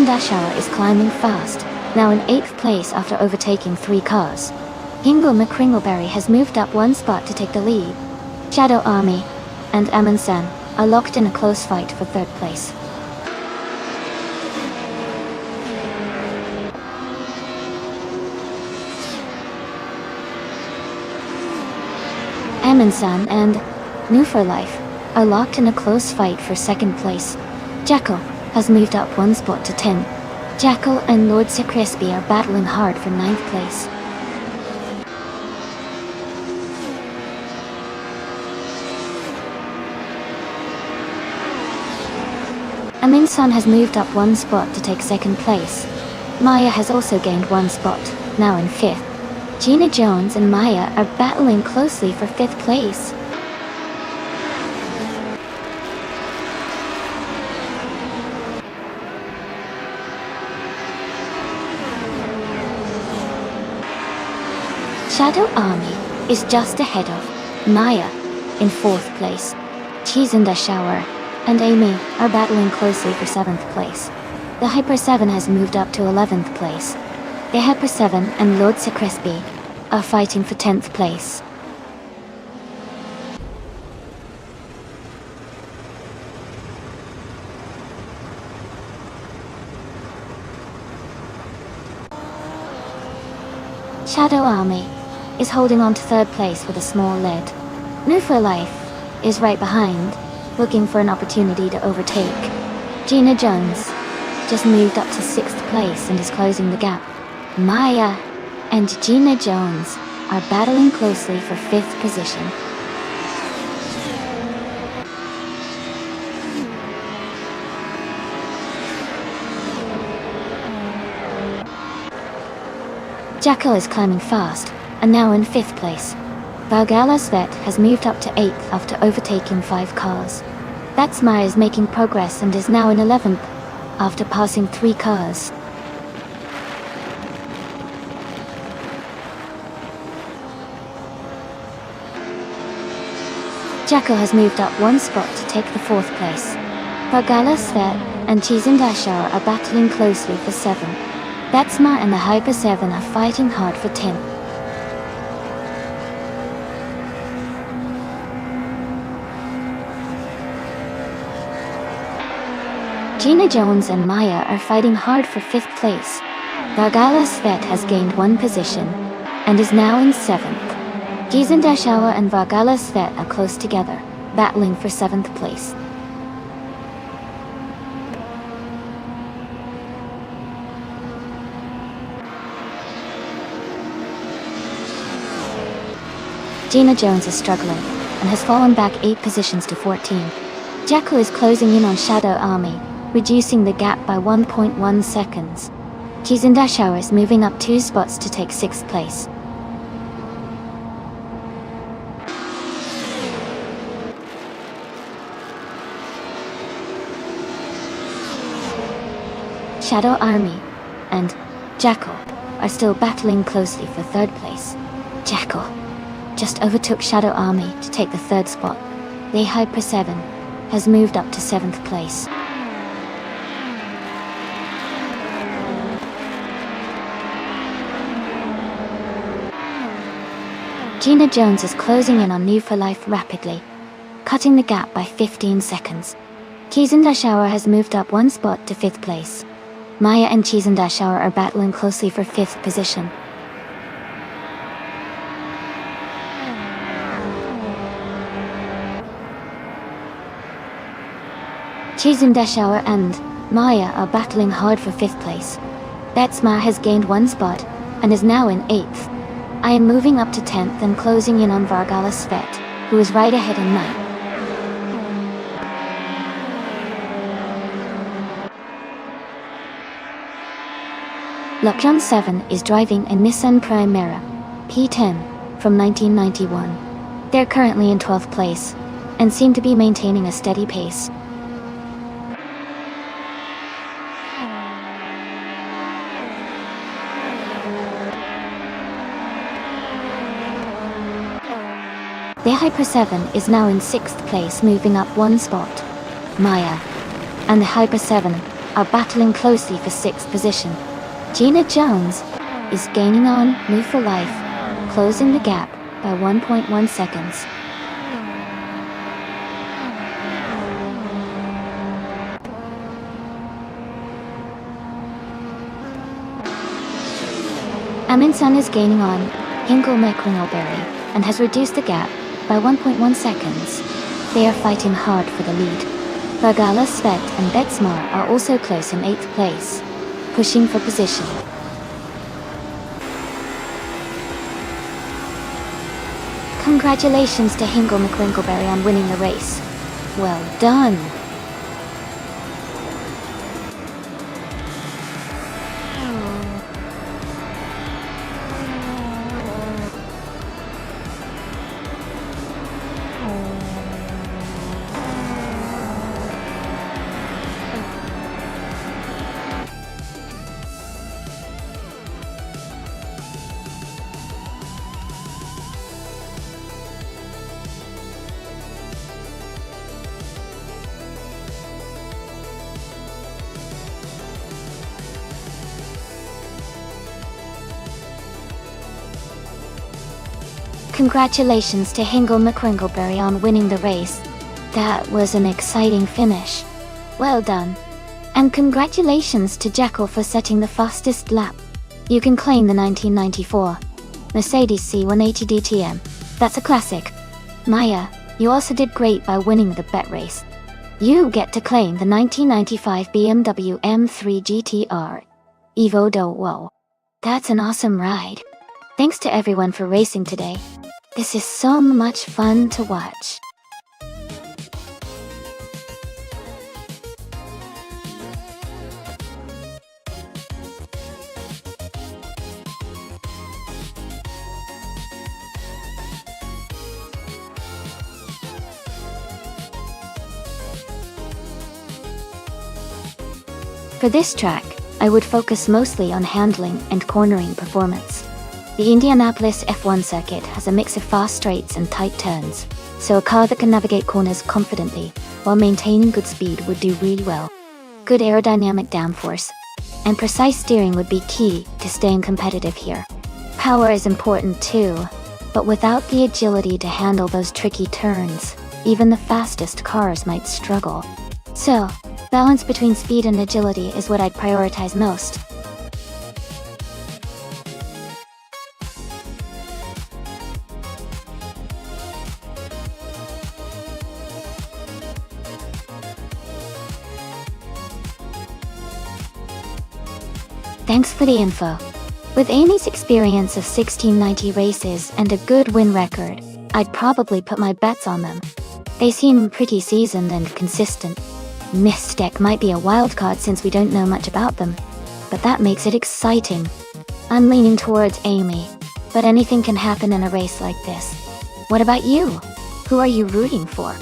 Dashauer is climbing fast, now in 8th place after overtaking 3 cars. Ingle McCringleberry has moved up 1 spot to take the lead. Shadow Army and Amundsen are locked in a close fight for 3rd place. Amundsen and New for Life are locked in a close fight for 2nd place. Jackal has moved up 1 spot to 10. Jackal and Lord Secresby are battling hard for 9th place. Amundsen has moved up 1 spot to take 2nd place. Maya has also gained 1 spot, now in 5th. Gina Jones and Maya are battling closely for 5th place. Shadow Army is just ahead of Maya in 4th place. Dashauer and Amy are battling closely for 7th place. The Hyper 7 has moved up to 11th place. The Hyper 7 and Lord Secresby are fighting for 10th place. Shadow Army is holding on to 3rd place with a small lead. New for Life is right behind, looking for an opportunity to overtake. Gina Jones just moved up to 6th place and is closing the gap. Maya and Gina Jones are battling closely for 5th position. Jackal is climbing fast, and now in 5th place. Valgala Svet has moved up to 8th after overtaking 5 cars. Batsma is making progress and is now in 11th, after passing 3 cars. Jackal has moved up 1 spot to take the 4th place. Valgala Svet and Dashauer are battling closely for 7th. Batsma and the Hyper 7 are fighting hard for 10th. Gina Jones and Maya are fighting hard for 5th place. Valgala Svet has gained 1 position and is now in 7th. Dashauer and Valgala Svet are close together, battling for 7th place. Gina Jones is struggling and has fallen back 8 positions to 14. Jackal is closing in on Shadow Army, reducing the gap by 1.1 seconds. Dashauer is moving up 2 spots to take 6th place. Shadow Army and Jackal are still battling closely for 3rd place. Jackal just overtook Shadow Army to take the 3rd spot. The Hyper 7 has moved up to 7th place. Gina Jones is closing in on New for Life rapidly, cutting the gap by 15 seconds. Dashauer has moved up 1 spot to 5th place. Maya and Dashauer are battling closely for 5th position. Dashauer and Maya are battling hard for 5th place. Betsma has gained 1 spot and is now in 8th. I am moving up to 10th and closing in on Vargala Svet, who is right ahead in 9th. Lokyon 7 is driving a Nissan Primera P10 from 1991. They're currently in 12th place and seem to be maintaining a steady pace. The Hyper 7 is now in 6th place, moving up 1 spot. Maya and the Hyper 7 are battling closely for 6th position. Gina Jones is gaining on Move for Life, closing the gap by 1.1 seconds. Aminsan is gaining on Hinkle McQuingleberry and has reduced the gap by 1.1 seconds. They are fighting hard for the lead. Vargala Svet and Betsmar are also close in 8th place, pushing for position. Congratulations to Hinkle McQuingleberry on winning the race. Well done! Congratulations to Hinkle McQuingleberry on winning the race. That was an exciting finish. Well done. And congratulations to Jekyll for setting the fastest lap. You can claim the 1994 Mercedes C180 DTM. That's a classic. Maya, you also did great by winning the bet race. You get to claim the 1995 BMW M3 GTR Evo Do. Whoa. That's an awesome ride. Thanks to everyone for racing today. This is so much fun to watch. For this track, I would focus mostly on handling and cornering performance. The Indianapolis F1 circuit has a mix of fast straights and tight turns, so a car that can navigate corners confidently while maintaining good speed would do really well. Good aerodynamic downforce and precise steering would be key to staying competitive here. Power is important too, but without the agility to handle those tricky turns, even the fastest cars might struggle. So, balance between speed and agility is what I'd prioritize most. Thanks for the info. With Amy's experience of 1690 races and a good win record, I'd probably put my bets on them. They seem pretty seasoned and consistent. Mystic might be a wildcard since we don't know much about them, but that makes it exciting. I'm leaning towards Amy, but anything can happen in a race like this. What about you? Who are you rooting for?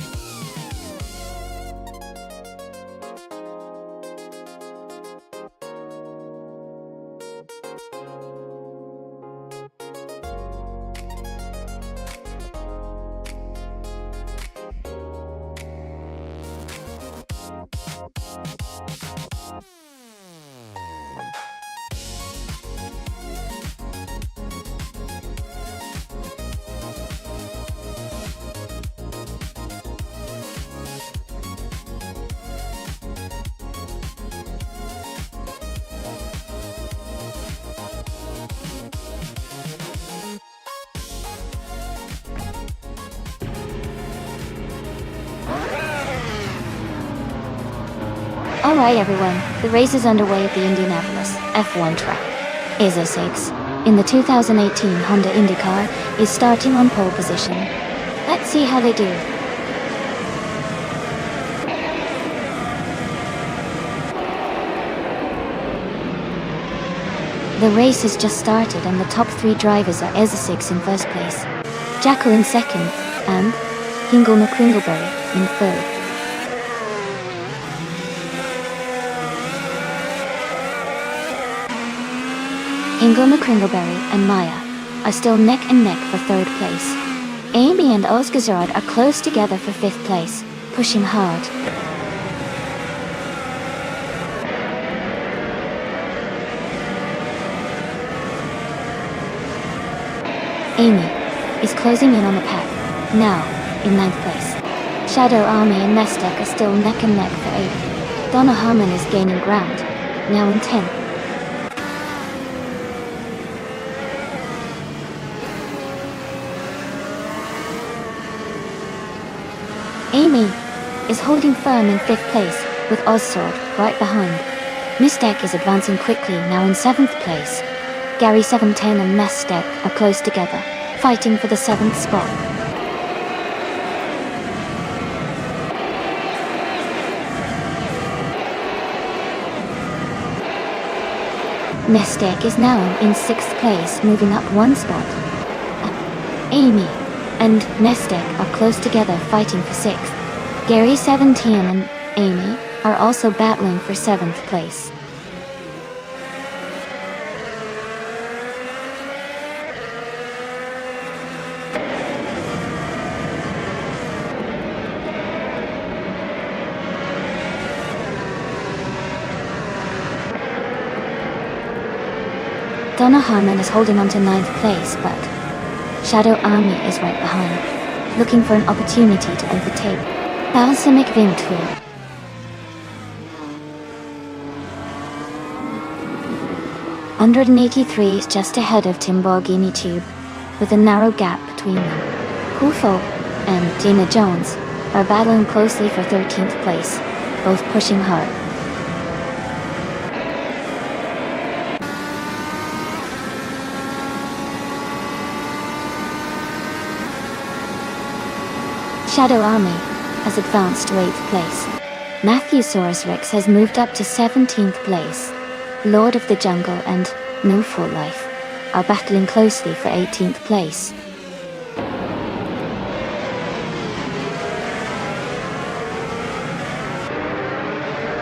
Alright everyone, the race is underway at the Indianapolis F1 track. ISO 6, in the 2018 Honda IndyCar, is starting on pole position. Let's see how they do. The race has just started and the top 3 drivers are ISO 6 in first place, Jackal in second, and Hingle McCringleberry in third. Hingle McCringleberry and Maya are still neck and neck for third place. Amy and Osgazard are close together for fifth place, pushing hard. Amy is closing in on the pack, now in 9th place. Shadow Army and Mestek are still neck and neck for 8th. Donna Harmon is gaining ground, now in 10th. Amy is holding firm in 5th place, with Ozsword right behind. Mestek is advancing quickly, now in 7th place. Gary 710 and Mestek are close together, fighting for the 7th spot. Mestek is now in 6th place, moving up 1 spot. Amy and Mestek are close together, fighting for 6th. Gary 17 and Amy are also battling for 7th place. Donna Harmon is holding on to 9th place, but Shadow Army is right behind, looking for an opportunity to overtake Balsamic Vingtool. $183 is just ahead of Timborghini Tube, with a narrow gap between them. Kufo and Gina Jones are battling closely for 13th place, both pushing hard. Shadow Army has advanced to 8th place. Matthewsaurus Rex has moved up to 17th place. Lord of the Jungle and No For Life are battling closely for 18th place.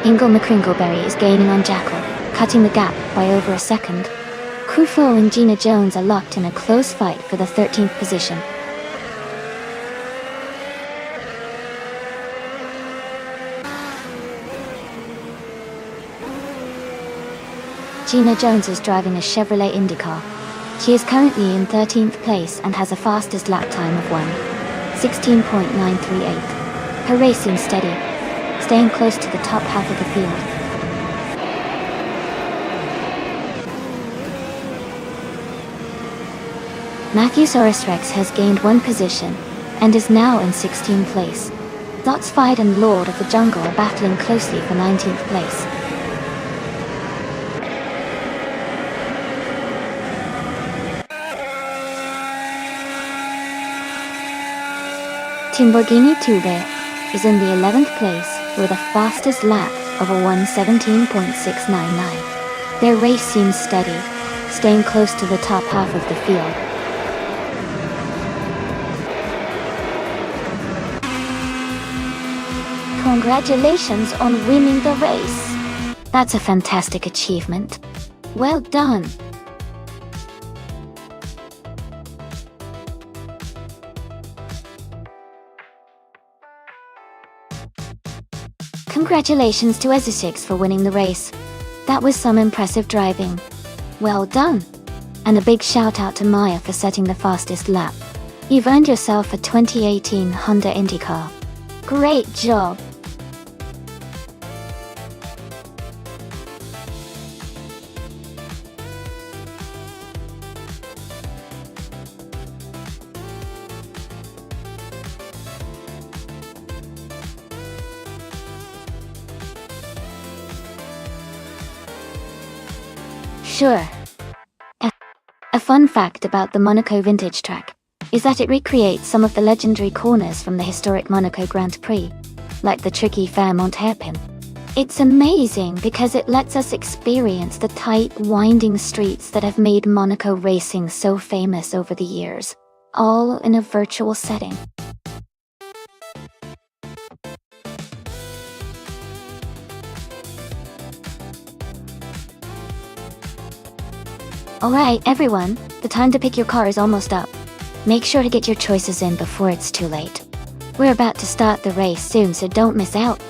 Hingle McCringleberry is gaining on Jackal, cutting the gap by over a second. Kufo and Gina Jones are locked in a close fight for the 13th position. Gina Jones is driving a Chevrolet IndyCar. She is currently in 13th place and has a fastest lap time of 1:16.938. Her race seems steady, staying close to the top half of the field. Matthewsaurus Rex has gained 1 position and is now in 16th place. Dots Fight and Lord of the Jungle are battling closely for 19th place. Timborghini Tube is in the 11th place with a fastest lap of a 1:17.699. Their race seems steady, staying close to the top half of the field. Congratulations on winning the race. That's a fantastic achievement. Well done. Congratulations to Ezesix for winning the race. That was some impressive driving. Well done. And a big shout out to Maya for setting the fastest lap. You've earned yourself a 2018 Honda IndyCar. Great job. Sure. A fun fact about the Monaco Vintage Track is that it recreates some of the legendary corners from the historic Monaco Grand Prix, like the tricky Fairmont hairpin. It's amazing because it lets us experience the tight, winding streets that have made Monaco racing so famous over the years, all in a virtual setting. Alright, everyone, the time to pick your car is almost up. Make sure to get your choices in before it's too late. We're about to start the race soon, so don't miss out.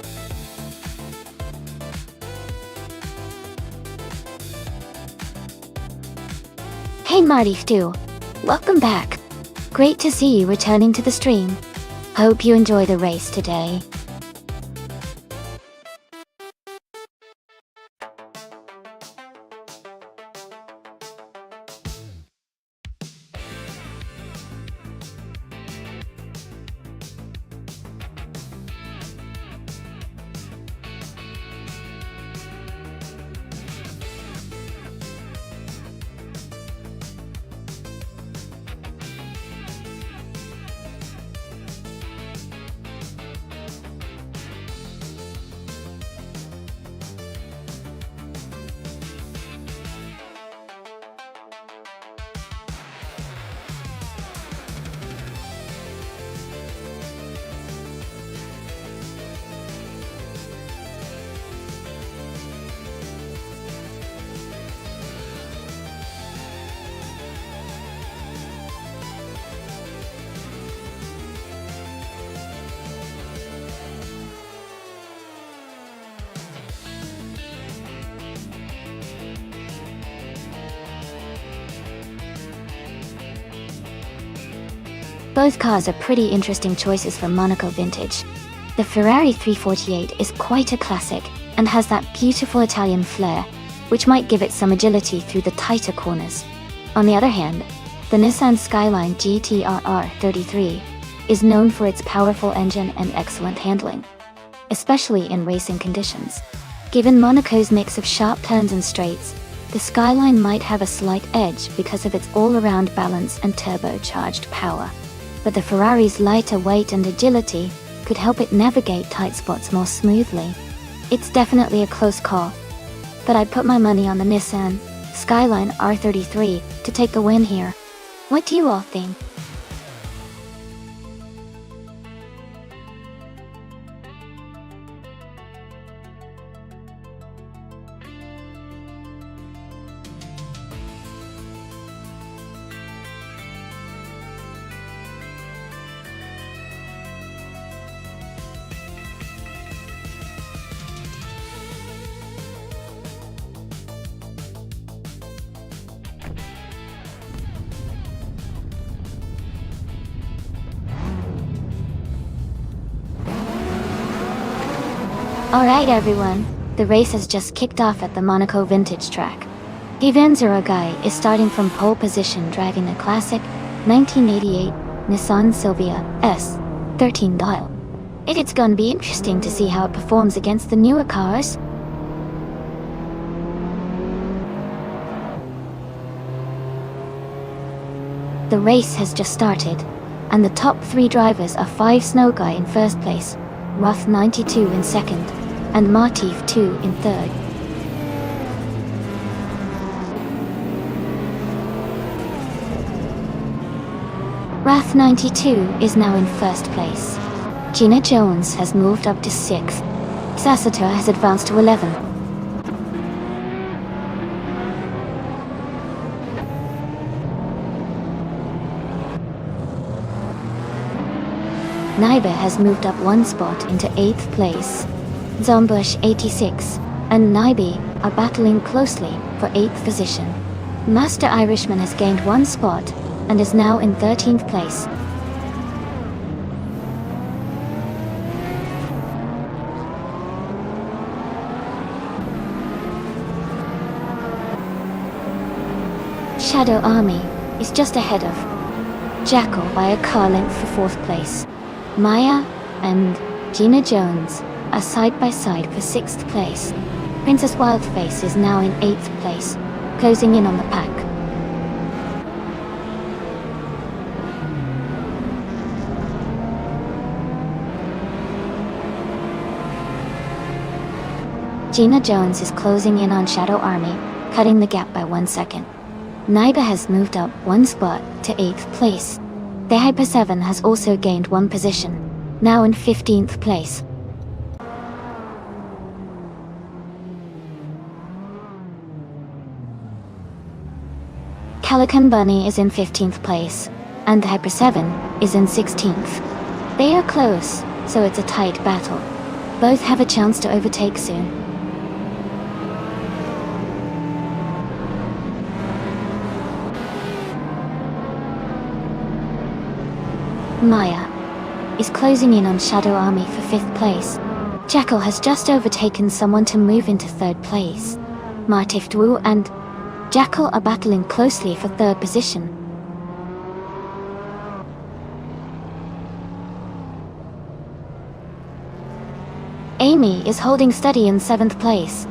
Hey Marty Stu, welcome back. Great to see you returning to the stream. Hope you enjoy the race today. Both cars are pretty interesting choices for Monaco Vintage. The Ferrari 348 is quite a classic and has that beautiful Italian flair, which might give it some agility through the tighter corners. On the other hand, the Nissan Skyline GT-RR 33 is known for its powerful engine and excellent handling, especially in racing conditions. Given Monaco's mix of sharp turns and straights, the Skyline might have a slight edge because of its all-around balance and turbocharged power. But the Ferrari's lighter weight and agility could help it navigate tight spots more smoothly. It's definitely a close call, but I'd put my money on the Nissan Skyline R33 to take the win here. What do you all think? Alright everyone, the race has just kicked off at the Monaco Vintage Track. Ivan Zuragai is starting from pole position driving a classic 1988 Nissan Silvia S 13 dial. It's gonna be interesting to see how it performs against the newer cars. The race has just started, and the top three drivers are 5 Snow Guy in first place, Roth 92 in second, and Martif 2 in third. Roth 92 is now in first place. Gina Jones has moved up to 6th. Sassiter has advanced to 11. Nybe has moved up 1 spot into 8th place. Zombush 86 and Nybe are battling closely for 8th position. Master Irishman has gained 1 spot and is now in 13th place. Shadow Army is just ahead of Jackal by a car length for 4th place. Maya and Gina Jones are side by side for 6th place. Princess Wildface is now in 8th place. closing in on the pack. Gina Jones is closing in on Shadow Army, cutting the gap by 1 second. Naiba has moved up 1 spot to 8th place. The Hyper 7 has also gained 1 position, now in 15th place. Calican Bunny is in 15th place, and the Hyper 7 is in 16th. They are close, so it's a tight battle. Both have a chance to overtake soon. Maya is closing in on Shadow Army for 5th place. Jackal has just overtaken someone to move into 3rd place. Martifdwu and Jackal are battling closely for 3rd position. Amy is holding steady in 7th place.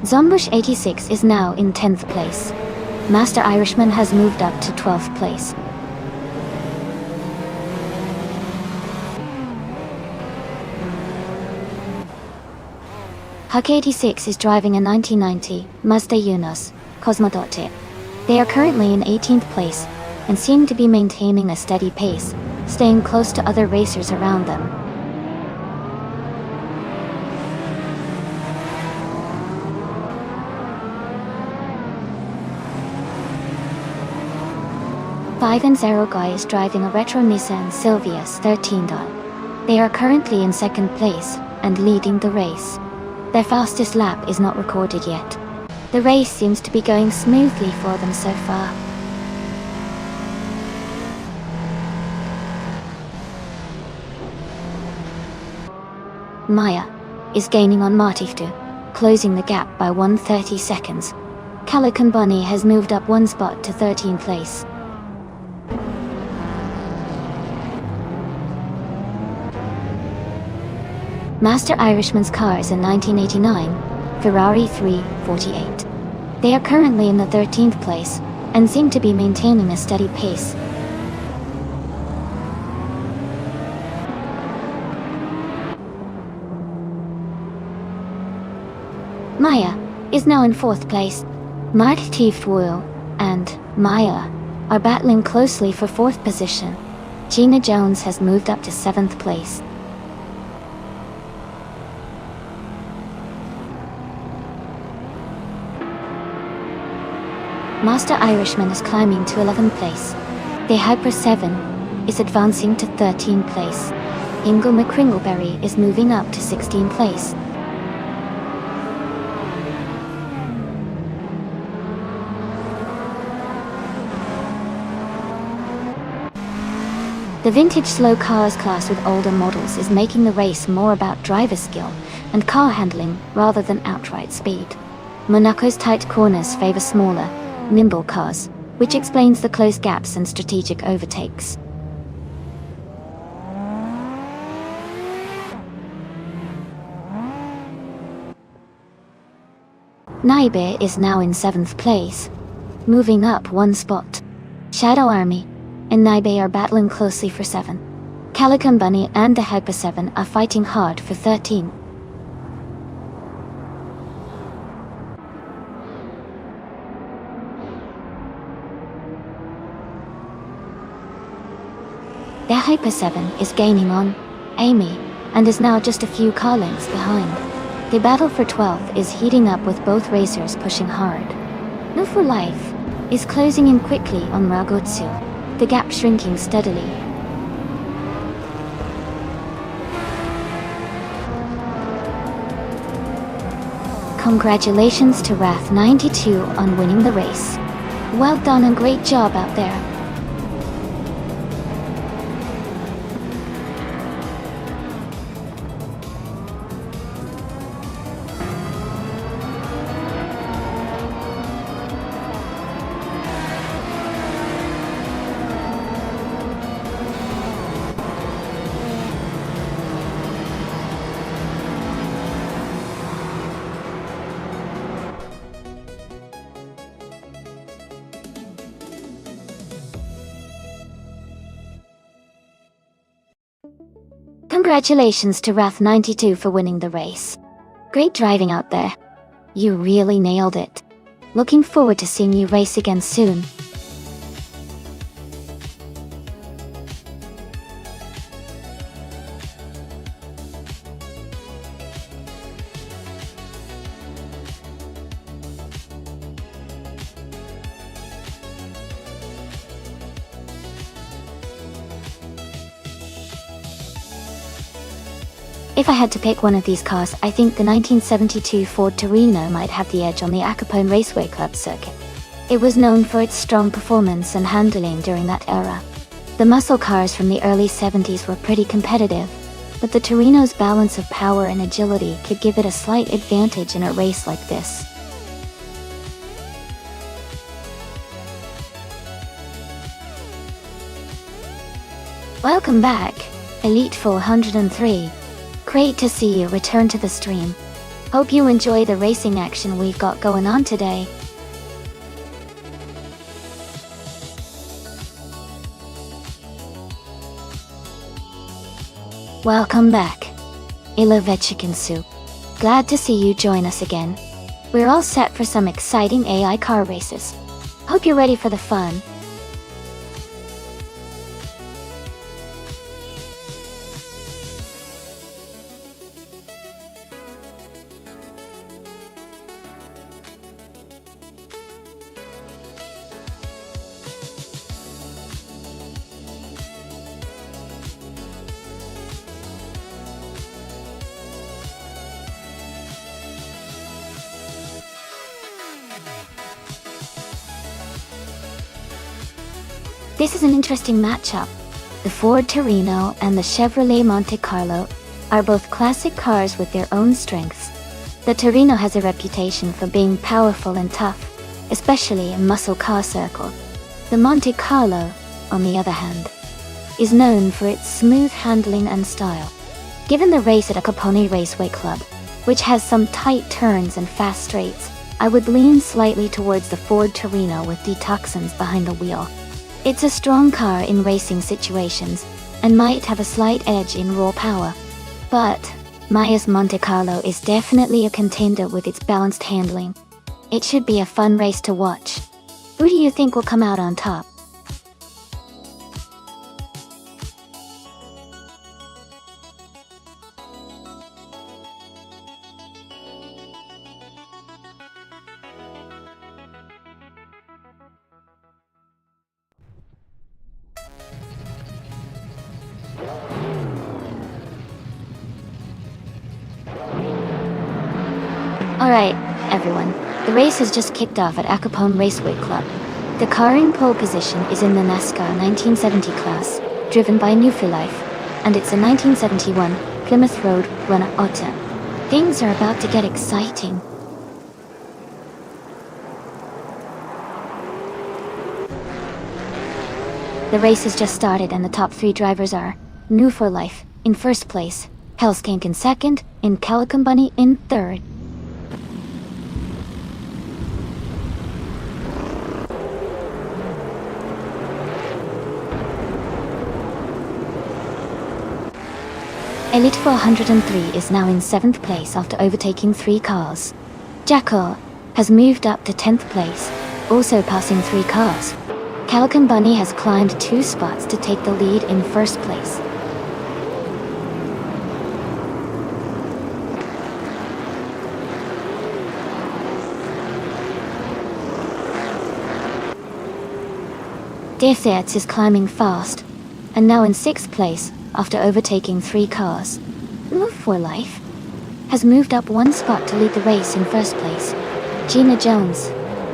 Zombush 86 is now in 10th place. Master Irishman has moved up to 12th place. Huck 86 is driving a 1990 Mazda Yunus Cosmodote. They are currently in 18th place and seem to be maintaining a steady pace, staying close to other racers around them. Five and Zero Guy is driving a retro Nissan Silvius 13. They are currently in 2nd place and leading the race. Their fastest lap is not recorded yet. The race seems to be going smoothly for them so far. Maya is gaining on Martifdu, closing the gap by 1:30 seconds. Calican Bunny has moved up 1 spot to 13th place. Master Irishman's car is a 1989 Ferrari 348. They are currently in the 13th place and seem to be maintaining a steady pace. Maya is now in 4th place. Martifdwu and Maya are battling closely for 4th position. Gina Jones has moved up to 7th place. Master Irishman is climbing to 11th place. The Hyper 7 is advancing to 13th place. Ingle McCringleberry is moving up to 16th place. The vintage slow cars class with older models is making the race more about driver skill and car handling rather than outright speed. Monaco's tight corners favor smaller, nimble cars, which explains the close gaps and strategic overtakes. Naibe is now in 7th place, moving up 1 spot. Shadow Army and Naibe are battling closely for 7. Calican Bunny and the Hyper 7 are fighting hard for 13. The Hyper 7 is gaining on Amy and is now just a few car lengths behind. The battle for 12th is heating up with both racers pushing hard. No for Life is closing in quickly on Ragotsu, the gap shrinking steadily. Congratulations to Wrath92 on winning the race. Well done and great job out there. Congratulations to Wrath92 for winning the race. Great driving out there. You really nailed it. Looking forward to seeing you race again soon. If I had to pick one of these cars, I think the 1972 Ford Torino might have the edge on the Acapone Raceway Club circuit. It was known for its strong performance and handling during that era. The muscle cars from the early 70s were pretty competitive, but the Torino's balance of power and agility could give it a slight advantage in a race like this. Welcome back, Elite 403. Great to see you return to the stream. Hope you enjoy the racing action we've got going on today. Welcome back, Ilovechikinsu. Glad to see you join us again. We're all set for some exciting AI car races. Hope you're ready for the fun. This is an interesting matchup. The Ford Torino and the Chevrolet Monte Carlo are both classic cars with their own strengths. The Torino has a reputation for being powerful and tough, especially in muscle car circles. The Monte Carlo, on the other hand, is known for its smooth handling and style. Given the race at Acapone Raceway Club, which has some tight turns and fast straights, I would lean slightly towards the Ford Torino with detoxins behind the wheel. It's a strong car in racing situations, and might have a slight edge in raw power. But Maya's Monte Carlo is definitely a contender with its balanced handling. It should be a fun race to watch. Who do you think will come out on top? Alright, everyone. The race has just kicked off at Acapone Raceway Club. The car in pole position is in the NASCAR 1970 class, driven by Newfilife, and it's a 1971 Plymouth Road Runner Auto. Things are about to get exciting. The race has just started and the top three drivers are Newfilife in first place, Hellskank in second, and Calican Bunny in third. Elite 403 is now in 7th place after overtaking 3 cars. Jackal has moved up to 10th place, also passing 3 cars. Calican Bunny has climbed 2 spots to take the lead in 1st place. Deathets is climbing fast, and now in 6th place after overtaking 3 cars. Move for Life has moved up 1 spot to lead the race in 1st place. Gina Jones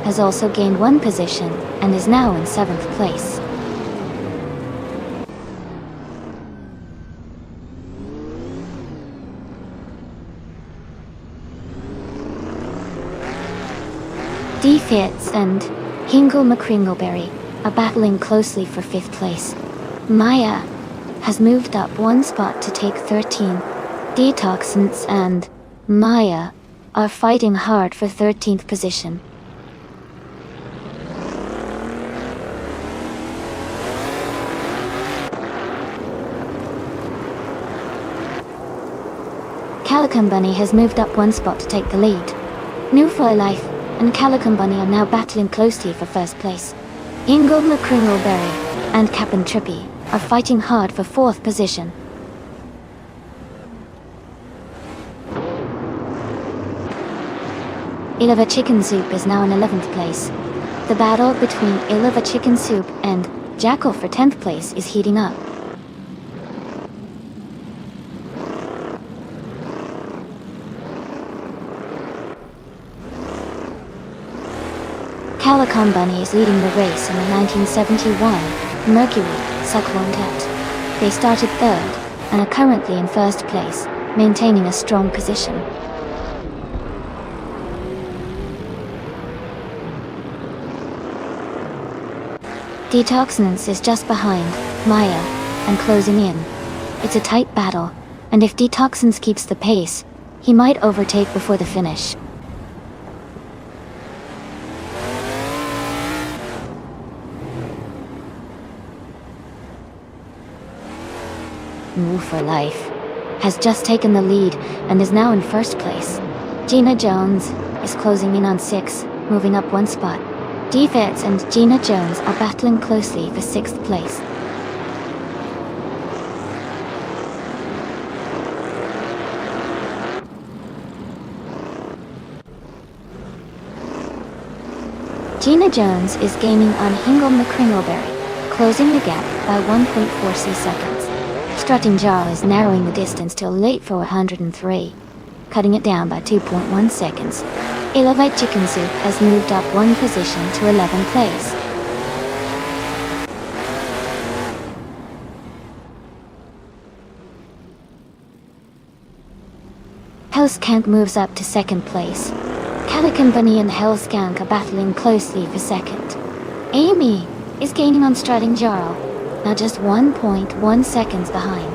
has also gained 1 position and is now in 7th place. Defits and Hingle McCringleberry are battling closely for 5th place. Maya has moved up 1 spot to take 13. Detoxins and Maya are fighting hard for 13th position. Calico Bunny has moved up one spot to take the lead. New for Life and Calico Bunny are now battling closely for first place. Ingle McCringleberry and Cap'n Trippy are fighting hard for fourth position. Illiva Chicken Soup is now in 11th place. The battle between Illiva Chicken Soup and Jackal for 10th place is heating up. Calico Bunny is leading the race in the 1971 Mercury Cyclone Cat. They started third and are currently in first place, maintaining a strong position. Detoxinance is just behind Maya and closing in. It's a tight battle, and if Detoxins keeps the pace, he might overtake before the finish. New for Life has just taken the lead and is now in first place. Gina Jones is closing in on 6, moving up one spot. Defets and Gina Jones are battling closely for 6th place. Gina Jones is gaining on Hingle McCringleberry, closing the gap by 1.4 seconds. Strutting Jarl is narrowing the distance till late for 103, cutting it down by 2.1 seconds. Elevate Chicken Soup has moved up one position to 11th place. Hellskank moves up to 2nd place. Calico Bunny and Hellskank are battling closely for 2nd. Amy is gaining on Strutting Jarl, now just 1.1 seconds behind.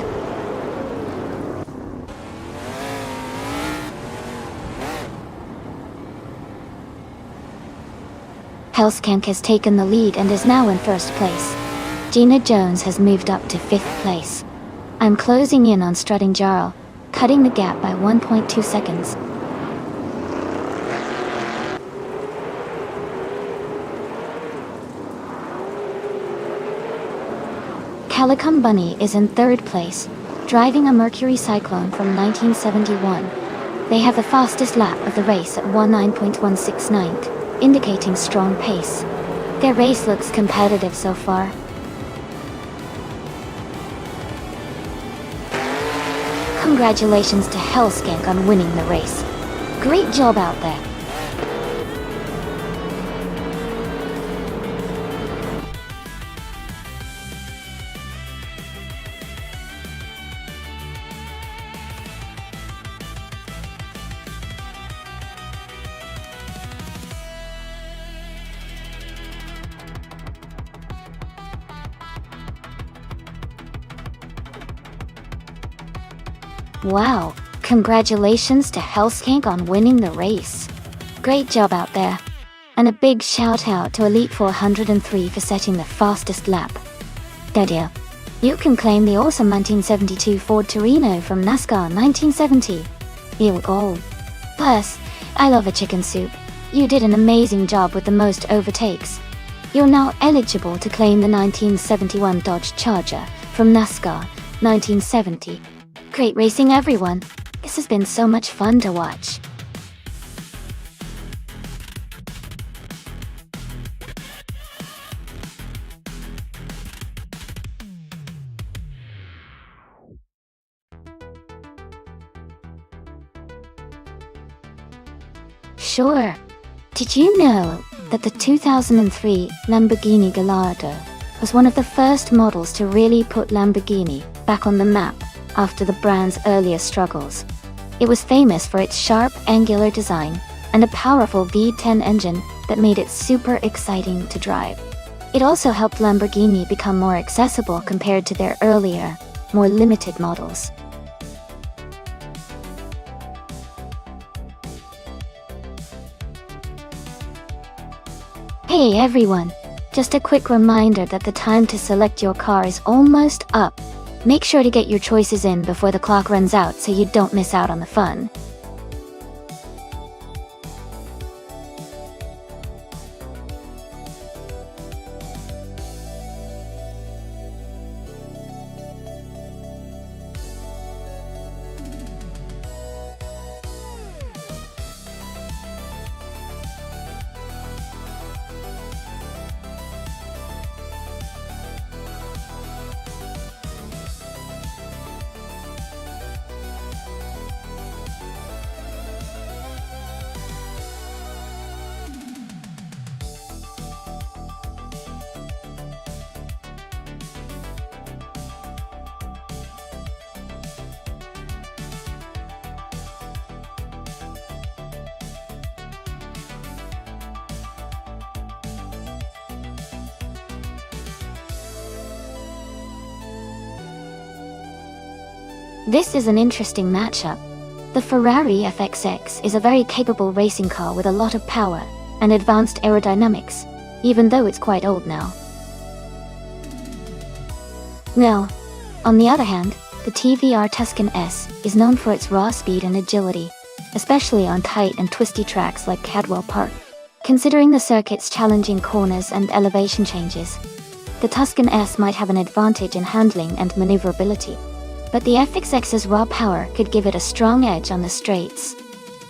Hellskank has taken the lead and is now in first place. Gina Jones has moved up to 5th place. I'm closing in on Strutting Jarl, cutting the gap by 1.2 seconds. Calico Bunny is in 3rd place, driving a Mercury Cyclone from 1971. They have the fastest lap of the race at 19.169. Indicating strong pace. Their race looks competitive so far. Congratulations to Hellskank on winning the race. Great job out there. Wow, congratulations to Hellskank on winning the race. Great job out there. And a big shout out to Elite 403 for setting the fastest lap. Dedia, you can claim the awesome 1972 Ford Torino from NASCAR 1970. You go. Plus, I love a chicken soup. You did an amazing job with the most overtakes. You're now eligible to claim the 1971 Dodge Charger from NASCAR 1970. Great racing, everyone. This has been so much fun to watch. Sure. Did you know that the 2003 Lamborghini Gallardo was one of the first models to really put Lamborghini back on the map after the brand's earlier struggles? It was famous for its sharp, angular design and a powerful V10 engine that made it super exciting to drive. It also helped Lamborghini become more accessible compared to their earlier, more limited models. Hey everyone! Just a quick reminder that the time to select your car is almost up. Make sure to get your choices in before the clock runs out so you don't miss out on the fun. This is an interesting matchup. The Ferrari FXX is a very capable racing car with a lot of power and advanced aerodynamics, even though it's quite old now. Now, on the other hand, the TVR Tuscan S is known for its raw speed and agility, especially on tight and twisty tracks like Cadwell Park. Considering the circuit's challenging corners and elevation changes, the Tuscan S might have an advantage in handling and maneuverability. But the FXX's raw power could give it a strong edge on the straights.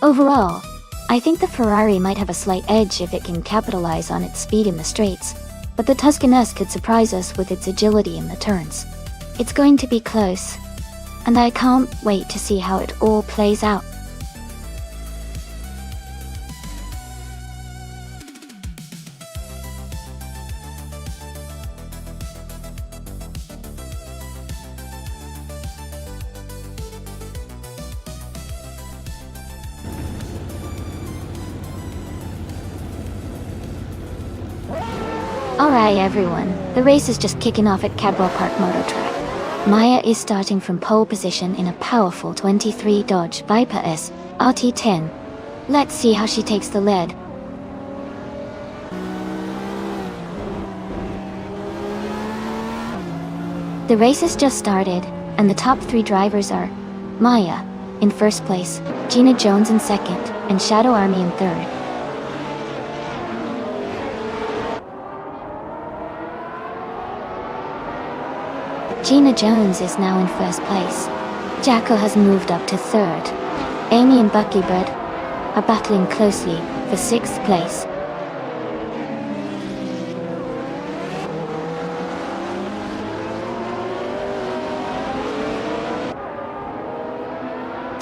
Overall, I think the Ferrari might have a slight edge if it can capitalize on its speed in the straights, but the Tuscan S could surprise us with its agility in the turns. It's going to be close, and I can't wait to see how it all plays out. Alright everyone, the race is just kicking off at Cadwell Park Motor Track. Maya is starting from pole position in a powerful 23 Dodge Viper S RT10. Let's see how she takes the lead. The race has just started, and the top 3 drivers are Maya in first place, Gina Jones in second, and Shadow Army in third. Gina Jones is now in first place. Jacko has moved up to third. Amy and Buckybird are battling closely for 6th place.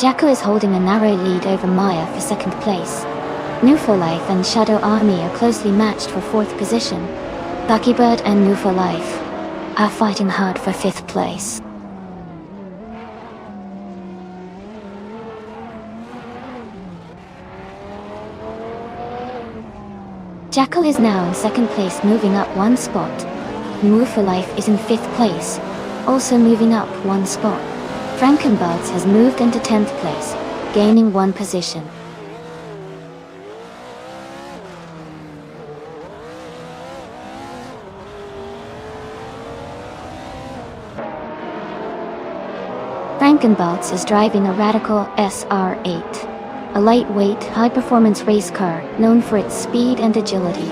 Jacko is holding a narrow lead over Maya for 2nd place. New for Life and Shadow Army are closely matched for 4th position. Buckybird and New for Life are fighting hard for 5th place. Jackal is now in 2nd place, moving up 1 spot. Move for Life is in 5th place, also moving up 1 spot. Frankenbuds has moved into 10th place, gaining 1 position. Frankenbuds is driving a Radical SR8, a lightweight, high-performance race car known for its speed and agility.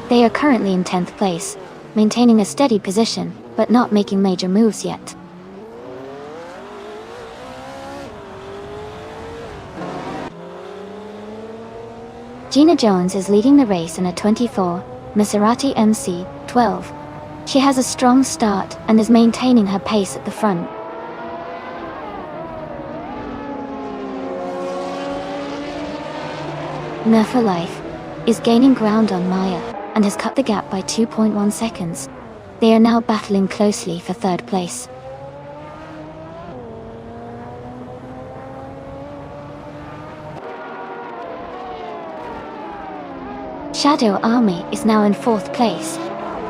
They are currently in 10th place, maintaining a steady position, but not making major moves yet. Gina Jones is leading the race in a 24 Maserati MC12. She has a strong start and is maintaining her pace at the front. Murphy Life is gaining ground on Maya and has cut the gap by 2.1 seconds. They are now battling closely for 3rd place. Shadow Army is now in 4th place.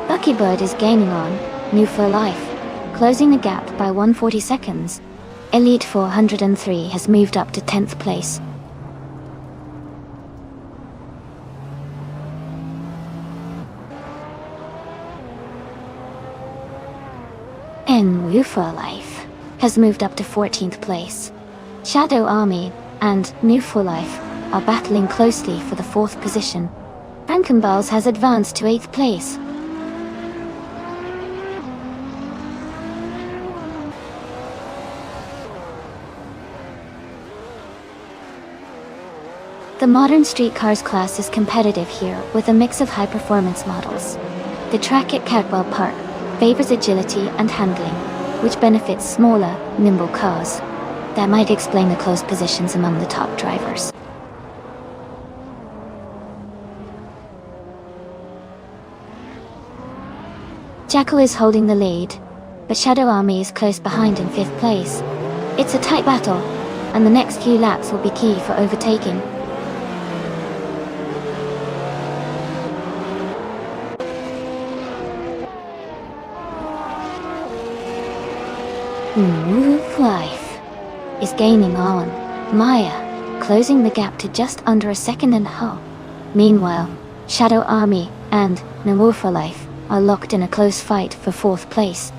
Buckybird is gaining on New for Life, closing the gap by 140 seconds. Elite 403 has moved up to 10th place. And New for Life has moved up to 14th place. Shadow Army and New for Life are battling closely for the 4th position. Frankenballs has advanced to 8th place. The modern street cars class is competitive here with a mix of high-performance models. The track at Catwell Park favors agility and handling, which benefits smaller, nimble cars. That might explain the close positions among the top drivers. Jackal is holding the lead, but Shadow Army is close behind in 5th place. It's a tight battle, and the next few laps will be key for overtaking. Move Life is gaining on Maya, closing the gap to just under a second and a half. Meanwhile, Shadow Army and Nowhere for Life are locked in a close fight for 4th place.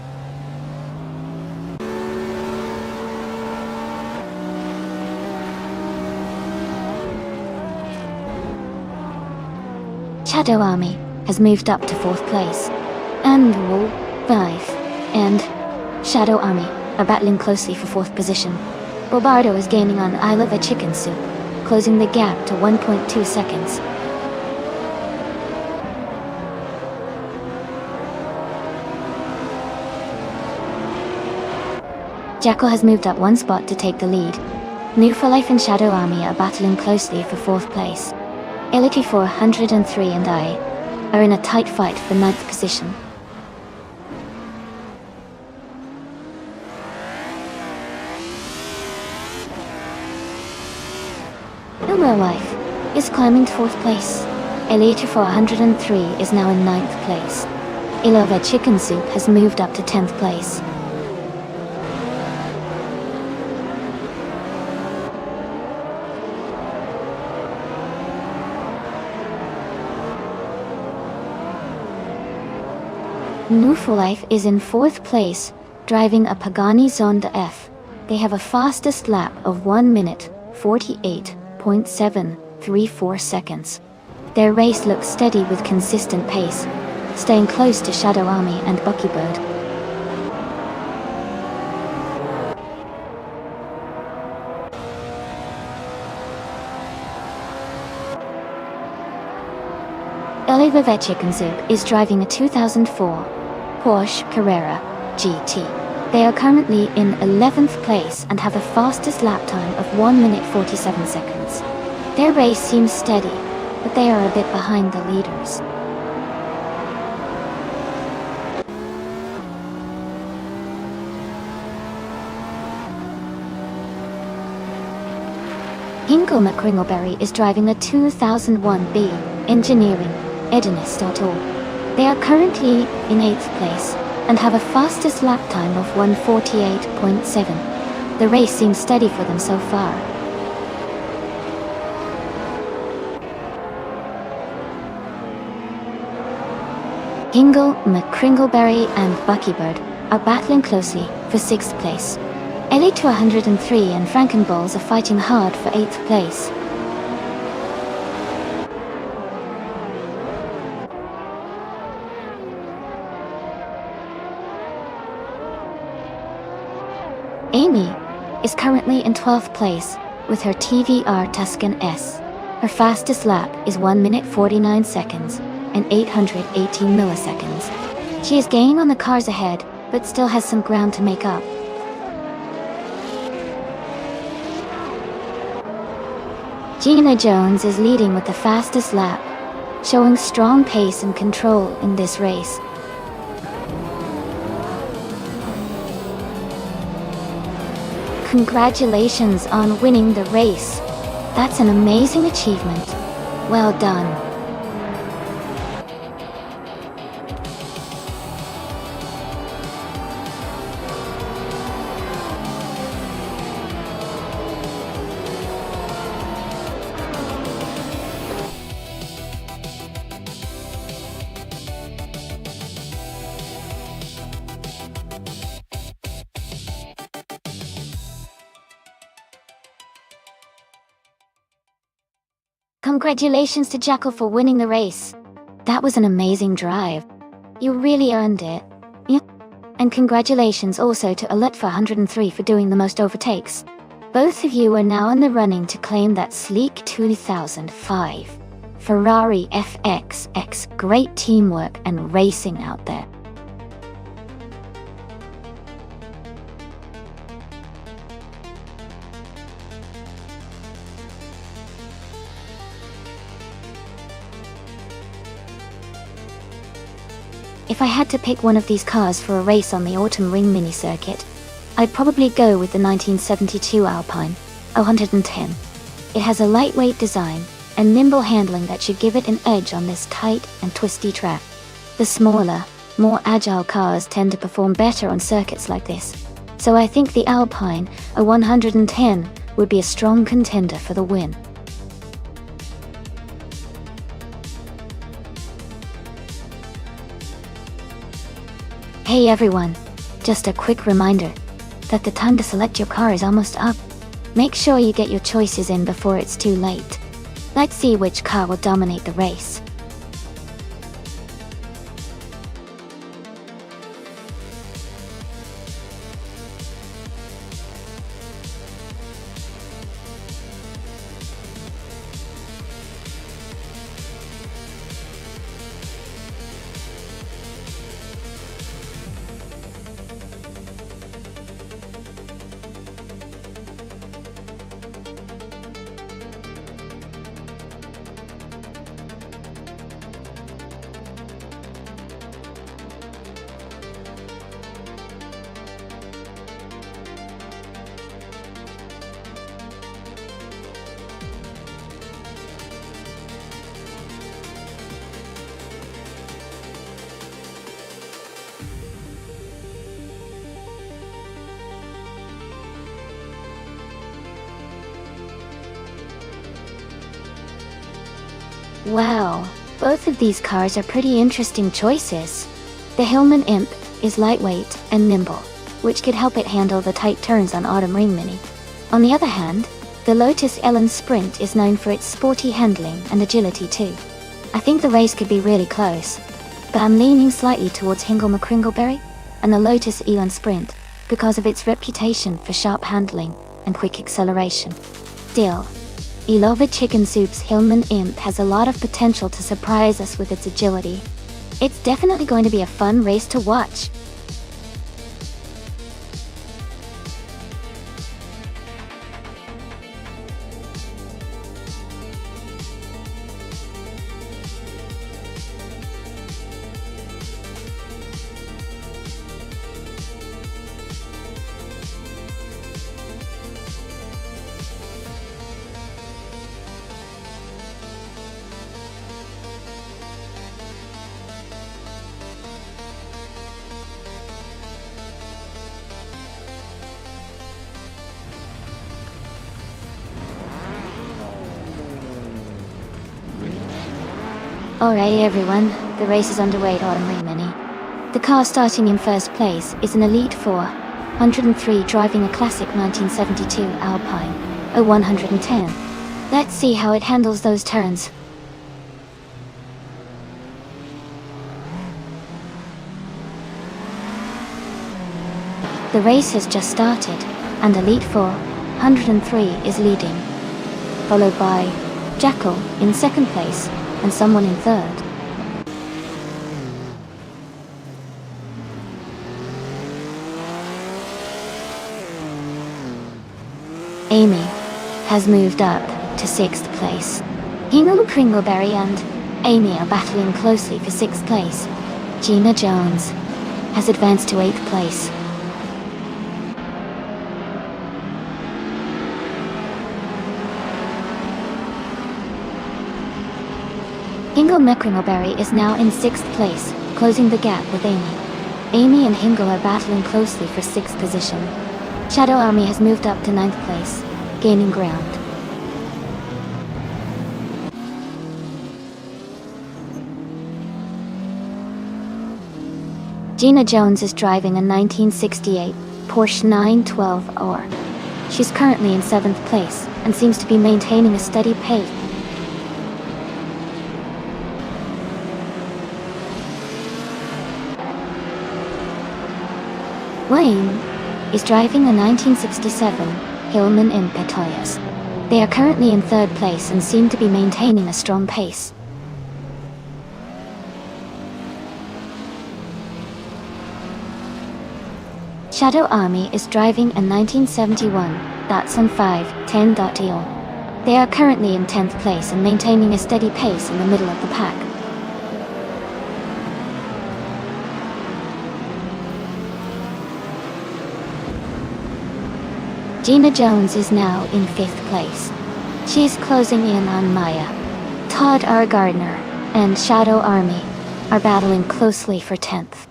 Shadow Army has moved up to 4th place, and Nowhere for Life and Shadow Army are battling closely for 4th position. Bobardo is gaining on I Love a Chicken Soup, closing the gap to 1.2 seconds. Jackal has moved up 1 spot to take the lead. New for Life and Shadow Army are battling closely for 4th place. Elity 403 and I are in a tight fight for 9th position. Nowhere Life is climbing to 4th place. Elite 403 is now in 9th place. I Love a Chicken Soup has moved up to 10th place. New for Life is in 4th place, driving a Pagani Zonda F. They have a fastest lap of 1 minute, 48.734 seconds. Their race looks steady with consistent pace, staying close to Shadow Army and Buckybird. Oliver Chicken Soup is driving a 2004 Porsche Carrera GT. They are currently in 11th place and have a fastest lap time of 1 minute 47 seconds. Their race seems steady, but they are a bit behind the leaders. Hingle McCringleberry is driving a 2001B Engineering Edinist.org. They are currently in 8th place and have a fastest lap time of 1:48.7. The race seems steady for them so far. Hingle, McCringleberry and Buckybird are battling closely for 6th place. Elite 203 and Frankenballs are fighting hard for 8th place. Amy is currently in 12th place with her TVR Tuscan S. Her fastest lap is 1 minute 49 seconds and 818 milliseconds. She is gaining on the cars ahead, but still has some ground to make up. Gina Jones is leading with the fastest lap, showing strong pace and control in this race. Congratulations on winning the race. That's an amazing achievement. Well done. Congratulations to Jackal for winning the race. That was an amazing drive. You really earned it. Yeah. And congratulations also to Alert403 for doing the most overtakes. Both of you are now in the running to claim that sleek 2005 Ferrari FXX. Great teamwork and racing out there. If I had to pick one of these cars for a race on the Autumn Ring mini circuit, I'd probably go with the 1972 Alpine 110. It has a lightweight design and nimble handling that should give it an edge on this tight and twisty track. The smaller, more agile cars tend to perform better on circuits like this, so I think the Alpine 110 would be a strong contender for the win. Hey everyone, just a quick reminder that the time to select your car is almost up. Make sure you get your choices in before it's too late. Let's see which car will dominate the race. Wow, both of these cars are pretty interesting choices. The Hillman Imp is lightweight and nimble, which could help it handle the tight turns on Autumn Ring Mini. On the other hand, the Lotus Elan Sprint is known for its sporty handling and agility too. I think the race could be really close, but I'm leaning slightly towards Hingle McCringleberry and the Lotus Elan Sprint because of its reputation for sharp handling and quick acceleration. Still, Beloved Chicken Soup's Hillman Imp has a lot of potential to surprise us with its agility. It's definitely going to be a fun race to watch. Alright everyone, the race is underway at Autumn Ring Mini. The car starting in first place is an Elite 4, 103 driving a classic 1972 Alpine 110. Let's see how it handles those turns. The race has just started, and Elite 4, 103 is leading, followed by Jackal in second place, and someone in third. Amy has moved up to sixth place. Hingle Kringleberry and Amy are battling closely for sixth place. Gina Jones has advanced to eighth place. Hingle McCringleberry is now in sixth place, closing the gap with Amy. Amy and Hingle are battling closely for sixth position. Shadow Army has moved up to ninth place, gaining ground. Gina Jones is driving a 1968 Porsche 912R. She's currently in seventh place and seems to be maintaining a steady pace. Wayne is driving a 1967 Hillman Impetuous. They are currently in third place and seem to be maintaining a strong pace. Shadow Army is driving a 1971 Datsun 510.0. They are currently in 10th place and maintaining a steady pace in the middle of the pack. Gina Jones is now in 5th place. She is closing in on Maya. Todd R. Gardner and Shadow Army are battling closely for 10th.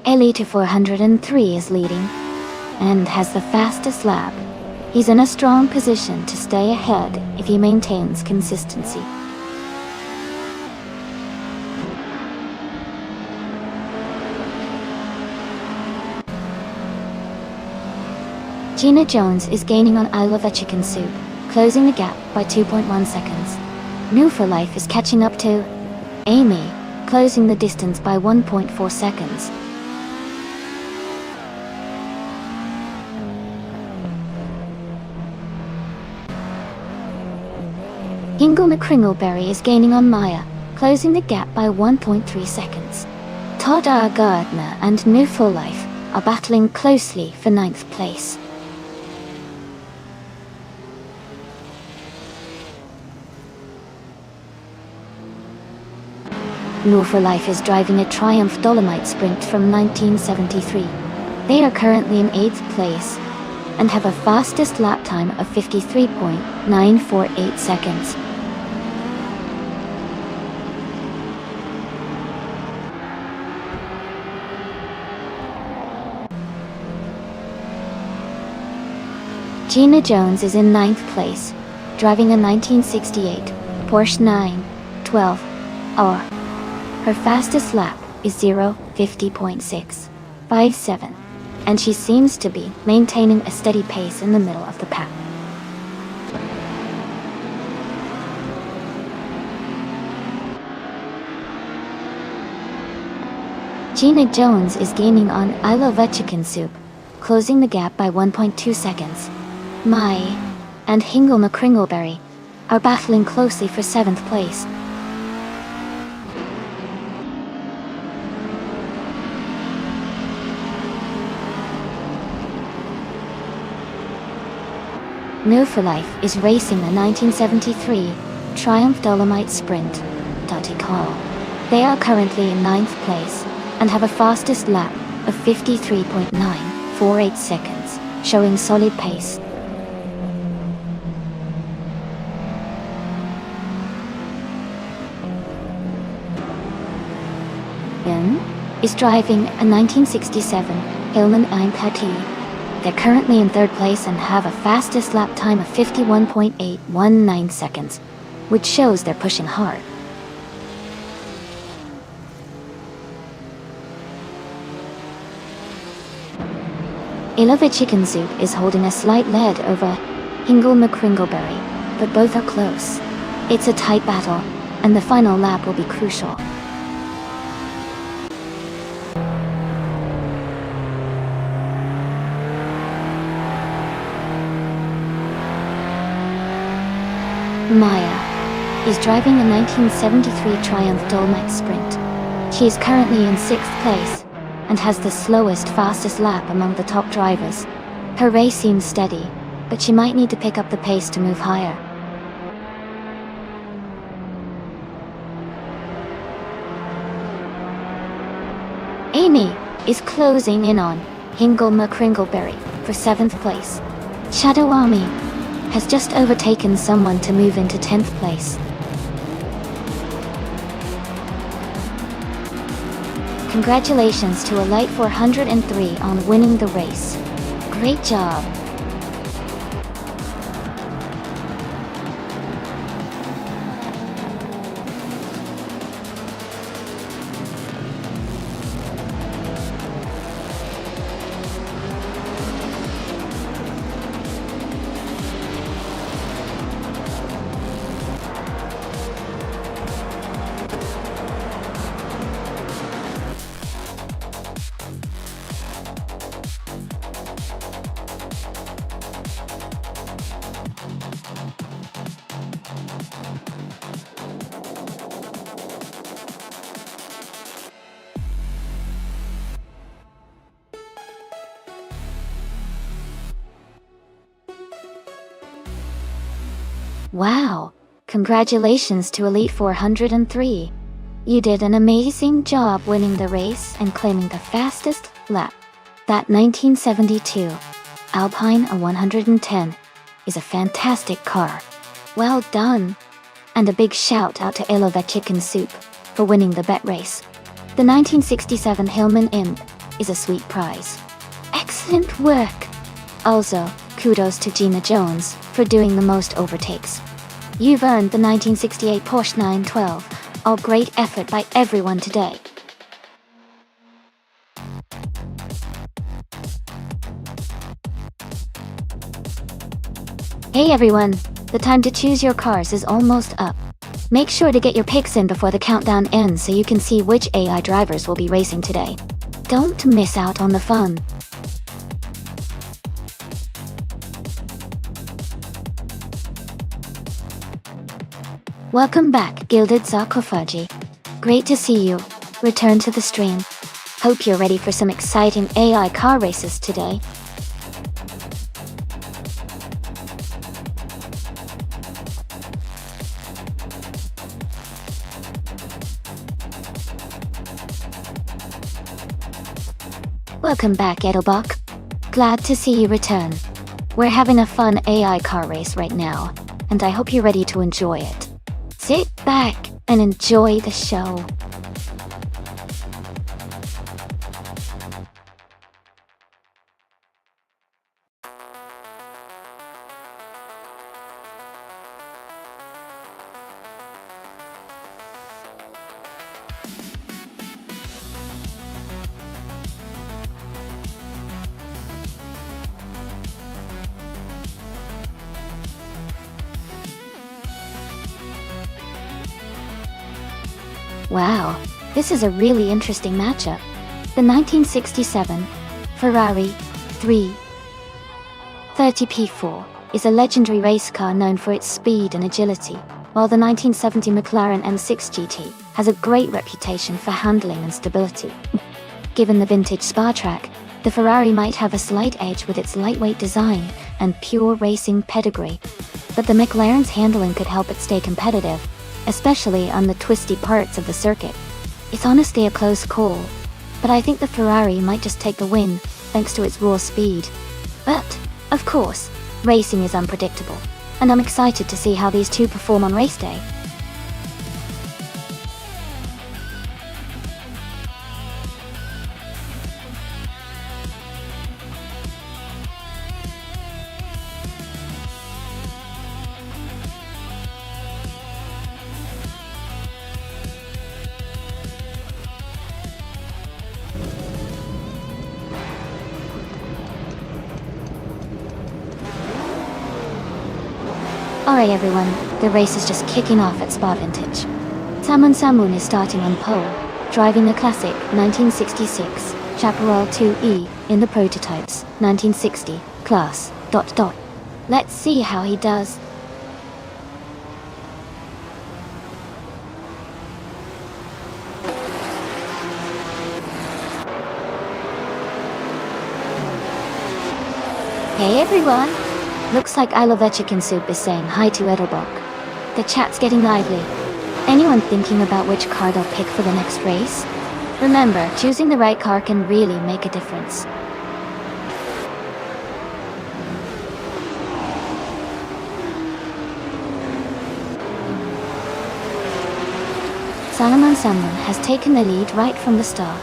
Elite 403 is leading and has the fastest lap. He's in a strong position to stay ahead if he maintains consistency. Gina Jones is gaining on I Love a Chicken Soup, closing the gap by 2.1 seconds. New for Life is catching up to Amy, closing the distance by 1.4 seconds. Hingle McCringleberry is gaining on Maya, closing the gap by 1.3 seconds. Todd R. Gardner and New for Life are battling closely for 9th place. New for Life is driving a Triumph Dolomite Sprint from 1973. They are currently in 8th place and have a fastest lap time of 53.948 seconds. Gina Jones is in 9th place, driving a 1968 Porsche 912R. Her fastest lap is 0:50.657, and she seems to be maintaining a steady pace in the middle of the pack. Gina Jones is gaining on I Love a Chicken Soup, closing the gap by 1.2 seconds. Mai and Hingle McCringleberry are battling closely for 7th place. New for Life is racing a 1973 Triumph Dolomite Sprint. Call. They are currently in 9th place and have a fastest lap of 53.948 seconds, showing solid pace. Is driving a 1967 Hillman Impetuous. They're currently in 3rd place and have a fastest lap time of 51.819 seconds, which shows they're pushing hard. I Love a Chicken Soup is holding a slight lead over Hingle McCringleberry, but both are close. It's a tight battle, and the final lap will be crucial. Maya is driving a 1973 Triumph Dolomite Sprint. She is currently in 6th place and has the slowest, fastest lap among the top drivers. Her race seems steady, but she might need to pick up the pace to move higher. Amy is closing in on Hingle McCringleberry for 7th place. Shadow Army has just overtaken someone to move into 10th place. Congratulations to Elite 403 on winning the race. Great job! Wow! Congratulations to Elite 403. You did an amazing job winning the race and claiming the fastest lap. That 1972 Alpine A110 is a fantastic car. Well done! And a big shout out to Ilova Chicken Soup for winning the bet race. The 1967 Hillman Imp is a sweet prize. Excellent work! Also, kudos to Gina Jones for doing the most overtakes. You've earned the 1968 Porsche 912. All great effort by everyone today. Hey everyone, the time to choose your cars is almost up. Make sure to get your picks in before the countdown ends so you can see which AI drivers will be racing today. Don't miss out on the fun. Welcome back, Gilded Sarcophagi. Great to see you. Return to the stream. Hope you're ready for some exciting AI car races today. Welcome back, Edelbach. Glad to see you return. We're having a fun AI car race right now, and I hope you're ready to enjoy it. Sit back and enjoy the show. Wow, this is a really interesting matchup. The 1967 Ferrari 330P4 is a legendary race car known for its speed and agility, while the 1970 McLaren M6 GT has a great reputation for handling and stability. Given the vintage Spa track, the Ferrari might have a slight edge with its lightweight design and pure racing pedigree, but the McLaren's handling could help it stay competitive, especially on the twisty parts of the circuit. It's honestly a close call, but I think the Ferrari might just take the win thanks to its raw speed. But, of course, racing is unpredictable, and I'm excited to see how these two perform on race day. Alright everyone, the race is just kicking off at Spa Vintage. Samun is starting on pole, driving the classic 1966 Chaparral 2E in the prototype's 1960 class. Let's see how he does. Hey everyone! Looks like I Love a Chicken Soup is saying hi to Edelbach. The chat's getting lively. Anyone thinking about which car they'll pick for the next race? Remember, choosing the right car can really make a difference. Samun has taken the lead right from the start.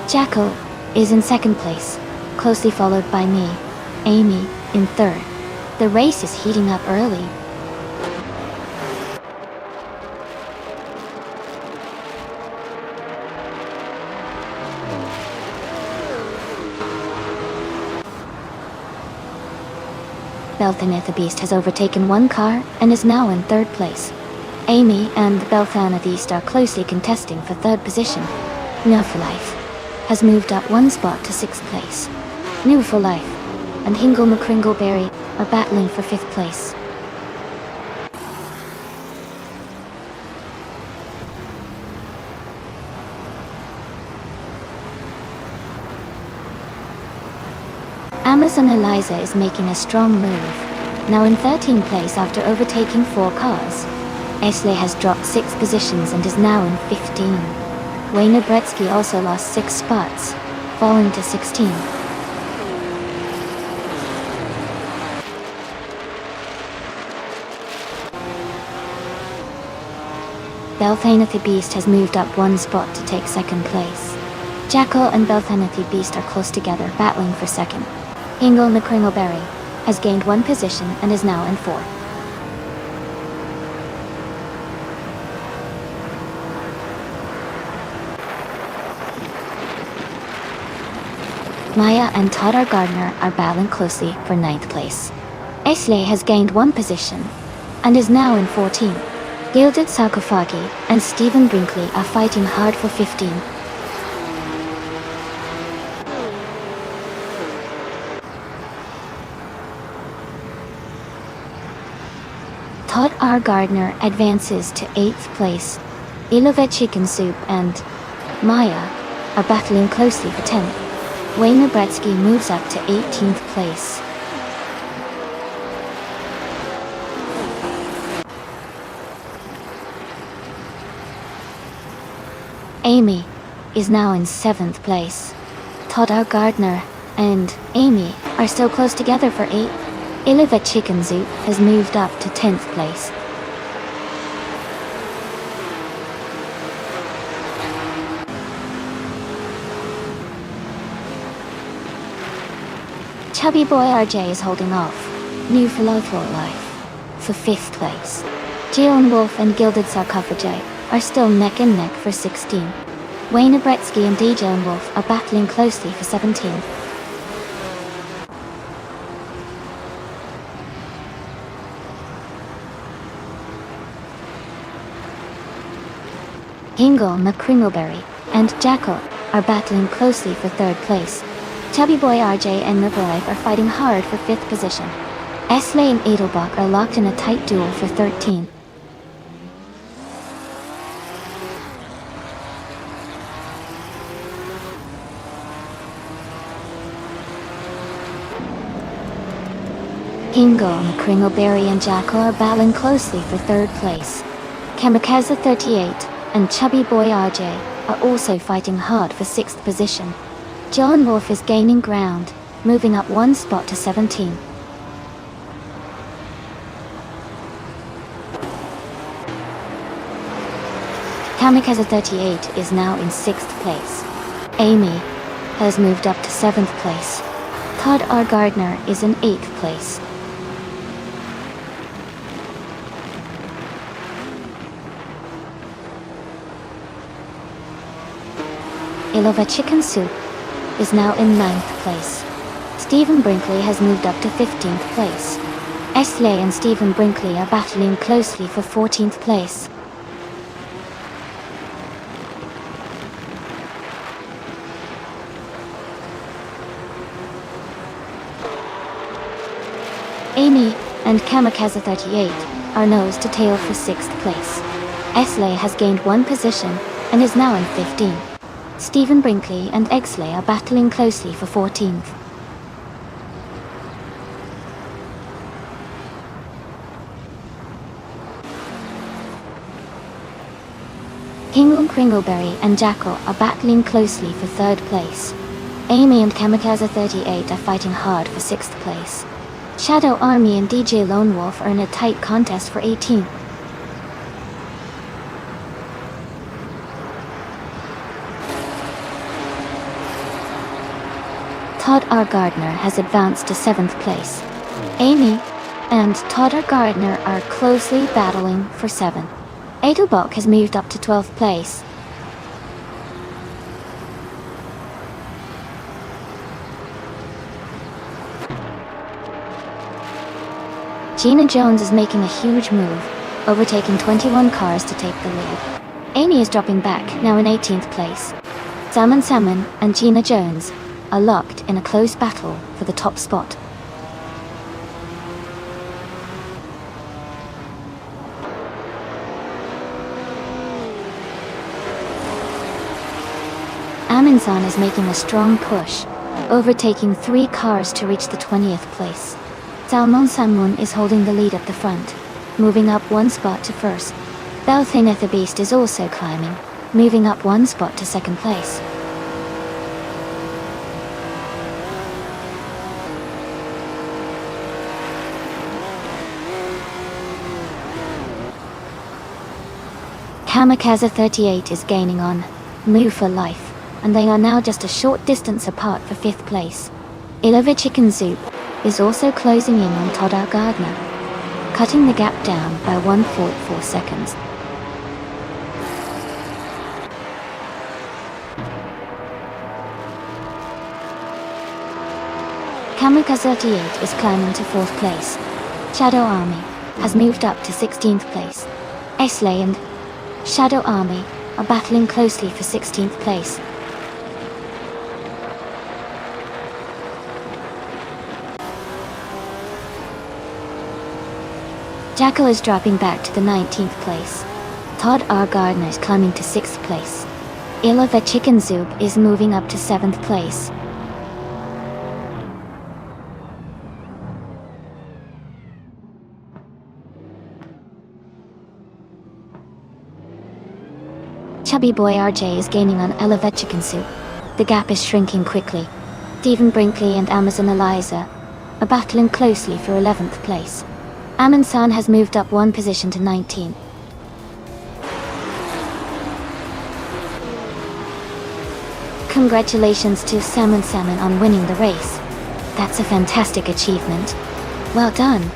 Jackal is in second place, closely followed by me, Amy, in third. The race is heating up early. Belthan the Beast has overtaken one car and is now in third place. Amy and Belthan the Beast are closely contesting for third position. Now for Life has moved up one spot to sixth place. New for Life and Hingle McCringleberry are battling for fifth place. Amazon Eliza is making a strong move. now in 13th place after overtaking 4 cars. Esley has dropped 6 positions and is now in 15. Wayne Bretsky also lost 6 spots, falling to 16. Belthanathy Beast has moved up 1 spot to take 2nd place. Jackal and Belthanathy Beast are close together, battling for 2nd. Hingle Nakringleberry has gained 1 position and is now in 4th. Maya and Todar Gardner are battling closely for 9th place. Esley has gained 1 position and is now in 14th. Gilded Sarkophagi and Stephen Brinkley are fighting hard for 15. Todd R. Gardner advances to 8th place. Ilove Chicken Soup and Maya are battling closely for 10th. Wayne Bretsky moves up to 18th place. Amy is now in 7th place. Todd R. Gardner and Amy are still close together for 8th. Ilove Chicken Soup has moved up to 10th place. Chubby Boy RJ is holding off New Philosopher Life for 5th place. Jalen Wolf and Gilded Sarcophagi are still neck and neck for 16. Wayne Bretsky and DJ Wolf are battling closely for 17. Hingle McCringleberry and Jackal are battling closely for 3rd place. Chubby Boy RJ and Nibblife are fighting hard for 5th position. Esley and Edelbach are locked in a tight duel for 13. Hingle, McCringleberry and Jackal are battling closely for 3rd place. Kamikaze 38 and Chubby Boy RJ are also fighting hard for 6th position. John Wolf is gaining ground, moving up 1 spot to 17. Kamikaze 38 is now in 6th place. Amy has moved up to 7th place. Todd R. Gardner is in 8th place. Ilova Chicken Soup is now in 9th place. Stephen Brinkley has moved up to 15th place. Esley and Stephen Brinkley are battling closely for 14th place. Amy and Kamikaze 38 are nose to tail for 6th place. Esley has gained 1 position and is now in 15. Stephen Brinkley and Exley are battling closely for 14th. Hingle Kringleberry and Jackal are battling closely for 3rd place. Amy and Kamikaze 38 are fighting hard for 6th place. Shadow Army and DJ Lone Wolf are in a tight contest for 18th. Todd R. Gardner has advanced to 7th place. Amy and Todd R. Gardner are closely battling for 7th. Edelbach has moved up to 12th place. Gina Jones is making a huge move, overtaking 21 cars to take the lead. Amy is dropping back, now in 18th place. Salmon and Gina Jones are locked in a close battle for the top spot. Aminsan is making a strong push, overtaking 3 cars to reach the 20th place. Salmon Samun is holding the lead at the front, moving up one spot to first. Belthaneth the Beast is also climbing, moving up one spot to second place. Kamikaze 38 is gaining on Move for Life, and they are now just a short distance apart for 5th place. Ilova Chicken Soup is also closing in on Todd Gardner, cutting the gap down by 1.4 seconds. Kamikaze 38 is climbing to 4th place. Shadow Army has moved up to 16th place. Esley and Shadow Army are battling closely for 16th place. Jackal is dropping back to the 19th place. Todd R. Gardner is climbing to 6th place. Ilova Chicken Soup is moving up to 7th place. Chubby Boy RJ is gaining on Ilova Chicken Soup. The gap is shrinking quickly. Stephen Brinkley and Amazon Eliza are battling closely for 11th place. Amin-san has moved up one position to 19. Congratulations to Salmon on winning the race. That's a fantastic achievement. Well done.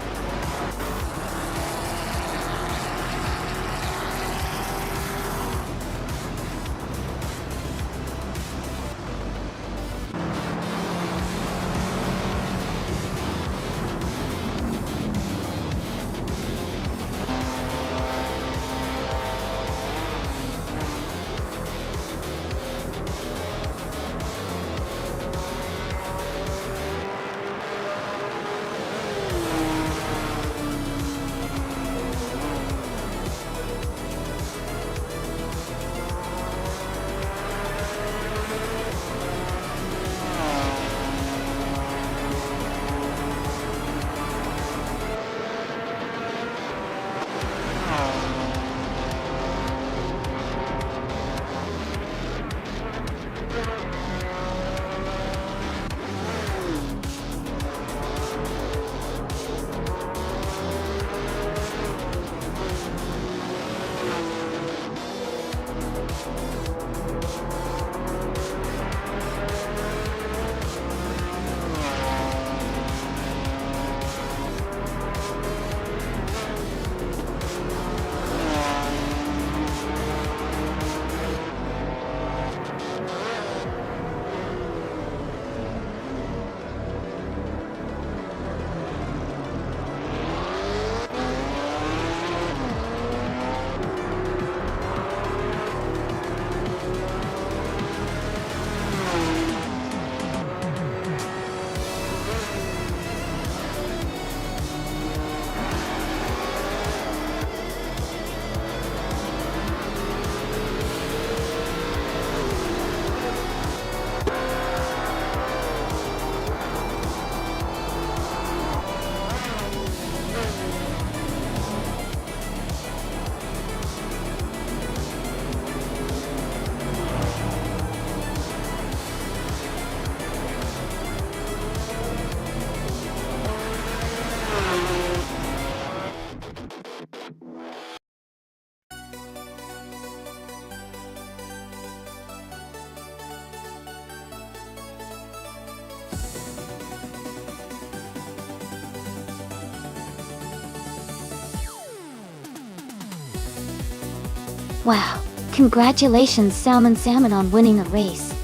Wow, congratulations Salmon on winning a race.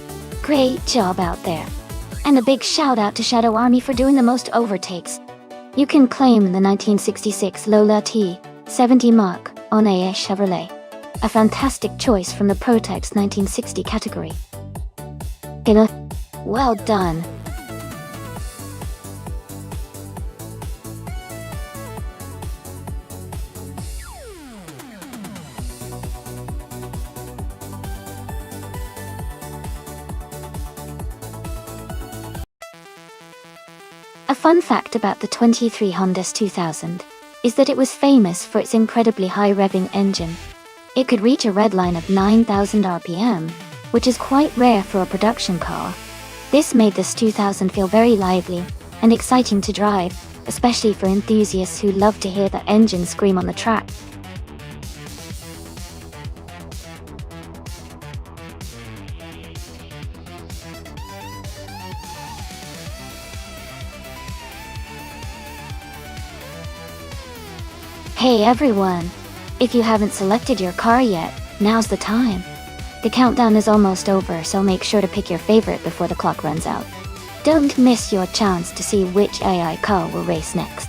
Great job out there. And a big shout out to Shadow Army for doing the most overtakes. You can claim the 1966 Lola T70 Mark on AS Chevrolet. A fantastic choice from the Protex 1960 category. Well done. A fun fact about the 23 Honda 2000 is that it was famous for its incredibly high revving engine. It could reach a red line of 9,000 RPM, which is quite rare for a production car. This made this 2000 feel very lively and exciting to drive, especially for enthusiasts who love to hear the engine scream on the track. Hey everyone! If you haven't selected your car yet, now's the time. The countdown is almost over, so make sure to pick your favorite before the clock runs out. Don't miss your chance to see which AI car will race next.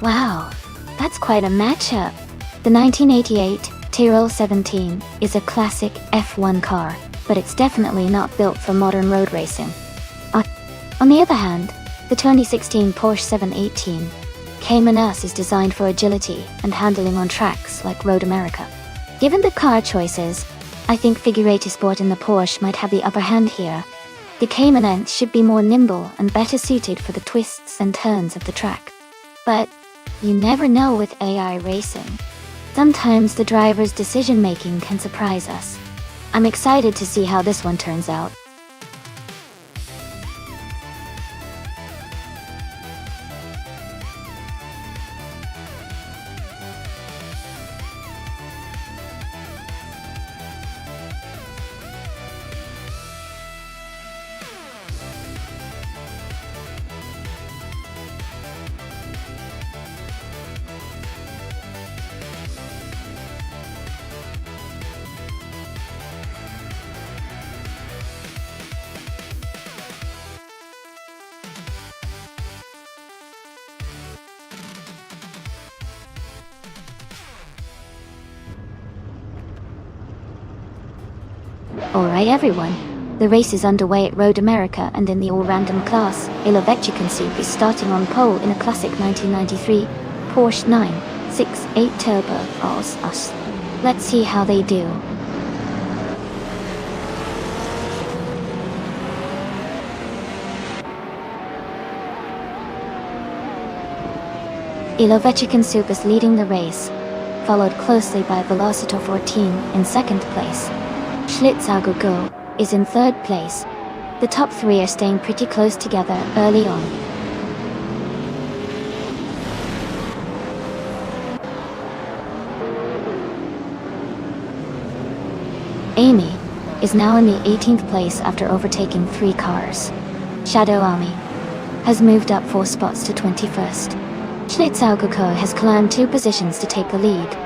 Wow, that's quite a matchup. The 1988 Tyrrell 17 is a classic F1 car, but it's definitely not built for modern road racing. On the other hand, the 2016 Porsche 718 Cayman S is designed for agility and handling on tracks like Road America. Given the car choices, I think Figure Sport and the Porsche might have the upper hand here. The Cayman S should be more nimble and better suited for the twists and turns of the track. But you never know with AI racing. Sometimes the driver's decision-making can surprise us. I'm excited to see how this one turns out. Alright everyone, the race is underway at Road America, and in the all-random class, Ilovechkin Soup is starting on pole in a classic 1993 Porsche 968 Turbo Us. Let's see how they do. Ilovechkin Soup is leading the race, followed closely by Velocitor 14 in second place. Schlitzaugo is in third place. The top three are staying pretty close together early on. Amy is now in the 18th place after overtaking 3 cars. Shadow Army has moved up 4 spots to 21st. Schlitzaugo has climbed 2 positions to take the lead.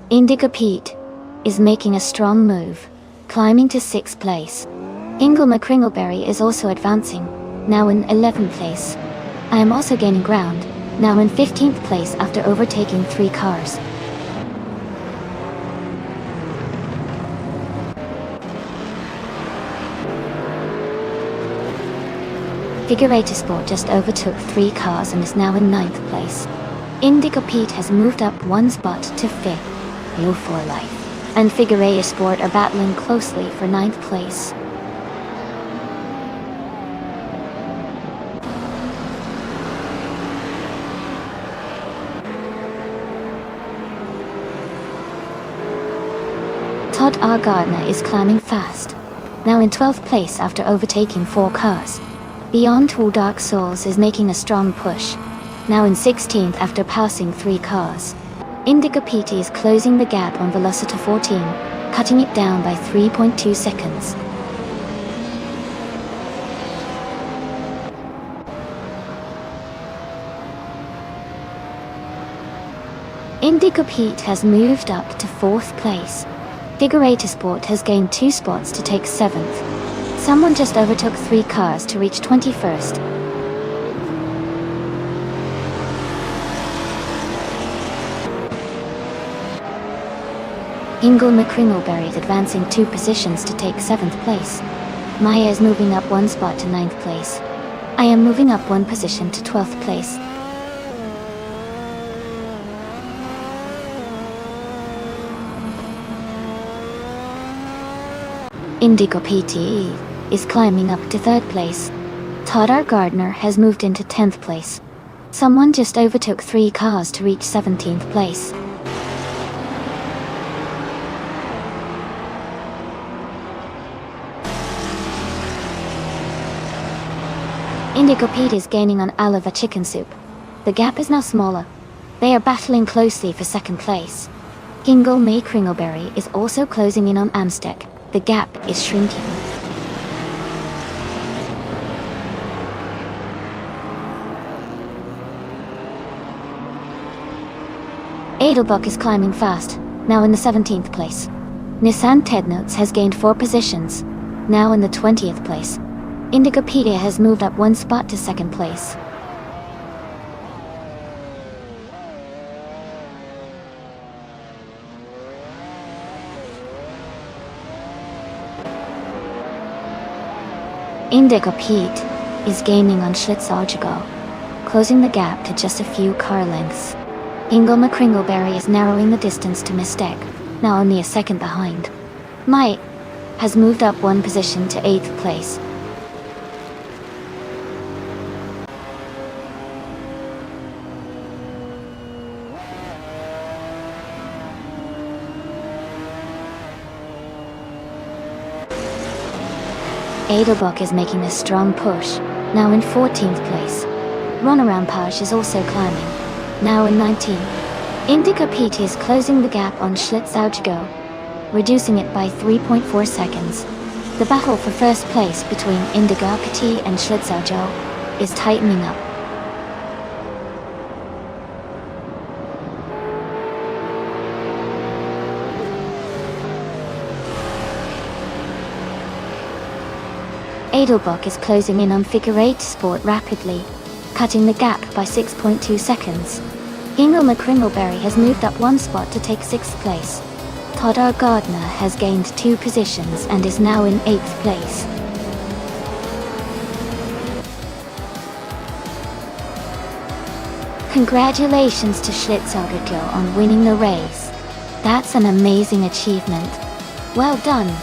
Indigo Pete is making a strong move, climbing to 6th place. Ingle McCringleberry is also advancing, now in 11th place. I am also gaining ground, now in 15th place after overtaking 3 cars. Figure Sport just overtook 3 cars and is now in 9th place. Indigo Pete has moved up one spot to 5th. No for life. And Figueroa Sport are battling closely for 9th place. Todd R. Gardner is climbing fast, now in 12th place after overtaking 4 cars. Beyond 2 Dark Souls is making a strong push, now in 16th after passing 3 cars. Indigo Pete is closing the gap on Velocita 14, cutting it down by 3.2 seconds. Indigo Pete has moved up to 4th place. Figueroa Sport has gained 2 spots to take 7th. Someone just overtook 3 cars to reach 21st. Ingle McCringleberry is advancing 2 positions to take 7th place. Maya is moving up 1 spot to 9th place. I am moving up 1 position to 12th place. Indigo PTE is climbing up to 3rd place. Todd R. Gardner has moved into 10th place. Someone just overtook 3 cars to reach 17th place. Indigo Pete is gaining on Oliva Chicken Soup. The gap is now smaller. They are battling closely for 2nd place. Ingle May Kringleberry is also closing in on Amstec. The gap is shrinking. Edelbuck is climbing fast, now in the 17th place. Nissan Tednotes has gained 4 positions, now in the 20th place. Indigopedia has moved up 1 spot to 2nd place. Indigo Pete is gaining on Schlitz-Archigo, closing the gap to just a few car lengths. Ingle McCringleberry is narrowing the distance to Mistake, now only a second behind. Mike has moved up 1 position to 8th place. Edelbuck is making a strong push, now in 14th place. Ronarampage is also climbing, now in 19th. Indigo Pete is closing the gap on Schlitz-Archigo, reducing it by 3.4 seconds. The battle for 1st place between Indigo Pete and Schlitz-Archigo is tightening up. Edelbuck is closing in on Figueroa Sport rapidly, cutting the gap by 6.2 seconds. Ingle McCringleberry has moved up 1 spot to take 6th place. Todd R. Gardner has gained 2 positions and is now in 8th place. Congratulations to Schlitz-Archigo on winning the race. That's an amazing achievement. Well done.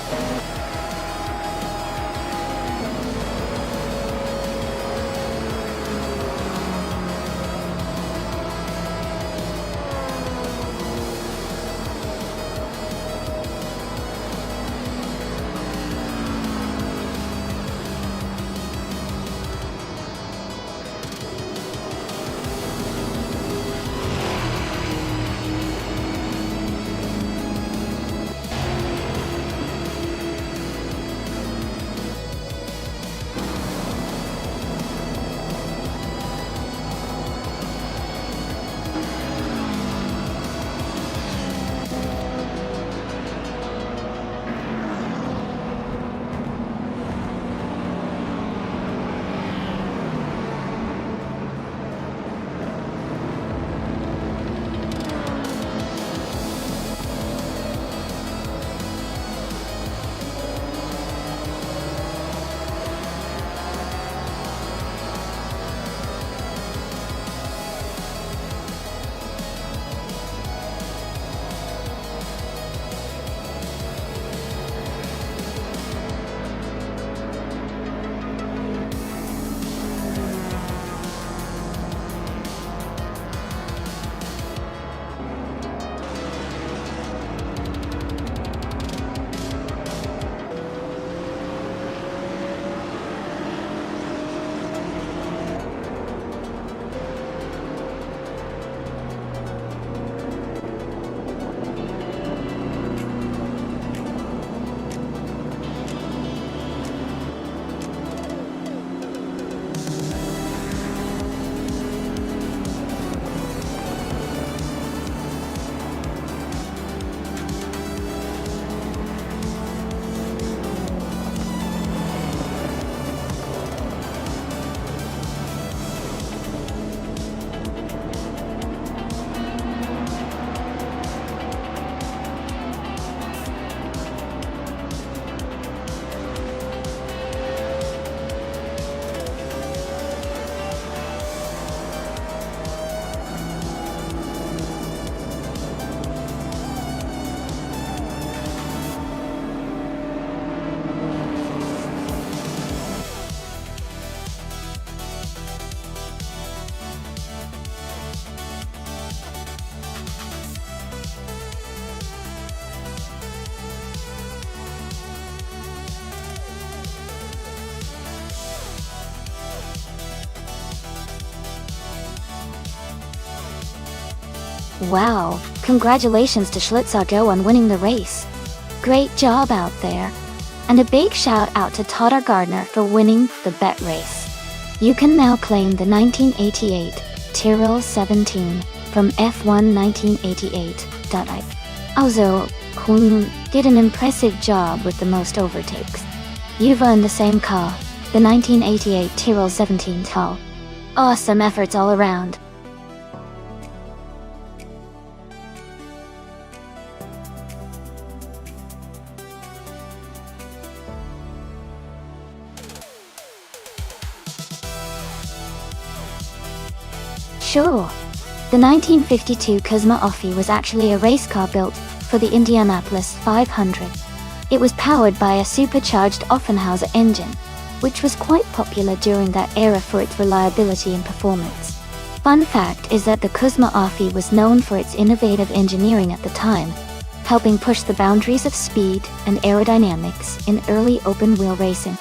Wow, congratulations to Schlitzer Joe on winning the race. Great job out there. And a big shout out to Todd Gardner for winning the bet race. You can now claim the 1988 Tyrrell 17 from F1 1988. Also, Hun did an impressive job with the most overtakes. You've earned the same car, the 1988 Tyrrell 17 Tall. Awesome efforts all around. Sure. The 1952 Cosma Offie was actually a race car built for the Indianapolis 500. It was powered by a supercharged Offenhauser engine, which was quite popular during that era for its reliability and performance. Fun fact is that the Cosma Offie was known for its innovative engineering at the time, helping push the boundaries of speed and aerodynamics in early open-wheel racing.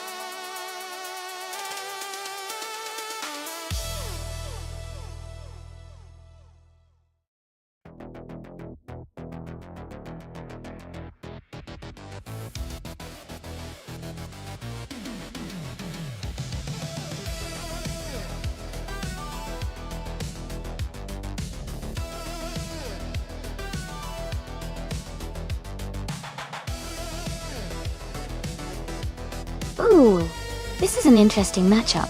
Ooh, this is an interesting matchup.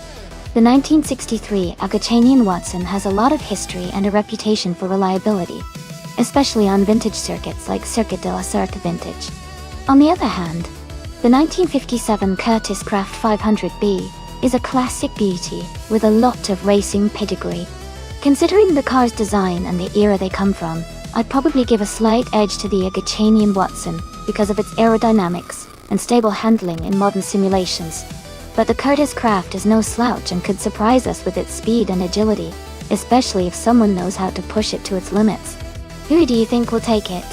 The 1963 Agachanian Watson has a lot of history and a reputation for reliability, especially on vintage circuits like Circuit de la Sarthe Vintage. On the other hand, the 1957 Curtis Craft 500B is a classic beauty with a lot of racing pedigree. Considering the car's design and the era they come from, I'd probably give a slight edge to the Agachanian Watson because of its aerodynamics and stable handling in modern simulations. But the Curtis Craft is no slouch and could surprise us with its speed and agility, especially if someone knows how to push it to its limits. Who do you think will take it?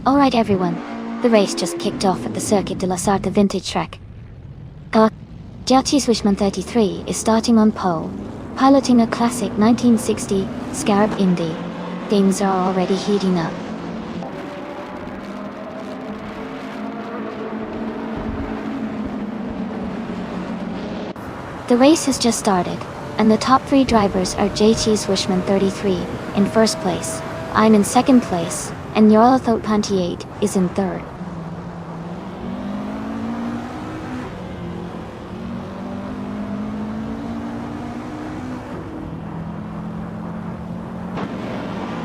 Alright everyone, the race just kicked off at the Circuit de la Sarthe Vintage track. Jauchi Swishman 33 is starting on pole, piloting a classic 1960 Scarab Indy. Things are already heating up. The race has just started, and the top three drivers are JT Swishman 33 in first place, I'm in second place, and Jarlathot Pantiate is in third.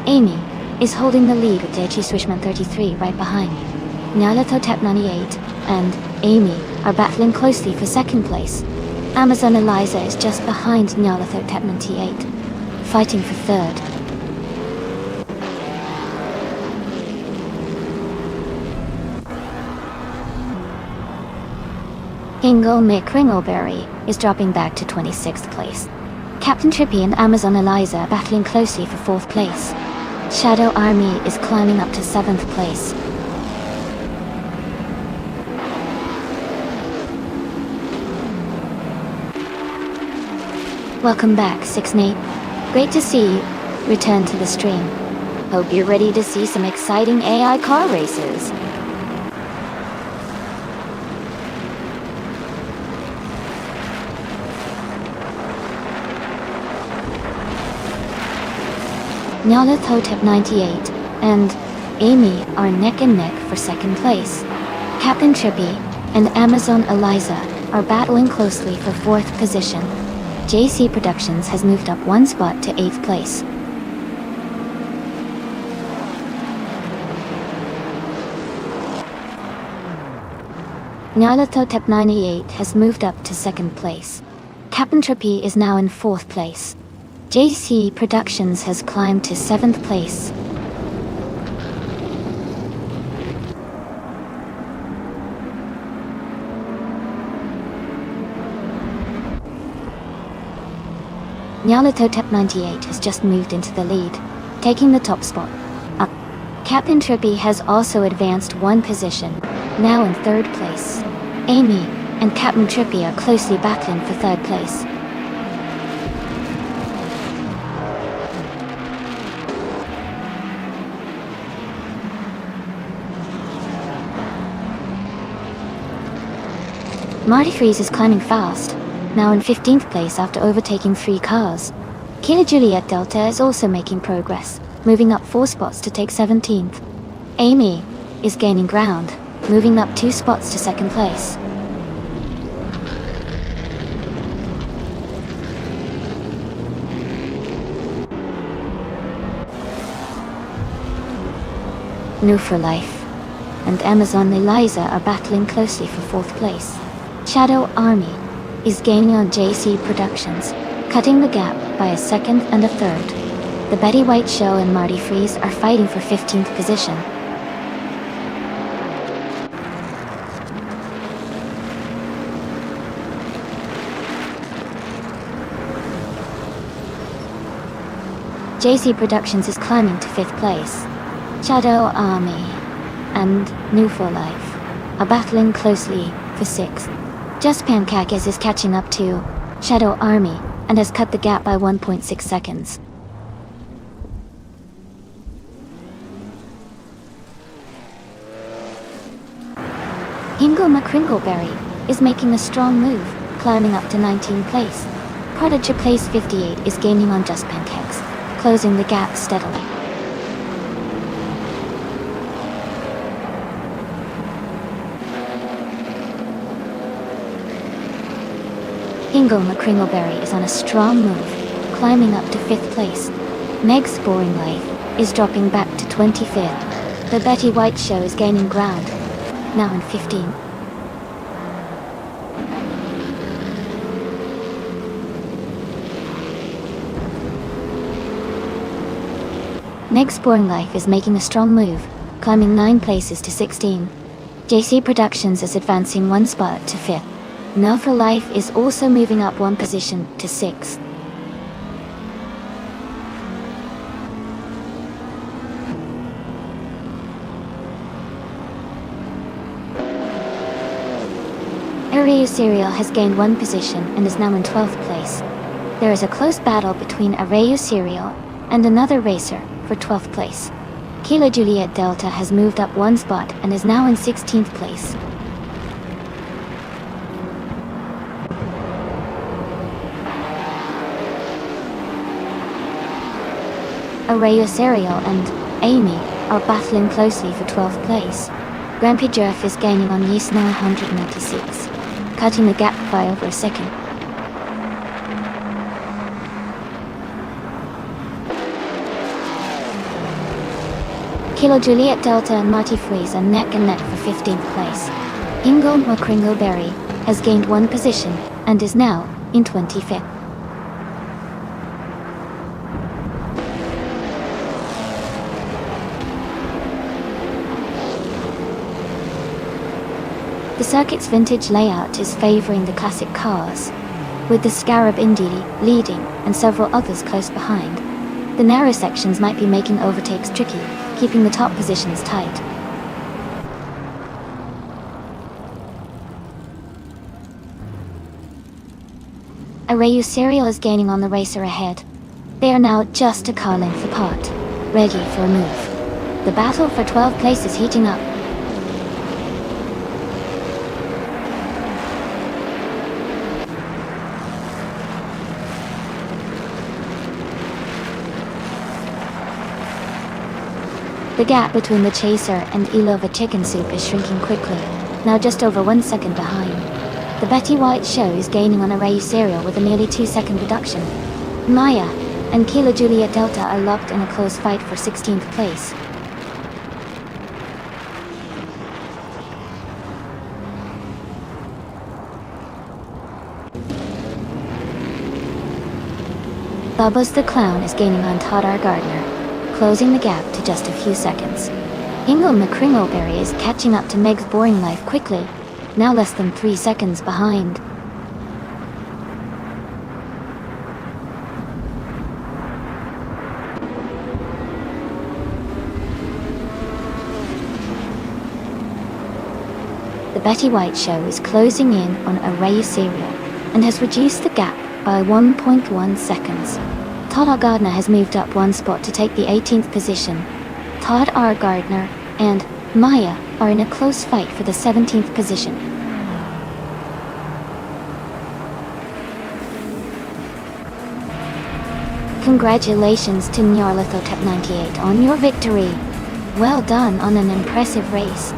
Amy is holding the lead with JT Swishman 33 right behind. Jarlathot 98 and Amy are battling closely for second place. Amazon Eliza is just behind Jarlathot 98, fighting for third. Ingo Mick Ringleberry is dropping back to 26th place. Captain Trippy and Amazon Eliza are battling closely for 4th place. Shadow Army is climbing up to 7th place. Welcome back, 6Nate. Great to see you return to the stream. Hope you're ready to see some exciting AI car races. Jarlathot 98 and Amy are neck and neck for second place. Captain Trippy and Amazon Eliza are battling closely for 4th position. JC Productions has moved up one spot to 8th place. Nyarlathotep 98 has moved up to 2nd place. Captain Trippy is now in 4th place. JC Productions has climbed to 7th place. Nyarlathotep 98 has just moved into the lead, taking the top spot. Captain Trippy has also advanced 1 position, now in 3rd place. Amy and Captain Trippy are closely battling for 3rd place. Marty Freeze is climbing fast, now in 15th place after overtaking 3 cars. Kilo Juliet Delta is also making progress, moving up 4 spots to take 17th. Amy is gaining ground, moving up 2 spots to 2nd place. New for Life and Amazon Eliza are battling closely for 4th place. Shadow Army is gaining on JC Productions, cutting the gap by a 2nd and a 3rd. The Betty White Show and Marty Freeze are fighting for 15th position. JC Productions is climbing to 5th place. Shadow Army and New for Life are battling closely for 6th. Just Pancakes is catching up to Shadow Army and has cut the gap by 1.6 seconds. Hingo McCringleberry is making a strong move, climbing up to 19th place. Prodigy Place 58 is gaining on Just Pancakes, closing the gap steadily. Hingo McCringleberry is on a strong move, climbing up to 5th place. Meg's Boring Life is dropping back to 25th. The Betty White Show is gaining ground, now in 15th. Meg's Boring Life is making a strong move, climbing 9 places to 16. JC Productions is advancing 1 spot to 5th. Now for Life is also moving up 1 position to 6th. Arayu Serial has gained 1 position and is now in 12th place. There is a close battle between Arayu Serial and another racer for 12th place. Kilo Juliet Delta has moved up 1 spot and is now in 16th place. Arayu Serial and Amy are battling closely for 12th place. Grampy Jerf is gaining on Yeast 996, cutting the gap by over a second. Kilo Juliet Delta and Marty Freeze are neck and neck for 15th place. Hingo McCringleberry has gained 1 position and is now in 25th. The circuit's vintage layout is favoring the classic cars, with the Scarab Indy leading and several others close behind. The narrow sections might be making overtakes tricky, keeping the top positions tight. Arayu Serial is gaining on the racer ahead. They are now just a car length apart, ready for a move. The battle for 12th place is heating up. The gap between the Chaser and Ilova Chicken Soup is shrinking quickly, now just over 1 second behind. The Betty White Show is gaining on Arayu Serial with a nearly 2-second reduction. Maya and Kilo Juliet Delta are locked in a close fight for 16th place. Bubbles the Clown is gaining on Todd R. Gardner, closing the gap to just a few seconds. Ingo McCringleberry is catching up to Meg's boring life quickly, now less than 3 seconds behind. The Betty White Show is closing in on Array Serial and has reduced the gap by 1.1 seconds. Todd R. Gardner has moved up 1 spot to take the 18th position. Todd R. Gardner and Maya are in a close fight for the 17th position. Congratulations to Nyarlathotep98 on your victory. Well done on an impressive race.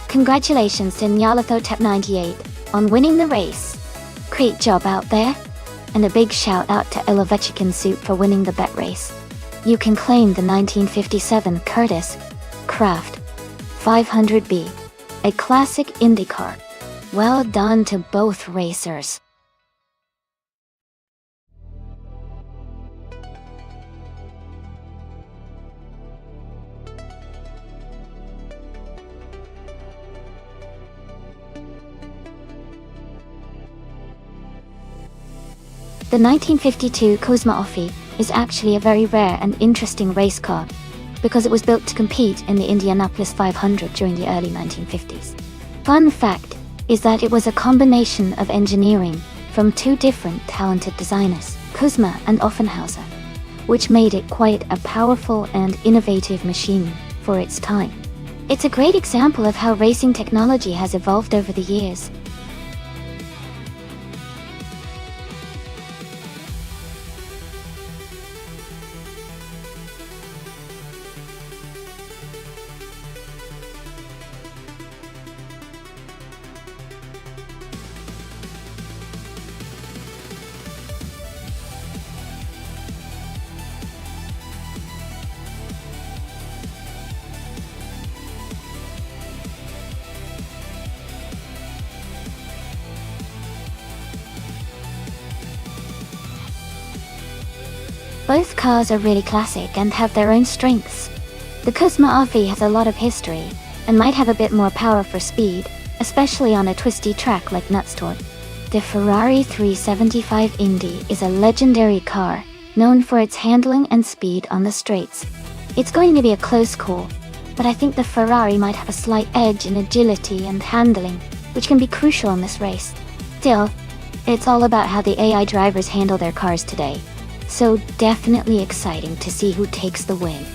Congratulations to Nyarlathotep98 on winning the race. Great job out there. And a big shout out to Ilavechikin Soup for winning the bet race. You can claim the 1957 Curtis Craft 500B, a classic Indy car. Well done to both racers. The 1952 Cosma Offie is actually a very rare and interesting race car because it was built to compete in the Indianapolis 500 during the early 1950s. Fun fact is that it was a combination of engineering from 2 different talented designers, Cosma and Offenhauser, which made it quite a powerful and innovative machine for its time. It's a great example of how racing technology has evolved over the years. Both cars are really classic and have their own strengths. The Cosma Offie has a lot of history and might have a bit more power for speed, especially on a twisty track like Nonstop. The Ferrari 375 Indy is a legendary car, known for its handling and speed on the straights. It's going to be a close call, but I think the Ferrari might have a slight edge in agility and handling, which can be crucial in this race. Still, it's all about how the AI drivers handle their cars today. So definitely exciting to see who takes the win.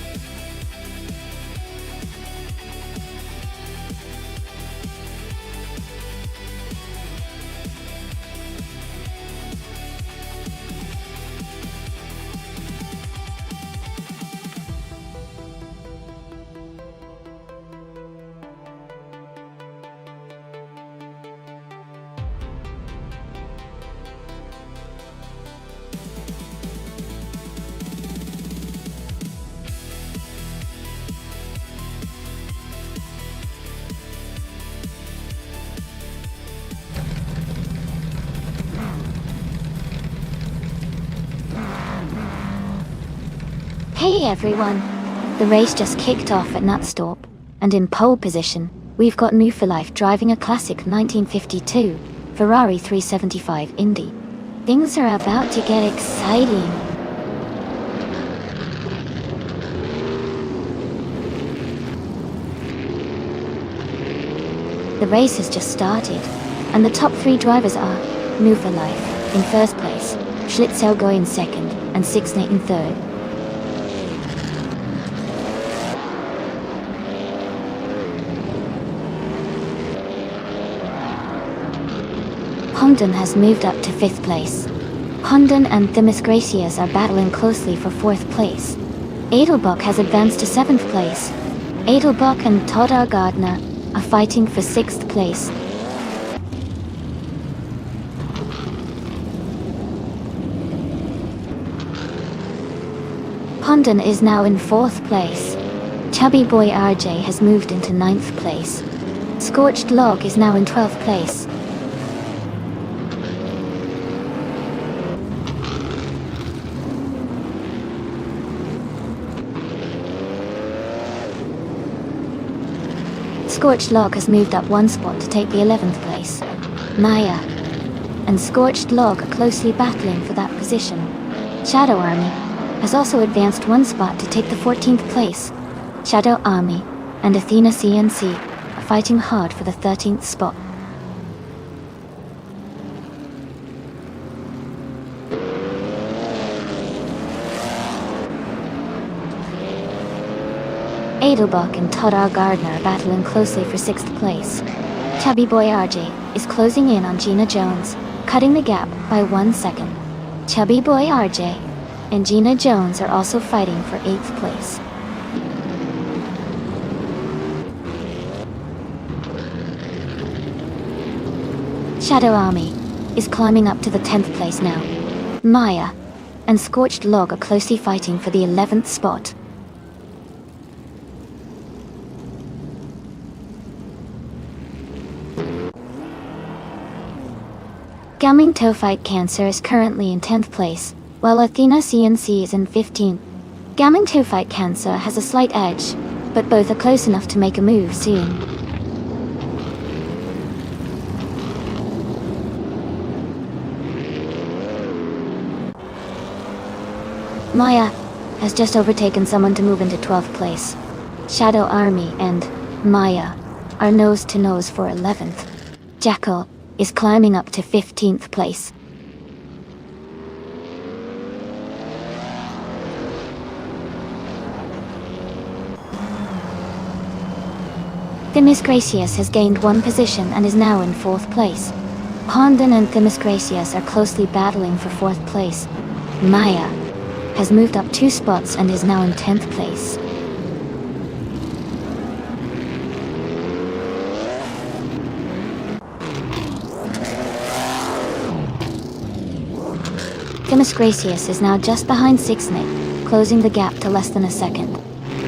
Hey everyone! The race just kicked off at Nonstop, and in pole position, we've got New for Life driving a classic 1952 Ferrari 375 Indy. Things are about to get exciting. The race has just started, and the top 3 drivers are Move for Life in first place, Schlitzaugo in second, and Sixnate in third. Hongdon has moved up to 5th place. Hongdon and Themis Gracias are battling closely for 4th place. Edelbach has advanced to 7th place. Edelbach and Todar Gardner are fighting for 6th place. Hongdon is now in 4th place. Chubby Boy RJ has moved into 9th place. Scorched Log is now in 12th place. Scorched Log has moved up 1 spot to take the 11th place. Maya and Scorched Log are closely battling for that position. Shadow Army has also advanced 1 spot to take the 14th place. Shadow Army and Athena CNC are fighting hard for the 13th spot. Edelbach and Todar Gardner are battling closely for 6th place. Chubby Boy RJ is closing in on Gina Jones, cutting the gap by 1 second. Chubby Boy RJ and Gina Jones are also fighting for 8th place. Shadow Army is climbing up to the 10th place now. Maya and Scorched Log are closely fighting for the 11th spot. Gaming Toe Fight Cancer is currently in 10th place, while Athena CNC is in 15th. Gaming Toe Fight Cancer has a slight edge, but both are close enough to make a move soon. Maya has just overtaken someone to move into 12th place. Shadow Army and Maya are nose to nose for 11th. Jackal is climbing up to 15th place. Themis Gracias has gained 1 position and is now in 4th place. Hongdon and Themis Gracias are closely battling for 4th place. Maya has moved up 2 spots and is now in 10th place. Themis Gracias is now just behind Sixnate, closing the gap to less than a second.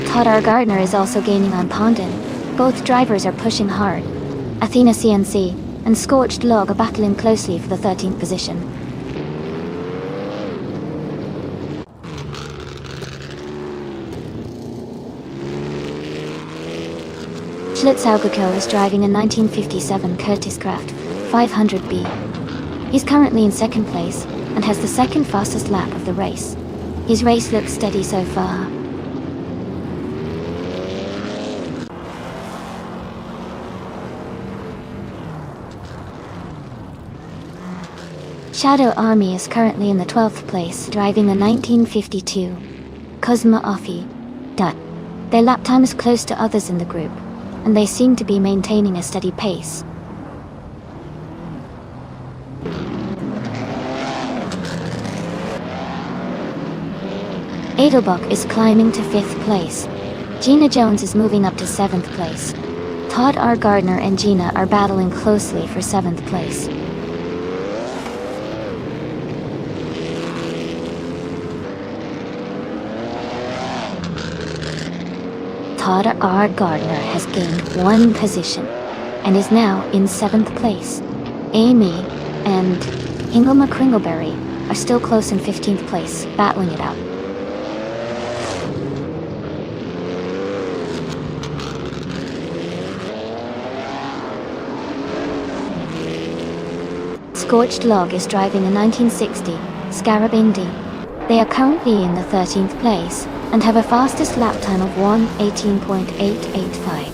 Todar Gardner is also gaining on Hongdon. Both drivers are pushing hard. Athena CNC and Scorched Log are battling closely for the 13th position. Schlitzaugo is driving a 1957 Curtiss Craft 500B. He's currently in 2nd place and has the 2nd fastest lap of the race. His race looks steady so far. Shadow Army is currently in the 12th place, driving a 1952 Cosma Offie. Their lap time is close to others in the group, and they seem to be maintaining a steady pace. Edelbach is climbing to 5th place. Gina Jones is moving up to 7th place. Todd R. Gardner and Gina are battling closely for 7th place. Todd R. Gardner has gained 1 position and is now in 7th place. Amy and Hingle McCringleberry are still close in 15th place, battling it out. Scorched Log is driving a 1960 Scarab Indy. They are currently in the 13th place and have a fastest lap time of 1:18.885.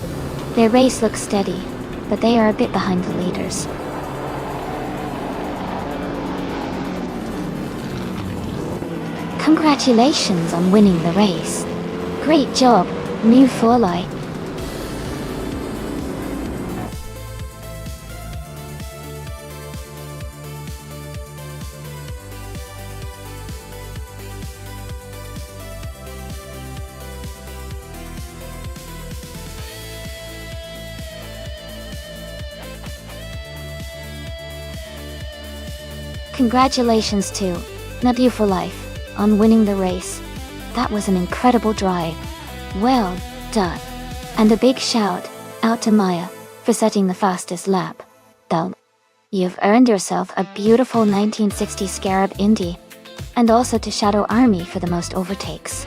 Their race looks steady. but they are a bit behind the leaders. Congratulations on winning the race. Great job, new Forlai. Congratulations to Nadia for Life on winning the race. That was an incredible drive. Well done. And a big shout out to Maya for setting the fastest lap. Though, you've earned yourself a beautiful 1960 Scarab Indy. And also to Shadow Army for the most overtakes.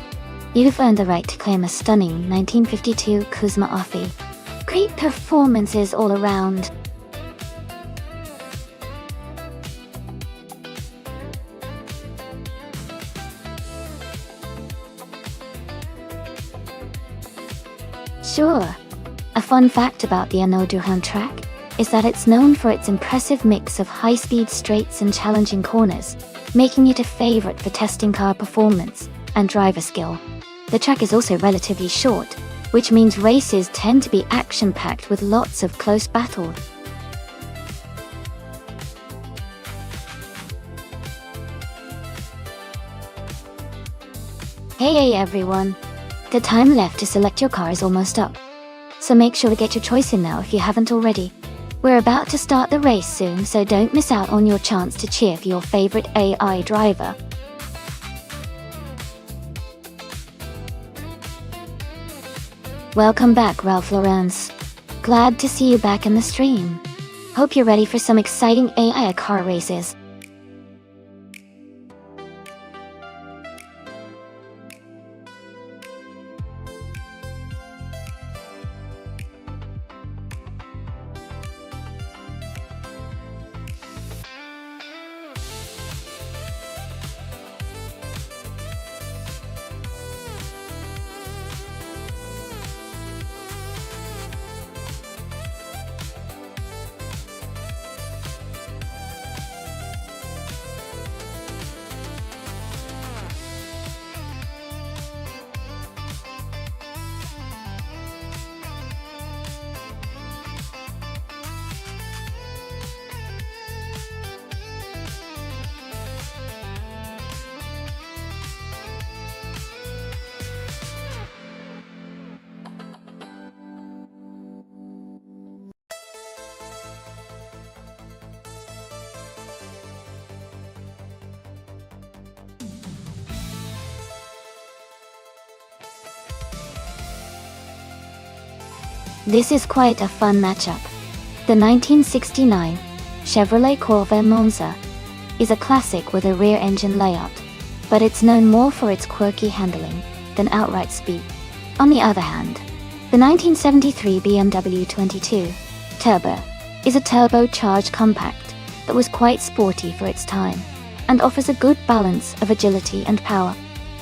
You've earned the right to claim a stunning 1952 Kuzma Offie. Great performances all around. Sure. A fun fact about the Arnaud Durand track is that it's known for its impressive mix of high-speed straights and challenging corners, making it a favorite for testing car performance and driver skill. The track is also relatively short, which means races tend to be action-packed with lots of close battle. Hey everyone! The time left to select your car is almost up. So make sure to get your choice in now if you haven't already. We're about to start the race soon, so don't miss out on your chance to cheer for your favorite AI driver. Welcome back, Ralph Lauren's. Glad to see you back in the stream. Hope you're ready for some exciting AI car races. This is quite a fun matchup. The 1969 Chevrolet Corvette Monza is a classic with a rear engine layout, but it's known more for its quirky handling than outright speed. On the other hand, the 1973 BMW 22 Turbo is a turbocharged compact that was quite sporty for its time and offers a good balance of agility and power.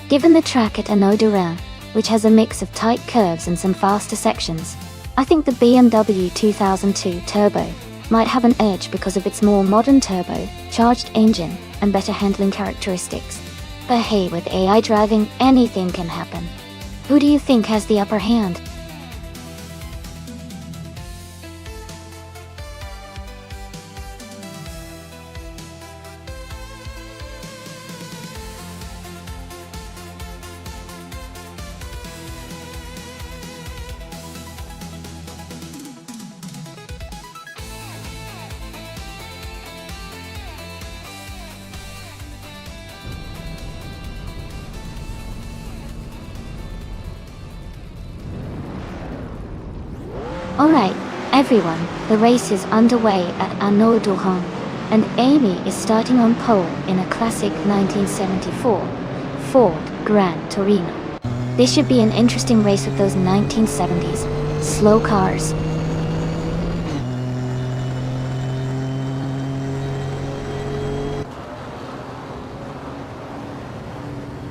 Given the track at Arnaud Durand, which has a mix of tight curves and some faster sections, I think the BMW 2002 Turbo might have an edge because of its more modern turbo-charged engine and better handling characteristics. But hey, with AI driving, anything can happen. Who do you think has the upper hand? Alright, everyone, the race is underway at Arnaud Durand, and Amy is starting on pole in a classic 1974 Ford Gran Torino. This should be an interesting race with those 1970s slow cars.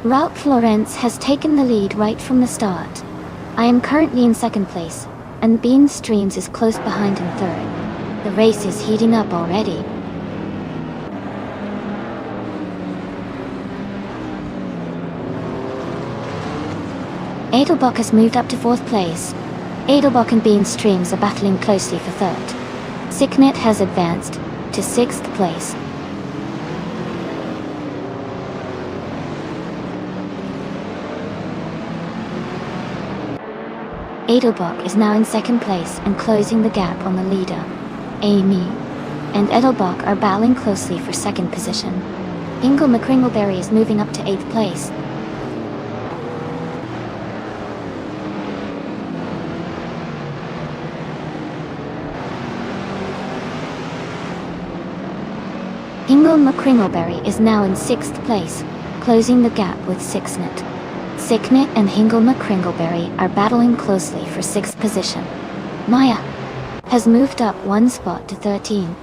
Ralph Lauren has taken the lead right from the start. I am currently in second place, and Bean Streams is close behind in third. The race is heating up already. Edelbach has moved up to 4th place. Edelbach and Bean Streams are battling closely for 3rd. Signet has advanced to 6th place. Edelbach is now in 2nd place and closing the gap on the leader. Amy and Edelbach are battling closely for 2nd position. Ingle McCringleberry is moving up to 8th place. Ingle McCringleberry is now in 6th place, closing the gap with Signet. Signet and Hingle McCringleberry are battling closely for 6th position. Maya has moved up 1 spot to 13.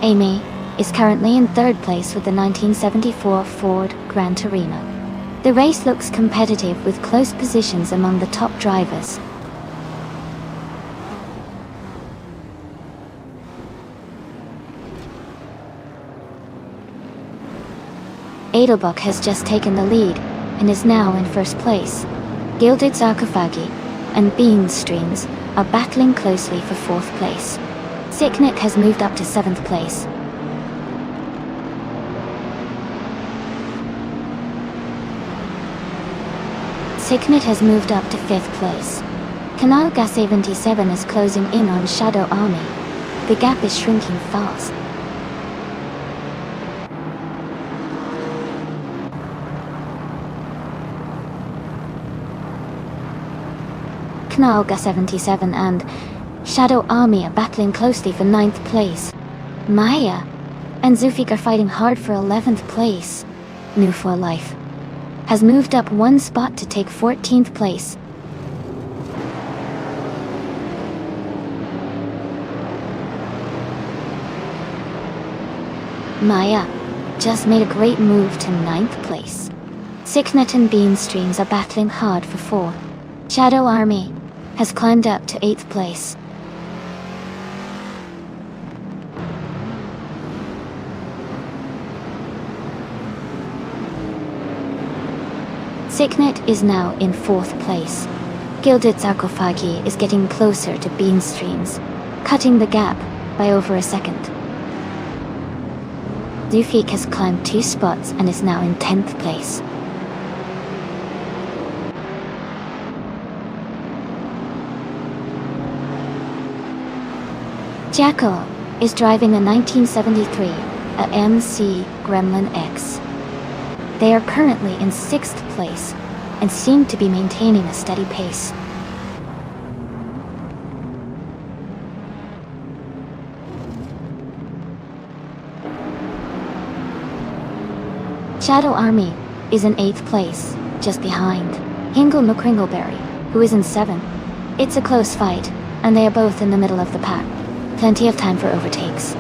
Amy is currently in 3rd place with the 1974 Ford Gran Torino. The race looks competitive with close positions among the top drivers. Edelbach has just taken the lead and is now in 1st place. Gilded Sarcophagi and Bean Streams are battling closely for 4th place. Signet has moved up to 7th place. Signet has moved up to 5th place. Canal Gas 77 is closing in on Shadow Army. The gap is shrinking fast. Canal Gas 77 and Shadow Army are battling closely for 9th place. Maya and Zufik are fighting hard for 11th place. New for Life has moved up 1 spot to take 14th place. Maya just made a great move to 9th place. Signet and Bean Streams are battling hard for 4th. Shadow Army has climbed up to 8th place. Signet is now in 4th place. Gilded Sarcophagi is getting closer to Bean Streams, cutting the gap by over a second. Zufik has climbed 2 spots and is now in 10th place. Jackal is driving a 1973 AMC Gremlin X. They are currently in 6th place and seem to be maintaining a steady pace. Shadow Army is in 8th place, just behind Hingle McCringleberry, who is in 7th. It's a close fight, and they are both in the middle of the pack. Plenty of time for overtakes.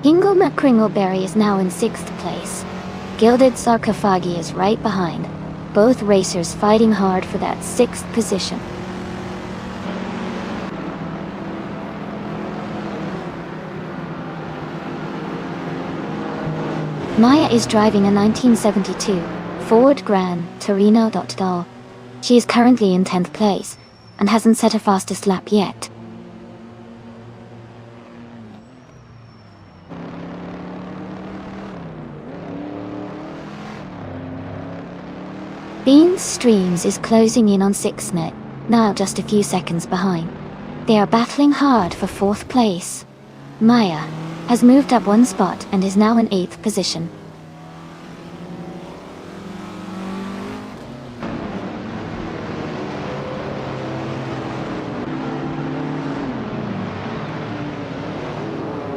Hingle McCringleberry is now in 6th place. Gilded Sarcophagi is right behind, both racers fighting hard for that 6th position. Maya is driving a 1972 Ford Gran Torino. She is currently in 10th place and hasn't set her fastest lap yet. Bean Streams is closing in on Signet, now just a few seconds behind. They are battling hard for 4th place. Maya has moved up 1 spot and is now in 8th position.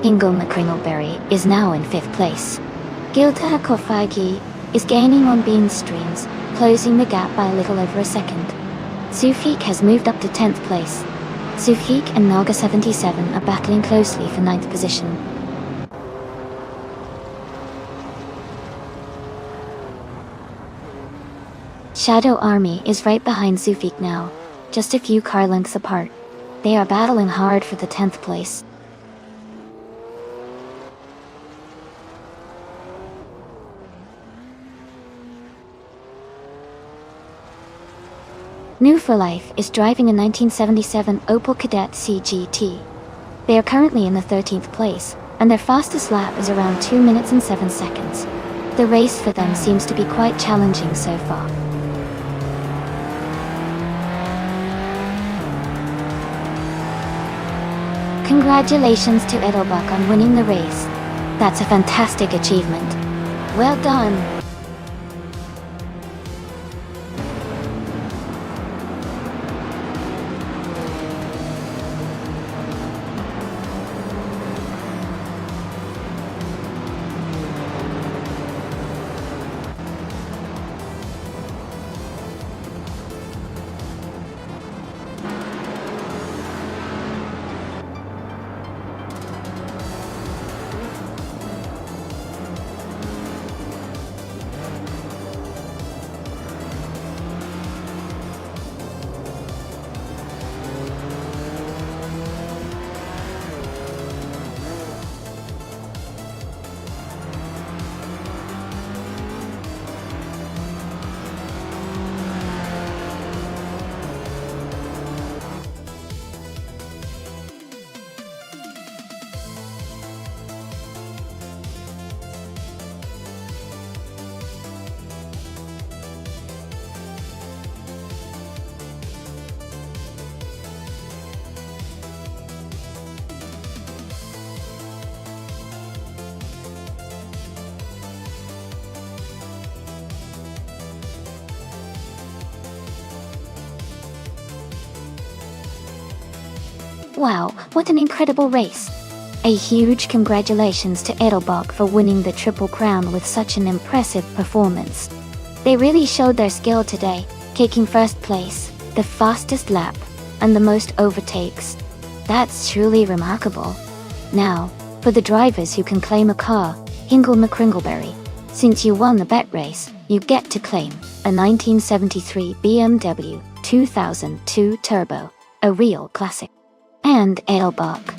Hingle McCringleberry is now in 5th place. Gilded Sarcophagi is gaining on Bean Streams, closing the gap by a little over a second. Zufik has moved up to 10th place Sufik and Naga 77 are battling closely for 9th position. Shadow Army is right behind Sufik now, just a few car lengths apart. They are battling hard for the 10th place. New for Life is driving a 1977 Opel Kadett CGT. They are currently in the 13th place, and their fastest lap is around 2 minutes and 7 seconds. The race for them seems to be quite challenging so far. Congratulations to Edelbach on winning the race. That's a fantastic achievement. Well done! Wow, what an incredible race! A huge congratulations to Edelbach for winning the Triple Crown with such an impressive performance. They really showed their skill today, taking first place, the fastest lap, and the most overtakes. That's truly remarkable. Now, for the drivers who can claim a car, Hingle McCringleberry. Since you won the bet race, you get to claim a 1973 BMW 2002 Turbo, a real classic. And Edelbach.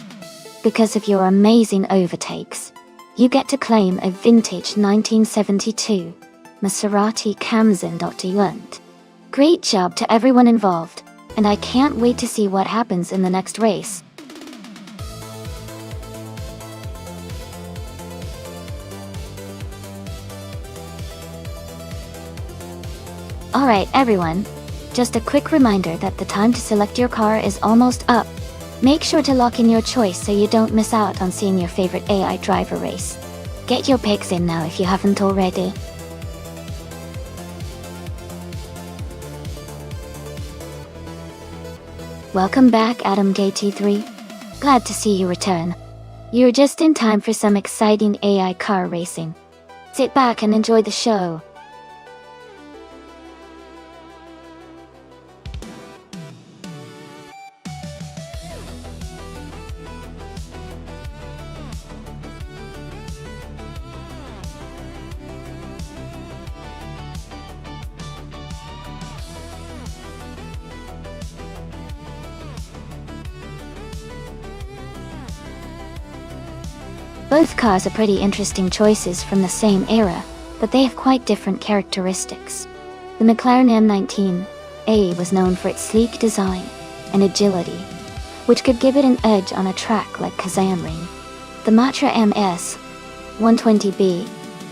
Because of your amazing overtakes, you get to claim a vintage 1972 Maserati Camzen Dr. Yunt. Great job to everyone involved, and I can't wait to see what happens in the next race. Alright everyone, just a quick reminder that the time to select your car is almost up. Make sure to lock in your choice so you don't miss out on seeing your favorite AI driver race. Get your picks in now if you haven't already. Welcome back, Adam KT3. Glad to see you return. You're just in time for some exciting AI car racing. Sit back and enjoy the show. Both cars are pretty interesting choices from the same era, but they have quite different characteristics. The McLaren M19A was known for its sleek design and agility, which could give it an edge on a track like Kazan Ring. The Matra MS 120B,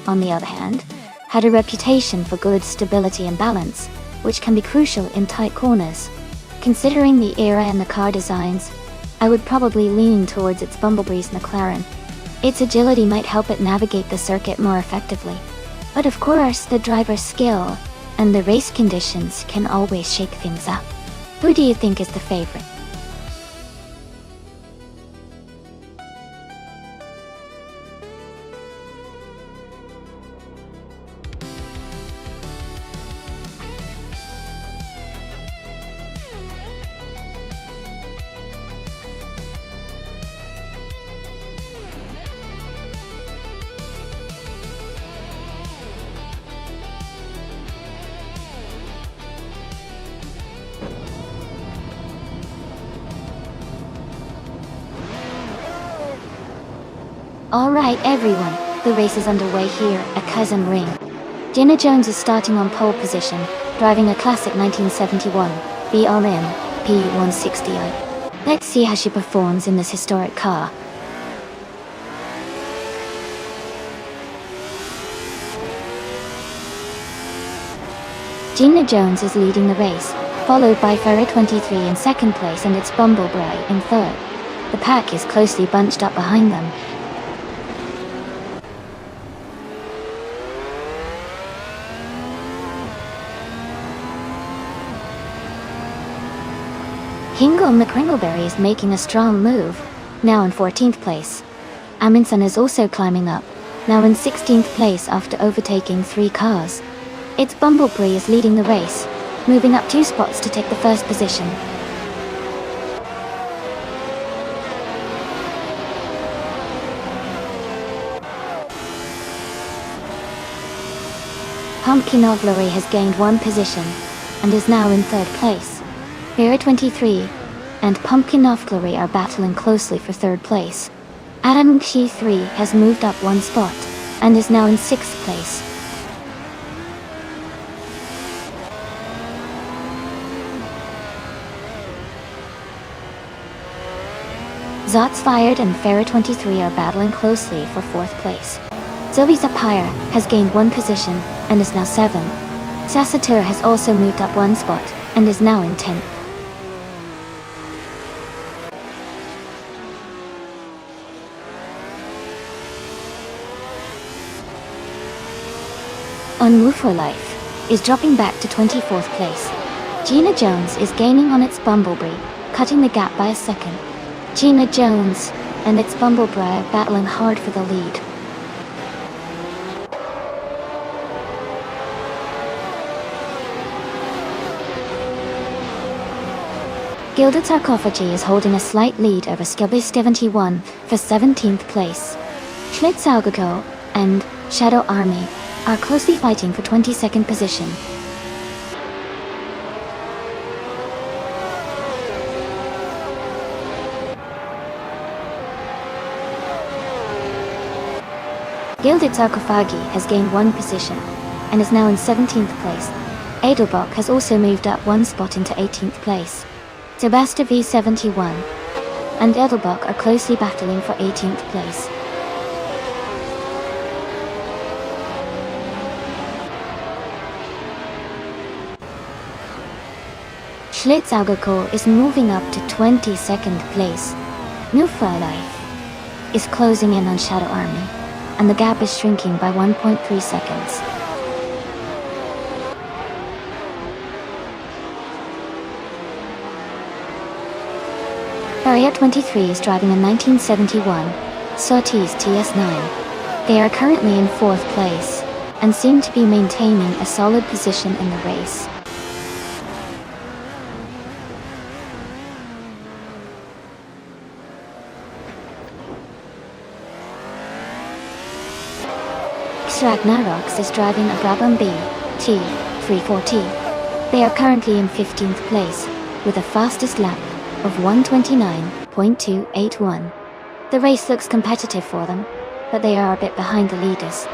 on the other hand, had a reputation for good stability and balance, which can be crucial in tight corners. Considering the era and the car designs, I would probably lean towards its Bumblebee's McLaren. Its agility might help it navigate the circuit more effectively. But of course, the driver's skill and the race conditions can always shake things up. Who do you think is the favorite? Alright everyone, the race is underway here at Cousin Ring. Gina Jones is starting on pole position, driving a classic 1971 BRM P160i. Let's see how she performs in this historic car. Gina Jones is leading the race, followed by Ferrer 23 in second place and its Bumblebee in third. The pack is closely bunched up behind them. Hingle McCringleberry is making a strong move, now in 14th place. Amundsen is also climbing up, now in 16th place after overtaking 3 cars. Its Bumblebee is leading the race, moving up 2 spots to take the first position. Pumpkin Ovlery has gained 1 position, and is now in 3rd place. Ferrer 23 and Pumpkin Ovlery are battling closely for 3rd place. Adam Xi 3 has moved up 1 spot, and is now in 6th place. Zotsfired and Ferrer 23 are battling closely for 4th place. Sylvie Zapire has gained 1 position, and is now 7th. Sassatur has also moved up 1 spot, and is now in 10th. On Move for Life is dropping back to 24th place. Gina Jones is gaining on its Bumblebee, cutting the gap by a second. Gina Jones and its Bumblebee are battling hard for the lead. Gilded Sarcophagy is holding a slight lead over Skibby 71 for 17th place. Schlitzaugeco and Shadow Army are closely fighting for 22nd position. Gilded Sarcophagi has gained 1 position, and is now in 17th place. Edelbach has also moved up 1 spot into 18th place. Sebasta V71 and Edelbach are closely battling for 18th place. Schlitzaugeco is moving up to 22nd place. New for Life is closing in on Shadow Army, and the gap is shrinking by 1.3 seconds. Ferrer 23 is driving a 1971 Surtees TS9. They are currently in 4th place, and seem to be maintaining a solid position in the race. Ragnaroks is driving a Brabham B T34T. They are currently in 15th place, with a fastest lap of 1:29.281. The race looks competitive for them, but they are a bit behind the leaders.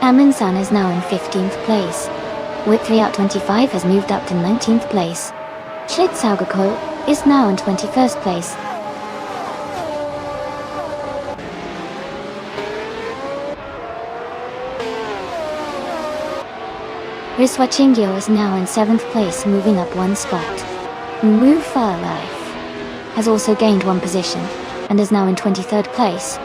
Amundsen is now in 15th place. Witriot 25 has moved up to 19th place. Schlitzaugeco is now in 21st place. Riswachingyo is now in 7th place, moving up 1 spot. Move for Life has also gained 1 position, and is now in 23rd place.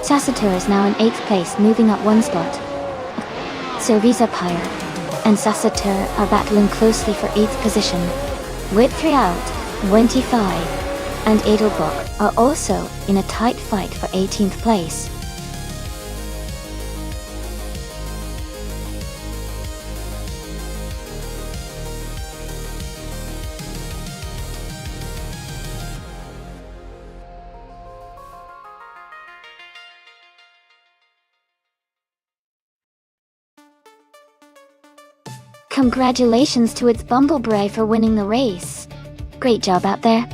Sassatur is now in 8th place, moving up 1 spot. Sylvie Zapire and Sassatur are battling closely for 8th position. Witriot 25 and Edelbach are also in a tight fight for 18th place. Congratulations to its Bumblebee for winning the race. Great job out there.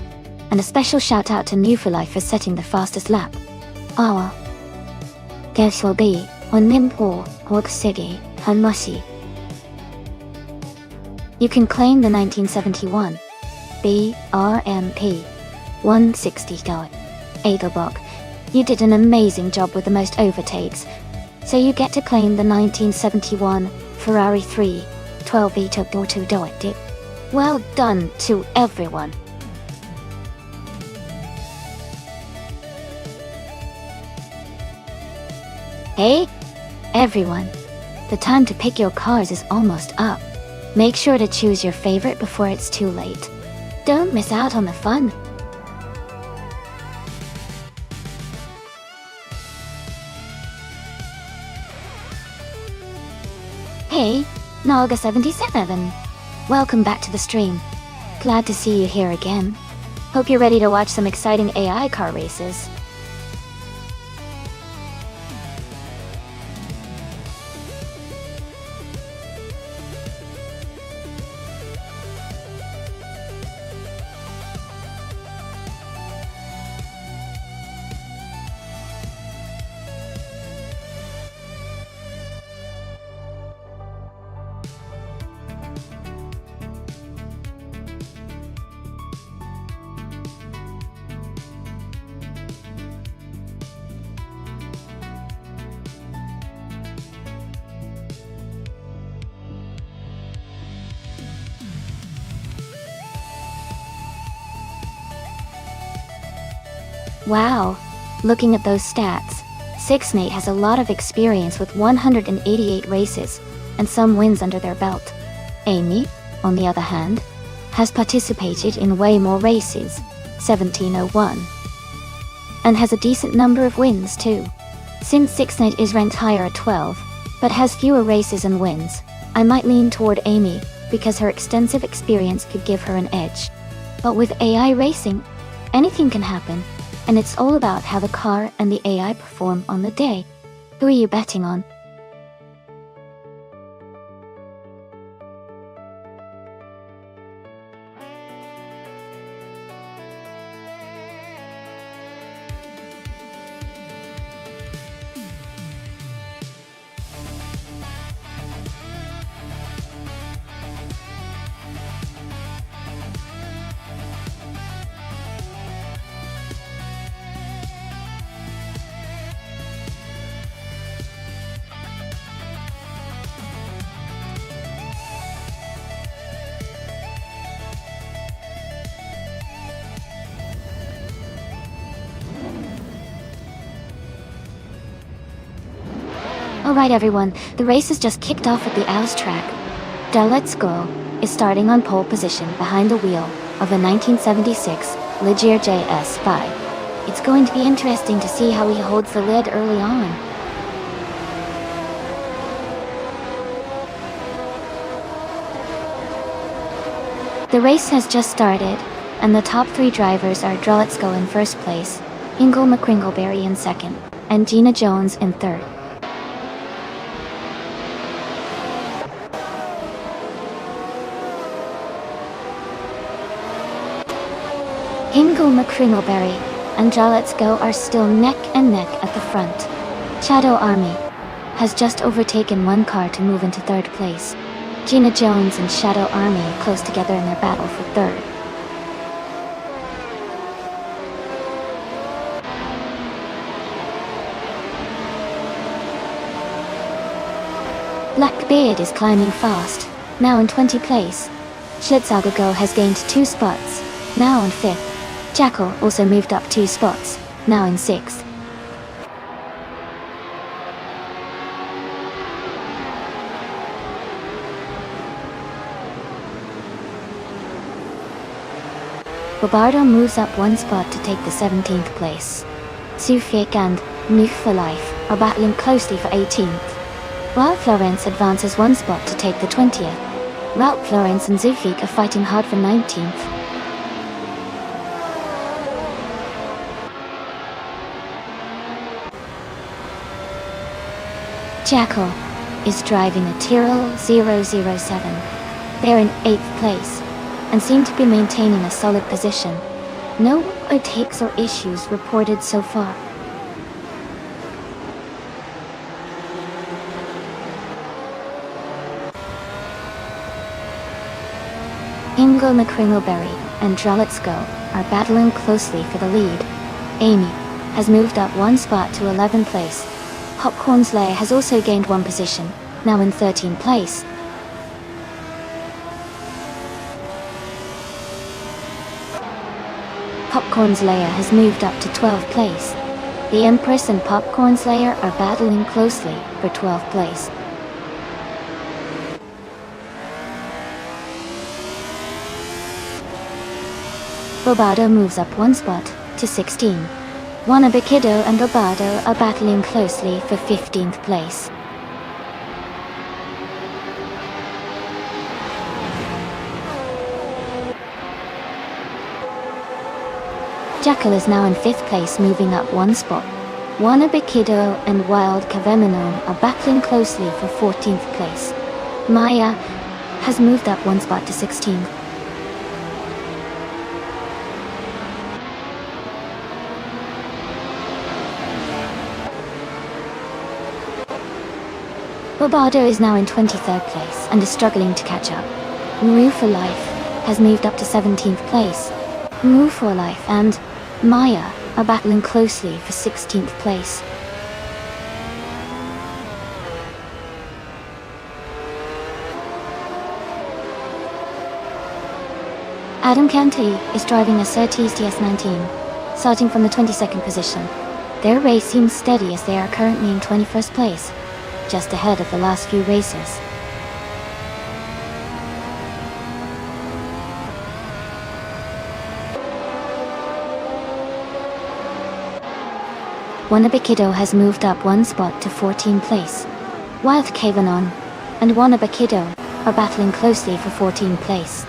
And a special shout out to Newfoundland for setting the fastest lap. Awa. Guess will be on Nimpo, Hawk City, Hanmashi. You can claim the 1971 BRMP 160 Edelbock. You did an amazing job with the most overtakes, so you get to claim the 1971 Ferrari 312 E2 Well done to everyone. Hey, everyone. The time to pick your cars is almost up. Make sure to choose your favorite before it's too late. Don't miss out on the fun. Hey, Naga77. Welcome back to the stream. Glad to see you here again. Hope you're ready to watch some exciting AI car races. Wow, looking at those stats, Sixnate has a lot of experience with 188 races, and some wins under their belt. Amy, on the other hand, has participated in way more races, 1701, and has a decent number of wins too. Since Sixnate is ranked higher at 12, but has fewer races and wins, I might lean toward Amy, because her extensive experience could give her an edge. But with AI racing, anything can happen. And it's all about how the car and the AI perform on the day. Who are you betting on? Alright everyone, the race has just kicked off at the Owls track. The Let's Go is starting on pole position behind the wheel of a 1976 Ligier JS5. It's going to be interesting to see how he holds the lead early on. The race has just started, and the top three drivers are Let's Go in first place, Ingle McCringleberry in second, and Gina Jones in third. Ingle McCringleberry and Let's Go are still neck and neck at the front. Shadow Army has just overtaken one car to move into third place. Gina Jones and Shadow Army are close together in their battle for third. Blackbeard is climbing fast, now in 20th place. Schlitzaugego has gained 2 spots, now in 5th. Jackal also moved up 2 spots, now in 6th. Bobardo moves up 1 spot to take the 17th place. Sufik and Nuke for Life are battling closely for 18th, while Florence advances 1 spot to take the 20th. Ralph Florence and Zufik are fighting hard for 19th. Jackal is driving a Tyrrell 007. They're in 8th place, and seem to be maintaining a solid position. No overtakes or issues reported so far. Ingo McCringleberry and Droletsko are battling closely for the lead. Amy has moved up one spot to 11th place. Popcorn Slayer has also gained one position, now in 13th place. Popcorn Slayer has moved up to 12th place. The Empress and Popcorn Slayer are battling closely for 12th place. Bobado moves up one spot to 16. Wannabe Kiddo and Bobado are battling closely for 15th place. Jackal is now in 5th place, moving up one spot. Wannabe Kiddo and Wild Kaveminon are battling closely for 14th place. Maya has moved up one spot to 16th. Bobado is now in 23rd place and is struggling to catch up. Moo for Life has moved up to 17th place. Moo for Life and Maya are battling closely for 16th place. Adam Canty is driving a Surtees DS19, starting from the 22nd position. Their race seems steady as they are currently in 21st place, just ahead of the last few races. Wannabe Kiddo has moved up one spot to 14th place. Wild Kavanon and Wannabe Kiddo are battling closely for 14th place.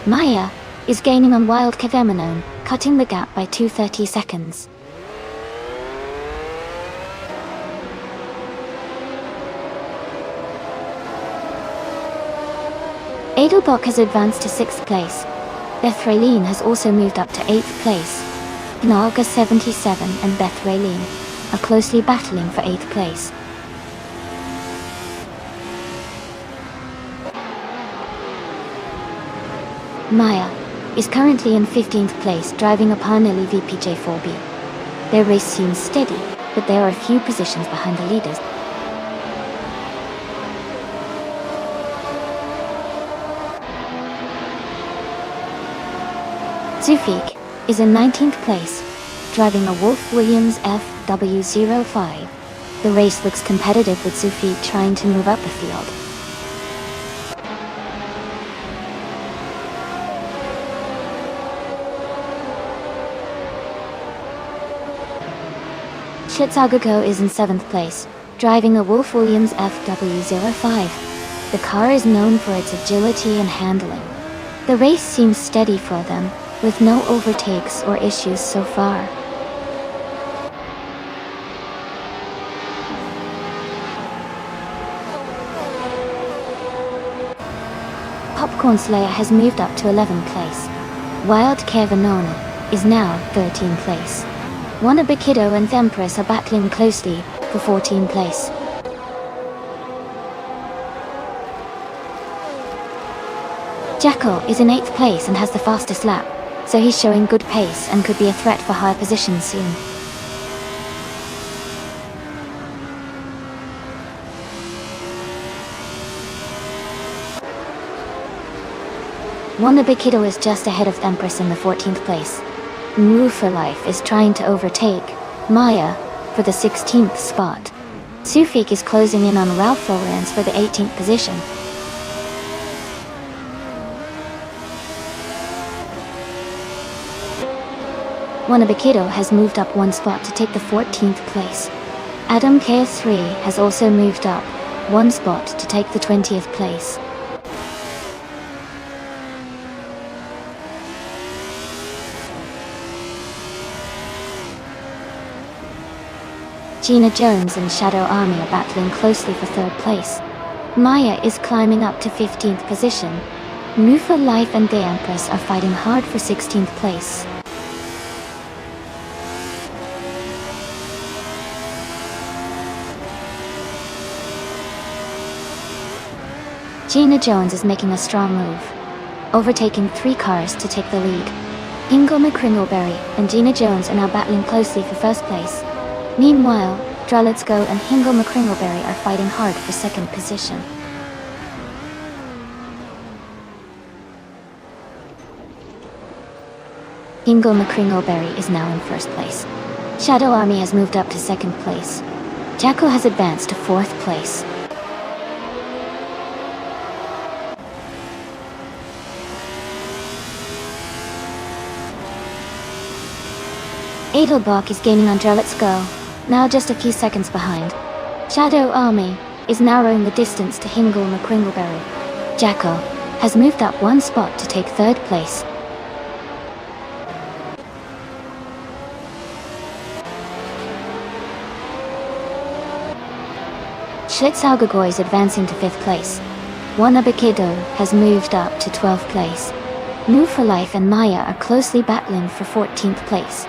Maya is gaining on Wild Kaveminon, cutting the gap by 230 seconds. Edelbach has advanced to 6th place. Beth Raylene has also moved up to 8th place. Naga 77 and Beth Raylene are closely battling for 8th place. Maya is currently in 15th place, driving a Parnelli VPJ4B. Their race seems steady, but they are a few positions behind the leaders. Zufik is in 19th place, driving a Wolf Williams FW05. The race looks competitive with Zufik trying to move up the field. Schlitzaugago is in 7th place, driving a Wolf Williams FW05. The car is known for its agility and handling. The race seems steady for them, with no overtakes or issues so far. Popcorn Slayer has moved up to 11th place. Wild Kevinona is now 13th place. Wannabe Kiddo and Empress are battling closely for 14th place. Jackal is in 8th place and has the fastest lap, so he's showing good pace and could be a threat for higher positions soon. Wannabe Kiddo is just ahead of Empress in the 14th place. Moo for Life is trying to overtake Maya for the 16th spot. Sufik is closing in on Ralph Lawrence for the 18th position. Wannabe Kiddo has moved up one spot to take the 14th place. Adam KS3 has also moved up one spot to take the 20th place. Gina Jones and Shadow Army are battling closely for 3rd place. Maya is climbing up to 15th position. Mufa Life and the Empress are fighting hard for 16th place. Gina Jones is making a strong move, overtaking 3 cars to take the lead. Ingo McCringleberry and Gina Jones are now battling closely for first place. Meanwhile, Draw Let's Go and Hingo McCringleberry are fighting hard for second position. Hingo McCringleberry is now in first place. Shadow Army has moved up to second place. Jacko has advanced to fourth place. Edelbach is gaining on Draw Let's Go, now just a few seconds behind. Shadow Army is narrowing the distance to Hingo McCringleberry. Jacko has moved up 1 spot to take third place. Schlitzaugegoy is advancing to 5th place. Wanabakido has moved up to 12th place. Move for Life and Maya are closely battling for 14th place.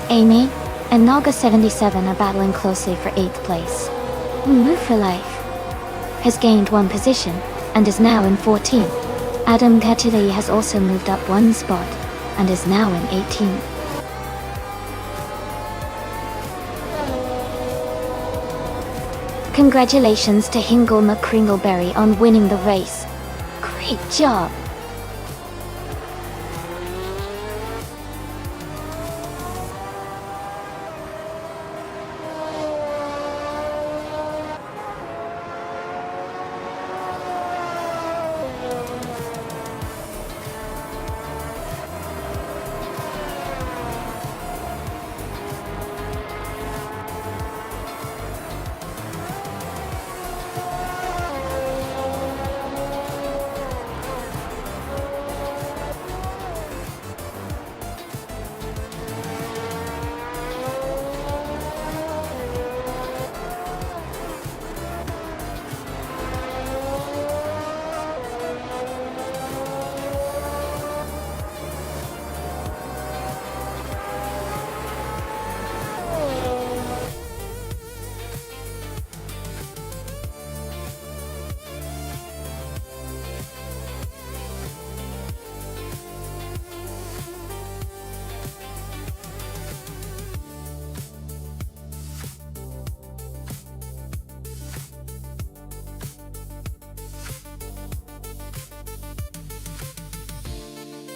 Amy and Naga77 are battling closely for 8th place. Move for Life has gained 1 position and is now in 14th. Adam Gatili has also moved up 1 spot and is now in 18th. Congratulations to Hingo McCringleberry on winning the race. Great job!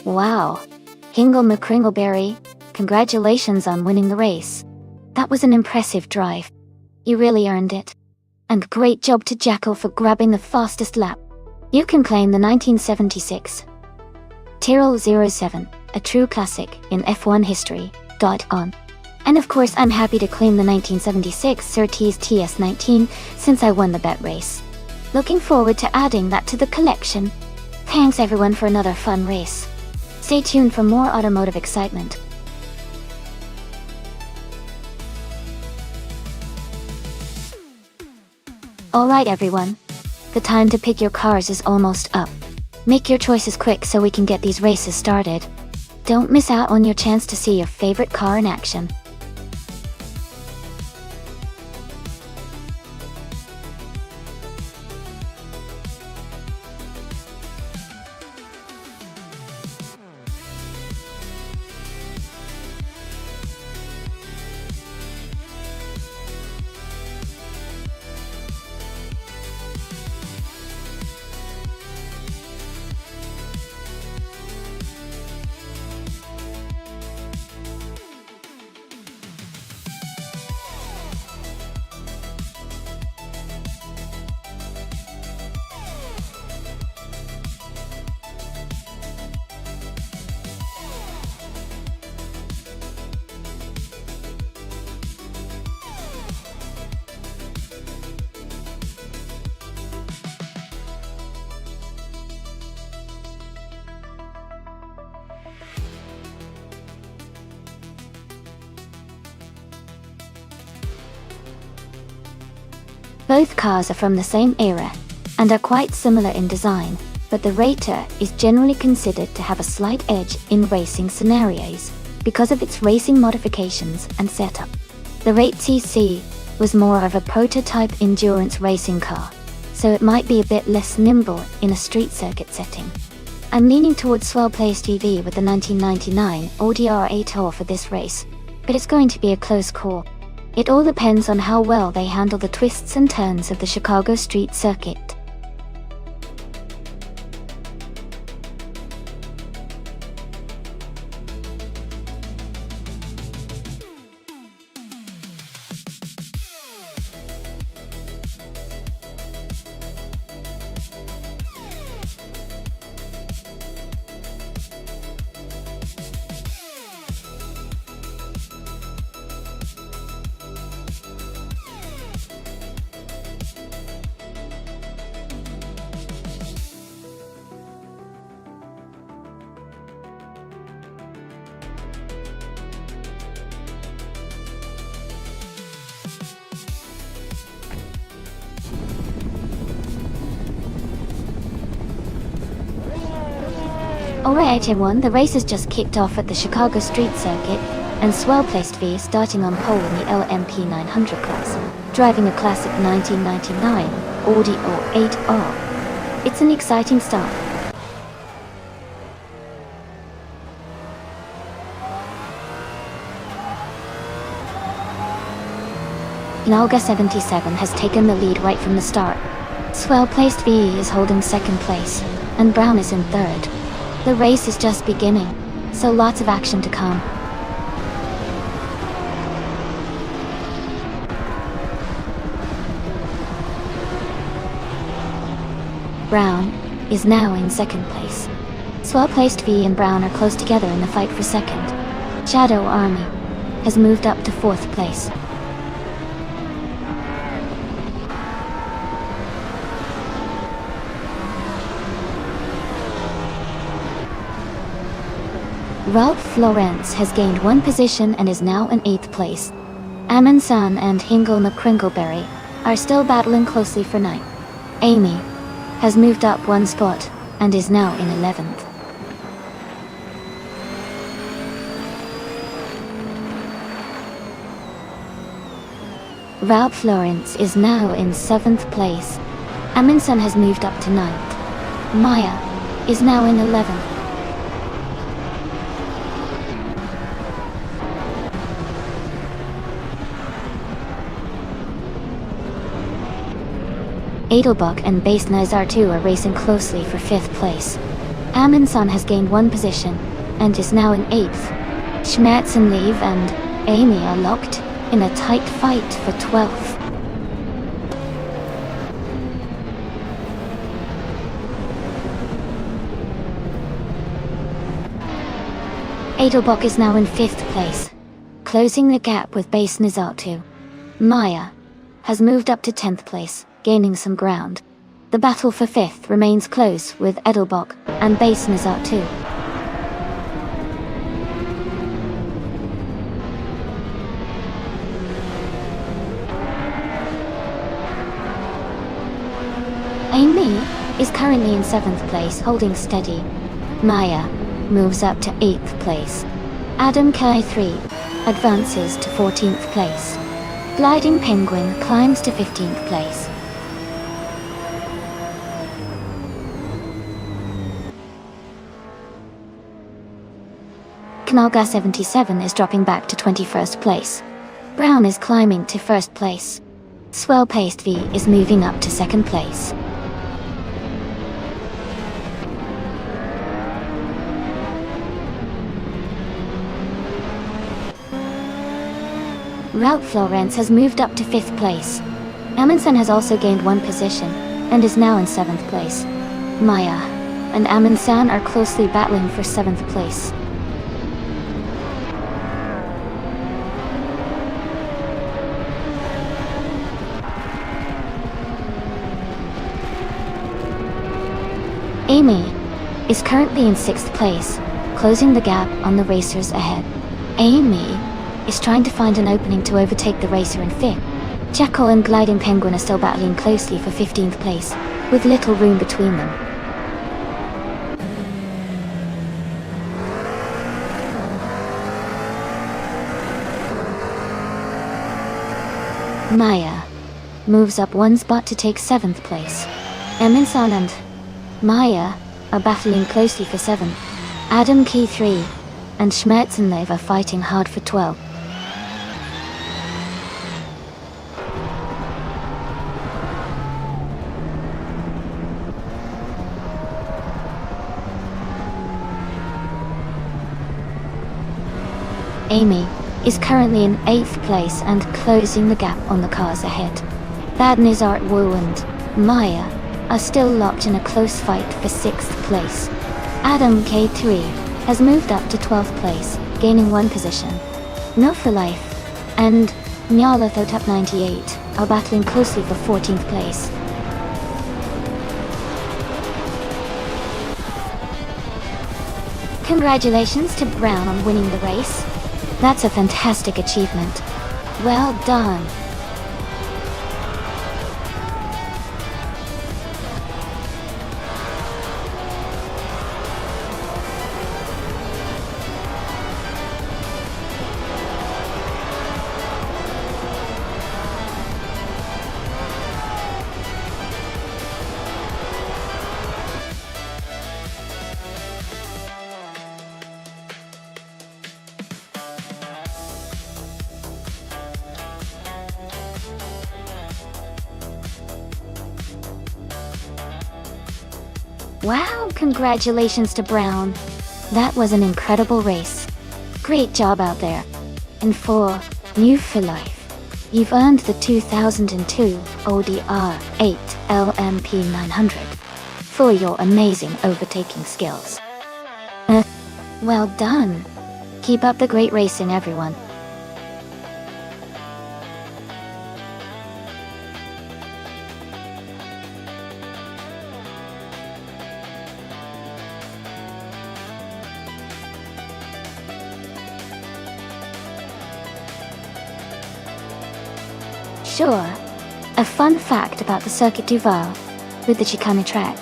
Wow! Hingo McCringleberry, congratulations on winning the race. That was an impressive drive. You really earned it. And great job to Jacko for grabbing the fastest lap. You can claim the 1976 Tyrrell 07, a true classic in F1 history. On. And of course I'm happy to claim the 1976 Surtees TS19 since I won the bet race. Looking forward to adding that to the collection. Thanks everyone for another fun race. Stay tuned for more automotive excitement. Alright everyone, the time to pick your cars is almost up. Make your choices quick so we can get these races started. Don't miss out on your chance to see your favorite car in action. Both cars are from the same era and are quite similar in design, but the Raider is generally considered to have a slight edge in racing scenarios because of its racing modifications and setup. The Raider CC was more of a prototype endurance racing car, so it might be a bit less nimble in a street circuit setting. I'm leaning towards well-placed EV with the 1999 Audi R8 for this race, but it's going to be a close call. It all depends on how well they handle the twists and turns of the Chicago street circuit. Alright everyone, the race has just kicked off at the Chicago Street Circuit, and Swell-Placed V is starting on pole in the LMP 900 class, driving a classic 1999 Audi R8. It's an exciting start. Nalga 77 has taken the lead right from the start. Swell-Placed V is holding second place, and Brown is in third. The race is just beginning, so lots of action to come. Brown is now in second place. Swell-Placed V and Brown are close together in the fight for second. Shadow Army has moved up to fourth place. Ralph Laurenz has gained one position and is now in 8th place. Amundsen and Hingle McCringleberry are still battling closely for 9th. Amy has moved up one spot and is now in 11th. Ralph Laurenz is now in 7th place. Amundsen has moved up to 9th. Maya is now in 11th. Edelbach and Base Nazar 2 are racing closely for 5th place. Amundsen has gained one position and is now in 8th. Schmerzenlieb and Amy are locked in a tight fight for 12th. Edelbach is now in 5th place, closing the gap with Base Nazar 2. Maya has moved up to 10th place, gaining some ground. The battle for 5th remains close with Edelbach and Base Nazar 2. Amy is currently in 7th place, holding steady. Maya moves up to 8th place. Adam Kai 3 advances to 14th place. Gliding Penguin climbs to 15th place. Knalga 77 is dropping back to 21st place. Brown is climbing to 1st place. Swell-Placed V is moving up to 2nd place. Ralph Laurenz has moved up to 5th place. Amundsen has also gained one position and is now in 7th place. Maya and Amundsen are closely battling for 7th place. Amy is currently in 6th place, closing the gap on the racers ahead. Amy is trying to find an opening to overtake the racer in 5th, Jackal and Gliding Penguin are still battling closely for 15th place, with little room between them. Maya moves up one spot to take 7th place. Eminsan and Maya are battling closely for 7th. Adam Key 3 and Schmerzenlev are fighting hard for 12th. Amy is currently in 8th place and closing the gap on the cars ahead. Badnizart Wu and Maya are still locked in a close fight for 6th place. Adam K3 has moved up to 12th place, gaining 1 position. No for Life and Nyalathotep 98 are battling closely for 14th place. Congratulations to Brown on winning the race. That's a fantastic achievement. Well done. Wow, congratulations to Brown. That was an incredible race. Great job out there. And for New for Life, you've earned the 2002 ODR 8 LMP 900 for your amazing overtaking skills. Well done. Keep up the great racing, everyone. Sure. A fun fact about the Circuit du Val with the Chicane track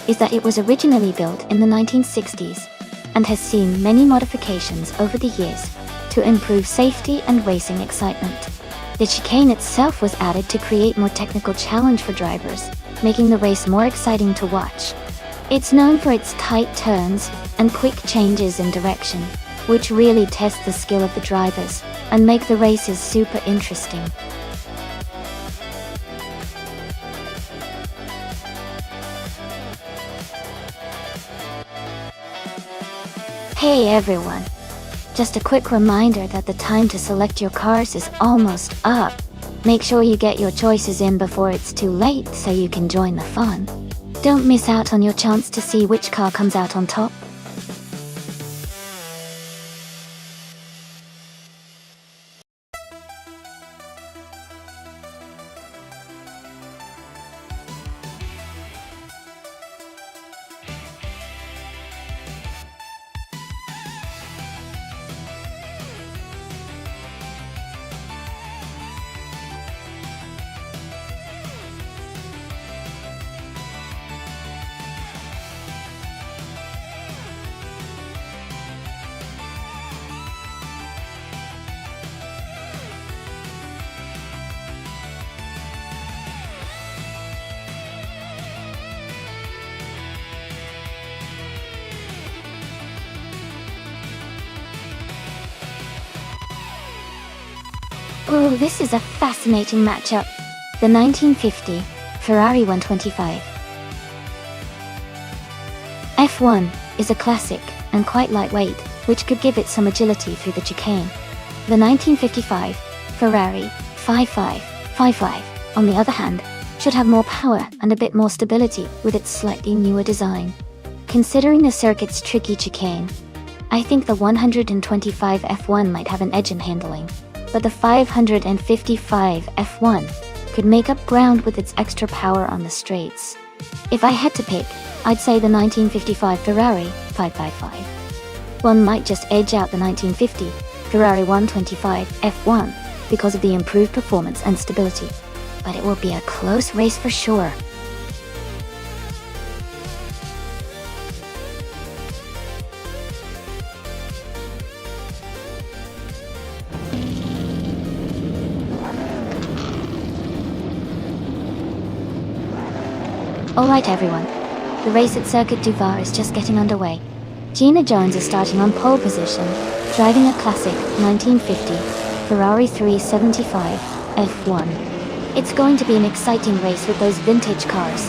is that it was originally built in the 1960s and has seen many modifications over the years to improve safety and racing excitement. The chicane itself was added to create more technical challenge for drivers, making the race more exciting to watch. It's known for its tight turns and quick changes in direction, which really test the skill of the drivers and make the races super interesting. Hey everyone! Just a quick reminder that the time to select your cars is almost up. Make sure you get your choices in before it's too late so you can join the fun. Don't miss out on your chance to see which car comes out on top. Oh, this is a fascinating matchup. The 1950 Ferrari 125. F1 is a classic and quite lightweight, which could give it some agility through the chicane. The 1955 Ferrari 5555, on the other hand, should have more power and a bit more stability with its slightly newer design. Considering the circuit's tricky chicane, I think the 125 F1 might have an edge in handling, but the 555 F1 could make up ground with its extra power on the straights. If I had to pick, I'd say the 1955 Ferrari 555. One might just edge out the 1950 Ferrari 125 F1 because of the improved performance and stability. But it will be a close race for sure. Alright everyone, the race at Circuit du Var is just getting underway. Gina Jones is starting on pole position, driving a classic 1950 Ferrari 375 F1. It's going to be an exciting race with those vintage cars.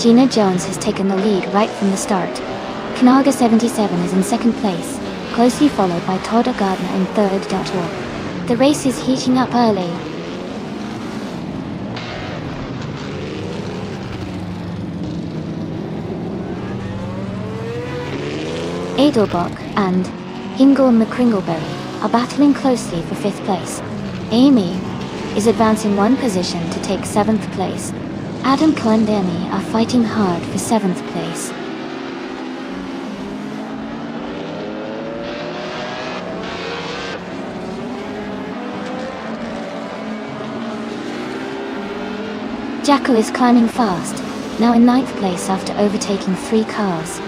Gina Jones has taken the lead right from the start. Kanaga 77 is in second place, closely followed by Todd Gardner in third. The race is heating up early. Edelbach and Hingle McCringleberry are battling closely for 5th place. Amy is advancing 1 position to take 7th place. Adam Clendemi are fighting hard for 7th place. Jacko is climbing fast, now in 9th place after overtaking 3 cars.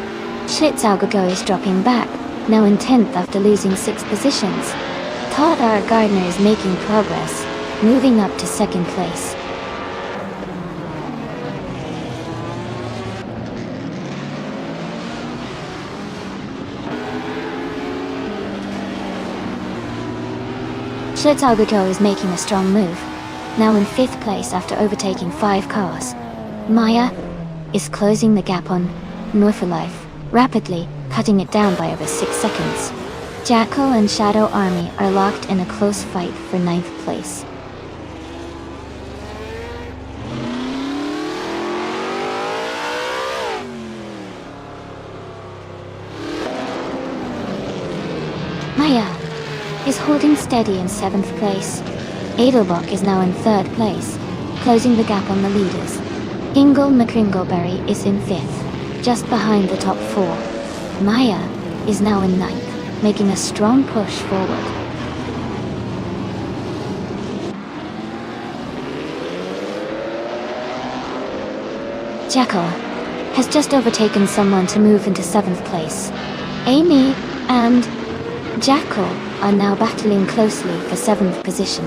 Schlitzaugergo is dropping back, now in 10th after losing 6 positions. Todd R. Gardner is making progress, moving up to 2nd place. Schlitzaugergo is making a strong move, now in 5th place after overtaking 5 cars. Maya is closing the gap on Northlife, rapidly cutting it down by over 6 seconds. Jackal and Shadow Army are locked in a close fight for 9th place. Maya is holding steady in 7th place. Edelbach is now in 3rd place, closing the gap on the leaders. Ingle McCringleberry is in 5th, just behind the top 4. Maya is now in 9th, making a strong push forward. Jackal has just overtaken someone to move into 7th place. Amy and Jackal are now battling closely for 7th position.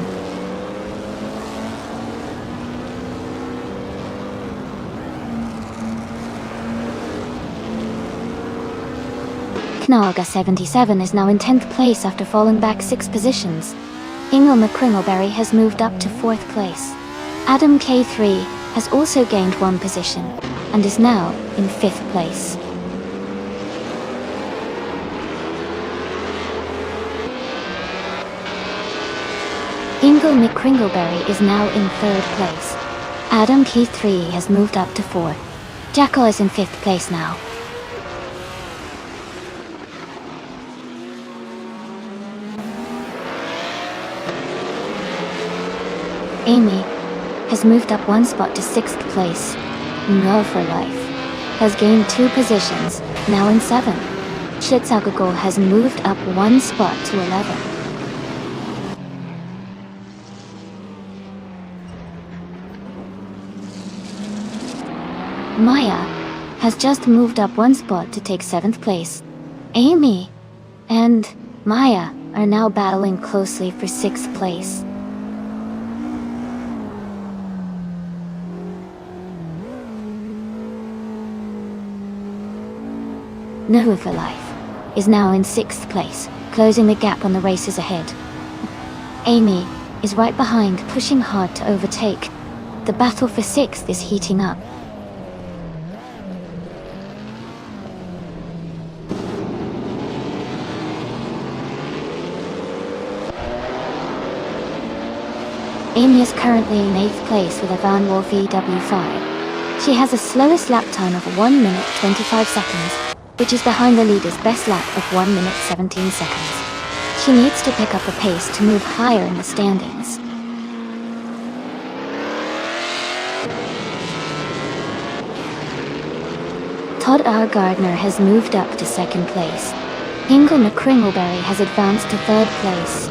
Knaga 77 is now in 10th place after falling back 6 positions. Ingle McCringleberry has moved up to 4th place. Adam K3 has also gained 1 position, and is now in 5th place. Ingle McCringleberry is now in 3rd place. Adam K3 has moved up to 4th. Jackal is in 5th place now. Amy has moved up 1 spot to 6th place. No for Life has gained 2 positions, now in 7th. Schlitzaugergo has moved up 1 spot to 11th. Maya has just moved up 1 spot to take 7th place. Amy and Maya are now battling closely for 6th place. No for Life is now in 6th place, closing the gap on the races ahead. Amy is right behind, pushing hard to overtake. The battle for 6th is heating up. Amy is currently in 8th place with a Van Wall VW5. She has the slowest lap time of 1 minute 25 seconds, which is behind the leader's best lap of 1 minute 17 seconds. She needs to pick up the pace to move higher in the standings. Todd R. Gardner has moved up to second place. Ingle McCringleberry has advanced to third place.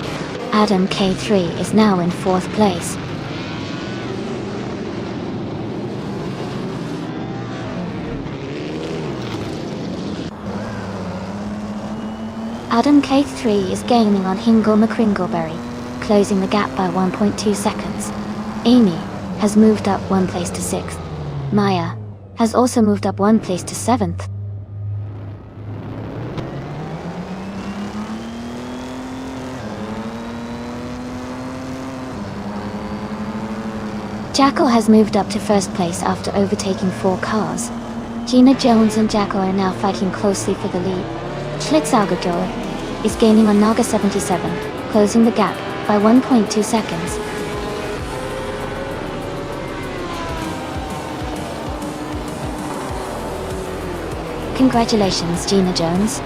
Adam K3 is now in fourth place. Adam K3 is gaining on Hingle McCringleberry, closing the gap by 1.2 seconds. Amy has moved up one place to 6th. Maya has also moved up one place to 7th. Jackal has moved up to first place after overtaking 4 cars. Gina Jones and Jackal are now fighting closely for the lead. Schlitzaugador is gaining on Naga 77, closing the gap by 1.2 seconds. Congratulations, Gina Jones.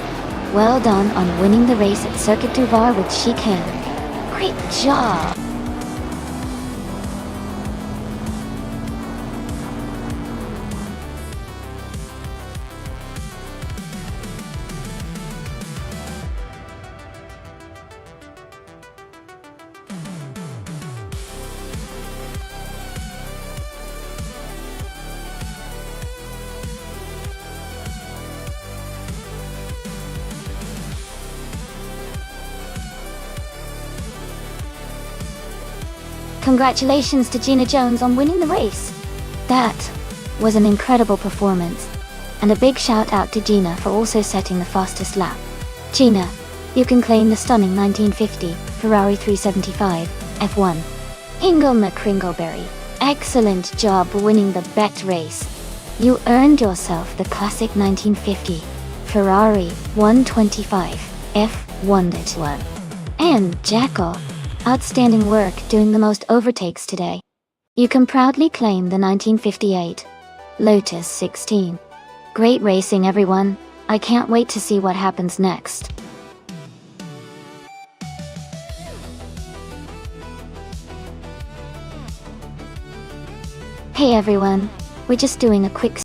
Well done on winning the race at Circuit du Var with Chicane. Great job! Congratulations to Gina Jones on winning the race. That was an incredible performance. And a big shout out to Gina for also setting the fastest lap. Gina, you can claim the stunning 1950 Ferrari 375 F1. Ingle McCringleberry, excellent job winning the bet race. You earned yourself the classic 1950 Ferrari 125 F1. And Jackal, outstanding work doing the most overtakes today. You can proudly claim the 1958 Lotus 16. Great racing, everyone. I can't wait to see what happens next. Hey everyone, we're just doing a quick